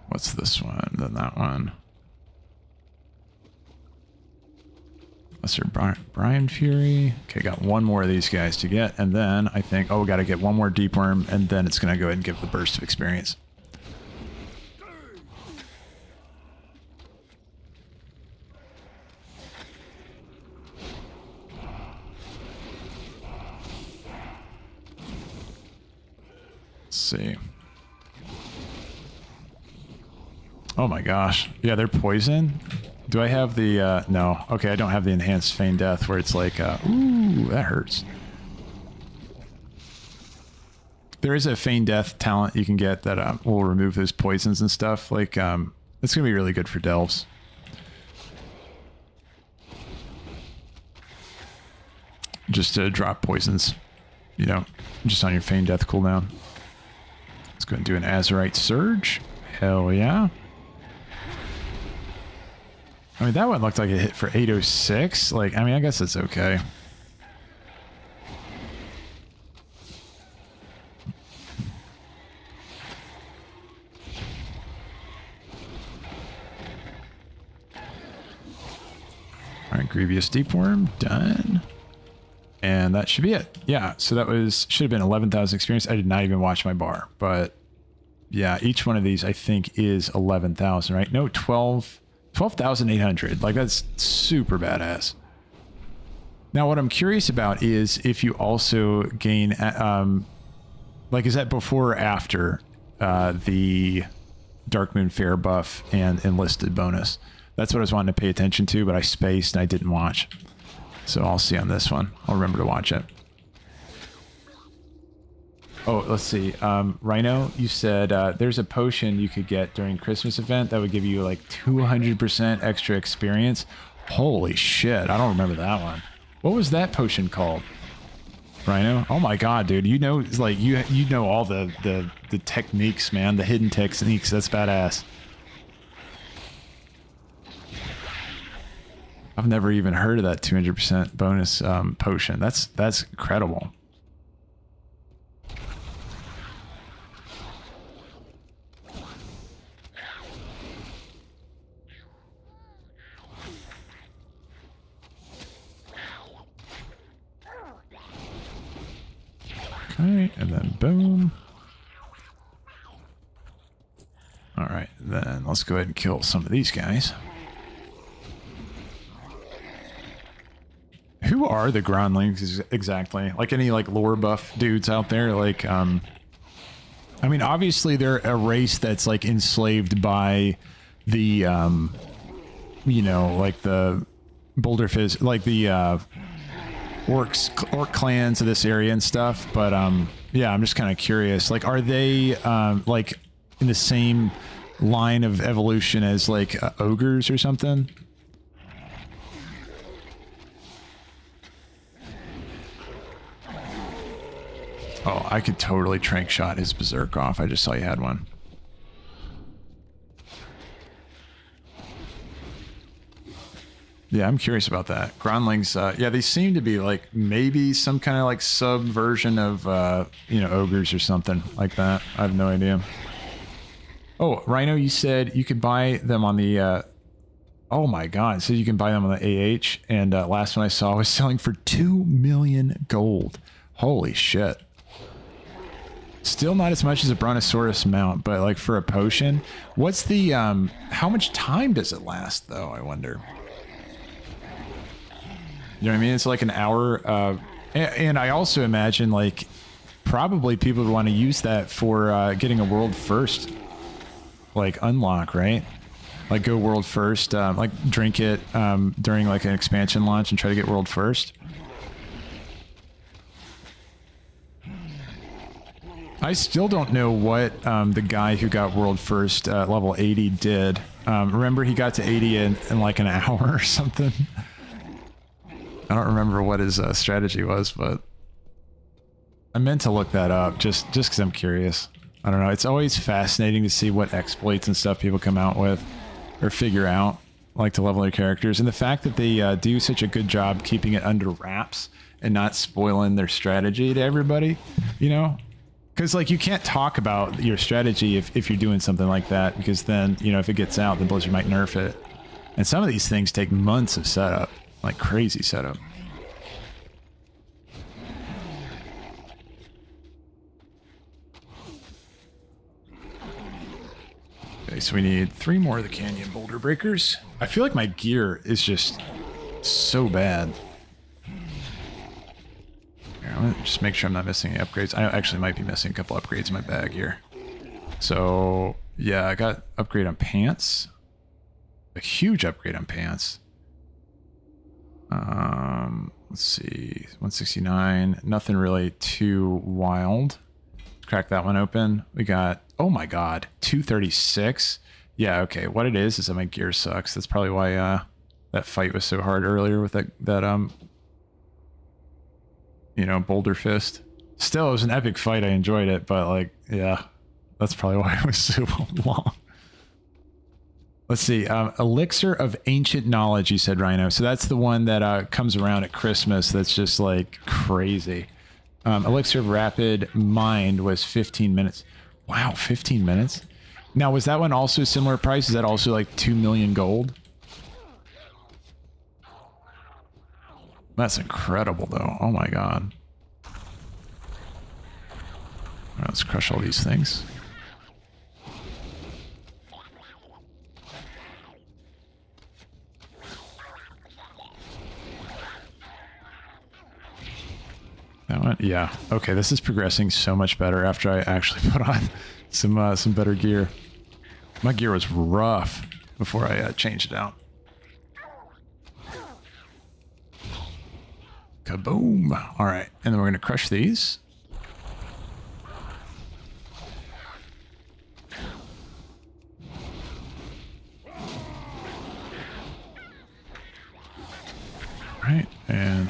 What's this one? Then that one. Lesser Brian Fury. Okay, got one more of these guys to get, and then I think, oh, we got to get one more Deep Worm, and then it's going to go ahead and give the burst of experience. See. Oh my gosh. Yeah, they're poison. Do I have the, no. Okay, I don't have the enhanced feign death where it's like, ooh, that hurts. There is a feign death talent you can get that will remove those poisons and stuff. Like, it's going to be really good for Delvs. Just to drop poisons, you know, just on your feign death cooldown. Let's go and do an Azurite Surge. Hell yeah. I mean, that one looked like a hit for 806. Like, I mean, I guess it's okay. All right, Grievous Deep Worm, done. And that should be it. Yeah, so that should have been 11,000 experience. I did not even watch my bar, but yeah, each one of these I think is 11,000, right? No, 12,800. Like, that's super badass. Now, what I'm curious about is if you also gain, like, is that before or after the Darkmoon Faire buff and enlisted bonus? That's what I was wanting to pay attention to, but I spaced and I didn't watch. So I'll see on this one. I'll remember to watch it. Oh, let's see. Rhino, you said there's a potion you could get during Christmas event that would give you like 200% extra experience. Holy shit, I don't remember that one. What was that potion called? Rhino? Oh my god, dude. You know, it's like you know all the techniques, man. The hidden techniques. That's badass. I've never even heard of that 200% bonus potion. That's incredible. Okay, and then boom. All right, then let's go ahead and kill some of these guys. Who are the groundlings exactly? Like any like lore buff dudes out there? Like, I mean, obviously they're a race that's like enslaved by the, you know, like the Boulder Fizz, like the orc clans of this area and stuff. But yeah, I'm just kind of curious. Like, are they like in the same line of evolution as like ogres or something? Oh, I could totally trank shot his berserk off. I just saw you had one. Yeah, I'm curious about that. Groundlings, yeah, they seem to be like maybe some kind of like subversion of, you know, ogres or something like that. I have no idea. Oh, Rhino, you said you could buy them on the, oh my god, so you can buy them on the AH, and last one I saw was selling for 2 million gold. Holy shit. Still not as much as a Brontosaurus mount, but like for a potion, what's the, how much time does it last though, I wonder? You know what I mean? It's like an hour, and I also imagine like probably people would want to use that for getting a world first, like unlock, right? Like go world first, like drink it during like an expansion launch and try to get world first. I still don't know what the guy who got world first level 80 did. Remember he got to 80 in like an hour or something? I don't remember what his strategy was, but I meant to look that up just because I'm curious. I don't know. It's always fascinating to see what exploits and stuff people come out with or figure out, like to level their characters. And the fact that they do such a good job keeping it under wraps and not spoiling their strategy to everybody, you know? Because, like, you can't talk about your strategy if you're doing something like that, because then, you know, if it gets out, then Blizzard might nerf it. And some of these things take months of setup, like crazy setup. Okay, so we need 3 more of the Canyon Boulder Breakers. I feel like my gear is just so bad. Here, I'm gonna just make sure I'm not missing any upgrades. I actually might be missing a couple upgrades in my bag here. So, yeah, I got upgrade on pants. A huge upgrade on pants. Let's see, 169. Nothing really too wild. Let's crack that one open. We got, oh my god, 236. Yeah, okay. What it is that my gear sucks. That's probably why that fight was so hard earlier with that you know, Boulder Fist. Still, it was an epic fight. I enjoyed it, but like, yeah, that's probably why it was so long. Let's see. Elixir of Ancient Knowledge, you said, Rhino. So that's the one that comes around at Christmas. That's just like crazy. Elixir of Rapid Mind was 15 minutes. Wow, 15 minutes? Now, was that one also a similar price? Is that also like 2 million gold? That's incredible, though. Oh my god. All right, let's crush all these things. That one? Yeah. Okay, this is progressing so much better after I actually put on some better gear. My gear was rough before I changed it out. Kaboom! All right, and then we're going to crush these.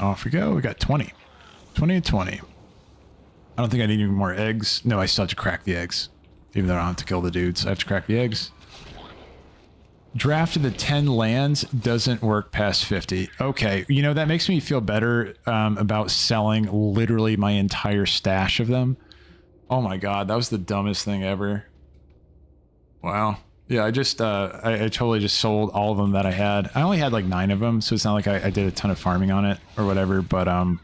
off we go. We got 20. 20 and 20. I don't think I need any more eggs. No, I still have to crack the eggs. Even though I don't have to kill the dudes. I have to crack the eggs. Draft of the 10 lands doesn't work past 50. Okay, you know, that makes me feel better about selling literally my entire stash of them. Oh my god, that was the dumbest thing ever. Wow. Yeah, I just, I totally just sold all of them that I had. I only had like 9 of them, so it's not like I did a ton of farming on it or whatever, but yeah,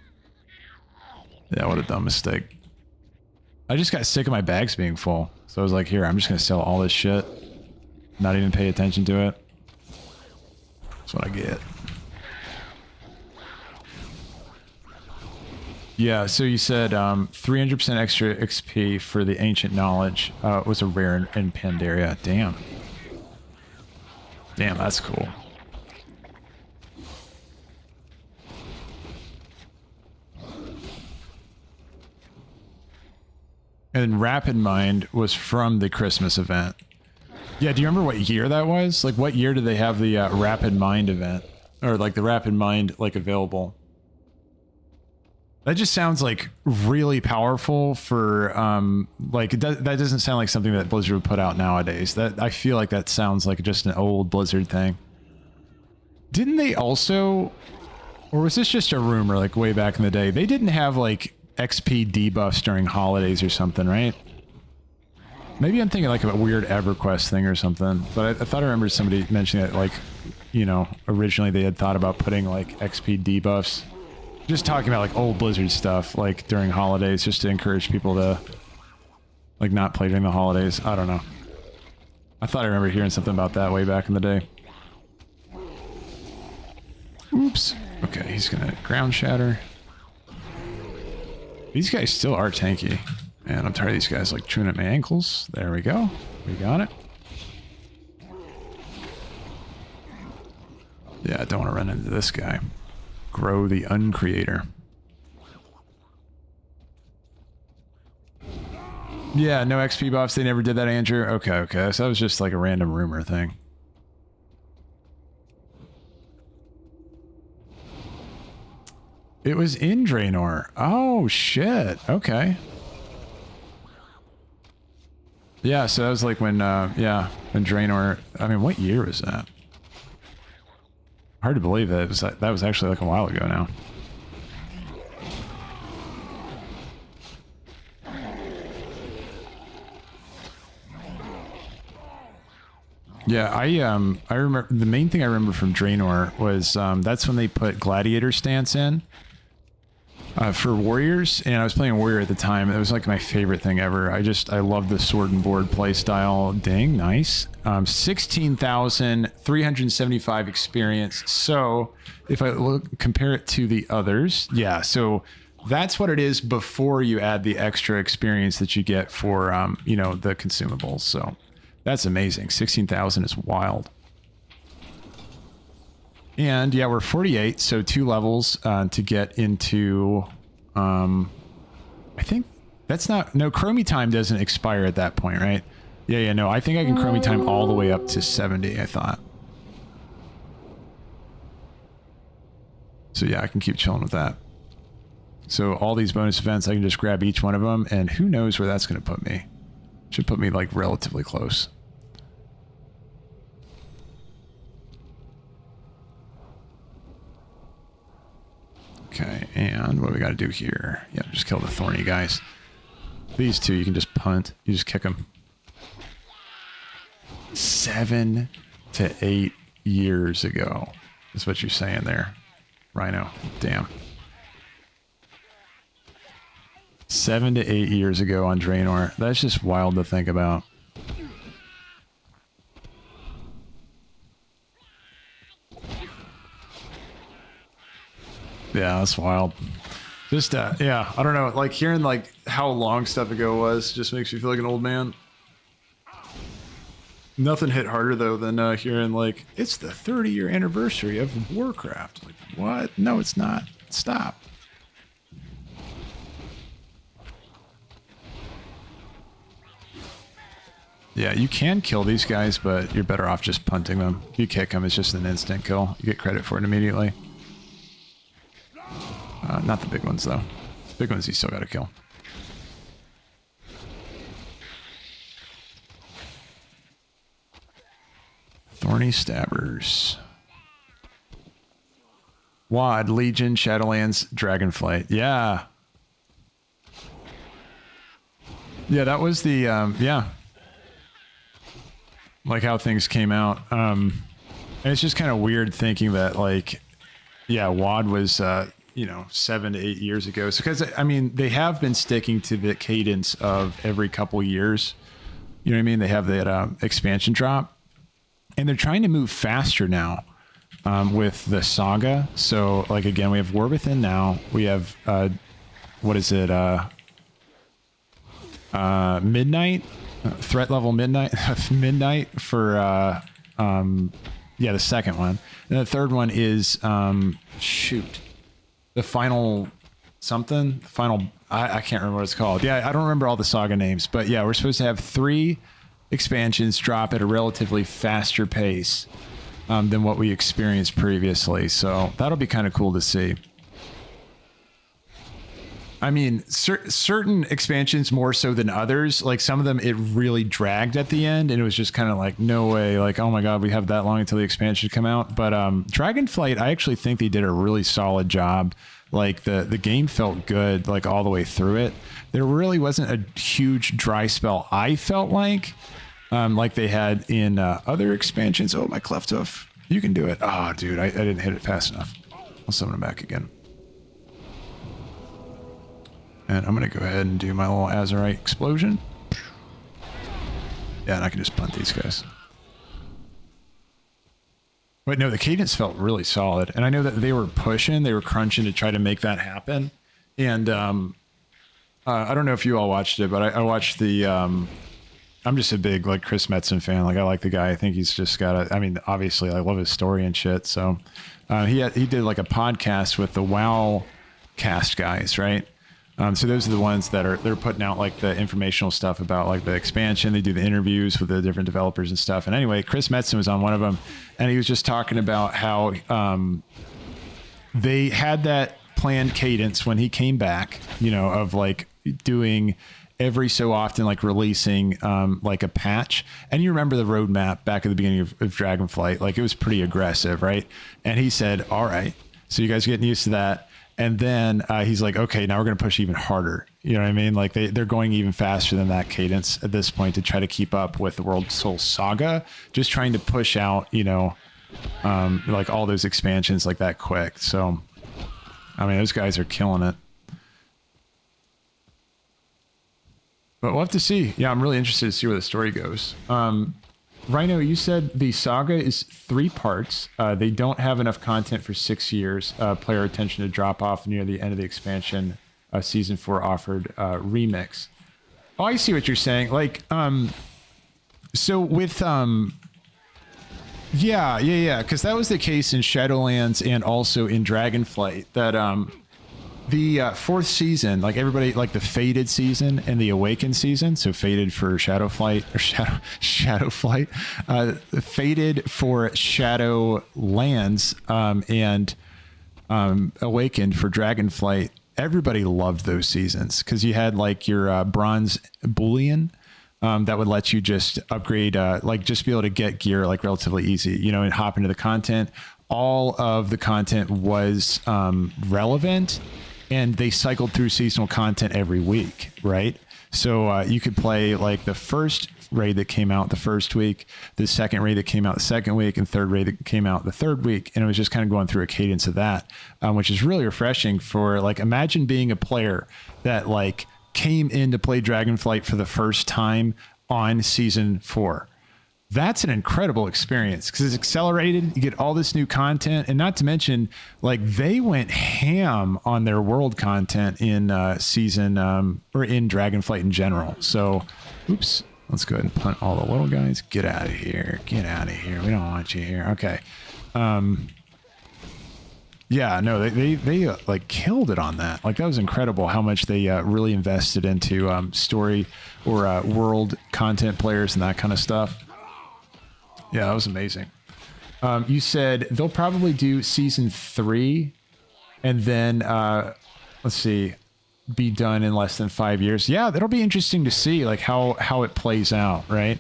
what a dumb mistake. I just got sick of my bags being full. So I was like, here, I'm just going to sell all this shit. Not even pay attention to it. That's what I get. Yeah, so you said 300% extra XP for the Ancient Knowledge was a rare in Pandaria. Damn. Damn, that's cool. And Rapid Mind was from the Christmas event. Yeah, do you remember what year that was? Like, what year did they have the Rapid Mind event? Or, like, the Rapid Mind, like, available? That just sounds, like, really powerful for, like, that doesn't sound like something that Blizzard would put out nowadays. I feel like that sounds like just an old Blizzard thing. Didn't they also... Or was this just a rumor, like, way back in the day? They didn't have, like... XP debuffs during holidays or something, right? Maybe I'm thinking like a weird EverQuest thing or something, but I thought I remember somebody mentioning that, like, you know, originally they had thought about putting like XP debuffs. Just talking about like old Blizzard stuff, like during holidays, just to encourage people to like not play during the holidays. I don't know. I thought I remember hearing something about that way back in the day. Oops. Okay, he's gonna ground shatter. These guys still are tanky. Man, I'm tired of these guys like chewing at my ankles. There we go. We got it. Yeah, I don't want to run into this guy. Grow the Uncreator. Yeah, no XP buffs. They never did that, Andrew. Okay, okay. So that was just like a random rumor thing. It was in Draenor. Oh, shit. Okay. Yeah, so that was like when, yeah, when Draenor... I mean, what year was that? Hard to believe that it was, that was actually like a while ago now. Yeah, I remember... The main thing I remember from Draenor was that's when they put Gladiator Stance in. For warriors, and I was playing warrior at the time. It was like my favorite thing ever. I love the sword and board play style. Dang, nice. 16,375 experience. So if I compare it to the others, yeah. So that's what it is before you add the extra experience that you get for you know, the consumables. So that's amazing. 16,000 is wild. And yeah, we're 48, so 2 levels to get into, I think that's not, no, Chromie time doesn't expire at that point, right? Yeah, no, I think I can Chromie time all the way up to 70, I thought. So yeah, I can keep chilling with that. So all these bonus events, I can just grab each one of them, and who knows where that's going to put me. Should put me like relatively close. Okay, and what do we got to do here? Yeah, just kill the thorny guys. These two, you can just punt. You just kick them. 7 to 8 years ago is what you're saying there, Rhino. Damn. 7 to 8 years ago on Draenor. That's just wild to think about. Yeah, that's wild. Just, yeah, I don't know. Like, hearing, like, how long stuff ago was just makes me feel like an old man. Nothing hit harder, though, than hearing, like, it's the 30-year anniversary of Warcraft. Like, what? No, it's not. Stop. Yeah, you can kill these guys, but you're better off just punting them. You kick them, it's just an instant kill. You get credit for it immediately. Not the big ones, though. Big ones you still got to kill. Thorny Stabbers. WoD, Legion, Shadowlands, Dragonflight. Yeah. Yeah, that was the, yeah. Like how things came out. And it's just kind of weird thinking that, like, yeah, WoD was, you know, 7 to 8 years ago. So, because, I mean, they have been sticking to the cadence of every couple years. You know what I mean? They have that expansion drop. And they're trying to move faster now with the saga. So, like, again, we have Earthen now. We have, what is it? Midnight? Threat level Midnight? Midnight for, yeah, the second one. And the third one is, shoot. The final something? The final, I can't remember what it's called. Yeah, I don't remember all the saga names. But, yeah, we're supposed to have 3 expansions drop at a relatively faster pace than what we experienced previously. So that'll be kind of cool to see. I mean, certain expansions more so than others. Like some of them, it really dragged at the end, and it was just kind of like, no way. Like, oh my god, we have that long until the expansion come out. But Dragonflight, I actually think they did a really solid job. Like the game felt good, like all the way through it. There really wasn't a huge dry spell, I felt like they had in other expansions. Oh, my cleft hoof. You can do it. Oh, dude, I didn't hit it fast enough. I'll summon him back again. And I'm going to go ahead and do my little Azurite explosion. Yeah, and I can just punt these guys. But no, the cadence felt really solid. And I know that they were pushing, they were crunching to try to make that happen. And I don't know if you all watched it, but I watched the... I'm just a big, like, Chris Metzen fan. Like, I like the guy. I think he's just got a... I mean, obviously, I love his story and shit. So he did, like, a podcast with the WoW cast guys, right? So those are the ones that they're putting out, like, the informational stuff about, like, the expansion. They do the interviews with the different developers and stuff. And anyway, Chris Metzen was on one of them, and he was just talking about how they had that planned cadence when he came back, you know, of, like, doing every so often, like, releasing like a patch. And you remember the roadmap back at the beginning of Dragonflight, like, it was pretty aggressive, right? And he said, all right, so you guys are getting used to that. And then he's like, okay, now we're going to push even harder. You know what I mean? Like they're going even faster than that cadence at this point to try to keep up with the World Soul Saga, just trying to push out, you know, like all those expansions like that quick. So, I mean, those guys are killing it. But we'll have to see. Yeah, I'm really interested to see where the story goes. Rhino, you said the saga is 3 parts. They don't have enough content for 6 years. Player attention to drop off near the end of the expansion. Season 4 offered remix. Oh, I see what you're saying. Like, so with, yeah, because that was the case in Shadowlands and also in Dragonflight. That the 4th season, like everybody, like the Faded season and the Awakened season. So Faded for Shadowflight or Shadowflight, Faded for Shadowlands, and Awakened for Dragonflight. Everybody loved those seasons because you had like your bronze bullion that would let you just upgrade, like just be able to get gear like relatively easy, you know, and hop into the content. All of the content was relevant. And they cycled through seasonal content every week, right? So you could play like the first raid that came out the first week, the second raid that came out the second week, and third raid that came out the third week. And it was just kind of going through a cadence of that, which is really refreshing for, like, imagine being a player that like came in to play Dragonflight for the first time on season 4. That's an incredible experience because it's accelerated. You get all this new content, and not to mention, like, they went ham on their world content in season or in Dragonflight in general. So, oops, let's go ahead and punt all the little guys. Get out of here! Get out of here! We don't want you here. Okay. Yeah, no, they like killed it on that. Like, that was incredible how much they really invested into story or world content players and that kind of stuff. Yeah, that was amazing. You said they'll probably do season 3 and then let's see, be done in less than 5 years. Yeah, that'll be interesting to see like how it plays out, right?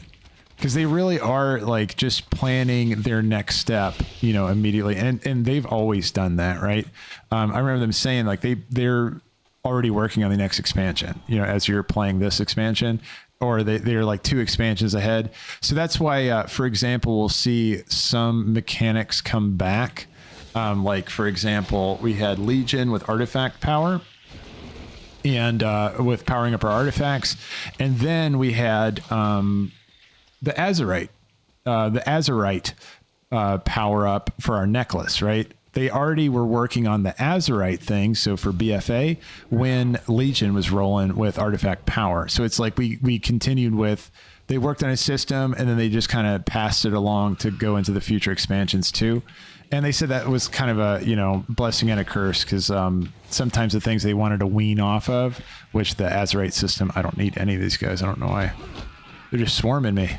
Because they really are like just planning their next step, you know, immediately, and they've always done that, right? I remember them saying like they're already working on the next expansion, you know, as you're playing this expansion, or they're like 2 expansions ahead. So that's why, for example, we'll see some mechanics come back. Like for example, we had Legion with artifact power, and with powering up our artifacts, and then we had the Azerite power up for our necklace, right? They already were working on the Azerite thing, so for BFA, when Legion was rolling with artifact power. So it's like we continued with, they worked on a system, and then they just kind of passed it along to go into the future expansions too. And they said that was kind of a, you know, blessing and a curse, because sometimes the things they wanted to wean off of, which the Azerite system, I don't need any of these guys. I don't know why. They're just swarming me.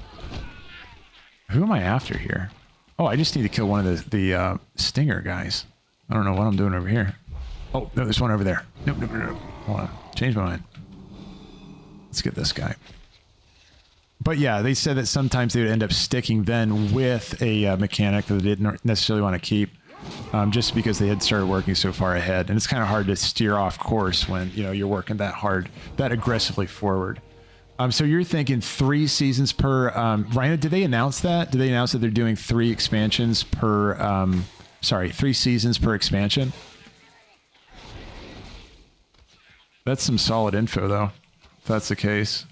Who am I after here? Oh, I just need to kill one of the stinger guys. I don't know what I'm doing over here. Oh, no, there's one over there. Nope. Hold on. Change my mind. Let's get this guy. But yeah, they said that sometimes they would end up sticking then with a mechanic that they didn't necessarily want to keep, just because they had started working so far ahead. And it's kind of hard to steer off course when, you know, you're working that hard, that aggressively forward. So you're thinking 3 seasons per, Rhino, did they announce that? Did they announce that they're doing 3 expansions per, 3 seasons per expansion? That's some solid info though, if that's the case.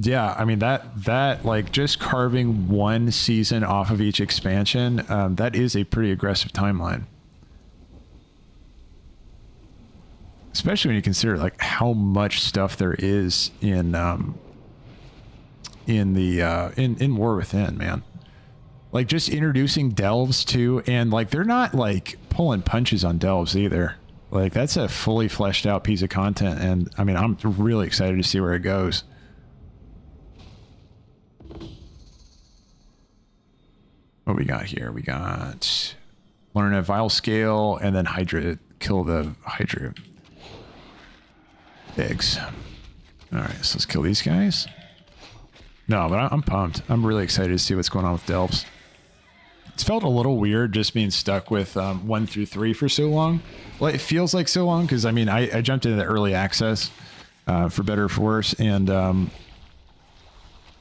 Yeah, I mean, that like just carving 1 season off of each expansion, that is a pretty aggressive timeline. Especially when you consider like how much stuff there is in War Within, man. Like just introducing Delvs too, and like they're not like pulling punches on Delvs either. Like that's a fully fleshed out piece of content, and I mean I'm really excited to see where it goes. What we got here? We got learn a vile scale, and then Hydra, kill the Hydra eggs. All right, so let's kill these guys. No, but I'm pumped. I'm really excited to see what's going on with Delvs. It's felt a little weird just being stuck with 1 through 3 for so long. Well, it feels like so long because I mean I jumped into the early access for better or for worse, and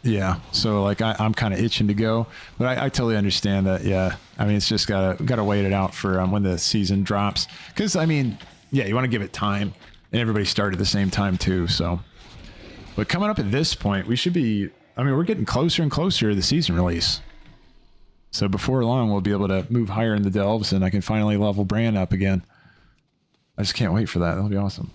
yeah, so like I'm kind of itching to go, but I totally understand that. Yeah, I mean it's just gotta wait it out for when the season drops, because I mean yeah, you want to give it time, and everybody started at the same time too. So, but coming up at this point, we should be. I mean, we're getting closer and closer to the season release. So before long, we'll be able to move higher in the Delvs, and I can finally level Brann up again. I just can't wait for that. That'll be awesome.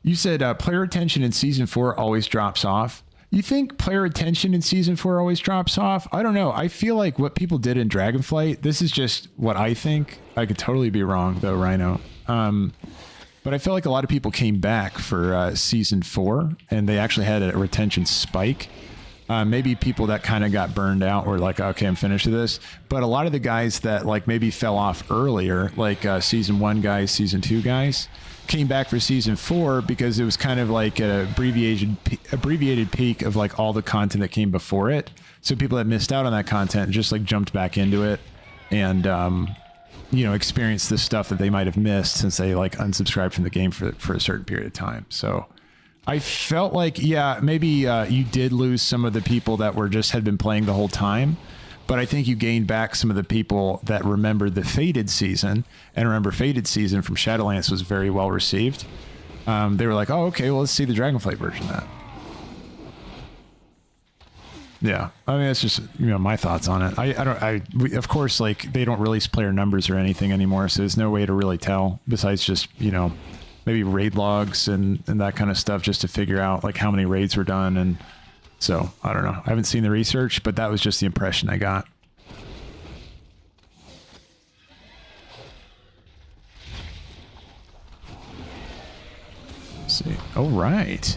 You said player attention in Season 4 always drops off. You think player attention in Season 4 always drops off? I don't know. I feel like what people did in Dragonflight, this is just what I think. I could totally be wrong, though, Rhino. But I feel like a lot of people came back for Season 4, and they actually had a retention spike. Maybe people that kind of got burned out were like, okay, I'm finished with this. But a lot of the guys that like maybe fell off earlier, like Season 1 guys, Season 2 guys, came back for Season 4 because it was kind of like an abbreviated peak of like all the content that came before it. So people that missed out on that content just like jumped back into it and, you know, experienced the stuff that they might have missed since they like unsubscribed from the game for a certain period of time. So I felt like, yeah, maybe you did lose some of the people that had been playing the whole time, but I think you gained back some of the people that remembered the Fated season, and remember Fated season from Shadowlands was very well received. They were like, oh, okay, well, let's see the Dragonflight version of that. Yeah, I mean, it's just, you know, my thoughts on it. Of course, like, they don't release player numbers or anything anymore, so there's no way to really tell besides just, you know, maybe raid logs and that kind of stuff just to figure out like how many raids were done. And so I don't know. I haven't seen the research, but that was just the impression I got. Let's see. Oh, right.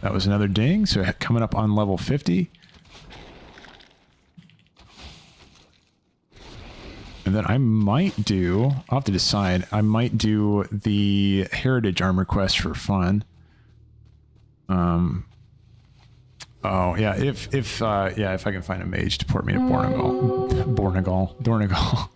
That was another ding. So coming up on level 50. And And then I might do, I'll have to decide, I might do the Heritage Armor quest for fun. Oh yeah, if I can find a mage to port me to Dornigal.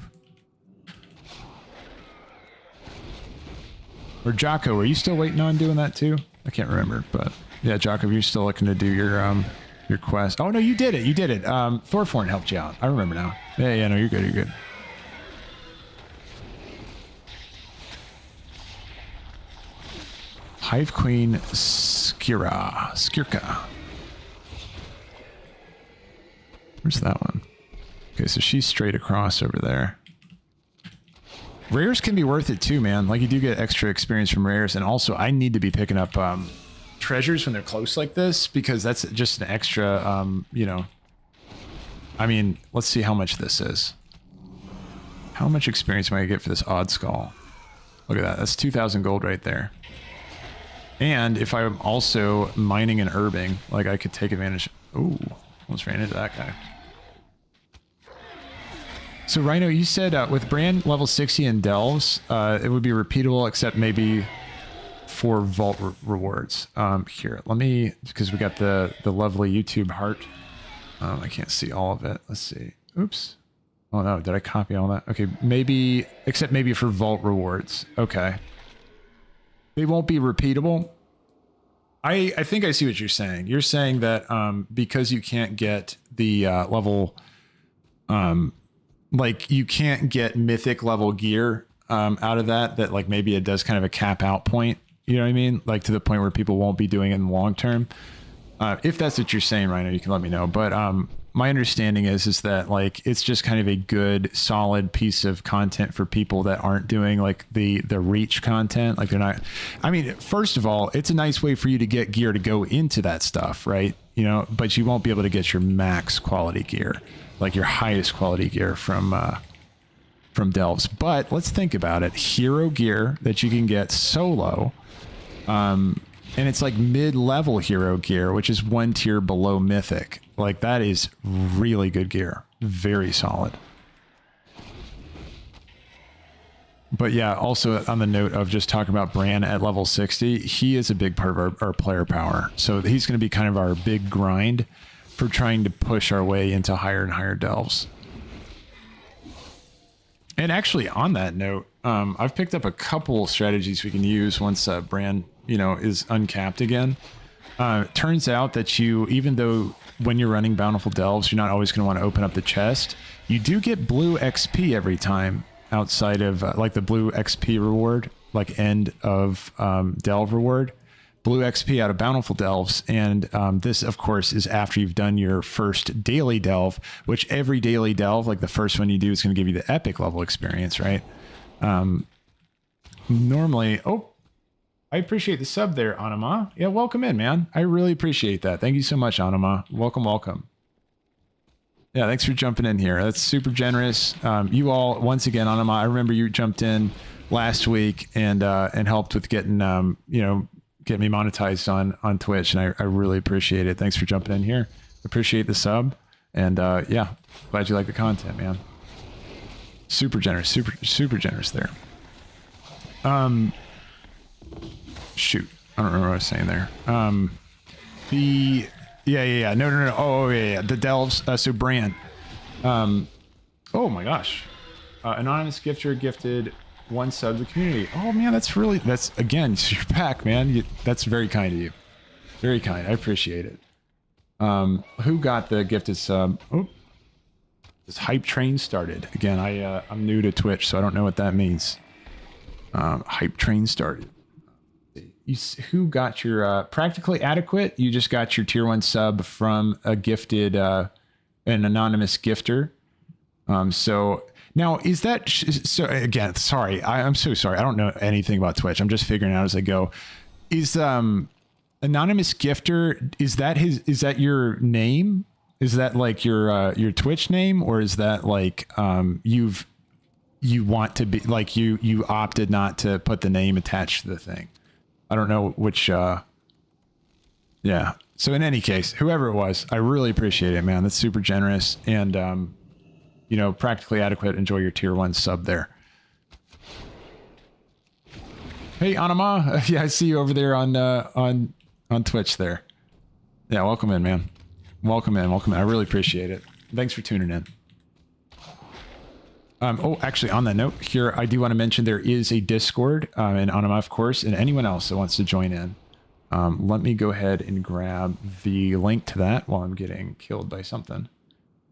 Or Jocko, are you still waiting on doing that too? I can't remember, but yeah, Jocko, you're still looking to do your quest. Oh no, you did it. Thorforn helped you out. I remember now. Yeah, no, you're good. Hive Queen Skirka. Where's that one? Okay, so she's straight across over there. Rares can be worth it too, man. Like, you do get extra experience from rares, and also I need to be picking up treasures when they're close like this, because that's just an extra, you know. I mean, let's see how much this is. How much experience am I gonna get for this odd skull? Look at that. That's 2,000 gold right there. And if I'm also mining and herbing, like, I could take advantage. Ooh, almost ran into that guy. So Rhino, you said with Brann level 60 and Delvs, it would be repeatable, except maybe for vault rewards. Here, let me, because we got the lovely YouTube heart. I can't see all of it. Let's see. Oops. Oh no, did I copy all that? Okay, maybe, except maybe for vault rewards. Okay. They won't be repeatable. I think I see what you're saying. You're saying that because you can't get the level, like, you can't get mythic level gear out of that like maybe it does kind of a cap out point. You know what I mean? Like, to the point where people won't be doing it in the long term. If that's what you're saying right now, you can let me know. But my understanding is that, like, it's just kind of a good solid piece of content for people that aren't doing like the reach content. Like, they're not, I mean, first of all, it's a nice way for you to get gear to go into that stuff, right? You know, but you won't be able to get your max quality gear, like your highest quality gear from Delvs. But let's think about it. Hero gear that you can get solo, and it's like mid-level hero gear, which is one tier below mythic. Like, that is really good gear. Very solid. But yeah, also on the note of just talking about Brann at level 60, he is a big part of our player power. So he's going to be kind of our big grind for trying to push our way into higher and higher delves. And actually, on that note, I've picked up a couple strategies we can use once Brann, you know, is uncapped again. It turns out that even though when you're running Bountiful Delves, you're not always going to want to open up the chest, you do get blue XP every time outside of like the blue XP reward, like end of Delve reward. Blue XP out of Bountiful Delves, and this, of course, is after you've done your first daily delve, which every daily delve, like the first one you do, is going to give you the epic level experience, right? Normally, oh, I appreciate the sub there, Anima. Yeah, welcome in, man. I really appreciate that. Thank you so much, Anima. Welcome. Yeah, thanks for jumping in here. That's super generous. You all, once again, Anima, I remember you jumped in last week and helped with getting, you know, get me monetized on Twitch, and I really appreciate it. Thanks for jumping in here. Appreciate the sub, and yeah, glad you like the content, man. Super generous, super generous there. Shoot, I don't remember what I was saying there. Yeah. No. Oh yeah. The Delvs. So Brann. Oh my gosh. Anonymous gifter gifted 1 sub to the community. Oh man, that's again, you're back, man. That's very kind of you. Very kind. I appreciate it. Who got the gifted sub? Oh, this hype train started again. I'm new to Twitch, so I don't know what that means. Hype train started. Who got your practically adequate? You just got your tier 1 sub from a gifted, an anonymous gifter. So now is that so? Again, sorry, I'm so sorry. I don't know anything about Twitch. I'm just figuring out as I go. Is anonymous gifter, is that your name? Is that like your Twitch name, or is that like you want to be like you opted not to put the name attached to the thing? I don't know which, yeah. So in any case, whoever it was, I really appreciate it, man. That's super generous. And you know, practically adequate. Enjoy your tier 1 sub there. Hey, Anima. Yeah, I see you over there on Twitch there. Yeah, welcome in, man. Welcome in. I really appreciate it. Thanks for tuning in. Oh, actually, on that note here, I do want to mention there is a Discord, and Anima, of course, and anyone else that wants to join in. Let me go ahead and grab the link to that while I'm getting killed by something.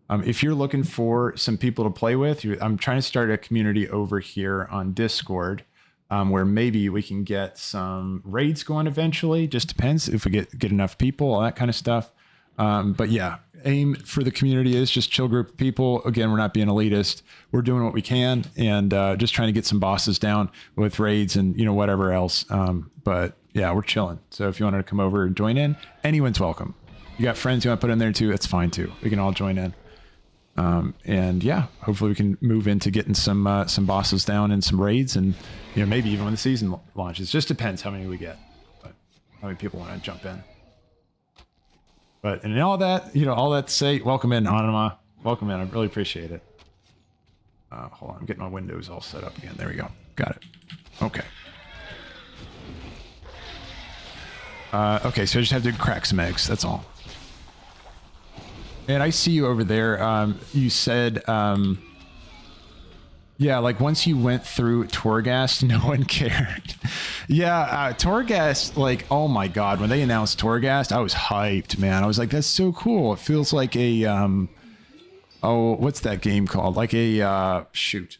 If you're looking for some people to play with, I'm trying to start a community over here on Discord, where maybe we can get some raids going eventually. Just depends if we get enough people, all that kind of stuff. But yeah, aim for the community is just chill group of people. Again, we're not being elitist. We're doing what we can and just trying to get some bosses down with raids and, you know, whatever else. But yeah, we're chilling. So if you wanted to come over and join in, anyone's welcome. You got friends you want to put in there too, that's fine too. We can all join in. And yeah, hopefully we can move into getting some bosses down and some raids, and you know, maybe even when the season launches. Just depends how many we get, but how many people want to jump in. But and all that, you know, all that to say, welcome in, Anima. Welcome in. I really appreciate it. Hold on, I'm getting my windows all set up again. There we go. Got it. Okay. Okay, so I just have to crack some eggs. That's all. And I see you over there. You said, yeah, like once you went through Torghast, no one cared. Yeah, Torghast, like, oh my God, when they announced Torghast, I was hyped, man. I was like, that's so cool. It feels like a, oh, what's that game called? Like a, shoot.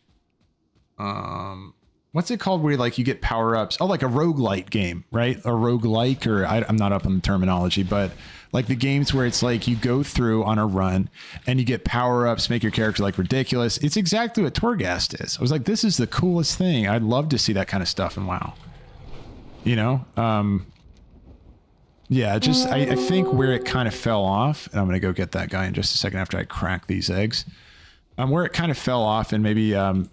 What's it called where like you get power-ups? Oh, like a roguelite game, right? A roguelike, or I'm not up on the terminology, but like the games where it's like you go through on a run and you get power-ups, make your character like ridiculous. It's exactly what Torghast is. I was like, this is the coolest thing. I'd love to see that kind of stuff in WoW. You know? Yeah, just I think where it kind of fell off, and I'm going to go get that guy in just a second after I crack these eggs. Where it kind of fell off, and maybe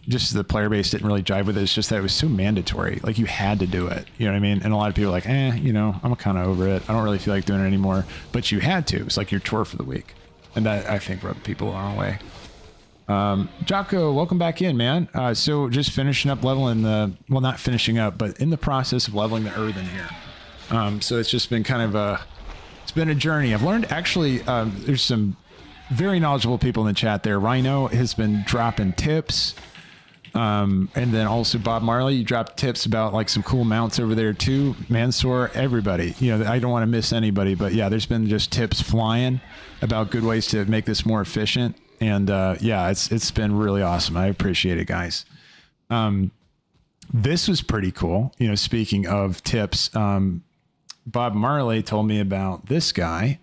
just the player base didn't really jive with it, it's just that it was so mandatory. Like, you had to do it. You know what I mean? And a lot of people are like, you know, I'm kind of over it. I don't really feel like doing it anymore. But you had to. It's like your chore for the week. And that, I think, rubbed people the wrong way. Jocko, welcome back in, man. So just finishing up leveling well, not finishing up, but in the process of leveling the Earthen here. So it's just been kind of it's been a journey. I've learned, actually, there's some very knowledgeable people in the chat there. Rhino has been dropping tips. And then also Bob Marley, you dropped tips about like some cool mounts over there too. Mansoor, everybody. You know, I don't want to miss anybody, but yeah, there's been just tips flying about good ways to make this more efficient. And yeah, it's been really awesome. I appreciate it, guys. This was pretty cool. You know, speaking of tips, Bob Marley told me about this guy.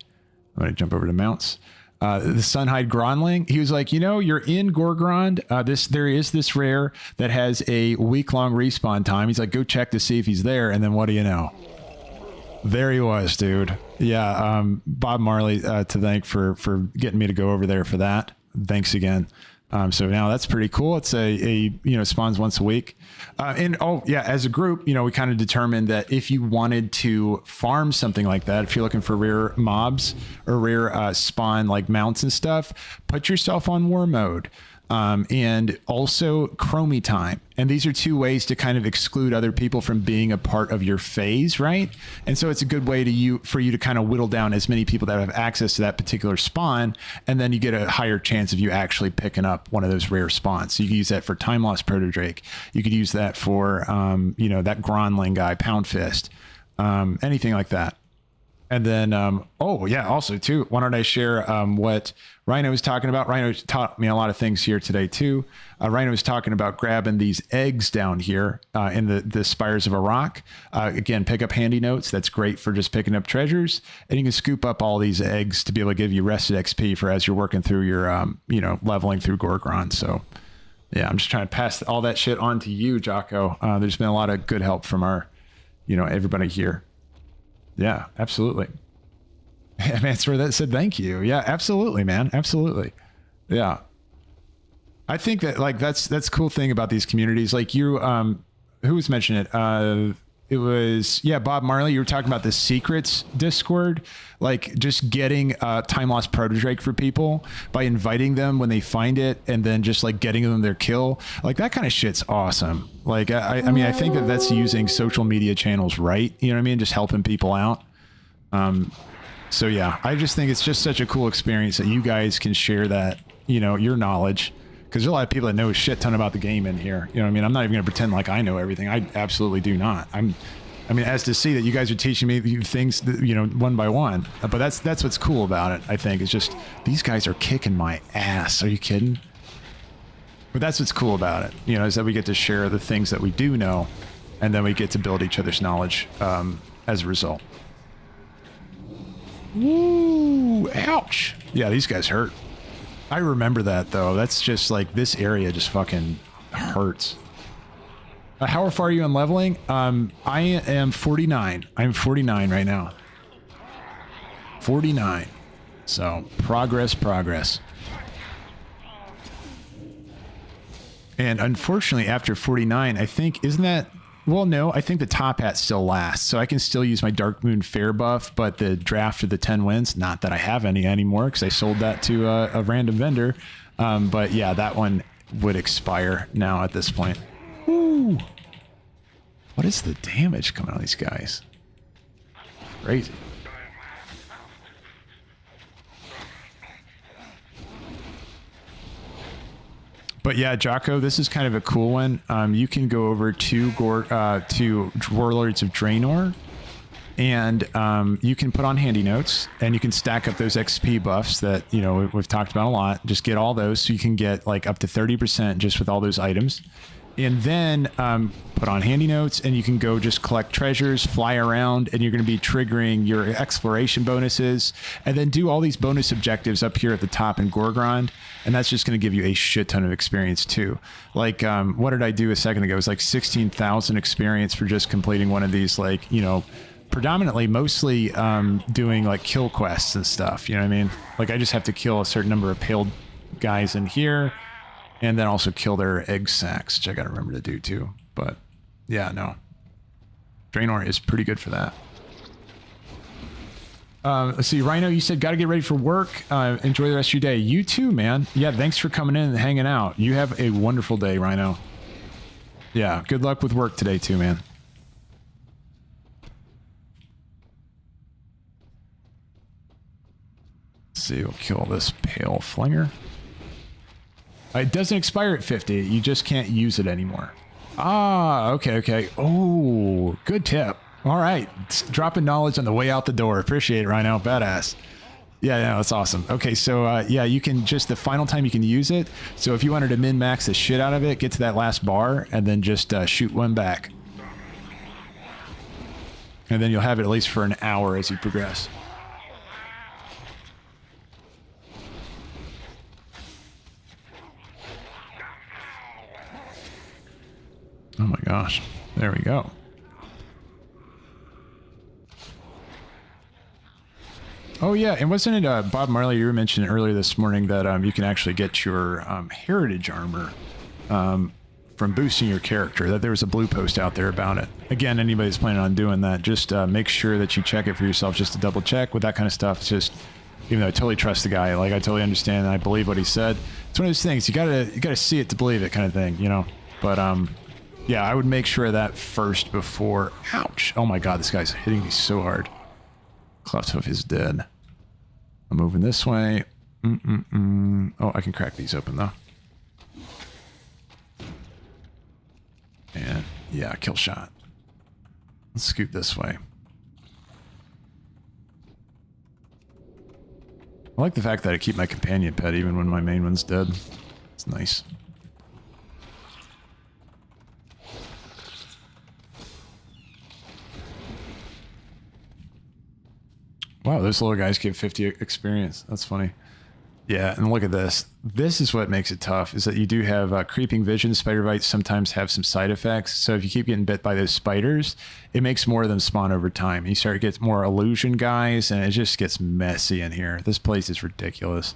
I'm going to jump over to mounts. The Sunhide Gronling. He was like, you know, you're in Gorgrond. There is this rare that has a week-long respawn time. He's like, go check to see if he's there. And then what do you know? There he was, dude. Yeah, Bob Marley to thank for getting me to go over there for that. Thanks again. So now that's pretty cool. It's a you know, spawns once a week. And oh yeah, as a group, you know, we kind of determined that if you wanted to farm something like that, if you're looking for rare mobs or rare spawn like mounts and stuff, put yourself on war mode. And also chromie time. And these are two ways to kind of exclude other people from being a part of your phase, right? And so it's a good way for you to kind of whittle down as many people that have access to that particular spawn, and then you get a higher chance of you actually picking up one of those rare spawns. So you can use that for Time Lost Proto-Drake. You could use that for, you know, that Gronling guy, Pound Fist, anything like that. And then, oh yeah, also too, why don't I share what Rhino was talking about? Rhino taught me a lot of things here today too. Rhino was talking about grabbing these eggs down here in the spires of a rock. Again, pick up handy notes. That's great for just picking up treasures. And you can scoop up all these eggs to be able to give you rested XP for as you're working through your, you know, leveling through Gorgrond. So yeah, I'm just trying to pass all that shit on to you, Jocko. There's been a lot of good help from our, you know, everybody here. Yeah, absolutely. Yeah, man, that said thank you. Yeah, absolutely, man. Absolutely. Yeah. I think that like that's the cool thing about these communities. Like you, who was mentioning it? it was, yeah, Bob Marley, you were talking about the secrets Discord, like just getting time lost protodrake for people by inviting them when they find it and then just like getting them their kill. Like that kind of shit's awesome. Like, I mean, I think that that's using social media channels right. You know what I mean? Just helping people out. So yeah, I just think it's just such a cool experience that you guys can share that, you know, your knowledge. Because there's a lot of people that know a shit ton about the game in here. You know what I mean? I'm not even going to pretend like I know everything. I absolutely do not. I mean, as to see that you guys are teaching me things, that, you know, one by one. But that's what's cool about it, I think. It's just, these guys are kicking my ass. Are you kidding? But that's what's cool about it, you know, is that we get to share the things that we do know, and then we get to build each other's knowledge as a result. Woo! Ouch! Yeah, these guys hurt. I remember that, though. That's just like, this area just fucking hurts. How far are you on leveling? I am 49. I'm 49 right now. 49. So, progress. And unfortunately, after 49, I think, isn't that... Well, no, I think the top hat still lasts, so I can still use my Darkmoon Faire buff, but the draft of the 10 wins, not that I have any anymore, because I sold that to a random vendor. But yeah, that one would expire now at this point. Woo! What is the damage coming on these guys? Crazy. But yeah, Jocko, this is kind of a cool one. You can go over to Warlords of Draenor, and you can put on handy notes, and you can stack up those XP buffs that, you know, we've talked about a lot. Just get all those, so you can get like up to 30% just with all those items. And then put on handy notes, and you can go just collect treasures, fly around, and you're going to be triggering your exploration bonuses, and then do all these bonus objectives up here at the top in Gorgrond, and that's just going to give you a shit ton of experience too. Like, what did I do a second ago? It was like 16,000 experience for just completing one of these, like, you know, mostly doing like kill quests and stuff. You know what I mean? Like, I just have to kill a certain number of pale guys in here, and then also kill their egg sacs, which I got to remember to do too. But yeah, no. Draenor is pretty good for that. Let's see, Rhino, you said got to get ready for work. Enjoy the rest of your day. You too, man. Yeah, thanks for coming in and hanging out. You have a wonderful day, Rhino. Yeah, good luck with work today too, man. Let's see, we'll kill this pale flinger. It doesn't expire at 50. You just can't use it anymore. Ah, okay. Oh, good tip. All right. Dropping knowledge on the way out the door. Appreciate it, Rhino. Badass. Yeah, that's awesome. Okay, so yeah, you can just, the final time you can use it. So if you wanted to min-max the shit out of it, get to that last bar, and then just shoot one back. And then you'll have it at least for an hour as you progress. Oh my gosh. There we go. Oh yeah, and wasn't it Bob Marley, you were mentioning earlier this morning that you can actually get your heritage armor from boosting your character, that there was a blue post out there about it. Again, anybody's planning on doing that, just make sure that you check it for yourself, just to double check with that kind of stuff. It's just, even though I totally trust the guy, like I totally understand and I believe what he said. It's one of those things, you gotta see it to believe it kind of thing, you know? But yeah, I would make sure of that first before... Ouch! Oh my god, this guy's hitting me so hard. Clefthoof is dead. I'm moving this way. Oh, I can crack these open, though. And, yeah, kill shot. Let's scoot this way. I like the fact that I keep my companion pet even when my main one's dead. It's nice. Wow, those little guys give 50 experience. That's funny. Yeah, and look at this. This is what makes it tough, is that you do have creeping vision. Spider bites sometimes have some side effects. So if you keep getting bit by those spiders, it makes more of them spawn over time. You start to get more illusion guys, and it just gets messy in here. This place is ridiculous.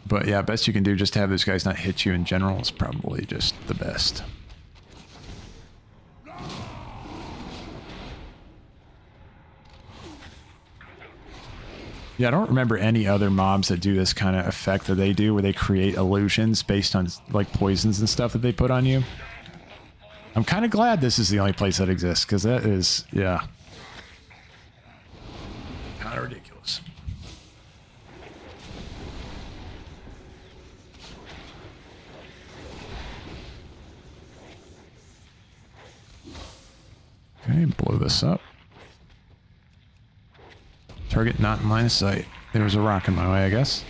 But yeah, best you can do just to have those guys not hit you in general is probably just the best. Yeah, I don't remember any other mobs that do this kind of effect that they do, where they create illusions based on like poisons and stuff that they put on you. I'm kind of glad this is the only place that exists, because that is, yeah, kind of ridiculous. Okay, blow this up. Target not in line of sight. There was a rock in my way, I guess.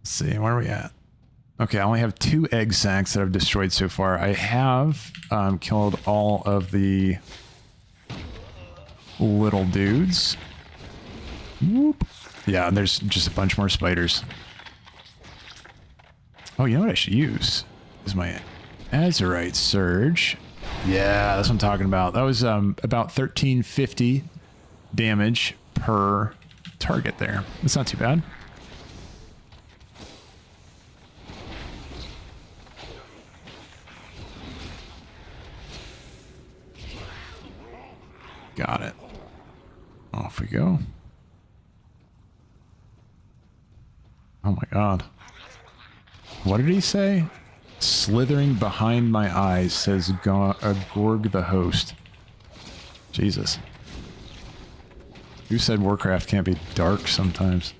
Let's see, where are we at? Okay, I only have 2 egg sacs that I've destroyed so far. I have killed all of the little dudes. Whoop. Yeah, and there's just a bunch more spiders. Oh, you know what I should use? Is my Azurite Surge. Yeah, that's what I'm talking about. That was about 1350 damage per target there. That's not too bad. Got it. Off we go. Oh my god. What did he say? Slithering behind my eyes, says Gorg the host. Jesus. Who said Warcraft can't be dark sometimes?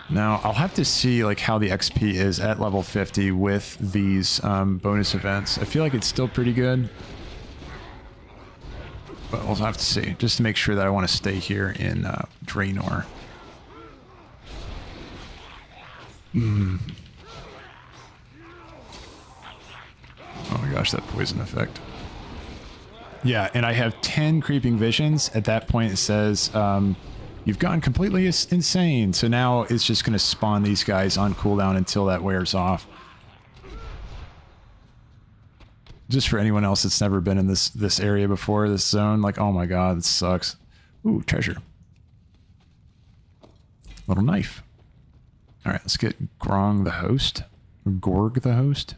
Now, I'll have to see like how the XP is at level 50 with these bonus events. I feel like it's still pretty good. But we'll have to see, just to make sure that I want to stay here in Draenor. Oh my gosh, that poison effect. Yeah, and I have 10 creeping visions. At that point it says, you've gone completely insane. So now it's just going to spawn these guys on cooldown until that wears off. Just for anyone else that's never been in this area before, this zone, like, oh my god, this sucks. Ooh, treasure. Little knife. All right, let's get Grong the host. Or Gorg the host.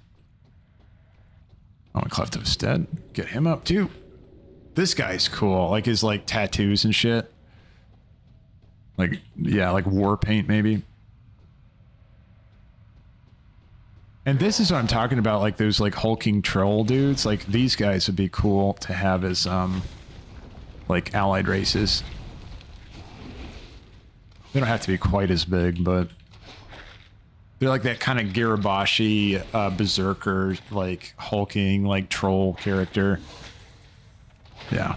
Oh, and Cleft of Stead. Get him up too. This guy's cool. Like his like tattoos and shit. Like, yeah, like war paint maybe. And this is what I'm talking about, like those like hulking troll dudes. Like these guys would be cool to have as like allied races. They don't have to be quite as big, but they're like that kind of Girabashi berserker, like hulking, like troll character. Yeah.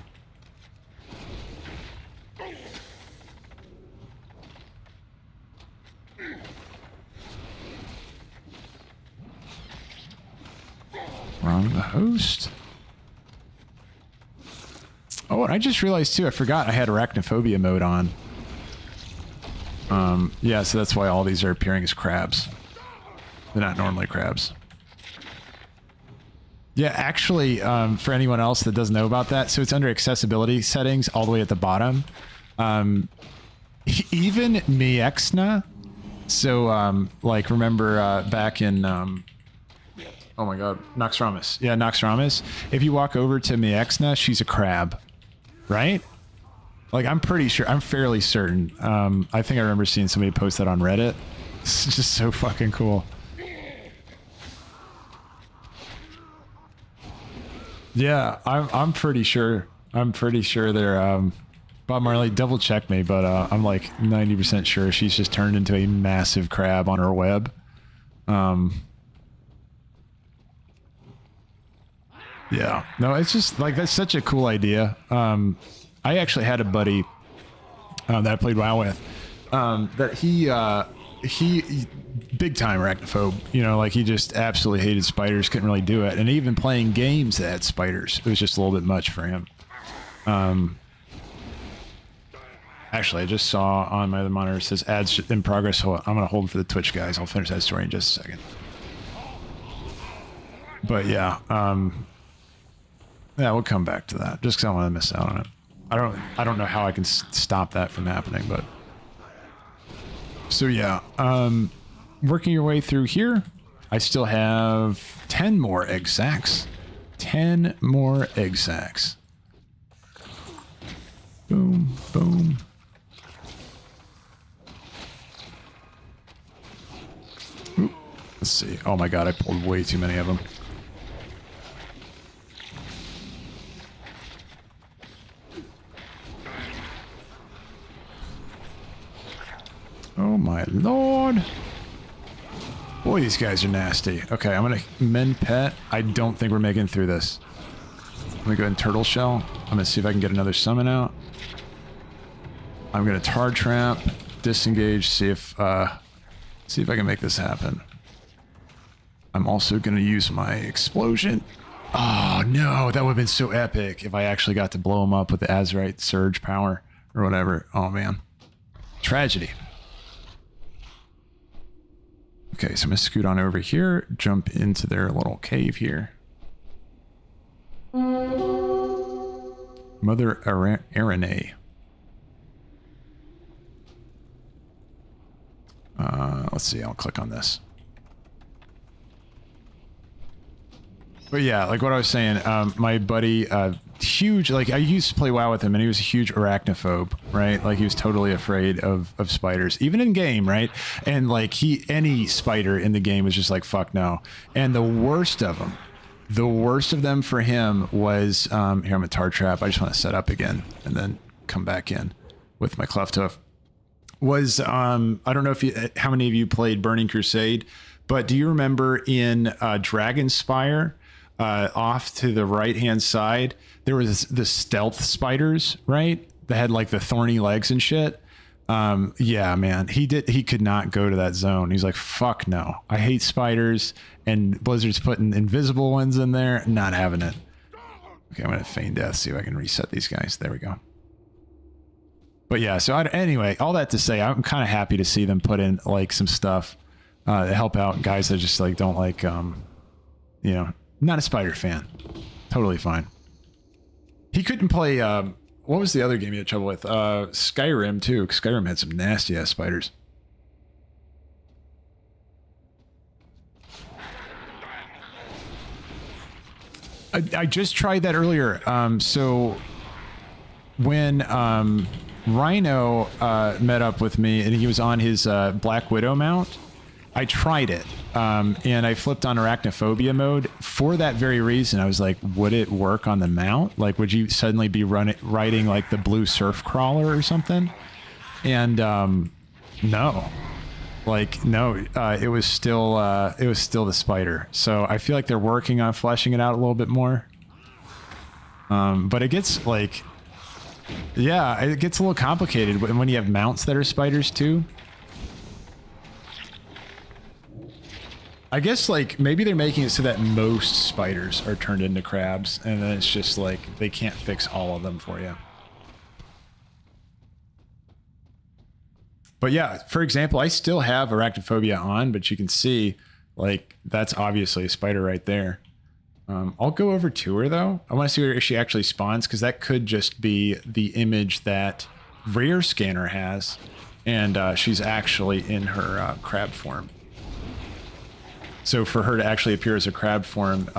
Wrong the host. Oh, and I just realized too, I forgot I had arachnophobia mode on. Yeah, so that's why all these are appearing as crabs. They're not normally crabs. Yeah, actually, for anyone else that doesn't know about that, so it's under accessibility settings all the way at the bottom. Even Miexna, so like remember back in oh my god, Noxramas. Yeah, Noxramas. If you walk over to Miexna, she's a crab, right? Like, I'm pretty sure, I'm fairly certain. I think I remember seeing somebody post that on Reddit. It's just so fucking cool. Yeah, I'm pretty sure. I'm pretty sure they're, Bob Marley, double check me, but I'm like 90% sure she's just turned into a massive crab on her web. Yeah, no, it's just like, that's such a cool idea. I actually had a buddy that I played WoW with that he big time arachnophobe, you know, like he just absolutely hated spiders, couldn't really do it. And even playing games that had spiders, it was just a little bit much for him. Actually, I just saw on my other monitor, it says ads in progress. So I'm going to hold for the Twitch guys. I'll finish that story in just a second. But yeah, Yeah, we'll come back to that. Just because I want to miss out on it. I don't know how I can stop that from happening, but so yeah. Working your way through here, I still have 10 more egg sacs. 10 more egg sacs. Boom, boom. Ooh, let's see. Oh my god, I pulled way too many of them. Oh my lord. Boy, these guys are nasty. Okay, I'm gonna mend pet. I don't think we're making it through this. I'm gonna go in turtle shell. I'm gonna see if I can get another summon out. I'm gonna tar trap, disengage, see if I can make this happen. I'm also gonna use my explosion. Oh no, that would have been so epic if I actually got to blow him up with the Azerite surge power or whatever. Oh man. Tragedy. Okay, so I'm gonna scoot on over here, jump into their little cave here. Mother Arene. Let's see, I'll click on this. But yeah, like what I was saying, my buddy, huge, like I used to play WoW with him and he was a huge arachnophobe, right? Like he was totally afraid of spiders, even in game, right? And like any spider in the game was just like, fuck no. And the worst of them for him was, here I'm a tar trap. I just want to set up again and then come back in with my cleft hoof. Was, I don't know if how many of you played Burning Crusade, but do you remember in Dragonspire, off to the right-hand side, there was the stealth spiders, right? That had like the thorny legs and shit. Yeah, man, he could not go to that zone. He's like, fuck no. I hate spiders, and Blizzard's putting invisible ones in there. Not having it. Okay, I'm gonna feign death, see if I can reset these guys. There we go. But yeah, so anyway, all that to say, I'm kind of happy to see them put in like some stuff to help out guys that just like don't like, you know, not a spider fan. Totally fine. He couldn't play, what was the other game he had trouble with? Skyrim too. Skyrim had some nasty ass spiders. I just tried that earlier. So when Rhino met up with me and he was on his Black Widow mount, I tried it and I flipped on arachnophobia mode for that very reason. I was like, would it work on the mount? Like, would you suddenly be riding like the blue surf crawler or something? And no, like no, it was still the spider. So I feel like they're working on fleshing it out a little bit more. But it gets like, yeah, it gets a little complicated when you have mounts that are spiders too. I guess like maybe they're making it so that most spiders are turned into crabs, and then it's just like they can't fix all of them for you. But yeah, for example, I still have arachnophobia on, but you can see like that's obviously a spider right there. I'll go over to her though. I want to see where she actually spawns, because that could just be the image that Rare Scanner has, and she's actually in her crab form. So for her to actually appear as a crab form,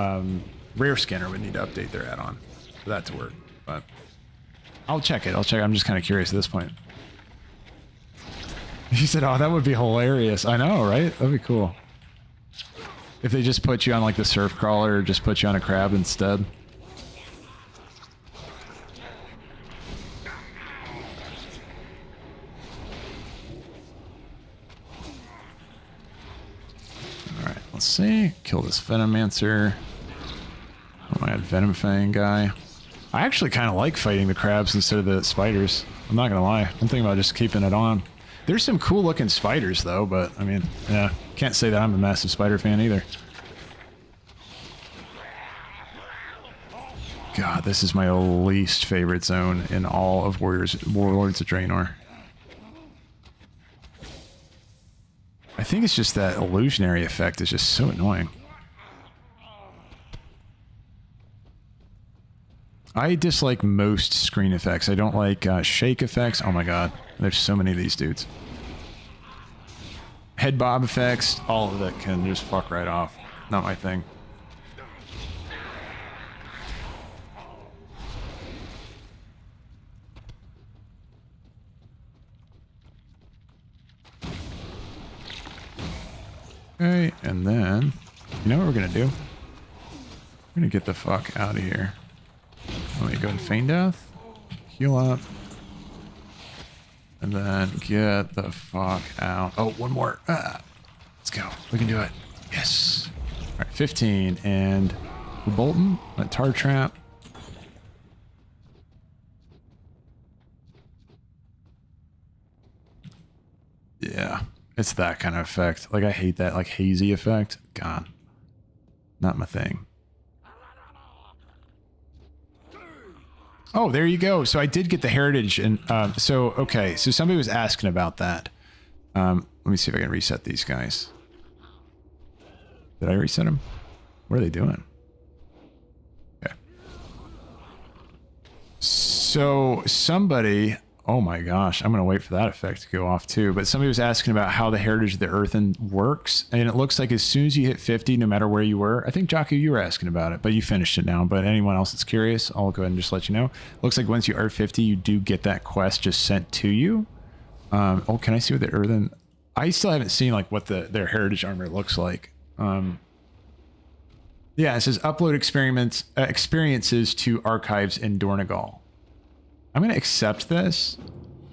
Rare Scanner would need to update their add-on for that to work. But I'll check it. I'm just kind of curious at this point. He said, oh, that would be hilarious. I know, right? That'd be cool. If they just put you on like the surf crawler or just put you on a crab instead. Alright, let's see. Kill this Venomancer. Oh my god, Venom Fang guy. I actually kind of like fighting the crabs instead of the spiders. I'm not gonna lie. I'm thinking about just keeping it on. There's some cool looking spiders though, but I mean, yeah, can't say that I'm a massive spider fan either. God, this is my least favorite zone in all of Warlords of Draenor. I think it's just that illusionary effect is just so annoying. I dislike most screen effects. I don't like shake effects. Oh my god, there's so many of these dudes. Head bob effects, all of that can just fuck right off. Not my thing. Okay, and then, you know what we're gonna do? We're gonna get the fuck out of here. Let me go and feign death, heal up, and then get the fuck out. Oh, one more. Let's go. We can do it. Yes. All right, 15 and Bolton, a tar trap. Yeah, it's that kind of effect. Like I hate that like hazy effect. God, not my thing. Oh, there you go. So I did get the heritage, and okay. So somebody was asking about that. Let me see if I can reset these guys. Did I reset them? What are they doing? Okay. So somebody, oh my gosh, I'm gonna wait for that effect to go off too. But somebody was asking about how the heritage of the Earthen works, and it looks like as soon as you hit 50, no matter where you were, I think Jaku, you were asking about it, but you finished it now. But anyone else that's curious, I'll go ahead and just let you know. Looks like once you are 50, you do get that quest just sent to you. Oh, can I see what the Earthen? I still haven't seen like what their heritage armor looks like. Yeah, it says upload experiences to archives in Dornegal. I'm gonna accept this,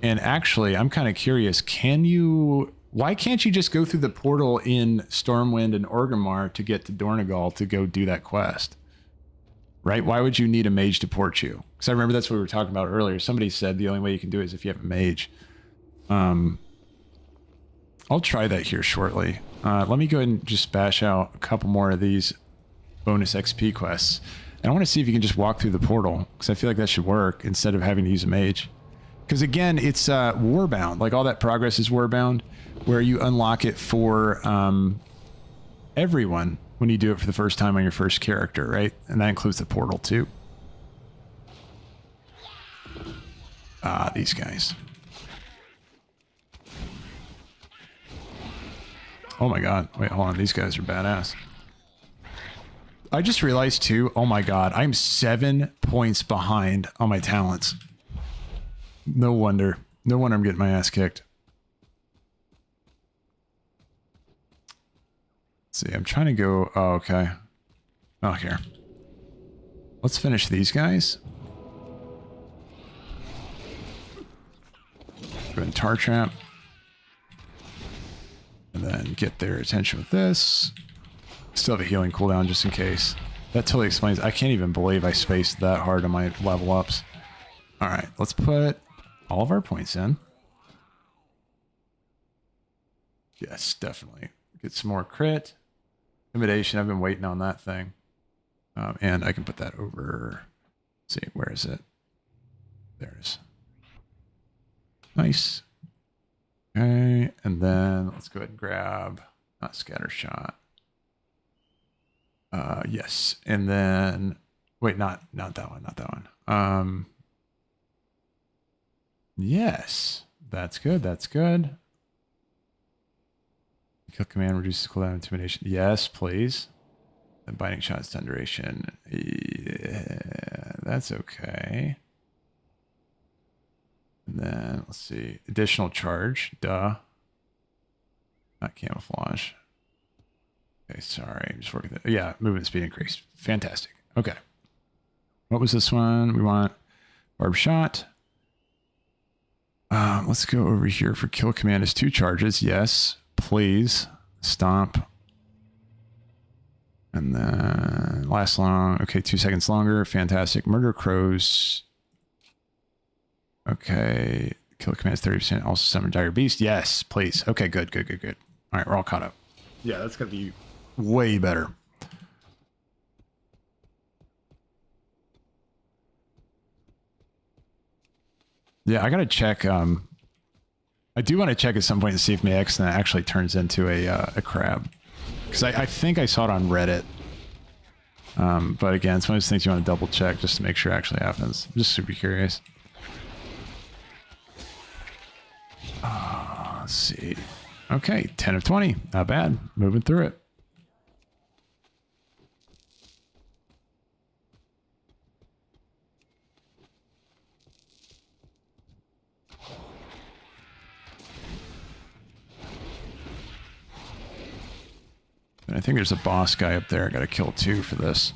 and actually, I'm kind of curious. Why can't you just go through the portal in Stormwind and Orgrimmar to get to Dornegal to go do that quest? Right? Why would you need a mage to port you? Because I remember that's what we were talking about earlier. Somebody said the only way you can do it is if you have a mage. I'll try that here shortly. Let me go ahead and just bash out a couple more of these bonus XP quests. And I want to see if you can just walk through the portal, because I feel like that should work instead of having to use a mage. Because again, it's warbound. Like all that progress is warbound, where you unlock it for everyone when you do it for the first time on your first character, right? And that includes the portal too. Ah, these guys. Oh my god. Wait, hold on. These guys are badass. I just realized too, oh my god, I'm 7 points behind on my talents. No wonder. No wonder I'm getting my ass kicked. Let's see, I'm trying to go... Oh, okay. Oh, here. Let's finish these guys. Go ahead and tar trap. And then get their attention with this. Still have a healing cooldown just in case. That totally explains. I can't even believe I spaced that hard on my level ups. Alright, let's put all of our points in. Yes, definitely. Get some more crit. Intimidation, I've been waiting on that thing. And I can put that over... Let's see, where is it? There it is. Nice. Okay, and then let's go ahead and grab... Not scatter shot. Yes, and then... Wait, not that one, not that one. Yes, that's good, that's good. Kill command reduces cooldown intimidation. Yes, please. And binding shot stun duration. Yeah, that's okay. And then let's see. Additional charge. Duh. Not camouflage. Okay, sorry. I'm just working that. Yeah, movement speed increase. Fantastic. Okay. What was this one? We want barb shot. Let's go over here for kill command is 2 charges. Yes, please. Stomp. And then last long. Okay, 2 seconds longer. Fantastic. Murder crows. Okay. Kill command is 30%. Also summon dire beast. Yes, please. Okay, good, good, good, good. All right, we're all caught up. Yeah, that's going to be way better. Yeah, I got to check. I do want to check at some point to see if Maexna actually turns into a crab. Because I think I saw it on Reddit. But again, it's one of those things you want to double check just to make sure it actually happens. I'm just super curious. Let's see. Okay, 10 of 20. Not bad. Moving through it. And I think there's a boss guy up there. I gotta kill 2 for this.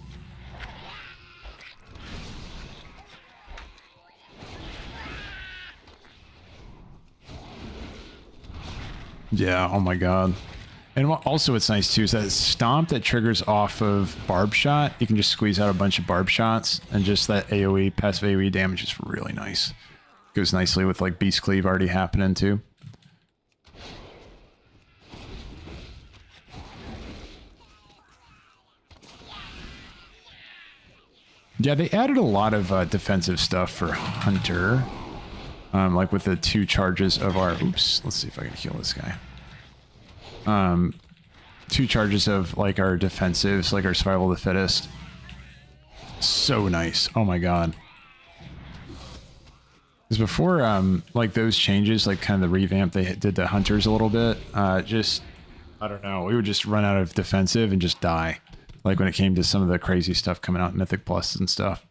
Yeah, oh my god. And also what's nice too is that stomp that triggers off of barb shot, you can just squeeze out a bunch of barb shots, and just that AoE, passive AoE damage is really nice. Goes nicely with like Beast Cleave already happening too. Yeah, they added a lot of defensive stuff for Hunter. Like with the 2 charges of our... Oops, let's see if I can heal this guy. 2 charges of like our defensives, like our survival of the fittest. So nice. Oh my god. Because before, like those changes, like kind of the revamp they did to Hunters a little bit, just... I don't know, we would just run out of defensive and just die. Like when it came to some of the crazy stuff coming out, Mythic Plus and stuff.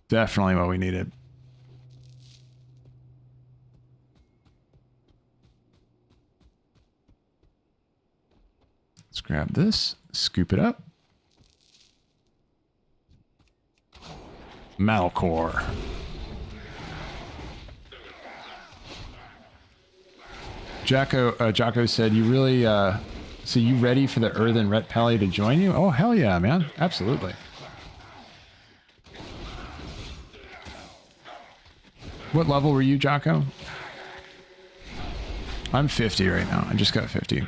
Definitely what we needed. Let's grab this, scoop it up. Malcore. Jocko said, you really, so you ready for the Earthen Ret Pally to join you? Oh, hell yeah, man. Absolutely. What level were you, Jocko? I'm 50 right now. I just got 50.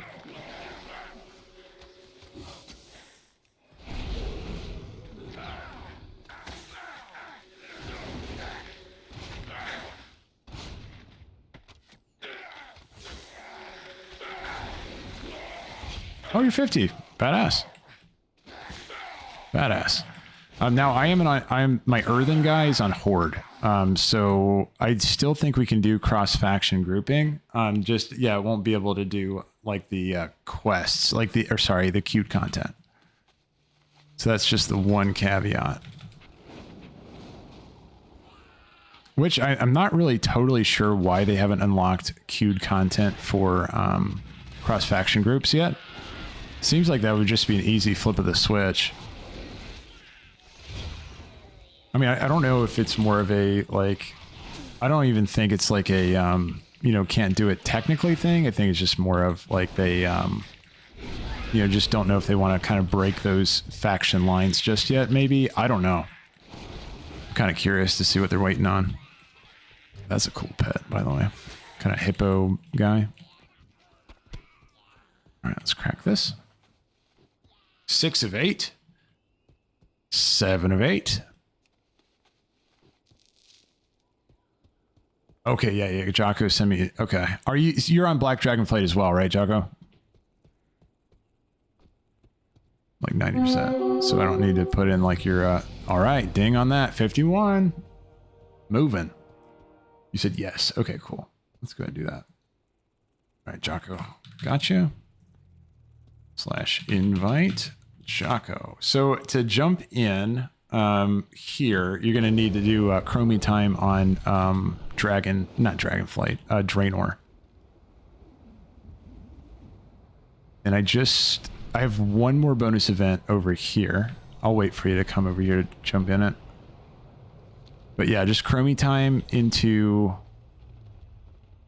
Oh, you're 50. Badass. Badass. Now I'm my Earthen guy is on Horde. So I still think we can do cross faction grouping. Just yeah, it won't be able to do like the quests, like the queued content. So that's just the one caveat. Which I'm not really totally sure why they haven't unlocked queued content for cross faction groups yet. Seems like that would just be an easy flip of the switch. I mean, I don't know if it's more of a, like, I don't even think it's like a, you know, can't do it technically thing. I think it's just more of like they, you know, just don't know if they want to kind of break those faction lines just yet, maybe. I don't know. I'm kind of curious to see what they're waiting on. That's a cool pet, by the way. Kind of hippo guy. All right, let's crack this. 6 of 8. 7 of 8. Okay, yeah, Jocko sent me. Okay, you're on Black Dragonflight as well, right, Jocko? Like 90%. So I don't need to put in like your. All right, ding on that. 51. Moving. You said yes. Okay, cool. Let's go ahead and do that. All right, Jocko. Gotcha. / invite Jocko. So to jump in here, you're going to need to do Chromie time on Draenor. And I have one more bonus event over here. I'll wait for you to come over here to jump in it. But yeah, just Chromie time into...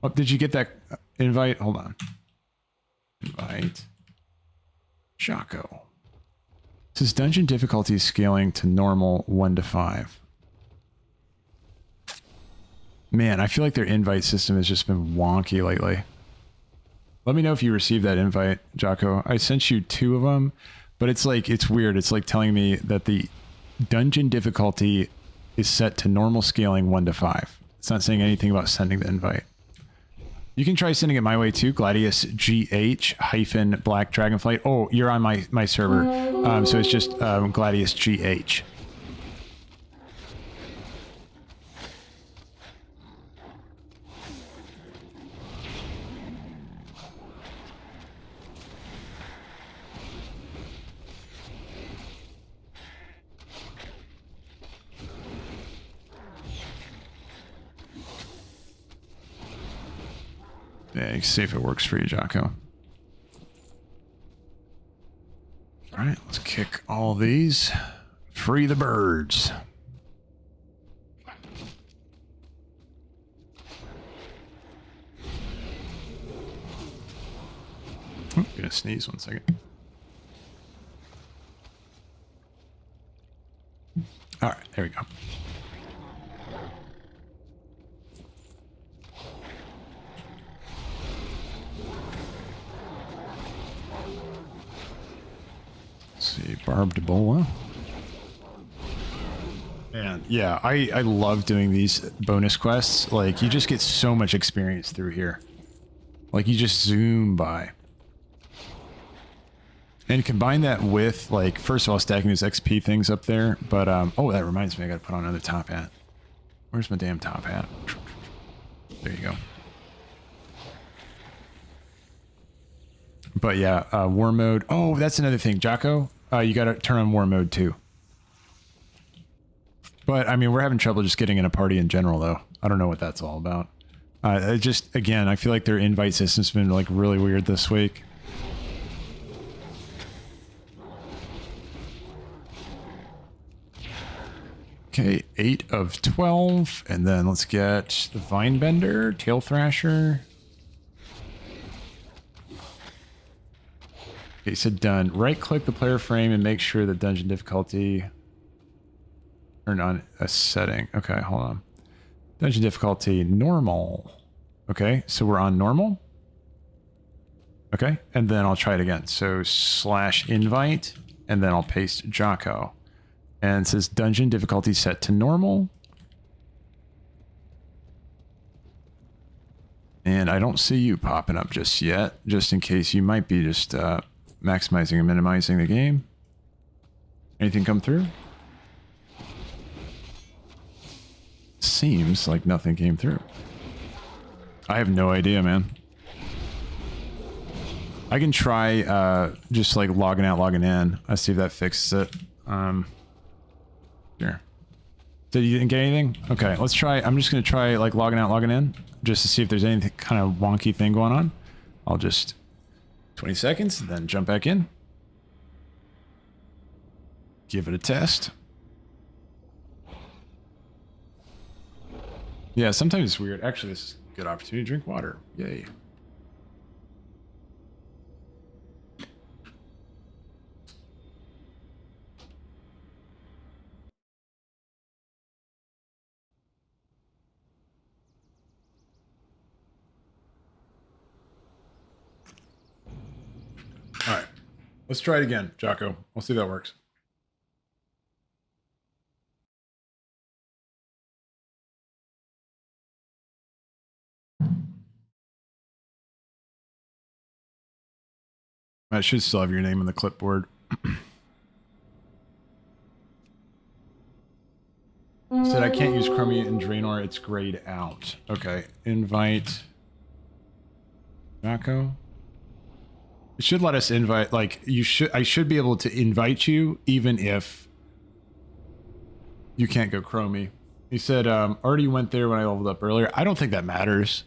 Oh, did you get that invite? Hold on. Invite Jocko. It says dungeon difficulty scaling to normal 1 to 5. Man, I feel like their invite system has just been wonky lately. Let me know if you received that invite, Jocko. I sent you 2 of them, but it's like, it's weird. It's like telling me that the dungeon difficulty is set to normal scaling 1 to 5. It's not saying anything about sending the invite. You can try sending it my way too. Gladius GH hyphen Black Dragonflight. Oh, you're on my server. So it's just Gladius GH. Yeah, see if it works for you, Jocko. All right, let's kick all these. Free the birds. I'm gonna sneeze 1 second. All right, there we go. See, barbed bola. Man, yeah, I love doing these bonus quests. Like, you just get so much experience through here. Like, you just zoom by. And combine that with, like, first of all, stacking those XP things up there. But, oh, that reminds me, I gotta put on another top hat. Where's my damn top hat? There you go. But yeah, war mode. Oh, that's another thing, Jocko. You gotta turn on war mode too. But I mean, we're having trouble just getting in a party in general, though. I don't know what that's all about. It just, again, I feel like their invite system's been like really weird this week. Okay, 8 of 12, and then let's get the Vinebender, Tail Thrasher. Okay, so done. Right-click the player frame and make sure the dungeon difficulty... Turn on a setting. Okay, hold on. Dungeon difficulty, normal. Okay, so we're on normal. Okay, and then I'll try it again. So /invite, and then I'll paste Jocko. And it says dungeon difficulty set to normal. And I don't see you popping up just yet, just in case you might be just maximizing and minimizing the game. Anything come through? Seems like nothing came through. I have no idea, man. I can try just like logging out, logging in. Let's see if that fixes it. Here. Did you didn't get anything? Okay, let's try. I'm just going to try like logging out, logging in just to see if there's any kind of wonky thing going on. I'll just 20 seconds, then jump back in. Give it a test. Yeah, sometimes it's weird. Actually, this is a good opportunity to drink water. Yay. All right. Let's try it again, Jocko. We'll see if that works. I should still have your name on the clipboard. Said I can't use Chromie and Draenor, it's grayed out. Okay, invite Jocko. It should let us invite, like, I should be able to invite you even if you can't go Chromie. He said, already went there when I leveled up earlier. I don't think that matters.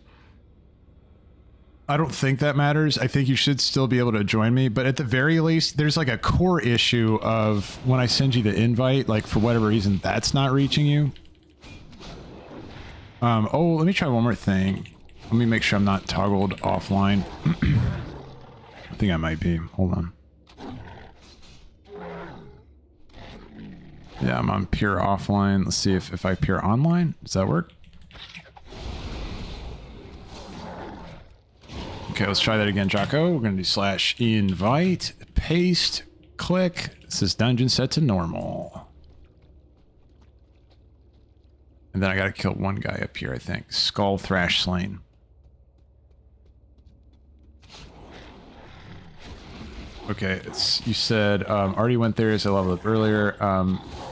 I don't think that matters. I think you should still be able to join me, but at the very least, there's like a core issue of when I send you the invite, like for whatever reason, that's not reaching you. Oh, let me try one more thing. Let me make sure I'm not toggled offline. I think I might be. Hold on. Yeah, I'm on peer offline. Let's see if I peer online. Does that work? Okay, let's try that again, Jocko. We're going to do /invite, paste, click. It says dungeon set to normal. And then I got to kill one guy up here, I think. Skull Thrash Slain. Okay, you said already went there as I leveled up earlier.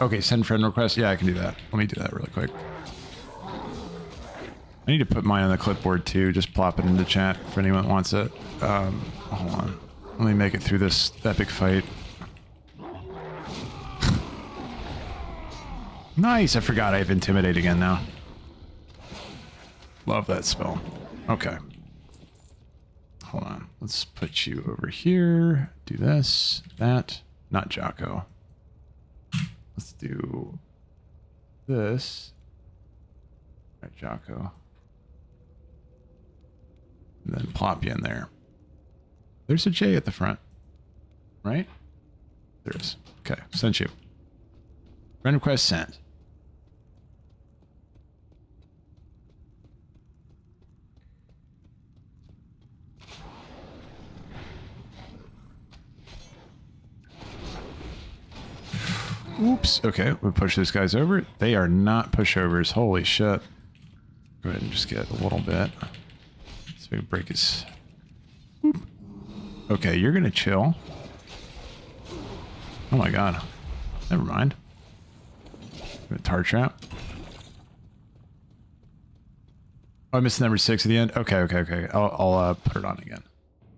Okay, send friend request. Yeah, I can do that. Let me do that really quick. I need to put mine on the clipboard too. Just plop it into chat if anyone wants it. Hold on. Let me make it through this epic fight. Nice. I forgot I have Intimidate again now. Love that spell. Okay. Hold on. Let's put you over here. Do this. That. Not Jocko. Let's do this. All right, Jocko. And then plop you in there. There's a J at the front. Right? There is. Okay. Sent you. Friend request sent. Oops. Okay, we'll push those guys over. They are not pushovers. Holy shit. Go ahead and just get a little bit. So we can break his... Whoop. Okay, you're gonna chill. Oh my god. Never mind. Tar trap. Oh, I missed number 6 at the end. Okay. I'll put it on again.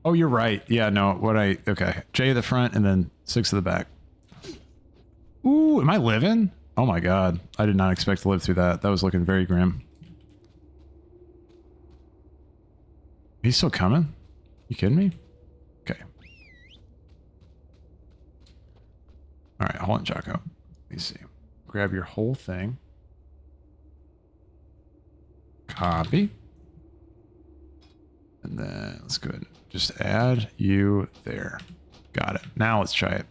Oh, you're right. Yeah, no. Okay. J at the front and then 6 at the back. Ooh, am I living? Oh my god. I did not expect to live through that. That was looking very grim. He's still coming? You kidding me? Okay. Alright, hold on, Jocko. Let me see. Grab your whole thing. Copy. And then let's go ahead and just add you there. Got it. Now let's try it.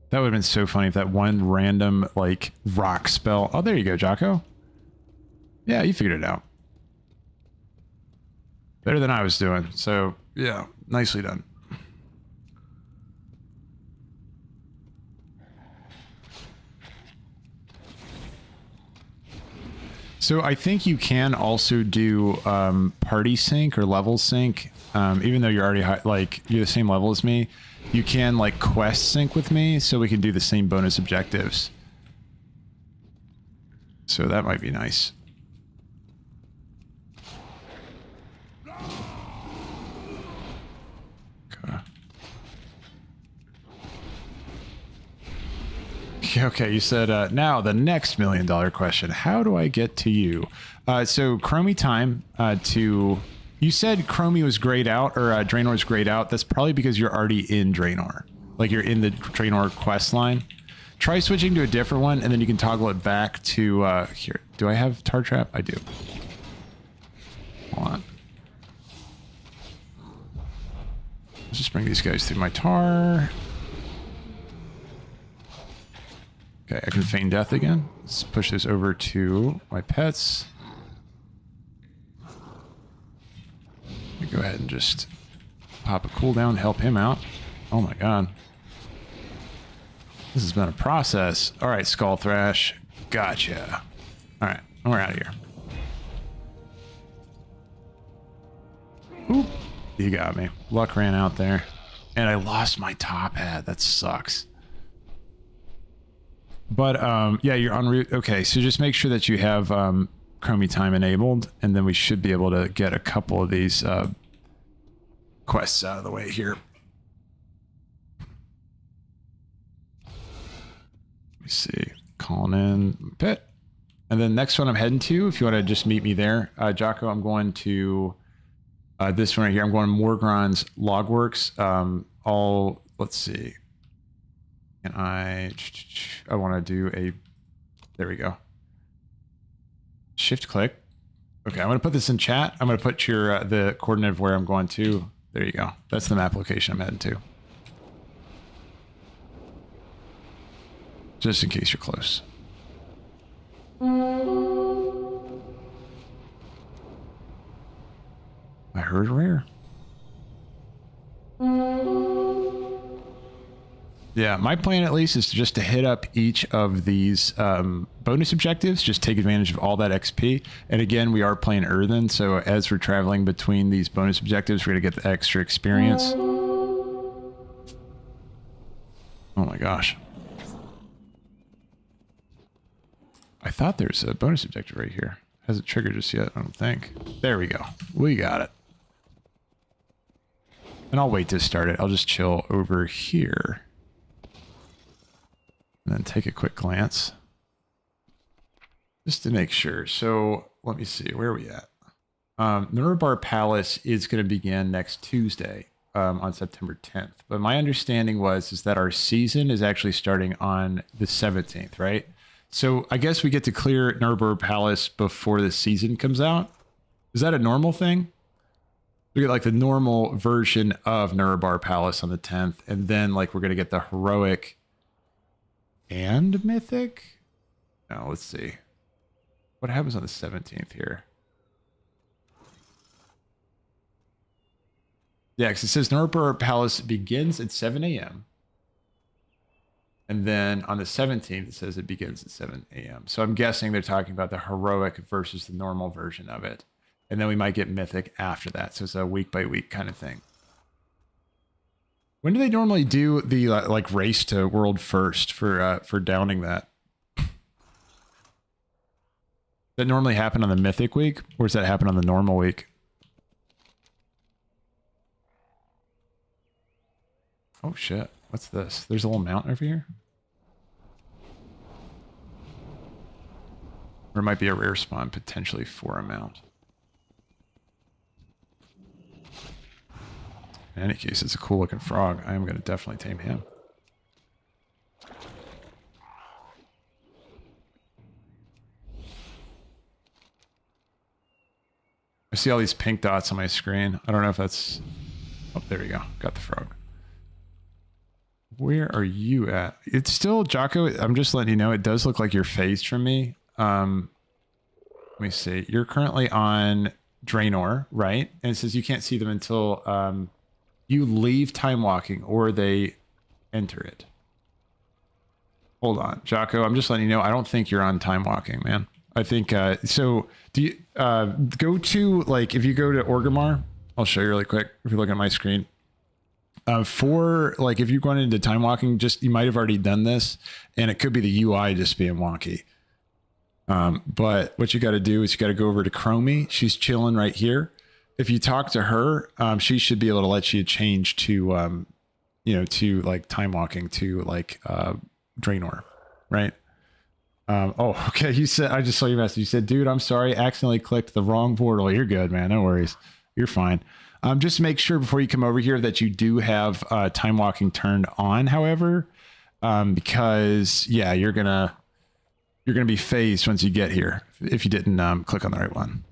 That would have been so funny if that one random, like, rock spell... Oh, there you go, Jocko. Yeah, you figured it out. Better than I was doing. So, yeah, nicely done. So I think you can also do party sync or level sync. Even though you're already high, like, you're the same level as me. You can, like, quest sync with me, so we can do the same bonus objectives. So that might be nice. Okay, you said, now the next $1 million question. How do I get to you? So Chromie time to... You said Chromie was grayed out, or Draenor was grayed out. That's probably because you're already in Draenor. Like, you're in the Draenor quest line. Try switching to a different one, and then you can toggle it back to... here. Do I have Tar Trap? I do. Hold on. Let's just bring these guys through my tar. Okay, I can feign death again. Let's push this over to my pets. Let me go ahead and just pop a cooldown, help him out. Oh my god. This has been a process. Alright, Skull Thrash. Gotcha. Alright, we're out of here. Oop. You got me. Luck ran out there. And I lost my top hat. That sucks. But, yeah, you're en route. Okay, so just make sure that you have Chromie time enabled, and then we should be able to get a couple of these quests out of the way here. Let me see. Calling in pit. And then next one I'm heading to, if you want to just meet me there. Jocko, I'm going to this one right here. I'm going to Morgron's Logworks. Let's see. And I want to do a, there we go. Shift click. Okay, I'm going to put this in chat. I'm going to put your the coordinate of where I'm going to. There you go. That's the map location I'm heading to. Just in case you're close. I heard rare. Yeah, my plan at least is just to hit up each of these bonus objectives, just take advantage of all that XP. And again, we are playing Earthen, so as we're traveling between these bonus objectives, we're going to get the extra experience. Oh my gosh. I thought there's a bonus objective right here. Hasn't triggered just yet, I don't think. There we go. We got it. And I'll wait to start it. I'll just chill over here. And then take a quick glance. Just to make sure. So, let me see. Where are we at? Nurbar Palace is going to begin next Tuesday on September 10th. But my understanding is that our season is actually starting on the 17th, right? So I guess we get to clear Nurbar Palace before the season comes out. Is that a normal thing? We get like the normal version of Nurbar Palace on the 10th, and then like we're going to get the heroic and mythic? Now let's see. What happens on the 17th here? Yeah, because it says Nurbar Palace begins at 7 a.m. And then on the 17th, it says it begins at 7 a.m. So I'm guessing they're talking about the heroic versus the normal version of it. And then we might get mythic after that. So it's a week by week kind of thing. When do they normally do the like race to world first for downing that? That normally happen on the mythic week, or does that happen on the normal week? Oh shit, what's this? There's a little mountain over here? Or it might be a rare spawn potentially for a mount. In any case, it's a cool looking frog. I am going to definitely tame him. I see all these pink dots on my screen. I don't know if that's... Oh, there we go. Got the frog. Where are you at? It's still, Jocko, I'm just letting you know, it does look like you're phased from me. Let me see. You're currently on Draenor, right? And it says you can't see them until you leave time walking or they enter it. Hold on, Jocko, I'm just letting you know, I don't think you're on time walking, man. I think, so do you go to, like, if you go to Orgrimmar, I'll show you really quick if you look at my screen. For, like, if you're going into time walking, just, you might have already done this, and it could be the UI just being wonky. But what you got to do is you got to go over to Chromie. She's chilling right here. If you talk to her, she should be able to let you change to, you know, to like time walking to like Draenor, right? Oh, okay. You said, I just saw your message. You said, dude, I'm sorry. Accidentally clicked the wrong portal. You're good, man. No worries. You're fine. Just make sure before you come over here that you do have time walking turned on, however, because yeah, you're gonna be phased once you get here if you didn't click on the right one.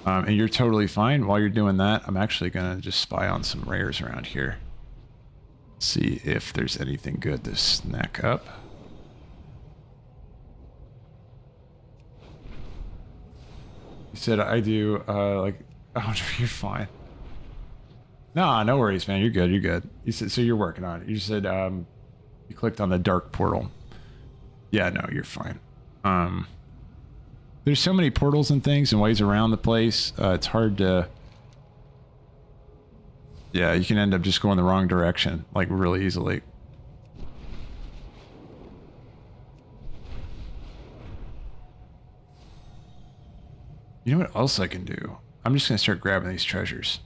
And you're totally fine. While you're doing that, I'm actually gonna just spy on some rares around here. See if there's anything good to snack up. You said I do, like, oh, you're fine. Nah, no worries, man. You're good. You're good. You said, so you're working on it. You said, you clicked on the dark portal. Yeah, no, you're fine. There's so many portals and things and ways around the place. It's hard to, yeah, you can end up just going the wrong direction, like, really easily. You know what else I can do? I'm just going to start grabbing these treasures.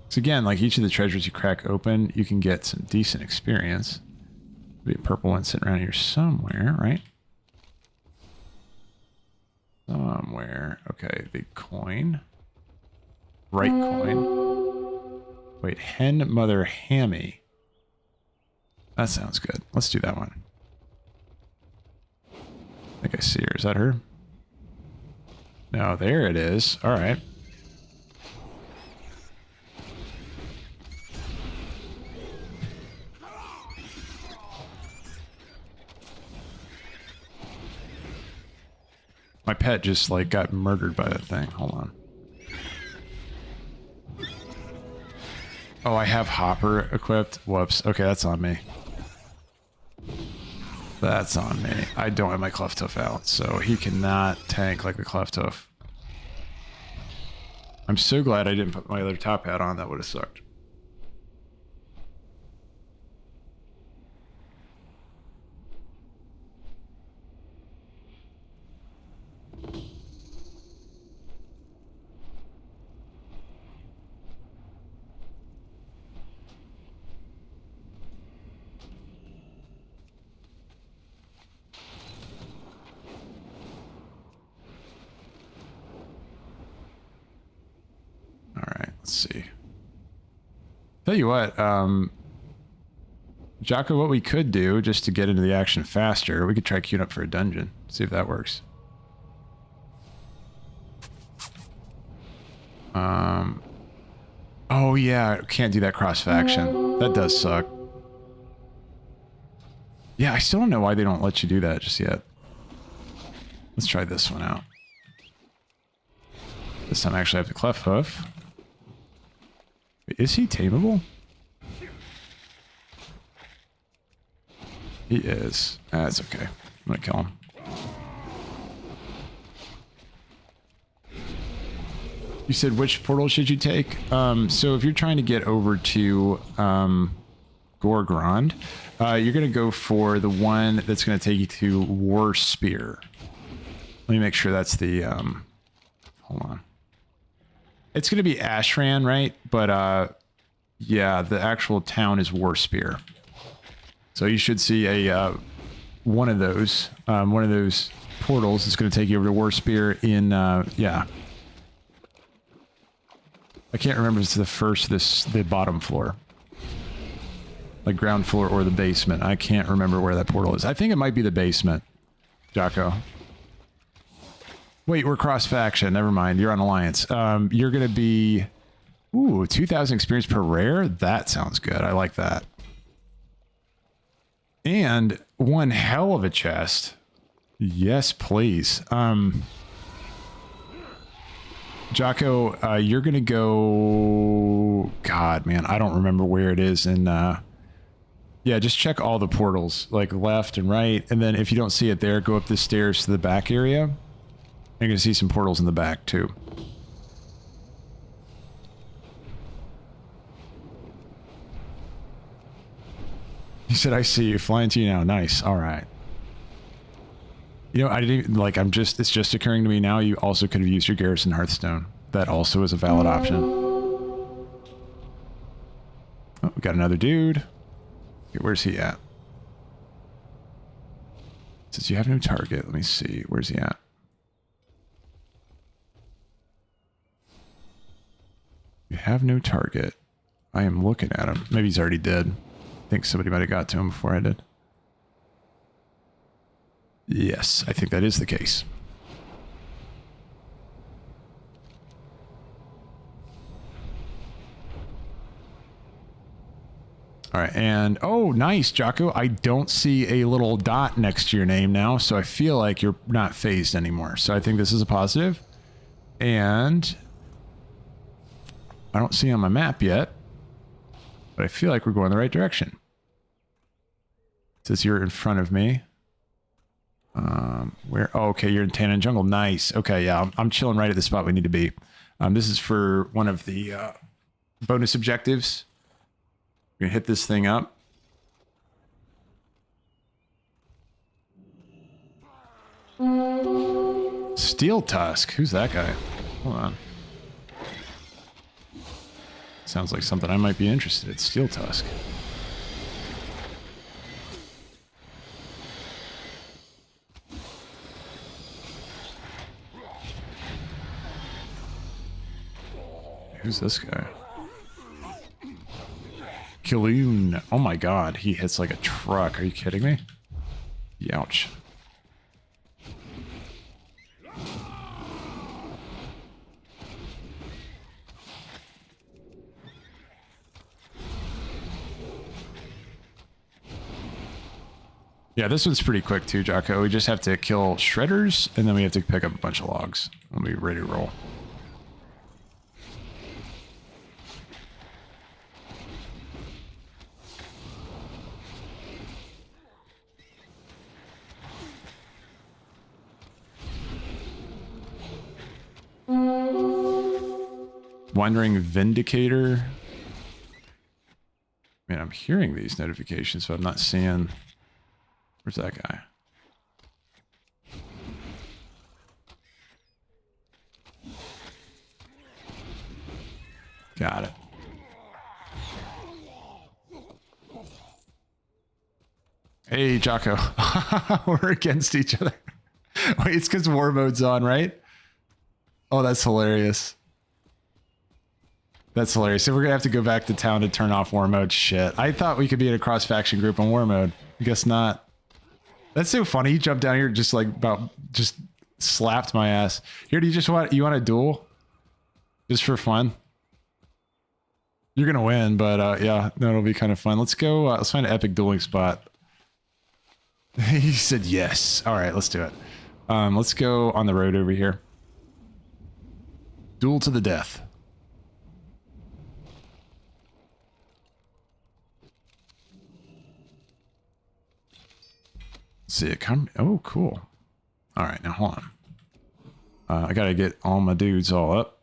So again, like each of the treasures you crack open, you can get some decent experience. There'll be a purple one sitting around here somewhere, right? Somewhere. Okay, the coin. Right coin. Wait, Hen Mother Hammy. That sounds good. Let's do that one. I think I see her. Is that her? No, there it is. All right. My pet just like got murdered by that thing. Hold on. Oh, I have Hopper equipped. Whoops. Okay, that's on me. That's on me. I don't have my Cleft Hoof out, so he cannot tank like a Cleft Hoof. I'm so glad I didn't put my other top hat on. That would have sucked. Let's see. Tell you what, Jocko, what we could do just to get into the action faster, we could try queuing up for a dungeon. See if that works. Oh yeah, can't do that cross faction. That does suck. Yeah, I still don't know why they don't let you do that just yet. Let's try this one out. This time I actually have the cleft hoof. Wait, is he tameable? He is. That's okay. I'm gonna kill him. You said which portal should you take? So if you're trying to get over to Gorgrond, you're going to go for the one that's going to take you to War Spear. Let me make sure that's the... hold on. It's going to be Ashran, right? But yeah, the actual town is War Spear. So you should see a one of those portals is going to take you over to War Spear in... yeah. I can't remember if it's the bottom floor. Like ground floor or the basement. I can't remember where that portal is. I think it might be the basement, Jocko. Wait, we're cross-faction. Never mind. You're on Alliance. You're going to be... Ooh, 2,000 experience per rare? That sounds good. I like that. And one hell of a chest. Yes, please. Jocko, you're going to go... God, man, I don't remember where it is. And yeah, just check all the portals, like left and right. And then if you don't see it there, go up the stairs to the back area. You're going to see some portals in the back, too. He said, I see you. Flying to you now. Nice. All right. You know, I didn't even, like, it's just occurring to me now, you also could have used your Garrison Hearthstone. That also is a valid option. Oh, we got another dude. Okay, where's he at? It says you have no target. Let me see. Where's he at? You have no target. I am looking at him. Maybe he's already dead. I think somebody might have got to him before I did. Yes, I think that is the case. All right, and oh, nice, Jocko. I don't see a little dot next to your name now, so I feel like you're not phased anymore. So I think this is a positive. And I don't see on my map yet, but I feel like we're going the right direction. It says you're in front of me. Where? Oh, okay, you're in Tannin Jungle. Nice. Okay, yeah, I'm chilling right at the spot we need to be. This is for one of the bonus objectives. We're gonna hit this thing up. Steel Tusk. Who's that guy? Hold on. Sounds like something I might be interested in. Steel Tusk. Who's this guy? Killoon. Oh my god, he hits like a truck. Are you kidding me? Youch. Yeah, this one's pretty quick too, Jocko. We just have to kill shredders, and then we have to pick up a bunch of logs. We'll be ready to roll. Wandering Vindicator. I mean, I'm hearing these notifications, but I'm not seeing... Where's that guy? Got it. Hey, Jocko. We're against each other. Wait, it's because war mode's on, right? Oh, that's hilarious. That's hilarious. So we're gonna have to go back to town to turn off war mode. Shit. I thought we could be in a cross-faction group on war mode. I guess not. That's so funny. He jumped down here just like just slapped my ass. Here, do you want a duel? Just for fun? You're gonna win, but yeah, no, it'll be kind of fun. Let's go, let's find an epic dueling spot. He said yes. All right, let's do it. Let's go on the road over here. Duel to the death. See it come. Oh, cool. All right, now hold on. I gotta get all my dudes all up.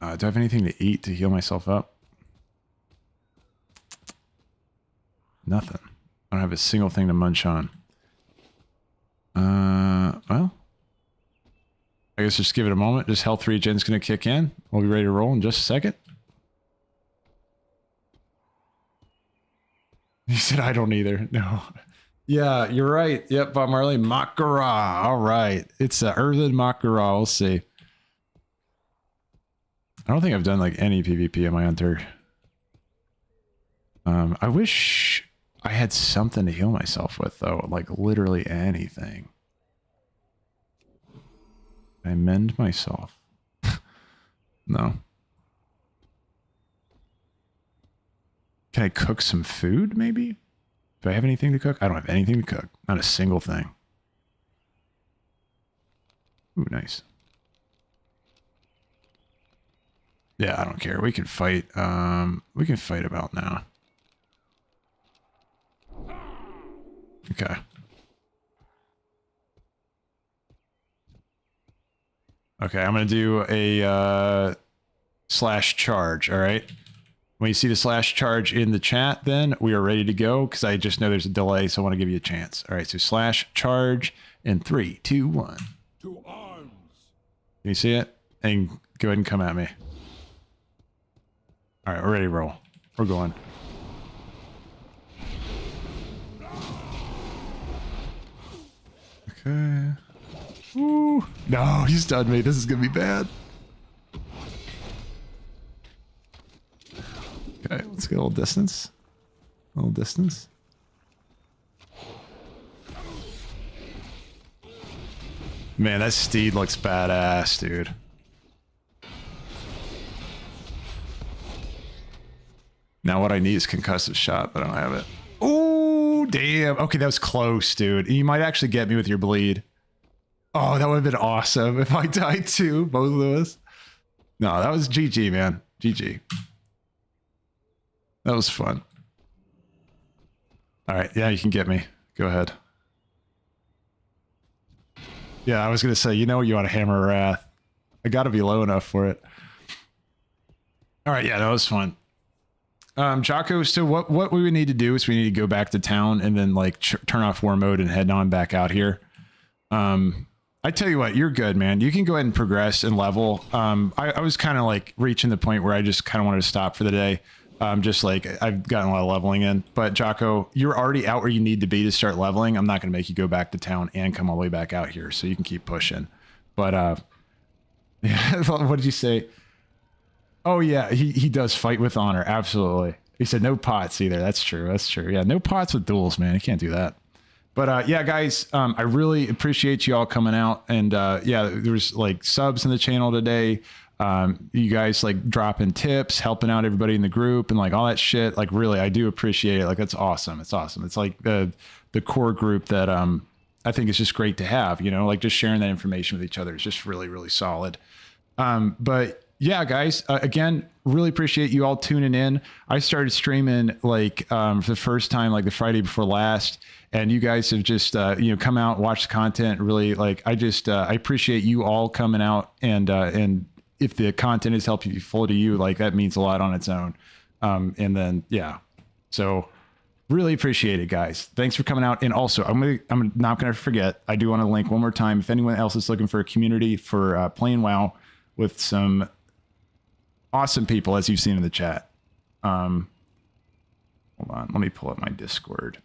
Do I have anything to eat to heal myself up? Nothing. I don't have a single thing to munch on. Well, I guess just give it a moment. Just health regen's gonna kick in. We'll be ready to roll in just a second. He said, I don't either. No. Yeah, you're right. Yep, Bob Marley. Makara. All right. It's Earthen Makara. We'll see. I don't think I've done like any PvP on my Hunter. I wish I had something to heal myself with, though. Like literally anything. Can I mend myself? No. Can I cook some food, maybe? Do I have anything to cook? I don't have anything to cook. Not a single thing. Ooh, nice. Yeah, I don't care. We can fight. We can fight about now. Okay. Okay, I'm gonna do a slash charge. All right. When you see the slash charge in the chat, then we are ready to go because I just know there's a delay, so I want to give you a chance. All right, so slash charge in 3, 2, 1. To arms. Can you see it? And go ahead and come at me. All right, we're ready to roll. We're going. Okay. Ooh. No, he stunned me. This is gonna be bad. Okay, let's get a little distance. A little distance. Man, that steed looks badass, dude. Now what I need is concussive shot, but I don't have it. Oh, damn. Okay, that was close, dude. You might actually get me with your bleed. Oh, that would have been awesome if I died too, both of us. No, that was GG, man. GG. That was fun. All right, yeah, you can get me. Go ahead. Yeah, I was going to say, you know you want to hammer Wrath. I got to be low enough for it. All right, yeah, that was fun. Jocko, so what we would need to do is we need to go back to town and then like turn off war mode and head on back out here. I tell you what, you're good, man. You can go ahead and progress and level. I was kind of like reaching the point where I just kind of wanted to stop for the day. Just like I've gotten a lot of leveling in, but Jocko, you're already out where you need to be to start leveling. I'm not going to make you go back to town and come all the way back out here, so you can keep pushing. But yeah, what did you say? Oh yeah, he does fight with honor. Absolutely. He said no pots either. That's true. That's true. Yeah, no pots with duels, man. You can't do that. But yeah, guys, I really appreciate you all coming out. And yeah, there was like subs in the channel today. You guys like dropping tips, helping out everybody in the group and like all that shit. Like really, I do appreciate it. Like that's awesome. It's awesome. It's like the core group that I think is just great to have, you know, like just sharing that information with each other is just really, really solid. But yeah, guys, again, really appreciate you all tuning in. I started streaming like for the first time, like the Friday before last, and you guys have just, you know, come out, watch the content. Really, like, I just, I appreciate you all coming out, and if the content is helping you full to you, like that means a lot on its own. And then, yeah, so really appreciate it, guys. Thanks for coming out. And also, I'm not going to forget, I do want to link one more time. If anyone else is looking for a community for playing WoW with some awesome people, as you've seen in the chat. Hold on, let me pull up my Discord.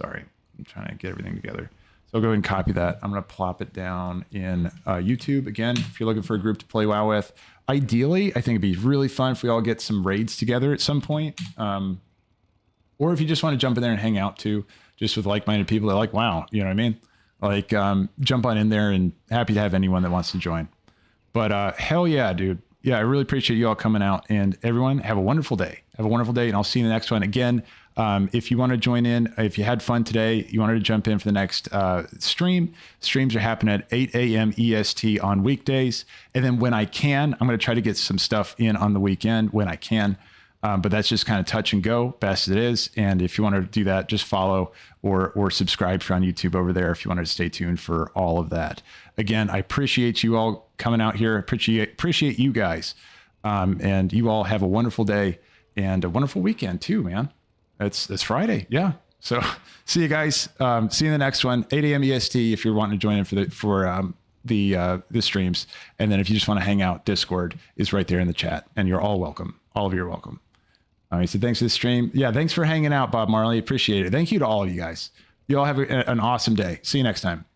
Sorry, I'm trying to get everything together. So I'll go ahead and copy that. I'm going to plop it down in YouTube. Again, if you're looking for a group to play WoW with, ideally, I think it'd be really fun if we all get some raids together at some point. Or if you just want to jump in there and hang out too, just with like-minded people that like WoW, you know what I mean? Like, jump on in there, and happy to have anyone that wants to join. But hell yeah, dude. Yeah, I really appreciate you all coming out, and everyone have a wonderful day. Have a wonderful day, and I'll see you in the next one. Again, if you want to join in, if you had fun today, you wanted to jump in for the next streams are happening at 8 a.m. EST on weekdays. And then when I can, I'm going to try to get some stuff in on the weekend when I can. But that's just kind of touch and go, best it is. And if you want to do that, just follow or subscribe if you're on YouTube over there if you want to stay tuned for all of that. Again, I appreciate you all coming out here. Appreciate you guys. And you all have a wonderful day and a wonderful weekend too, man. It's Friday. Yeah. So see you guys. See you in the next one, 8 a.m. EST if you're wanting to join in for the streams. And then if you just want to hang out, Discord is right there in the chat, and you're all welcome. All of you are welcome. All right. So thanks for the stream. Yeah. Thanks for hanging out, Bob Marley. Appreciate it. Thank you to all of you guys. You all have an awesome day. See you next time.